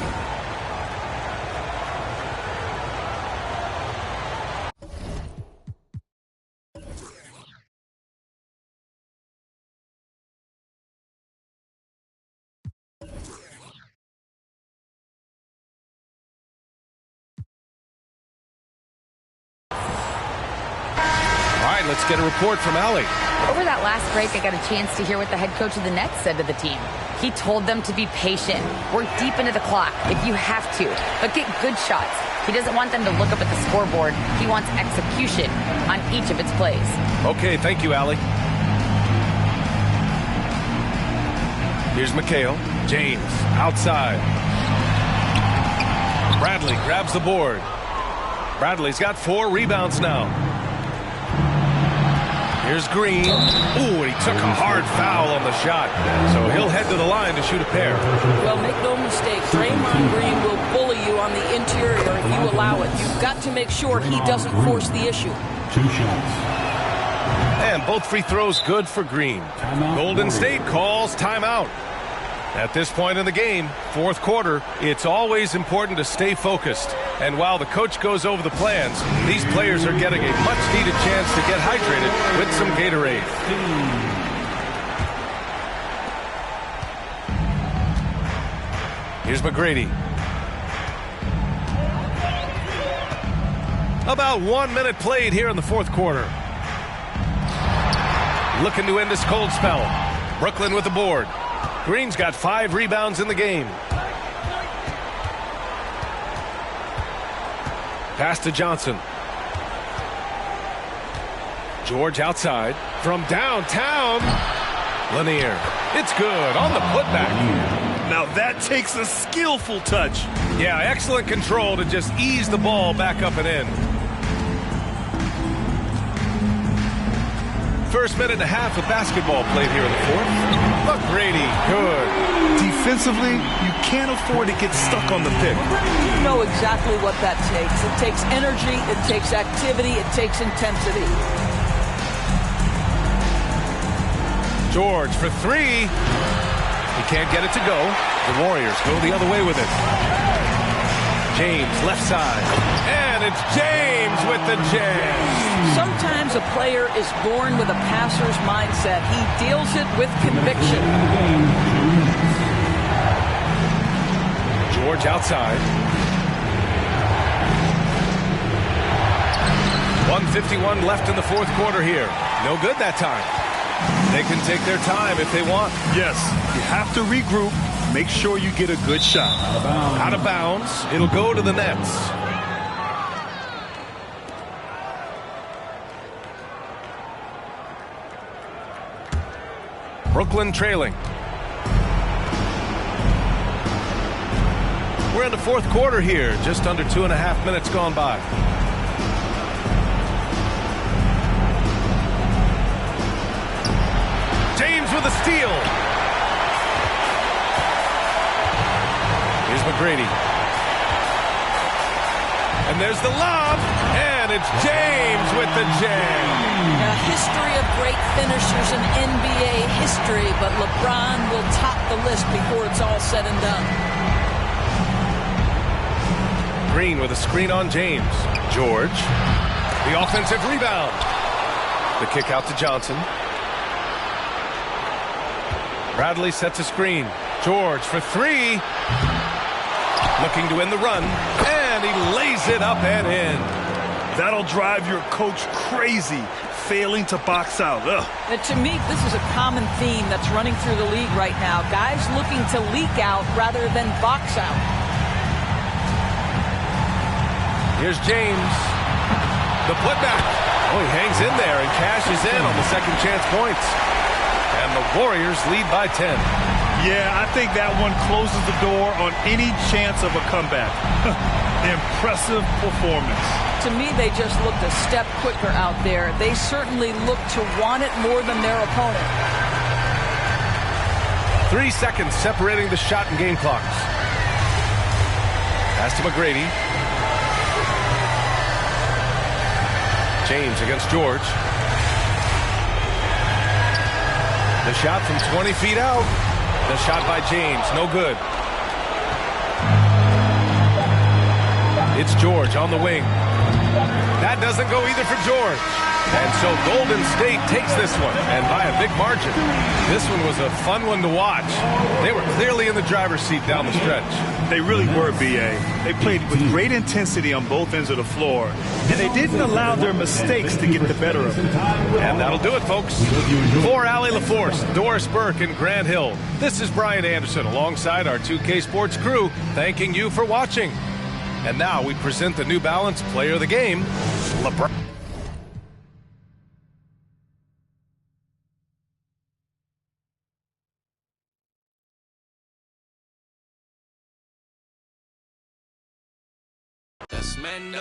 Let's get a report from Allie. Over that last break, I got a chance to hear what the head coach of the Nets said to the team. He told them to be patient, work deep into the clock if you have to, but get good shots. He doesn't want them to look up at the scoreboard. He wants execution on each of its plays. Okay, thank you, Allie. Here's McHale. James, outside. Bradley grabs the board. Bradley's got 4 rebounds now. Here's Green. Ooh, he took a hard foul on the shot. So he'll head to the line to shoot a pair. Well, make no mistake, Draymond Green will bully you on the interior if you allow it. You've got to make sure he doesn't force the issue. 2 shots. And both free throws good for Green. Golden State calls timeout. At this point in the game, 4th quarter, it's always important to stay focused. And while the coach goes over the plans, these players are getting a much-needed chance to get hydrated with some Gatorade. Here's McGrady. About 1 minute played here in the 4th quarter. Looking to end this cold spell. Brooklyn with the board. Green's got 5 rebounds in the game. Pass to Johnson. George outside. From downtown. Lanier. It's good on the putback. Now that takes a skillful touch. Yeah, excellent control to just ease the ball back up and in. First minute and a half of basketball played here in the 4th. McGrady, good. Defensively, you can't afford to get stuck on the pick. You know exactly what that takes. It takes energy, it takes activity, it takes intensity. George for 3. He can't get it to go. The Warriors go the other way with it. James, left side. And it's James with the jam. Sometimes a player is born with a passer's mindset. He deals it with conviction. George outside. 1:51 left in the 4th quarter here. No good that time. They can take their time if they want. Yes, you have to regroup. Make sure you get a good shot. Out of bounds. It'll go to the Nets. Brooklyn trailing. We're in the 4th quarter here. Just under 2.5 minutes gone by. James with a steal. Here's McGrady. And there's the lob. And it's James with the jam. A history of great finishers in NBA history, but LeBron will top the list before it's all said and done. Green with a screen on James. George. The offensive rebound. The kick out to Johnson. Bradley sets a screen. George for 3. Looking to end the run. And he lays it up and in. That'll drive your coach crazy, failing to box out. And to me, this is a common theme that's running through the league right now. Guys looking to leak out rather than box out. Here's James. The putback. Oh, he hangs in there and cashes in on the second chance points. And the Warriors lead by 10. Yeah, I think that one closes the door on any chance of a comeback. Impressive performance. To me, they just looked a step quicker out there. They certainly look to want it more than their opponent. 3 seconds separating the shot and game clocks. Pass to McGrady. James against George. The shot from 20 feet out. The shot by James, no good. It's George on the wing. That doesn't go either for George. And so Golden State takes this one, and by a big margin. This one was a fun one to watch. They were clearly in the driver's seat down the stretch. They really were, B.A. They played with great intensity on both ends of the floor, and they didn't allow their mistakes to get the better of them. And that'll do it, folks. For Allie LaForce, Doris Burke, and Grant Hill, this is Brian Anderson alongside our 2K Sports crew, thanking you for watching. And now we present the New Balance Player of the Game, LeBron. That's Mando.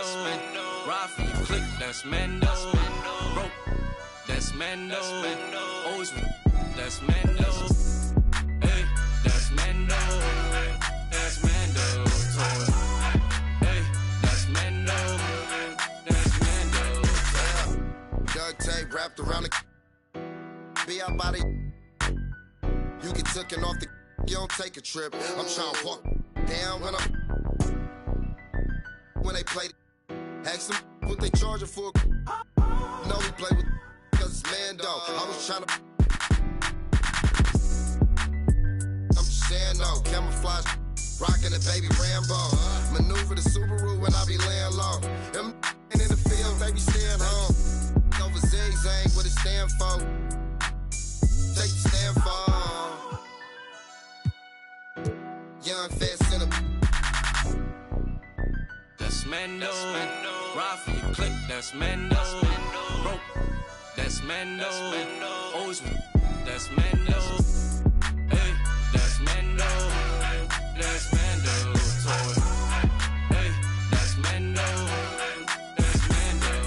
Rafi, click, that's Mando. Rope, that's Mando. Always, that's Mando. Hey, that's Mando. That's Mando. Hey, that's Mando. That's Mando. Duct tape wrapped around the be our body. You get taken off the you don't take a trip. I'm trying to walk down when they play. Ask them what they charging for. No, we play with cause it's Mando. I was trying to. I'm just saying no. Camouflage, rocking the baby Rambo. Maneuver the Subaru when I be laying low. Them in the field, baby staying home. Over zigzag, what it stand for? Take the stand for. Young fat center. That's Mando. Rafi, click, that's Mando. Rope, that's Mando. Always, that's Mando. Hey, that's Mando. That's Mando. Hey, that's Mando. That's Mando.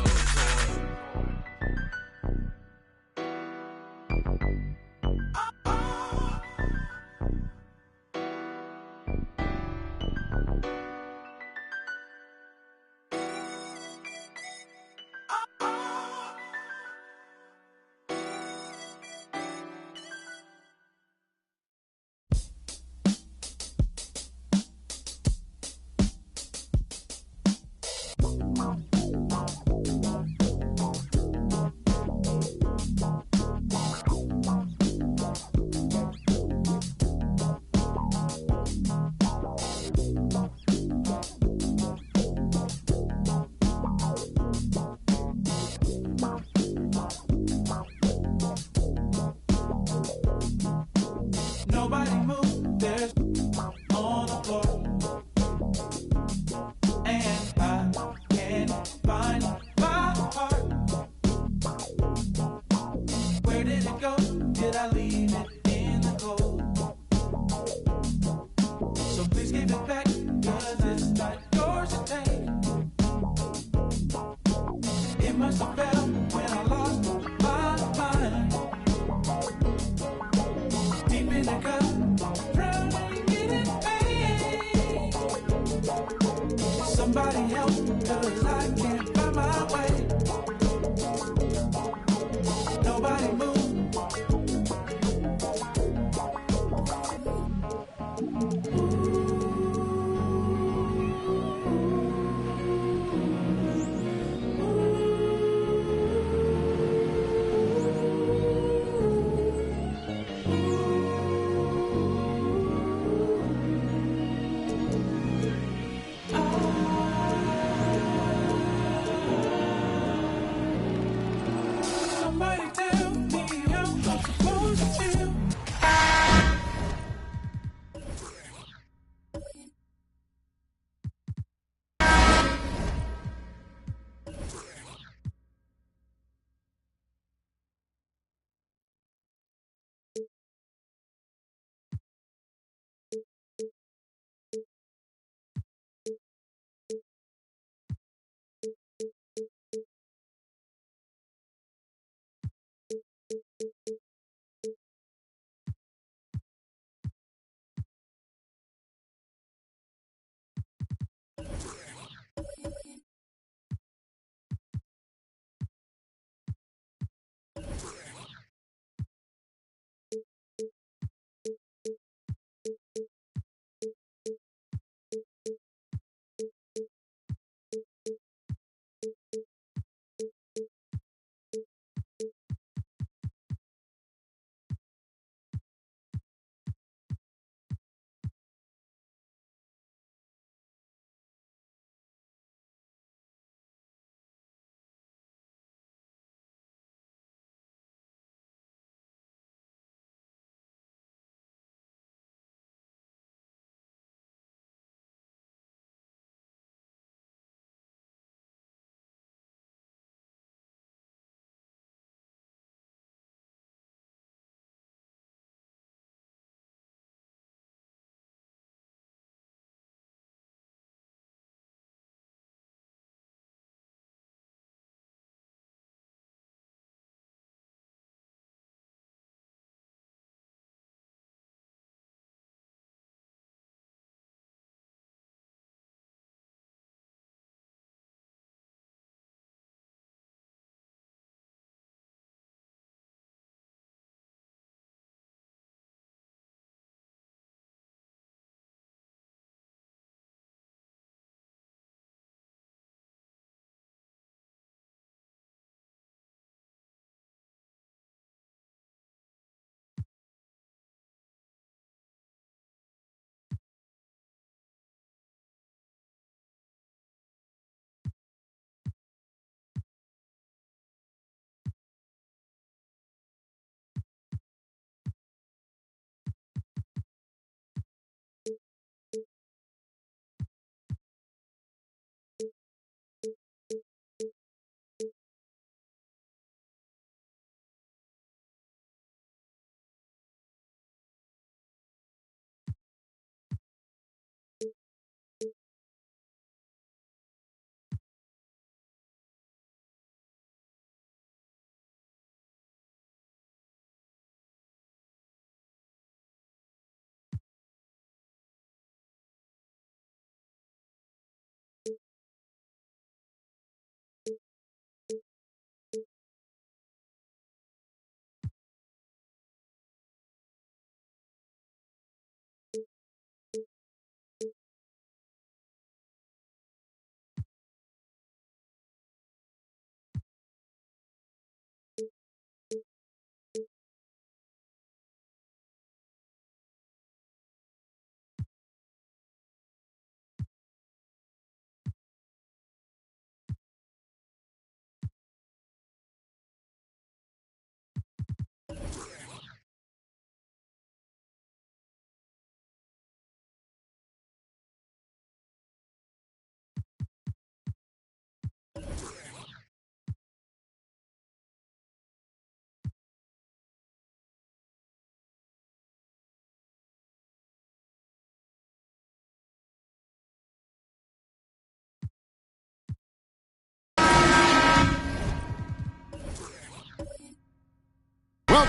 Nobody move, there's on the floor. And I can't find my heart. Where did it go? Did I leave it in the cold? So please give it back, cause it's not yours to take. It must have fell when I lost my mind. Deep in the cup, drowning in pain. Somebody help, cause I can't find my way. Nobody move.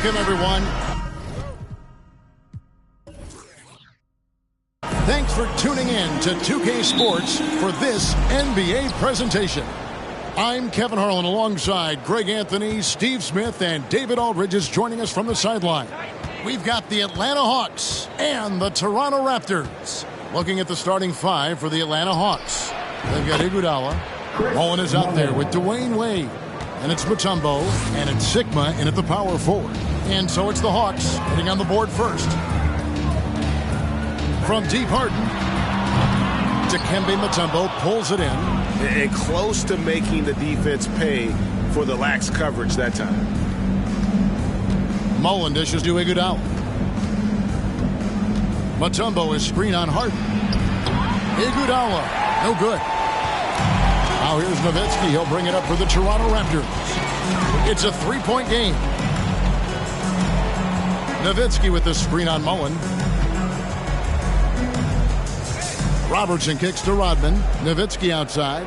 Welcome, everyone. Thanks for tuning in to 2K Sports for this NBA presentation. I'm Kevin Harlan alongside Greg Anthony, Steve Smith, and David Aldridge is joining us from the sideline. We've got the Atlanta Hawks and the Toronto Raptors. Looking at the starting five for the Atlanta Hawks. They've got Iguodala. Mullen is out there with Dwayne Wade. And it's Mutombo, and it's Sigma in at the power forward. And so it's the Hawks getting on the board first. From deep Harden, Dikembe Mutombo pulls it in. And close to making the defense pay for the lax coverage that time. Mullen dishes to Iguodala. Mutombo is screen on Harden. Iguodala, no good. Now here's Nowitzki. He'll bring it up for the Toronto Raptors. It's a three-point game. Nowitzki with the screen on Mullen. Robertson kicks to Rodman. Nowitzki outside.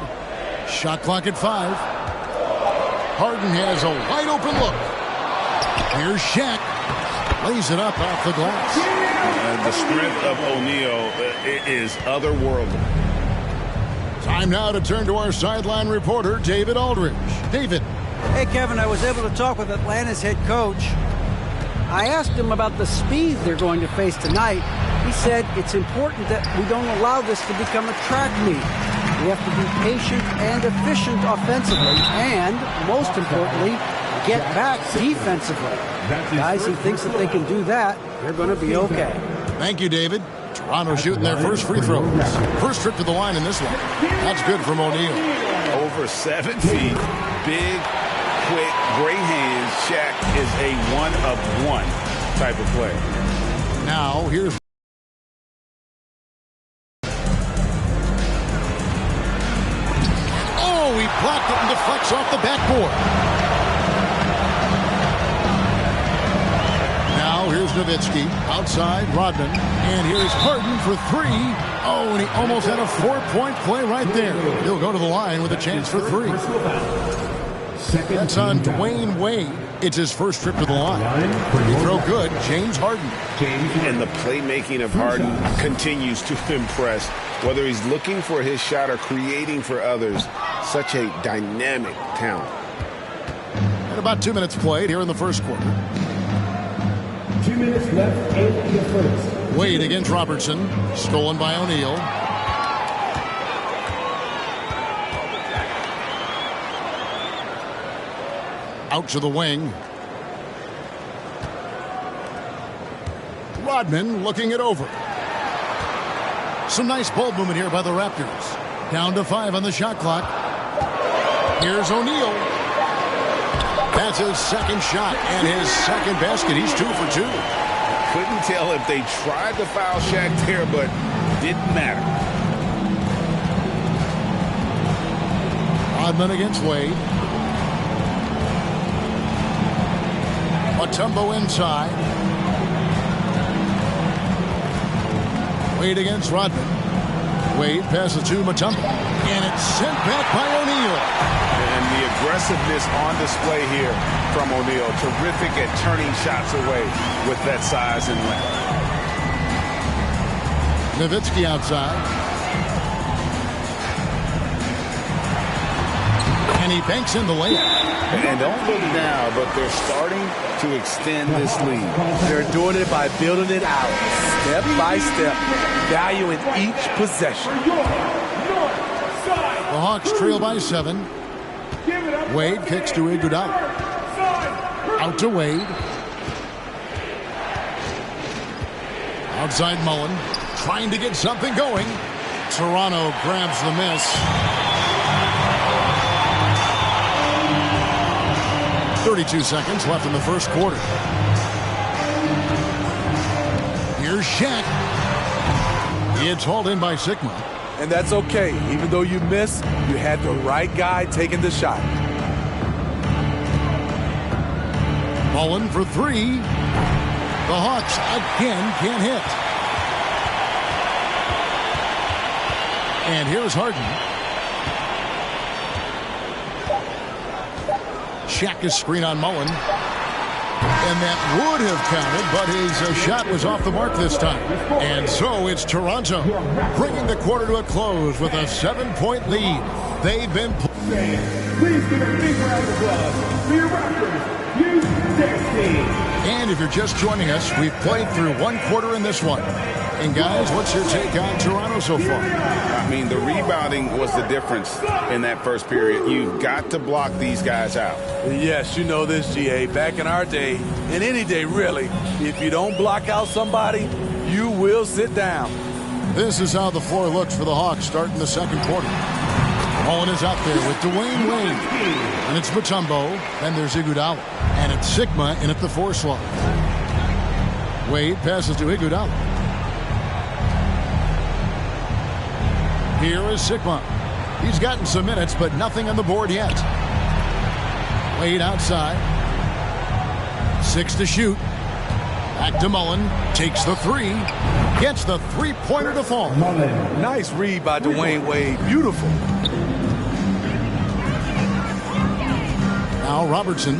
Shot clock at 5. Harden has a wide open look. Here's Shaq. Lays it up off the glass. The strength of O'Neal is otherworldly. Time now to turn to our sideline reporter, David Aldridge. David. Hey, Kevin, I was able to talk with Atlanta's head coach. I asked him about the speed they're going to face tonight. He said it's important that we don't allow this to become a track meet. We have to be patient and efficient offensively, and, most importantly, get back defensively. Guys, he thinks that they can do that, they're going to be okay. Thank you, David. Toronto shooting their first free throws. First trip to the line in this one. That's good from O'Neal. Over 7 feet, big, quick, great hands. Shaq is a one-of-one type of player. Now, here's... Oh, he blocked it and deflects off the backboard. Here's Nowitzki, outside Rodman, and here's Harden for 3. Oh, and he almost had a 4-point play right there. He'll go to the line with a chance for 3. That's on Dwayne Wade. It's his first trip to the line. Free throw good, James Harden. And the playmaking of Harden continues to impress. Whether he's looking for his shot or creating for others, such a dynamic talent. And about 2 minutes played here in the first quarter. 2 minutes left in the first. Wade against Robertson. Stolen by O'Neal. Out to the wing. Rodman looking it over. Some nice ball movement here by the Raptors. Down to 5 on the shot clock. Here's O'Neal. That's his second shot and his second basket. He's 2 for 2. Couldn't tell if they tried to foul Shaq there, but didn't matter. Rodman against Wade. Mutombo inside. Wade against Rodman. Wade passes to Mutombo. And it's sent back by O'Neal. And the aggressiveness on display here from O'Neal. Terrific at turning shots away with that size and length. Nowitzki outside. And he banks in the layup. And don't look now, but they're starting to extend this lead. They're doing it by building it out, step by step, valuing each possession. The Hawks trail by 7. Wade kicks to Iguodala. Out to Wade. Outside Mullen. Trying to get something going. Toronto grabs the miss. .32 seconds left in the first quarter. Here's Shaq. It's hauled in by Sigma. And that's okay. Even though you miss, you had the right guy taking the shot. Mullen for 3. The Hawks again can't hit. And here's Harden. Shaq is screen on Mullen. And that would have counted, but his shot was off the mark this time. And so it's Toronto bringing the quarter to a close with a 7-point lead. They've been playing. Please give a big round of applause for your Raptors U16. And if you're just joining us, we've played through one quarter in this one. And guys, what's your take on Toronto so far? I mean, the rebounding was the difference in that first period. You've got to block these guys out. Yes, you know this, GA. Back in our day, and any day really, if you don't block out somebody, you will sit down. This is how the floor looks for the Hawks starting the second quarter. Mullen is out there with Dwayne Wade. And it's Mutombo. Then there's Iguodala. And it's Sigma in at the 4 slot. Wade passes to Iguodala. Here is Sigma. He's gotten some minutes, but nothing on the board yet. Wade outside. 6 to shoot. Back to Mullen. Takes the 3. Gets the three-pointer to fall. Nice read by Dwayne Wade. Beautiful. Now Robertson.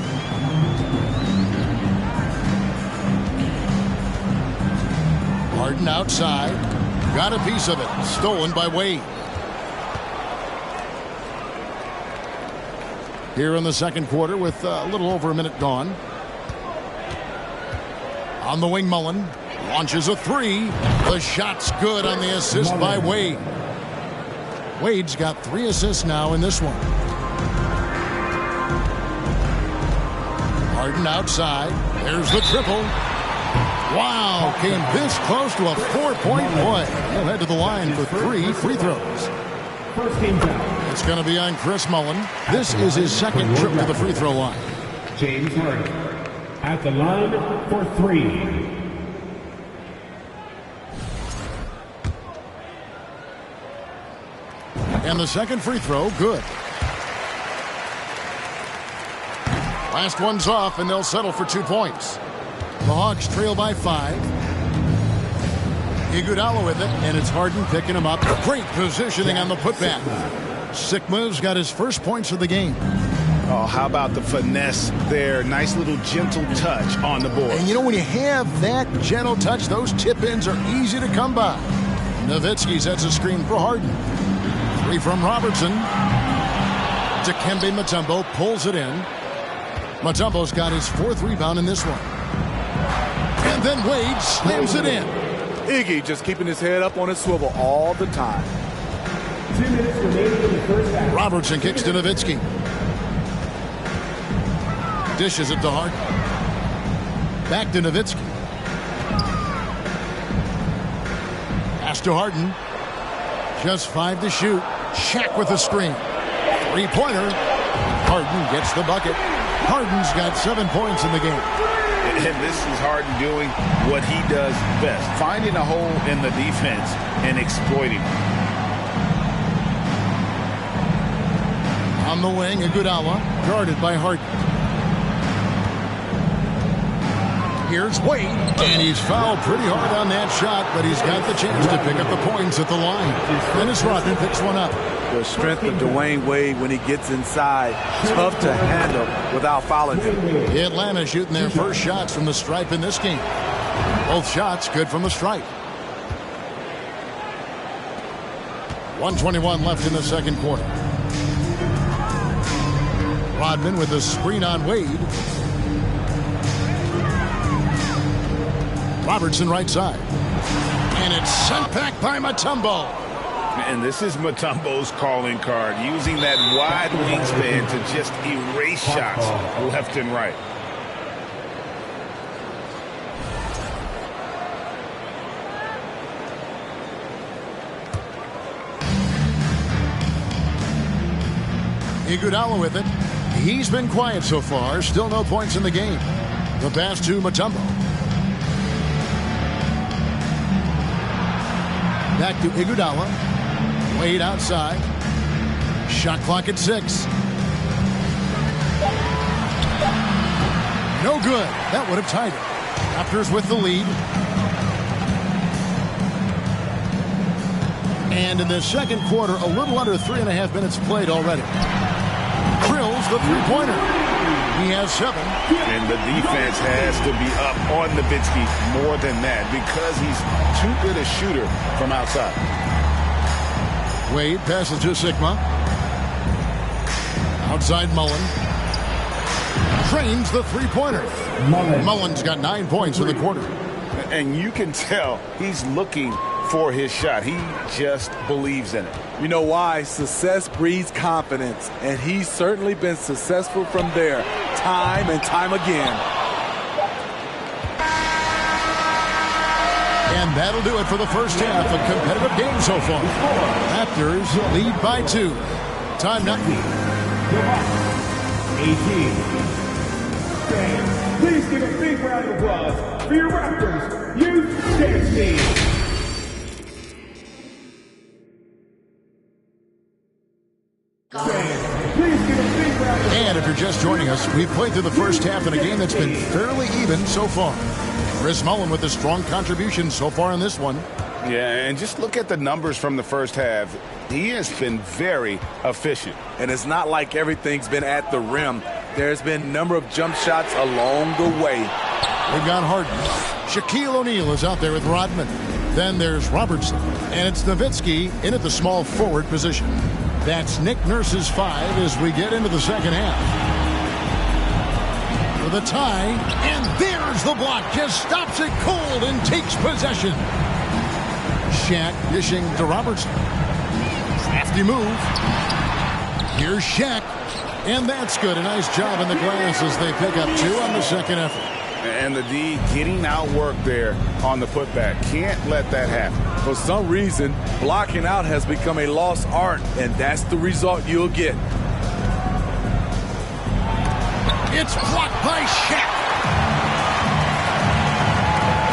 Harden outside. Got a piece of it. Stolen by Wade. Here in the second quarter with a little over a minute gone. On the wing, Mullen. Launches a 3. The shot's good on the assist by Wade. Wade's got 3 assists now in this one. Harden outside. There's the triple. Wow, came this close to a 4-point play. He'll head to the line for 3 free throws. First team foul. It's going to be on Chris Mullen. This is his second trip to the free throw line. James Harden at the line for 3. And the second free throw, good. Last one's off, and they'll settle for 2 points. The Hawks trail by 5. Iguodala with it, and it's Harden picking him up. Great positioning on the putback. Sigma's got his first points of the game. Oh, how about the finesse there? Nice little gentle touch on the board. And you know, when you have that gentle touch, those tip-ins are easy to come by. Nowitzki sets a screen for Harden. 3 from Robertson. Dikembe Mutombo pulls it in. Mutombo's got his 4th rebound in this one. And then Wade slams it in. Iggy just keeping his head up on his swivel all the time. 2 minutes remaining in the first half. Robertson kicks to Nowitzki. Dishes it to Harden. Back to Nowitzki. Pass to Harden. Just 5 to shoot. Shaq with a screen. 3-pointer. Harden gets the bucket. Harden's got 7 points in the game. And this is Harden doing what he does best. Finding a hole in the defense and exploiting it. On the wing, Iguodala, guarded by Harden. Here's Wade, and he's fouled pretty hard on that shot, but he's got the chance to pick up the points at the line. Dennis Rodman picks one up. The strength of Dwayne Wade when he gets inside, tough to handle without fouling him. Atlanta shooting their first shots from the stripe in this game. Both shots good from the stripe. 1:21 left in the second quarter. Rodman with a screen on Wade. Robertson right side. And it's sent back by Mutombo. And this is Mutombo's calling card, using that wide wingspan to just erase shots left and right. Iguodala with it. He's been quiet so far. Still no points in the game. The pass to Mutombo. Back to Iguodala. Wade outside. Shot clock at 6. No good. That would have tied it. Raptors with the lead. And in the second quarter, a little under 3.5 minutes played already. drills the three-pointer. He has 7. And the defense has to be up on Nowitzki more than that because he's too good a shooter from outside. Wade passes to Sigma. Outside Mullen. Trains the three-pointer. Mullen's got 9 points in the quarter. And you can tell he's looking for his shot. He just believes in it. You know why? Success breeds confidence, and he's certainly been successful from there time and time again. And that'll do it for the first half. A competitive game so far. Raptors lead by 2. Time now. 18. Fans, please give a big round of applause for your Raptors Youth Dance Team. And if you're just joining us, we've played through the first half in a game that's been fairly even so far. Chris Mullen with a strong contribution so far in this one. Yeah, and just look at the numbers from the first half. He has been very efficient. And it's not like everything's been at the rim. There's been a number of jump shots along the way. We've got Harden. Shaquille O'Neal is out there with Rodman. Then there's Robertson. And it's Nowitzki in at the small forward position. That's Nick Nurse's 5 as we get into the second half. For the tie, and there's the block. Just stops it cold and takes possession. Shaq dishing to Robertson. Crafty move. Here's Shaq. And that's good. A nice job in the glass as they pick up 2 on the second effort. And the D getting outworked there on the putback. Can't let that happen. For some reason, blocking out has become a lost art, and that's the result you'll get. It's blocked by Shaq.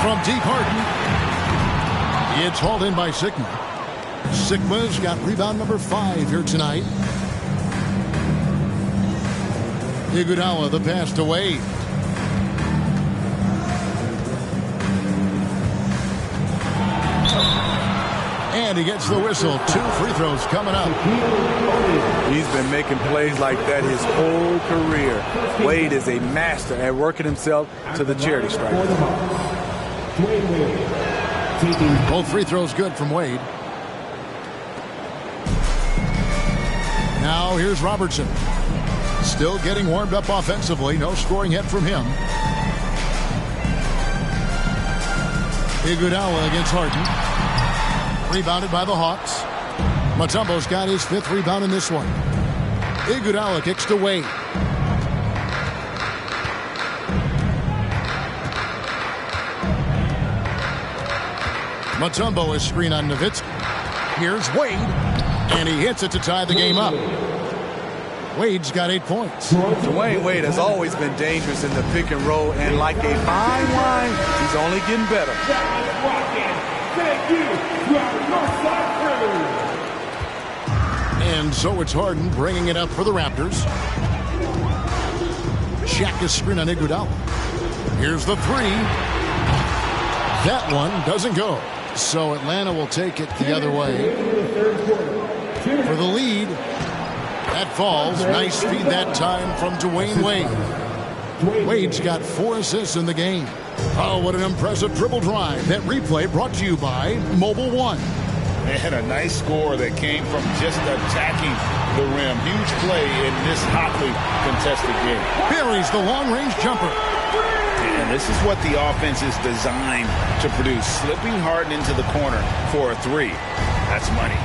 From deep Harden. It's hauled in by Sigma. Sigma's got rebound number 5 here tonight. Iguodala, the pass to Wade. And he gets the whistle. 2 free throws coming up. He's been making plays like that his whole career. Wade is a master at working himself to the charity stripe. Both free throws good from Wade. Now here's Robertson. Still getting warmed up offensively. No scoring yet from him. Iguodala against Harden. Rebounded by the Hawks. Mutombo's got his 5th rebound in this one. Iguodala kicks to Wade. Mutombo is screen on Nowitzki. Here's Wade. And he hits it to tie the game up. Wade's got 8 points. Dwayne Wade has always been dangerous in the pick and roll, and like a fine wine, he's only getting better. Thank you to our Northside crew. And so it's Harden bringing it up for the Raptors. Shaq is screen on Iguodala. Here's the 3. That one doesn't go. So Atlanta will take it the other way. For the lead. That falls. Nice feed that time from Dwayne Wade. Wade's got 4 assists in the game. Oh, what an impressive dribble drive. That replay brought to you by Mobile One. They had a nice score that came from just attacking the rim. Huge play in this hotly contested game. Buries the long-range jumper. And this is what the offense is designed to produce. Slipping Harden into the corner for a 3. That's money.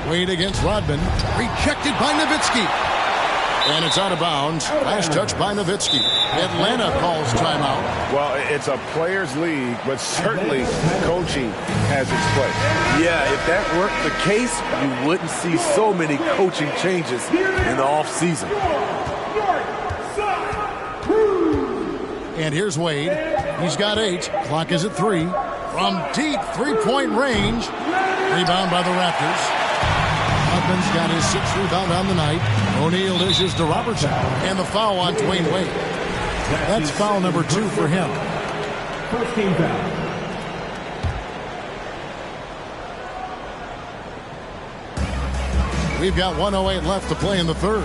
Wade against Rodman. Rejected by Nowitzki. And it's out of bounds. Last touch by Nowitzki. Atlanta calls timeout. Well, it's a players' league, but certainly coaching has its place. Yeah, if that weren't the case, you wouldn't see so many coaching changes in the offseason. And here's Wade. He's got 8. Clock is at 3. From deep three-point range. Rebound by the Raptors. Rodman's got his 6th rebound on the night. O'Neal dishes to Robertson. And the foul on Dwayne Wade. That's foul number 2 for him. First team foul. We've got 1:08 left to play in the third.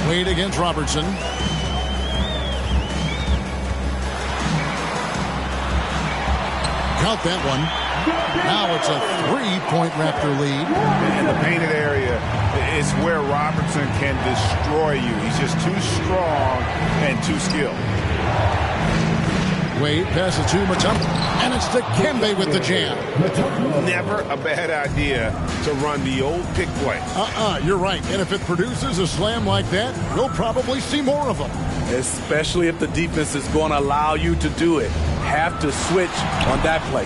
Wade against Robertson. Count that one. Now it's a 3-point Raptor lead. In the painted area is where Robertson can destroy you. He's just too strong and too skilled. Wade passes to Mutombo, and it's to Kembe with the jam. Never a bad idea to run the old pick play. You're right. And if it produces a slam like that, we'll probably see more of them. Especially if the defense is going to allow you to do it. Have to switch on that play.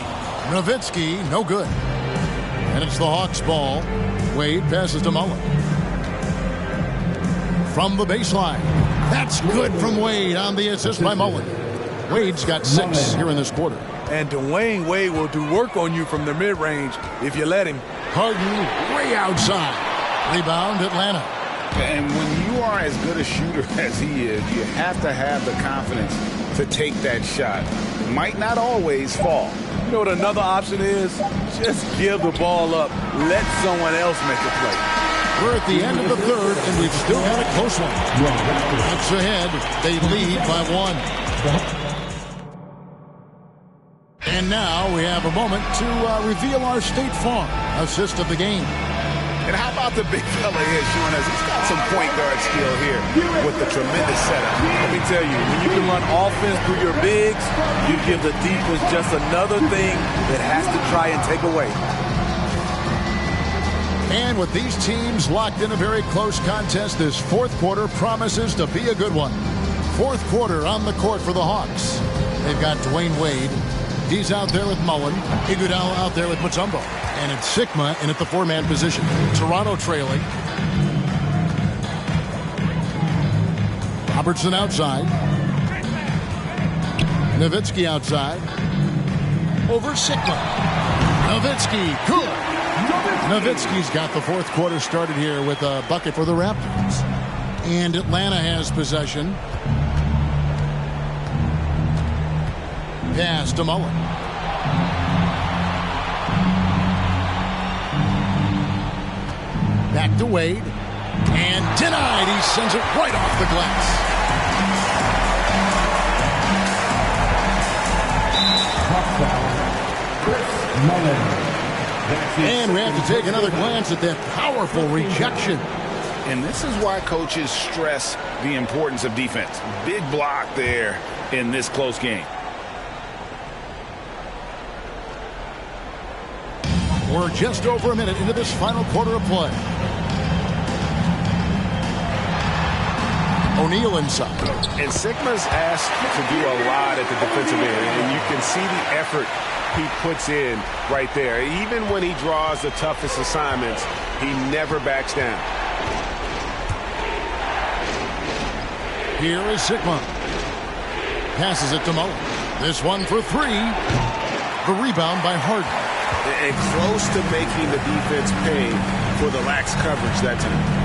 Nowitzki, no good. And it's the Hawks' ball. Wade passes to Mullen. From the baseline. That's good from Wade on the assist by Mullen. Wade's got 6 here in this quarter. And Dwayne Wade will do work on you from the mid-range if you let him. Harden way outside. Rebound, Atlanta. And when you are as good a shooter as he is, you have to have the confidence to take that shot. Might not always fall. You know what another option is? Just give the ball up. Let someone else make a play. We're at the end of the third, and we've still got a close one. Bucks ahead. They lead by 1. And now we have a moment to reveal our State Farm assist of the game. And how about the big fella here showing us he's got some point guard skill here with the tremendous setup. Let me tell you, when you can run offense through your bigs, you give the defense just another thing that has to try and take away. And with these teams locked in a very close contest, this fourth quarter promises to be a good one. Fourth quarter on the court for the Hawks. They've got Dwayne Wade. He's out there with Mullen. Iguodala out there with Mutombo. And it's Sigma in at the 4-man position. Toronto trailing. Robertson outside. Nowitzki outside. Over Sigma. Nowitzki, good. Nowitzki's got the fourth quarter started here with a bucket for the Raptors. And Atlanta has possession. Pass to Mullen. Back to Wade. And denied. He sends it right off the glass. And we have to take another glance at that powerful rejection. And this is why coaches stress the importance of defense. Big block there in this close game. We're just over a minute into this final quarter of play. O'Neal inside. And Sigma's asked to do a lot at the defensive end, and you can see the effort he puts in right there. Even when he draws the toughest assignments, he never backs down. Here is Sigma. Passes it to Mullen. This one for 3. The rebound by Harden. And close to making the defense pay for the lax coverage that time.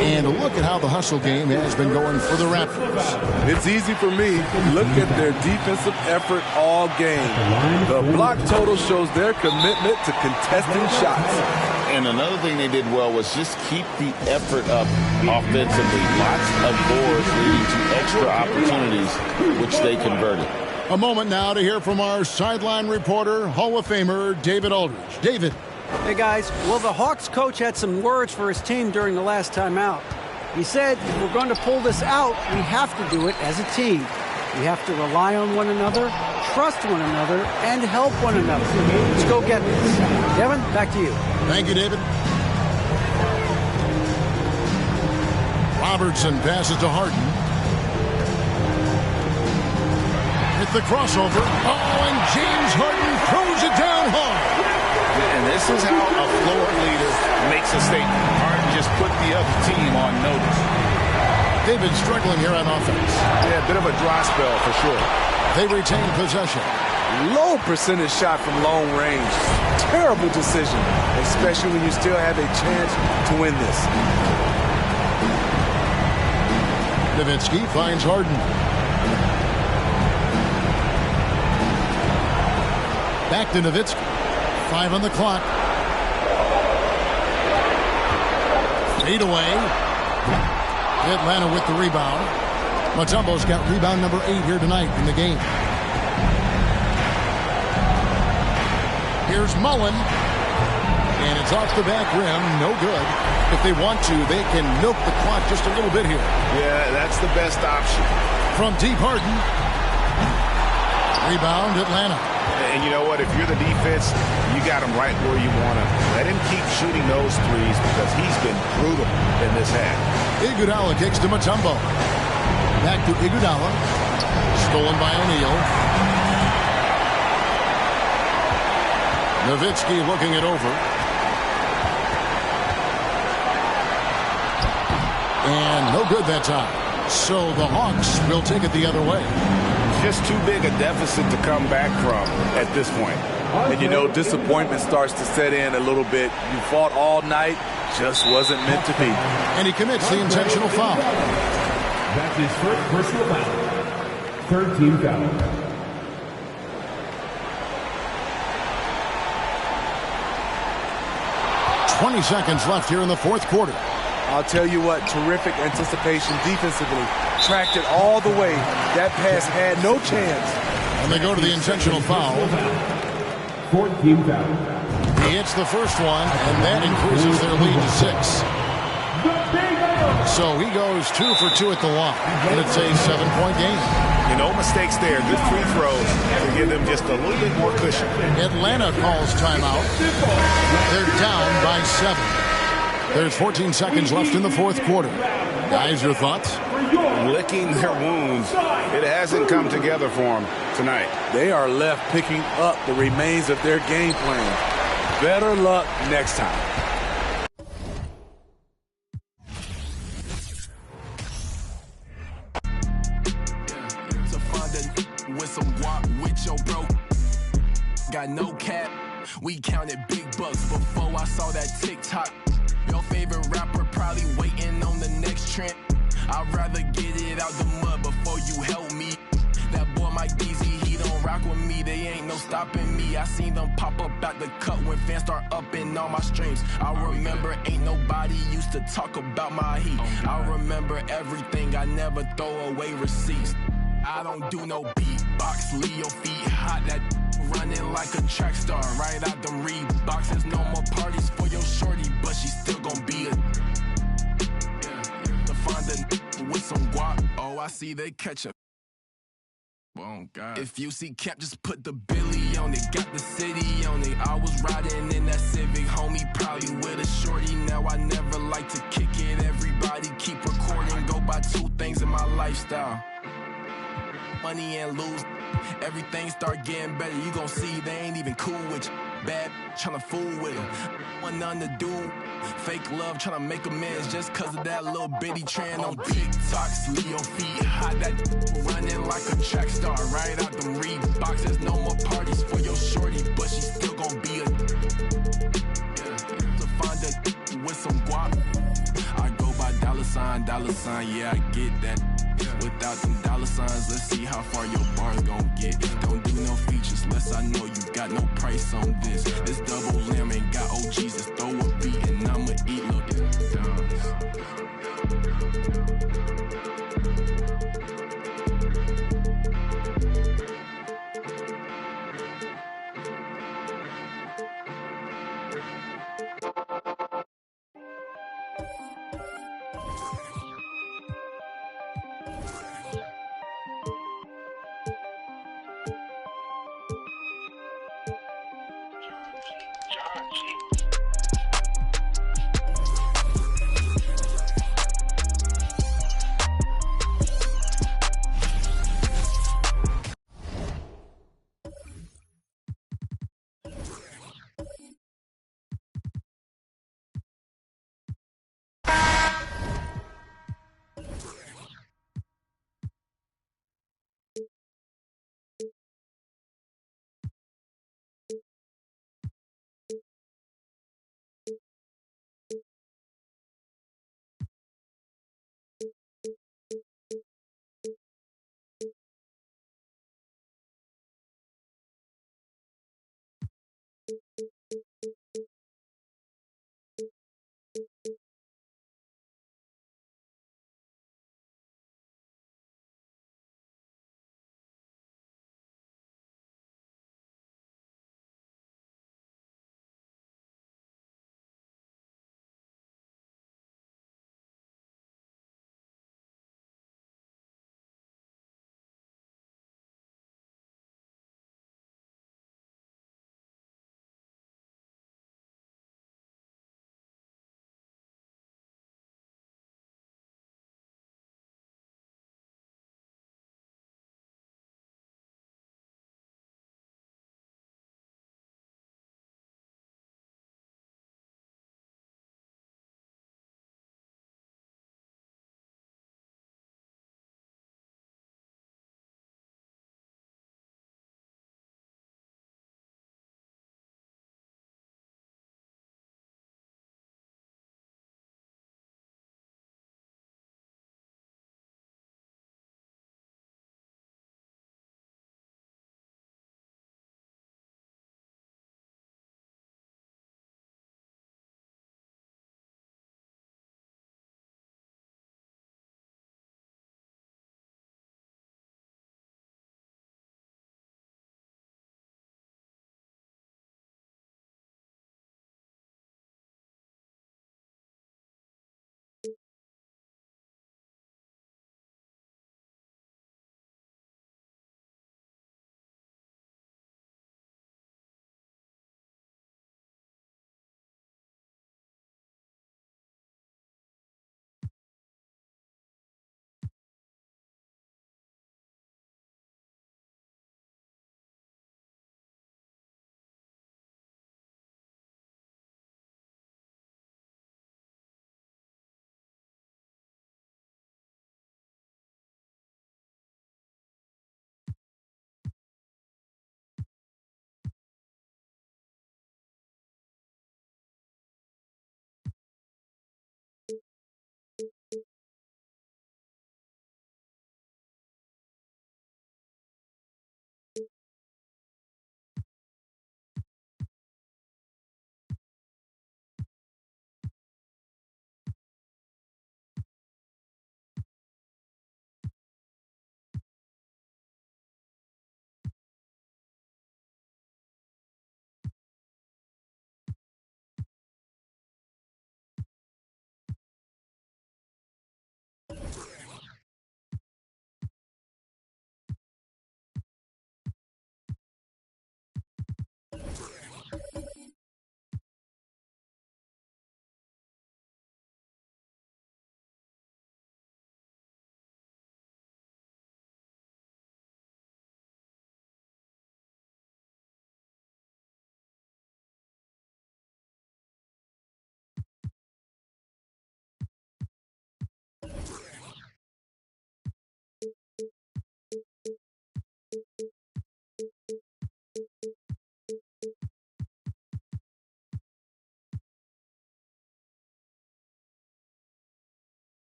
And look at how the hustle game has been going for the Raptors. It's easy for me. Look at their defensive effort all game. The block total shows their commitment to contesting shots. And another thing they did well was just keep the effort up offensively. Lots of boards leading to extra opportunities, which they converted. A moment now to hear from our sideline reporter, Hall of Famer David Aldridge. David. Hey, guys. Well, the Hawks coach had some words for his team during the last timeout. He said, if we're going to pull this out, we have to do it as a team. We have to rely on one another, trust one another, and help one another. Let's go get this. Devin, back to you. Thank you, David. Robertson passes to Harden. Hit the crossover. Oh, and James Harden throws it down hard. And this is how a floor leader makes a statement. Harden just put the other team on notice. They've been struggling here on offense. Yeah, a bit of a dry spell for sure. They retain possession. Low percentage shot from long range. Terrible decision, especially when you still have a chance to win this. Nowitzki finds Harden. Back to Nowitzki. 5 on the clock. Fade away. Atlanta with the rebound. Mutombo's got rebound number 8 here tonight in the game. Here's Mullen. And it's off the back rim. No good. If they want to, they can milk the clock just a little bit here. Yeah, that's the best option. From deep, Harden. Rebound, Atlanta. And you know what? If you're the defense, you got him right where you want him. Let him keep shooting those threes because he's been brutal in this half. Iguodala kicks to Mutombo. Back to Iguodala. Stolen by O'Neal. Nowitzki looking it over. And no good that time. So the Hawks will take it the other way. Just too big a deficit to come back from at this point. And you know, disappointment starts to set in a little bit. You fought all night, just wasn't meant to be. And he commits the intentional foul. That's his first personal foul. Third team foul. 20 seconds left here in the fourth quarter. I'll tell you what, terrific anticipation defensively. Tracked it all the way. That pass had no chance. And they go to the intentional foul. 14 foul. He hits the first one, and that increases their lead to 6. So he goes 2 for 2 at the line, and it's a 7-point game. You know, mistakes there. Good free throws to give them just a little bit more cushion. Atlanta calls timeout. They're down by 7. There's 14 seconds left in the fourth quarter. Guys, your thoughts? Licking their wounds. It hasn't come together for them tonight. They are left picking up the remains of their game plan. Better luck next time. Got no cap, we counted big bucks before I saw that TikTok. Your favorite rapper probably waiting on the next trend. I'd rather get it out the mud before you help me. That boy Mike DZ, he don't rock with me, they ain't no stopping me. I seen them pop up out the cut when fans start upping all my streams. I remember ain't nobody used to talk about my heat. I remember everything, I never throw away receipts. I don't do no beatbox, leave your feet hot, that running like a track star, right out them Reeboks. There's no more parties for your shorty, but she still gon' be a to find a with some guap. Oh, I see they catch up. Oh God. If you see Cap, just put the Billy on it. Got the city on it. I was riding in that Civic, homie, probably with a shorty. Now I never like to kick it. Everybody keep recording. Go by 2 things in my lifestyle: money and lose. Everything start getting better. You gon' see they ain't even cool with you. Bad tryna fool with them. Want nothing to do. Fake love tryna make amends just cause of that little bitty trend on TikToks. Leave your feet hot, that running like a track star, right out them Reeboks. There's no more parties for your shorty, but she still gon' be a to find a with some guap. I go by dollar sign, yeah, I get that. Without them dollar signs, let's see how far your bars gon' get. Don't do no features unless I know you got no price on this. This double lamb ain't got OGs, just throw a beat and I'ma eat. Look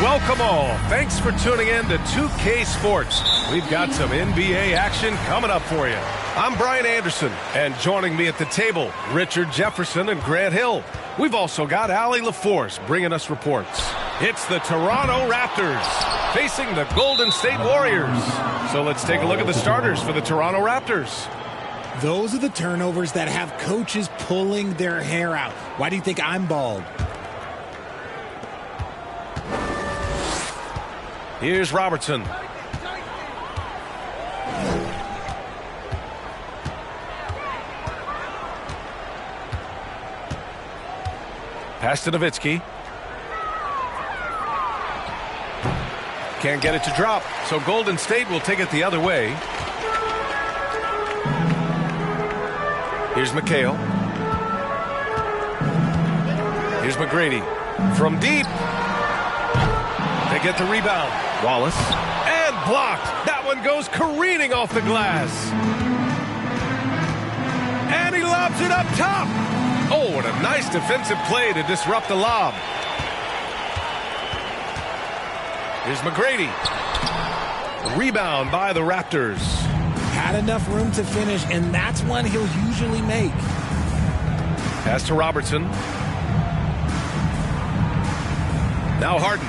Welcome all. Thanks for tuning in to 2K Sports. We've got some NBA action coming up for you. I'm Brian Anderson, and joining me at the table, Richard Jefferson and Grant Hill. We've also got Allie LaForce bringing us reports. It's the Toronto Raptors facing the Golden State Warriors. So let's take a look at the starters for the Toronto Raptors. Those are the turnovers that have coaches pulling their hair out. Why do you think I'm bald? Here's Robertson. Pass to Nowitzki. Can't get it to drop, so Golden State will take it the other way. Here's McHale. Here's McGrady. From deep. They get the rebound. Wallace. And blocked. That one goes careening off the glass. And he lobs it up top. Oh, what a nice defensive play to disrupt the lob. Here's McGrady. Rebound by the Raptors. Had enough room to finish, and that's one he'll usually make. Pass to Robertson. Now Harden.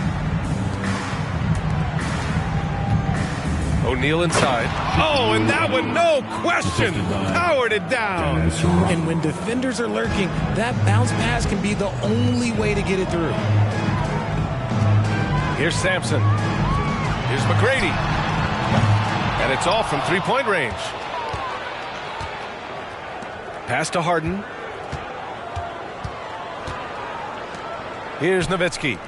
O'Neal inside. Oh, and that one, no question, powered it down. And when defenders are lurking, that bounce pass can be the only way to get it through. Here's Sampson. Here's McGrady. And it's all from three-point range. Pass to Harden. Here's Nowitzki.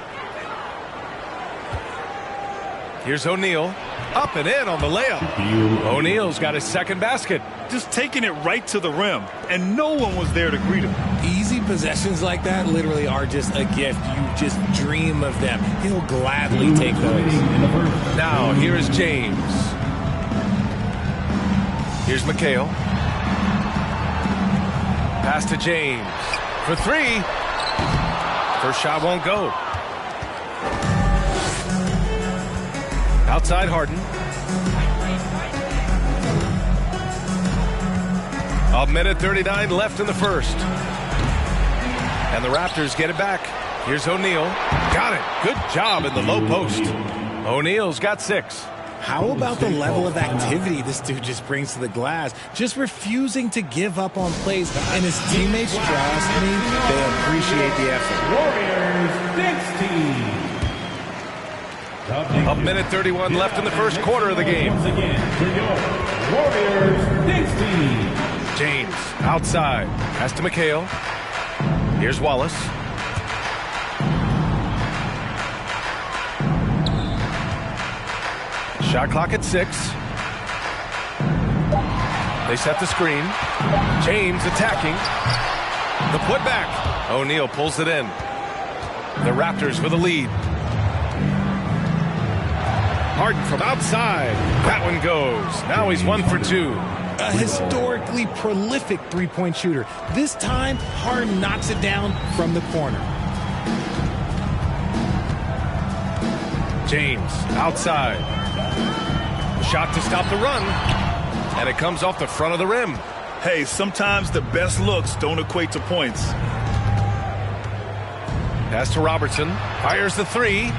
Here's O'Neal. Up and in on the layup. O'Neal's got his second basket. Just taking it right to the rim, and no one was there to greet him. Easy possessions like that literally are just a gift. You just dream of them. He'll gladly take those. Now, here is James. Here's McHale. Pass to James. For three. First shot won't go. Outside Harden. A minute 39 left in the first. And the Raptors get it back. Here's O'Neal. Got it. Good job in the low post. O'Neal's got 6. How about the level of activity this dude just brings to the glass? Just refusing to give up on plays. And his teammates, trust me, they appreciate the effort. Warriors next team. A minute 31 left in the first quarter of the game. Once again, for your Warriors next team. James outside. Pass to McHale. Here's Wallace. Shot clock at 6. They set the screen. James attacking. The putback. O'Neal pulls it in. The Raptors with a lead. Harden from outside. That one goes. Now he's 1 for 2. A historically prolific three-point shooter. This time, Harden knocks it down from the corner. James outside. Shot to stop the run. And it comes off the front of the rim. Hey, sometimes the best looks don't equate to points. Pass to Robertson. Fires the 3.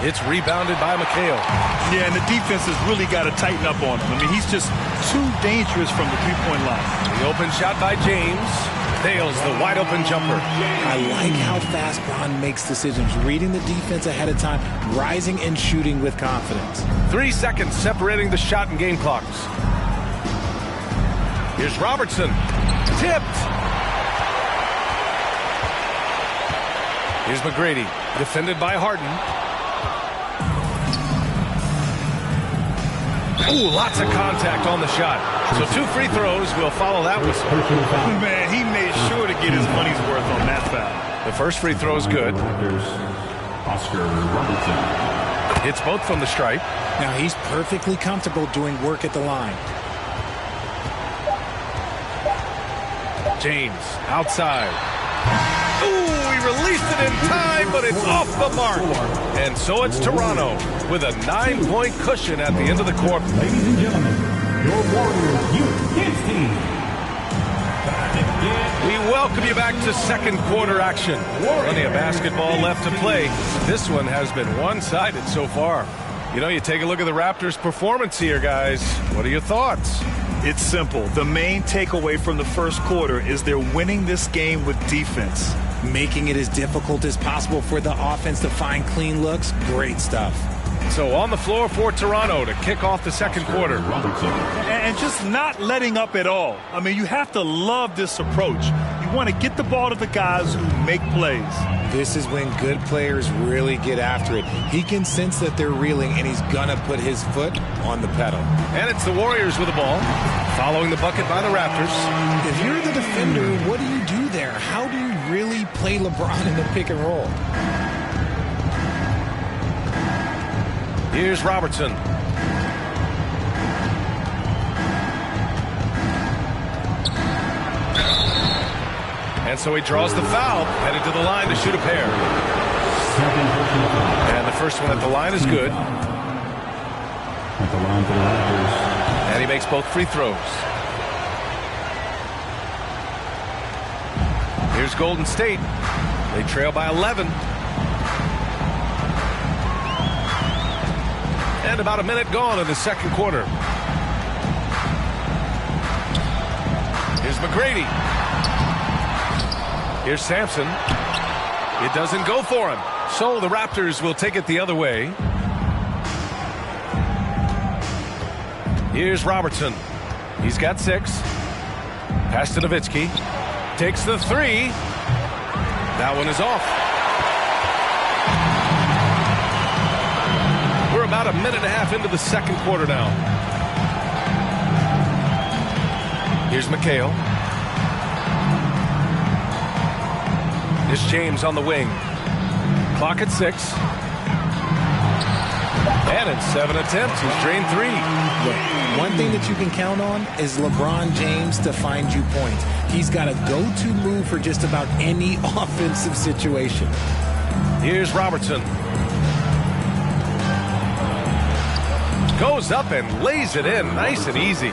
It's rebounded by McHale. Yeah, and the defense has really got to tighten up on him. I mean, he's just too dangerous from the three-point line. The open shot by James. nails the wide open jumper. I like how fast Bron makes decisions, reading the defense ahead of time, rising and shooting with confidence. 3 seconds separating the shot and game clocks. Here's Robertson. Tipped. Here's McGrady. Defended by Harden. Ooh, lots of contact on the shot. So 2 free throws will follow that whistle. Man, he made sure to get his money's worth on that foul. The first free throw is good. Oscar Robertson. Hits both from the stripe. Now he's perfectly comfortable doing work at the line. James outside. Ooh, he released it in time, but it's off the mark. And so it's Toronto with a 9-point cushion at the end of the quarter. Ladies and gentlemen, your Warriors Youth Kids team. We welcome you back to second quarter action. Plenty of basketball left to play. This one has been one-sided so far. You know, you take a look at the Raptors' performance here, guys. What are your thoughts? It's simple. The main takeaway from the first quarter is they're winning this game with defense. Making it as difficult as possible for the offense to find clean looks. Great stuff. So on the floor for Toronto to kick off the second quarter. And just not letting up at all. I mean, you have to love this approach. You want to get the ball to the guys who make plays. This is when good players really get after it. He can sense that they're reeling, and he's going to put his foot on the pedal. And it's the Warriors with the ball, following the bucket by the Raptors. If you're the defender, what do you do there? How do you really play LeBron in the pick and roll? Here's Robertson. And so he draws the foul, headed to the line to shoot a pair. And the first one at the line is good. At the line for the Raptors. And he makes both free throws. Here's Golden State. They trail by 11. And about a minute gone in the second quarter. Here's McGrady. Here's Sampson. It doesn't go for him. So the Raptors will take it the other way. Here's Robertson. He's got 6. Pass to Nowitzki. Takes the 3. That one is off. We're about a minute and a half into the second quarter now. Here's McHale. Here's James on the wing. Clock at 6. And in 7 attempts, he's drained 3. Look, one thing that you can count on is LeBron James to find you points. He's got a go-to move for just about any offensive situation. Here's Robertson. Goes up and lays it in nice and easy.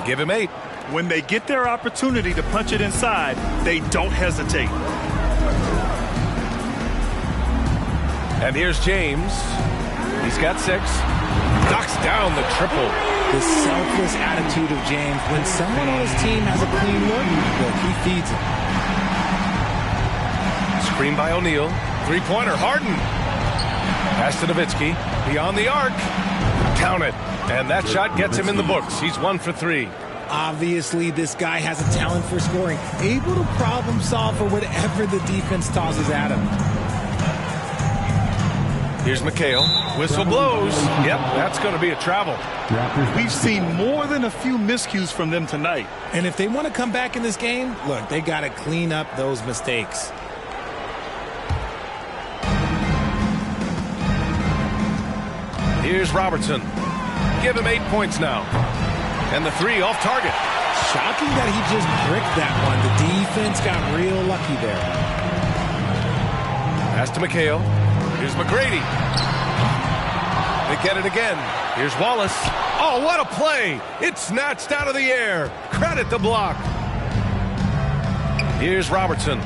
Give him 8. When they get their opportunity to punch it inside, they don't hesitate. And here's James. He's got 6. Knocks down the triple. The selfless attitude of James. When someone on his team has a clean look, he feeds it. Screen by O'Neal. Three-pointer, Harden. Pass to Nowitzki. Beyond the arc. Count it. And that shot gets him in the books. He's 1 for 3. Obviously, this guy has a talent for scoring. Able to problem solve for whatever the defense tosses at him. Here's McHale. Whistle blows. Yep, that's going to be a travel. We've seen more than a few miscues from them tonight. And if they want to come back in this game, look, they got to clean up those mistakes. Here's Robertson. Give him 8 points now. And the 3 off target. Shocking that he just bricked that one. The defense got real lucky there. Pass to McHale. Here's McGrady. They get it again. Here's Wallace. Oh, what a play. It's snatched out of the air. Credit the block. Here's Robertson.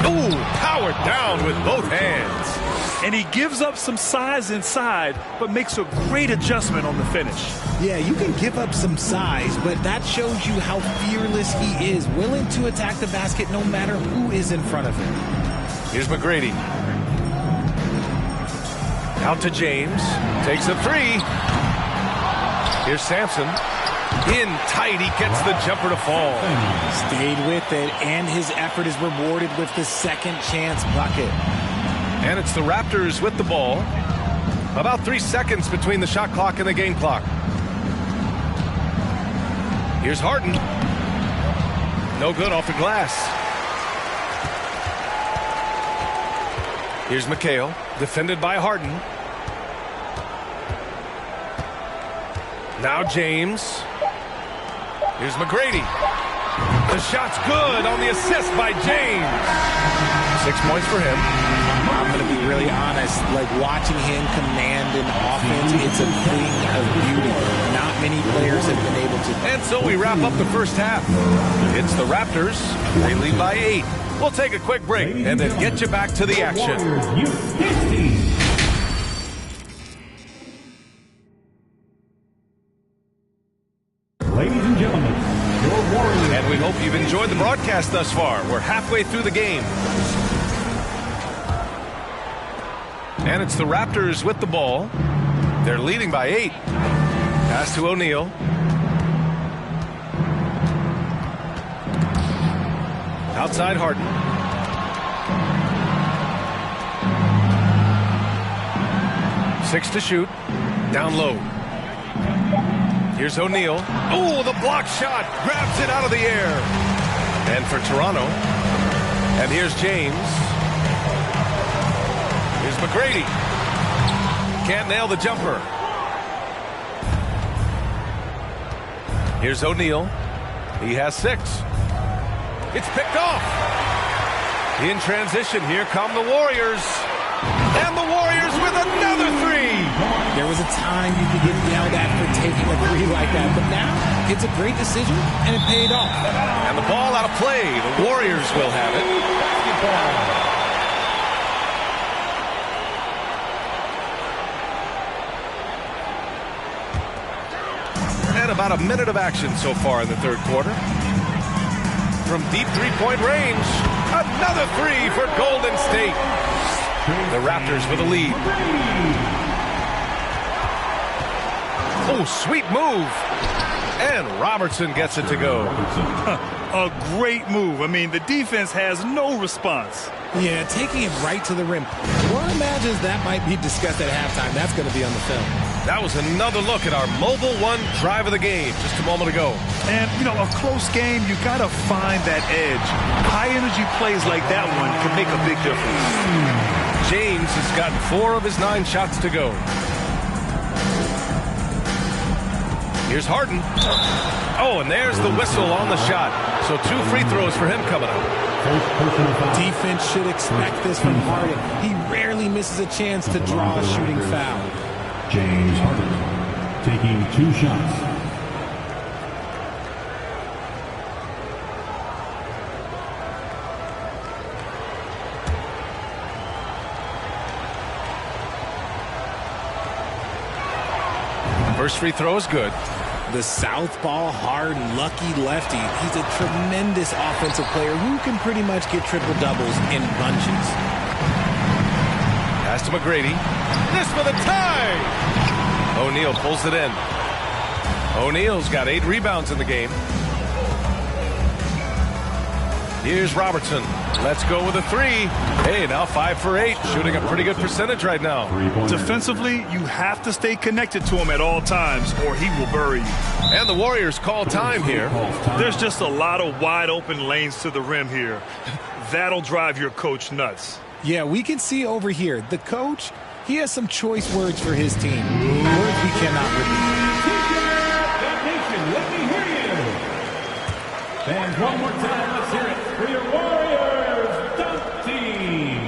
Ooh, powered down with both hands. And he gives up some size inside, but makes a great adjustment on the finish. Yeah, you can give up some size, but that shows you how fearless he is, willing to attack the basket no matter who is in front of him. Here's McGrady. Out to James. Takes a three. Here's Sampson. In tight, he gets the jumper to fall. Stayed with it, and his effort is rewarded with the second chance bucket. And it's the Raptors with the ball. About 3 seconds between the shot clock and the game clock. Here's Harden. No good off the glass. Here's McHale, defended by Harden. Now James. Here's McGrady. The shot's good on the assist by James. 6 points for him. I'm going to be really honest. Like, watching him command an offense, it's a thing of beauty. Not many players have been able to. And so we wrap up the first half. It's the Raptors. They lead by 8. We'll take a quick break and then get you back to the action. Ladies and gentlemen, your Warriors. And we hope you've enjoyed the broadcast thus far. We're halfway through the game. And it's the Raptors with the ball. They're leading by 8. Pass to O'Neal. Outside Harden. Six to shoot. Down low. Here's O'Neal. Oh, the block shot. Grabs it out of the air. And for Toronto. And here's James. Here's McGrady. Can't nail the jumper. Here's O'Neal. He has 6. It's picked off. In transition, here come the Warriors. And the Warriors with another 3. There was a time you could get yelled at for taking a 3 like that, but now it's a great decision, and it paid off. And the ball out of play. The Warriors will have it. And about a minute of action so far in the third quarter. From deep three-point range, another 3 for Golden State. The Raptors with a lead. Oh, sweet move. And Robertson gets it to go. A great move. I mean, the defense has no response. Yeah, taking it right to the rim. One imagines that might be discussed at halftime. That's going to be on the film. That was another look at our Mobile One drive of the game just a moment ago. And, you know, a close game, you got to find that edge. High-energy plays like that one can make a big difference. James has gotten 4 of his 9 shots to go. Here's Harden. Oh, and there's the whistle on the shot. So 2 free throws for him coming up. Defense should expect this from Harden. He rarely misses a chance to draw a shooting foul. James Harden taking 2 shots. First free throw is good. The southpaw, hard, lucky lefty. He's a tremendous offensive player who can pretty much get triple-doubles in bunches. Pass to McGrady. This for the tie! O'Neal pulls it in. O'Neal's got 8 rebounds in the game. Here's Robertson. Let's go with a 3. Hey, now 5 for 8. Shooting a pretty good percentage right now. Defensively, you have to stay connected to him at all times or he will bury you. And the Warriors call time here. There's just a lot of wide open lanes to the rim here. That'll drive your coach nuts. Yeah, we can see over here. The coach, he has some choice words for his team. Words we cannot repeat. Let me hear you. And one more time, let's hear it for your Warriors dunk team.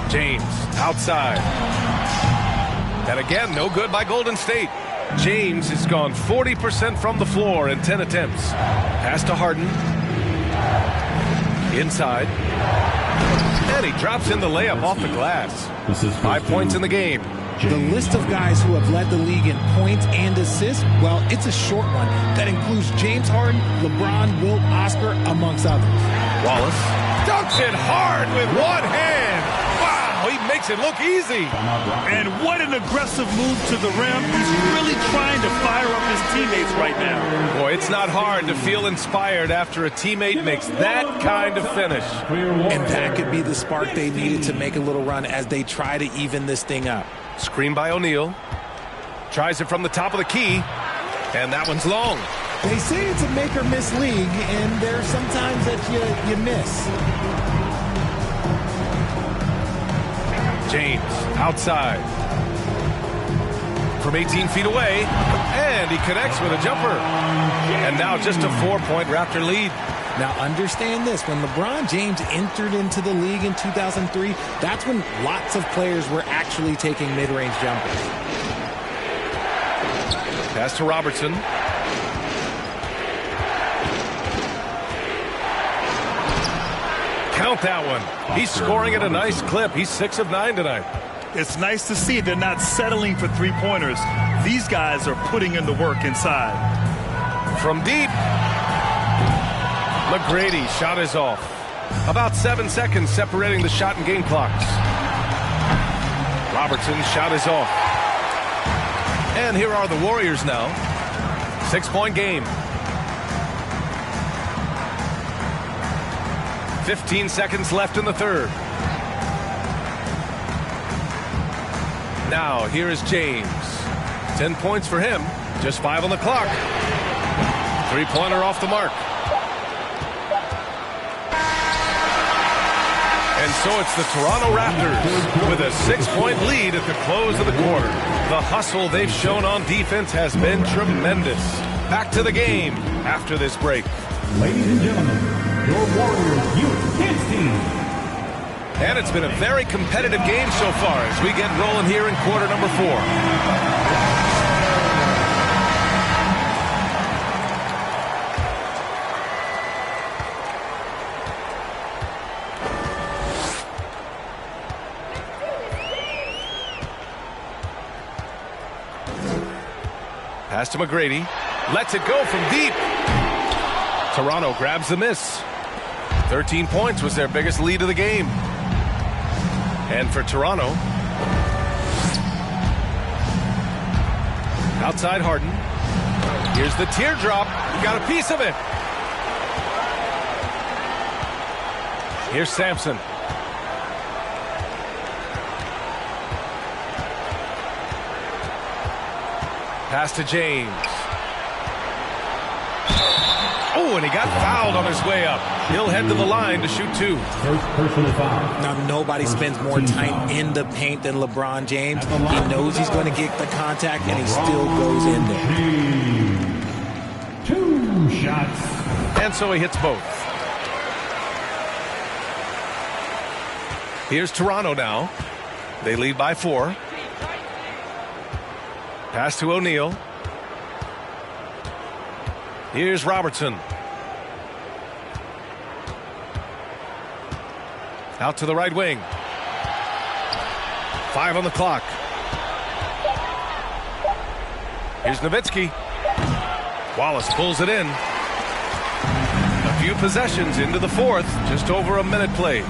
James outside. And again, no good by Golden State. James has gone 40% from the floor in 10 attempts. Pass to Harden. Inside. And he drops in the layup off the glass. 5 points in the game. The list of guys who have led the league in points and assists, well, it's a short one. That includes James Harden, LeBron, Wilt, Oscar, amongst others. Wallace dunks it hard with one hand. Wow, he makes it look easy. And what an aggressive move to the rim. He's really trying to fire up his teammates right now. Boy, it's not hard to feel inspired after a teammate makes that kind of finish. And that could be the spark they needed to make a little run as they try to even this thing up. Screen by O'Neal. Tries it from the top of the key. And that one's long. They say it's a make-or-miss league, and there are some times that you miss. James outside. From 18 feet away. And he connects with a jumper. And now just a 4-point Raptor lead. Now understand this, when LeBron James entered into the league in 2003, that's when lots of players were actually taking mid-range jumpers. Pass to Robertson. Count that one. He's scoring at a nice clip. He's 6 of 9 tonight. It's nice to see they're not settling for three-pointers. These guys are putting in the work inside. From deep. McGrady shot is off. About 7 seconds separating the shot and game clocks. Robertson's shot is off. And here are the Warriors now. 6-point game. 15 seconds left in the third. Now here is James. 10 points for him. Just 5 on the clock. 3-pointer off the mark. And so it's the Toronto Raptors with a 6-point lead at the close of the quarter. The hustle they've shown on defense has been tremendous. Back to the game after this break. Ladies and gentlemen, your Warriors Youth Kids team. And it's been a very competitive game so far as we get rolling here in quarter number 4. Pass to McGrady. Lets it go from deep. Toronto grabs the miss. 13 points was their biggest lead of the game. And for Toronto, outside Harden. Here's the teardrop. He got a piece of it. Here's Sampson. Pass to James. Oh, and he got fouled on his way up. He'll head to the line to shoot 2. First personal foul. Now, nobody spends more time in the paint than LeBron James. He knows he's going to get the contact, and he still goes in there. 2 shots. And so he hits both. Here's Toronto now. They lead by 4. Pass to O'Neal. Here's Robertson. Out to the right wing. 5 on the clock. Here's Nowitzki. Wallace pulls it in. A few possessions into the fourth. Just over a minute played.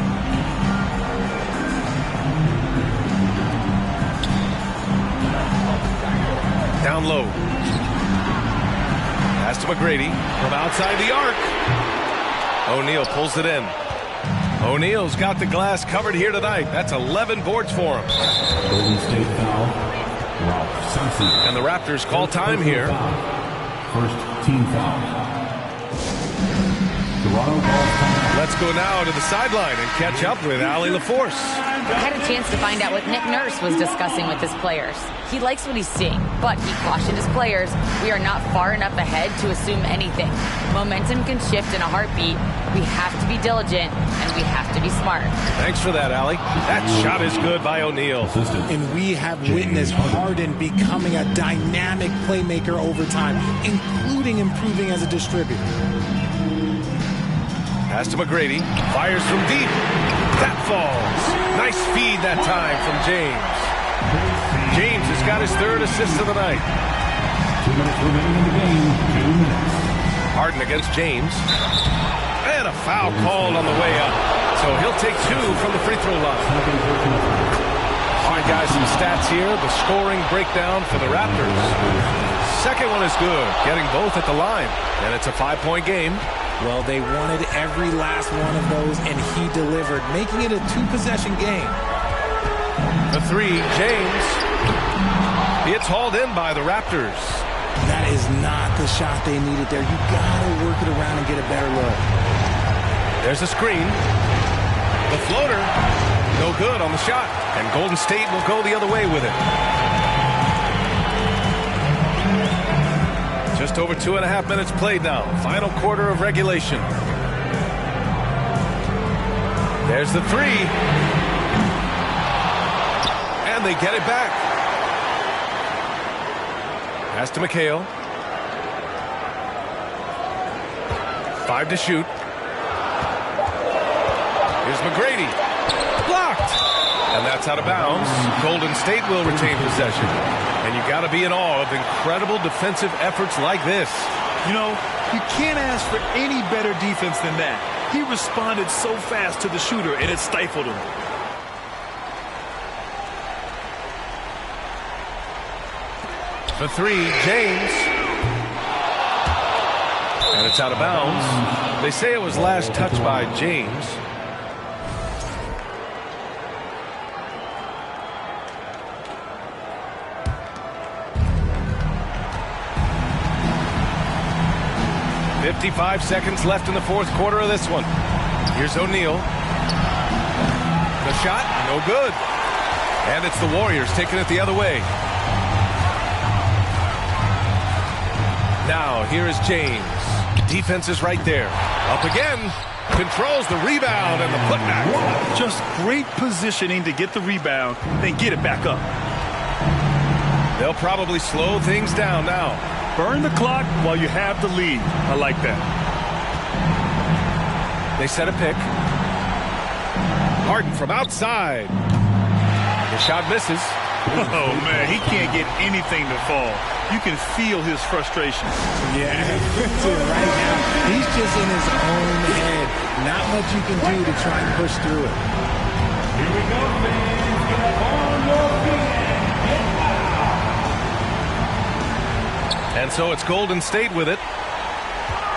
Down low. Pass to McGrady from outside the arc. O'Neal pulls it in. O'Neal's got the glass covered here tonight. That's 11 boards for him. Golden State foul. Ralph Sampson. And the Raptors call time here. First team foul. Toronto calls time. Let's go now to the sideline and catch up with Allie LaForce. I had a chance to find out what Nick Nurse was discussing with his players. He likes what he's seeing, but he cautioned his players, we are not far enough ahead to assume anything. Momentum can shift in a heartbeat. We have to be diligent and we have to be smart. Thanks for that, Allie. That shot is good by O'Neal. And we have witnessed Harden becoming a dynamic playmaker over time, including improving as a distributor. Pass to McGrady. Fires from deep. That falls. Nice feed that time from James. James has got his third assist of the night. 2 minutes remaining in the game. 2 minutes. Harden against James. And a foul called on the way up. So he'll take 2 from the free throw line. All right, guys, some stats here. The scoring breakdown for the Raptors. Second one is good, getting both at the line. And it's a 5-point game. Well, they wanted every last one of those, and he delivered, making it a 2-possession game. The 3, James. It's hauled in by the Raptors. That is not the shot they needed there. You gotta work it around and get a better look. There's a screen. The floater, no good on the shot. And Golden State will go the other way with it. Just over 2.5 minutes played now. Final quarter of regulation. There's the 3. And they get it back. Pass to McHale. 5 to shoot. Here's McGrady. Blocked. And that's out of bounds. Golden State will retain possession. And you got to be in awe of incredible defensive efforts like this. You know, you can't ask for any better defense than that. He responded so fast to the shooter, and it stifled him. The 3, James. And it's out of bounds. They say it was last touched by James. "55 seconds left in the fourth quarter of this one. Here's O'Neal. The shot, no good. And it's the Warriors taking it the other way. Now, here is James. Defense is right there. Up again. Controls the rebound and the putback. Just great positioning to get the rebound, then get it back up. They'll probably slow things down now. Burn the clock while you have the lead. I like that. They set a pick. Harden from outside. The shot misses. Oh, man, he can't get anything to fall. You can feel his frustration. Yeah, right now, he's just in his own head. Not much you can do to try and push through it. Here we go, fans. Get up on your feet and get loud. And so it's Golden State with it.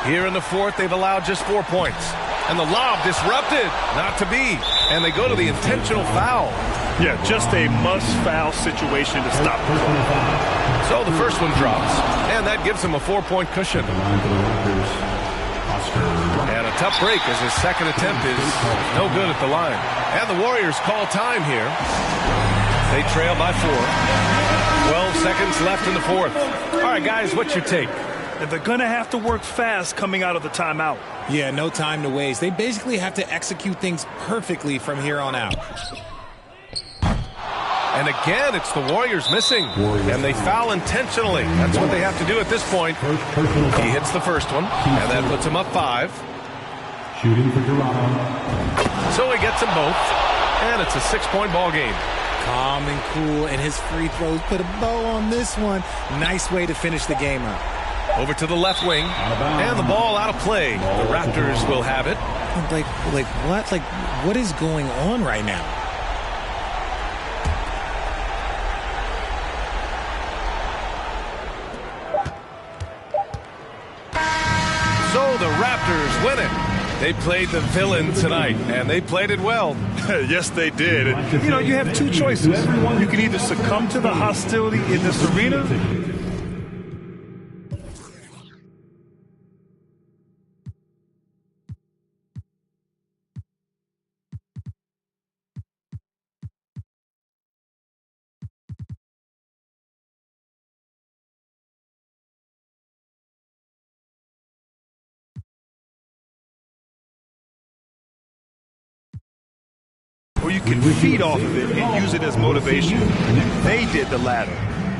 Here in the fourth, they've allowed just 4 points. And the lob disrupted. Not to be. And they go to the intentional foul. Yeah, just a must-foul situation to stop the ball. So the first one drops. And that gives him a 4-point cushion. And a tough break as his second attempt is no good at the line. And the Warriors call time here. They trail by 4. 12 seconds left in the fourth. All right, guys, what's your take? They're going to have to work fast coming out of the timeout. Yeah, no time to waste. They basically have to execute things perfectly from here on out. And again, it's the Warriors missing. And they foul intentionally. That's what they have to do at this point. He hits the first one, and that puts him up 5. Shooting for Toronto. So he gets them both, and it's a 6-point ball game. Calm and cool, and his free throws put a bow on this one. Nice way to finish the game up. Over to the left wing, and the ball out of play. The Raptors will have it. Like what? Like, what is going on right now? So the Raptors win it. They played the villain tonight, and they played it well. Yes, they did. And, you know, you have 2 choices. You can either succumb to the hostility in this arena you can feed off of it and use it as motivation. They did the latter.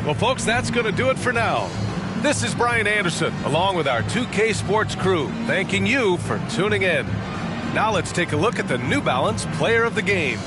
Well, folks, that's going to do it for now. This is Brian Anderson, along with our 2K Sports crew, thanking you for tuning in. Now let's take a look at the New Balance Player of the Game.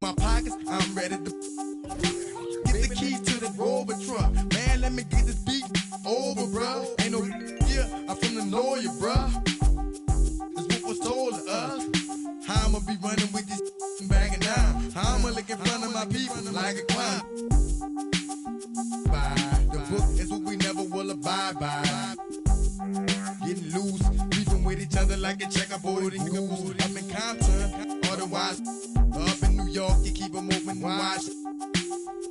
my pockets, I'm ready to get the keys to the Rover truck. Man, let me get this beat over, bruh. Ain't no yeah, I'm from the north, bruh. That's what was told to us. How I'ma be running with this bagging down. How I'ma look in front of my people like a clown. The book is what we never will abide by. Getting loose, beefing with each other like a checkerboard and goose. Up in Compton, otherwise up in New York, you keep 'em open and watch.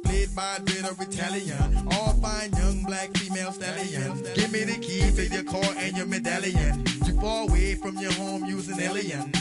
Played by a bit of Italian, all fine young black female stallion. Give me the key to your car and your medallion. You far away from your home using alien.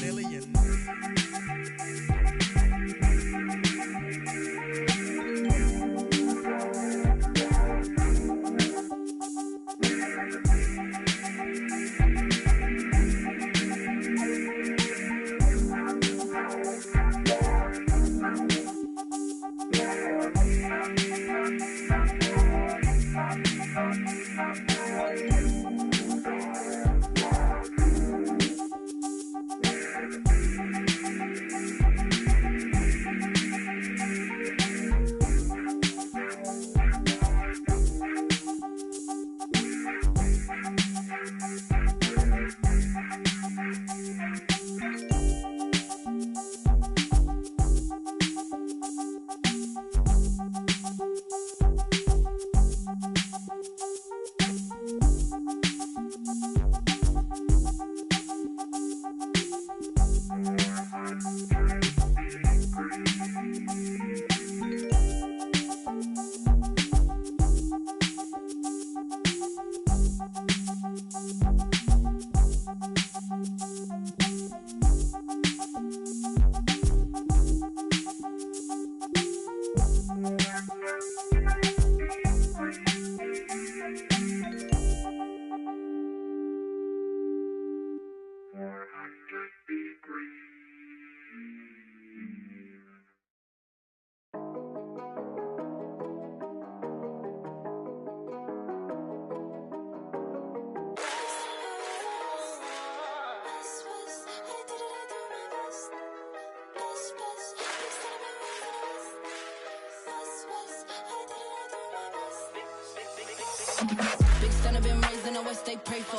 Big son, I've been raised in the West, they pray for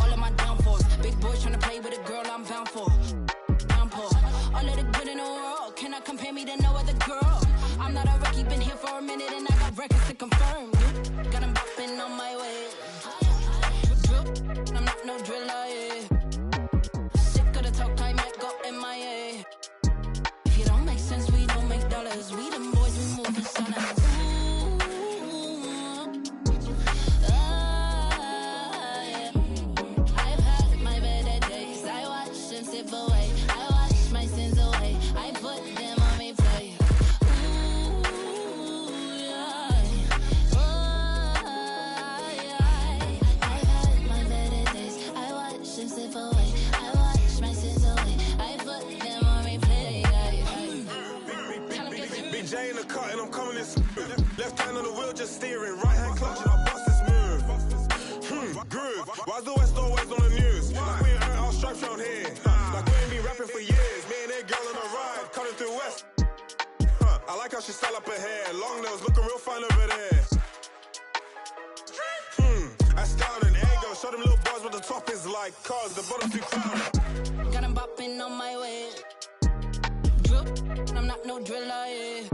all of my downfalls. Big boys trying to play with a girl I'm bound for. Downpour, all of the good in the world. Cannot compare me to no other girl. I'm not a rookie, been here for a minute and I got records to confirm. Got them bopping on my way. Drip, I'm not no driller, yeah. Sick of the talk, I might go MIA. If you don't make sense, we don't make dollars. We them boys, we moving silence. Left hand on the wheel, just steering. Right hand clutching, I bust this move. Groove. Why's the West always on the news? Like we ain't earned our stripes round here. Like we ain't been rapping for years. Me and that girl on a ride, cutting through West. I like how she style up her hair. Long nails, looking real fine over there. I style an ego. Show them little boys what the top is like. Cause the bottom's too crowded. Got them bopping on my way. Drip, I'm not no driller, yeah.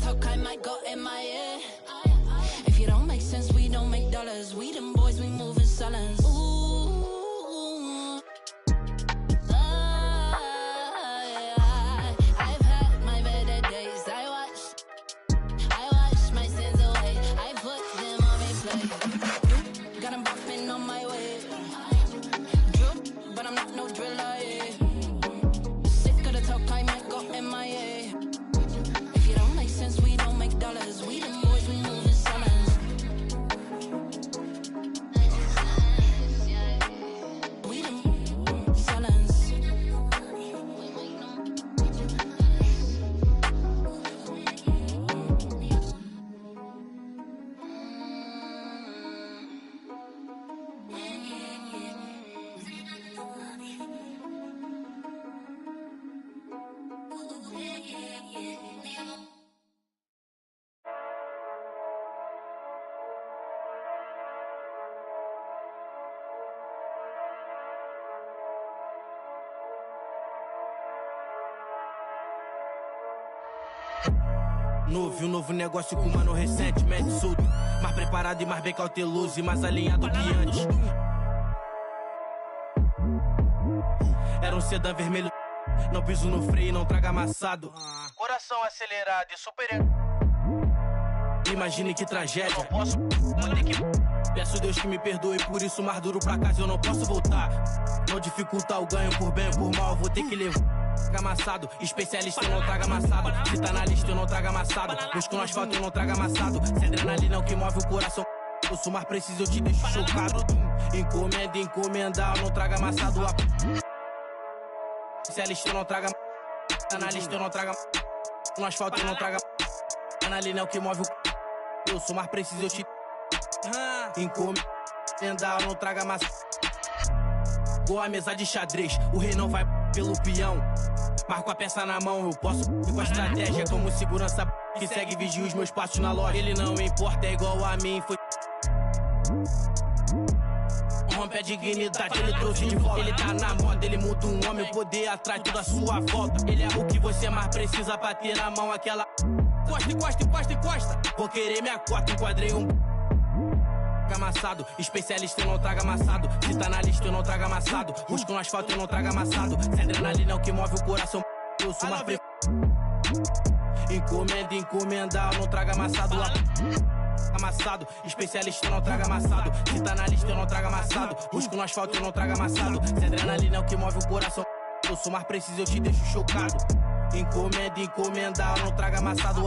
Talk, I might go MIA. If you don't make sense, we don't make dollars. We them boys, we move in silence. Ooh. I've had my better days. I wash my sins away. I put them on replay. Got them bopping on my way. Drip, but I'm not no driller, yeah. Sick of the talk, I might go MIA. Since we don't make dollars, we the Novo, um novo negócio com mano recentemente solto. Mais preparado e mais bem cauteloso e mais alinhado que antes. Era um sedã vermelho, não piso no freio, não traga amassado. Coração acelerado e super. Imagine que tragédia. Não posso, peço Deus que me perdoe, por isso mais duro pra casa eu não posso voltar. Não dificultar o ganho por bem ou por mal, vou ter que levar. Amassado, especialista eu não traga amassado. Se tá na lista eu não trago amassado. Busco no asfalto eu não trago amassado. Se adrenalina é o que move o coração. Eu sou mais preciso, eu te deixo chocado. Encomenda, encomendar, eu não trago amassado. Especialista eu não trago. Tá na lista eu não trago. No asfalto eu não trago. Adrenalina é o que move o. Eu sou mais preciso, eu te. Encomendar, eu não trago amassado. Igual a mesa de xadrez, o rei não vai pelo peão. Marco a peça na mão, eu posso ir com a estratégia. Como segurança que segue, vigia os meus passos na loja. Ele não importa, é igual a mim, foi. Rompe a dignidade, ele trouxe de volta. Ele tá na moda, ele muda um homem, o poder atrai toda a sua volta. Ele é o que você mais precisa pra ter na mão aquela. Encosta, encosta, encosta, encosta. Vou querer minha cota, enquadrei um. Amassado, especialista eu não trago amassado. Se tá na lista eu não trago amassado. Busco no asfalto eu não trago amassado. Se adrenalina é o que move o coração. Eu sou mais pre... Encomenda, encomendar, eu não trago amassado. Amassado, especialista eu não trago amassado. Se tá na lista eu não trago amassado. Busco no asfalto eu não trago amassado. Se adrenalina é o que move o coração. Eu sou mais preciso, eu te deixo chocado. Encomenda, encomendar, eu não trago amassado.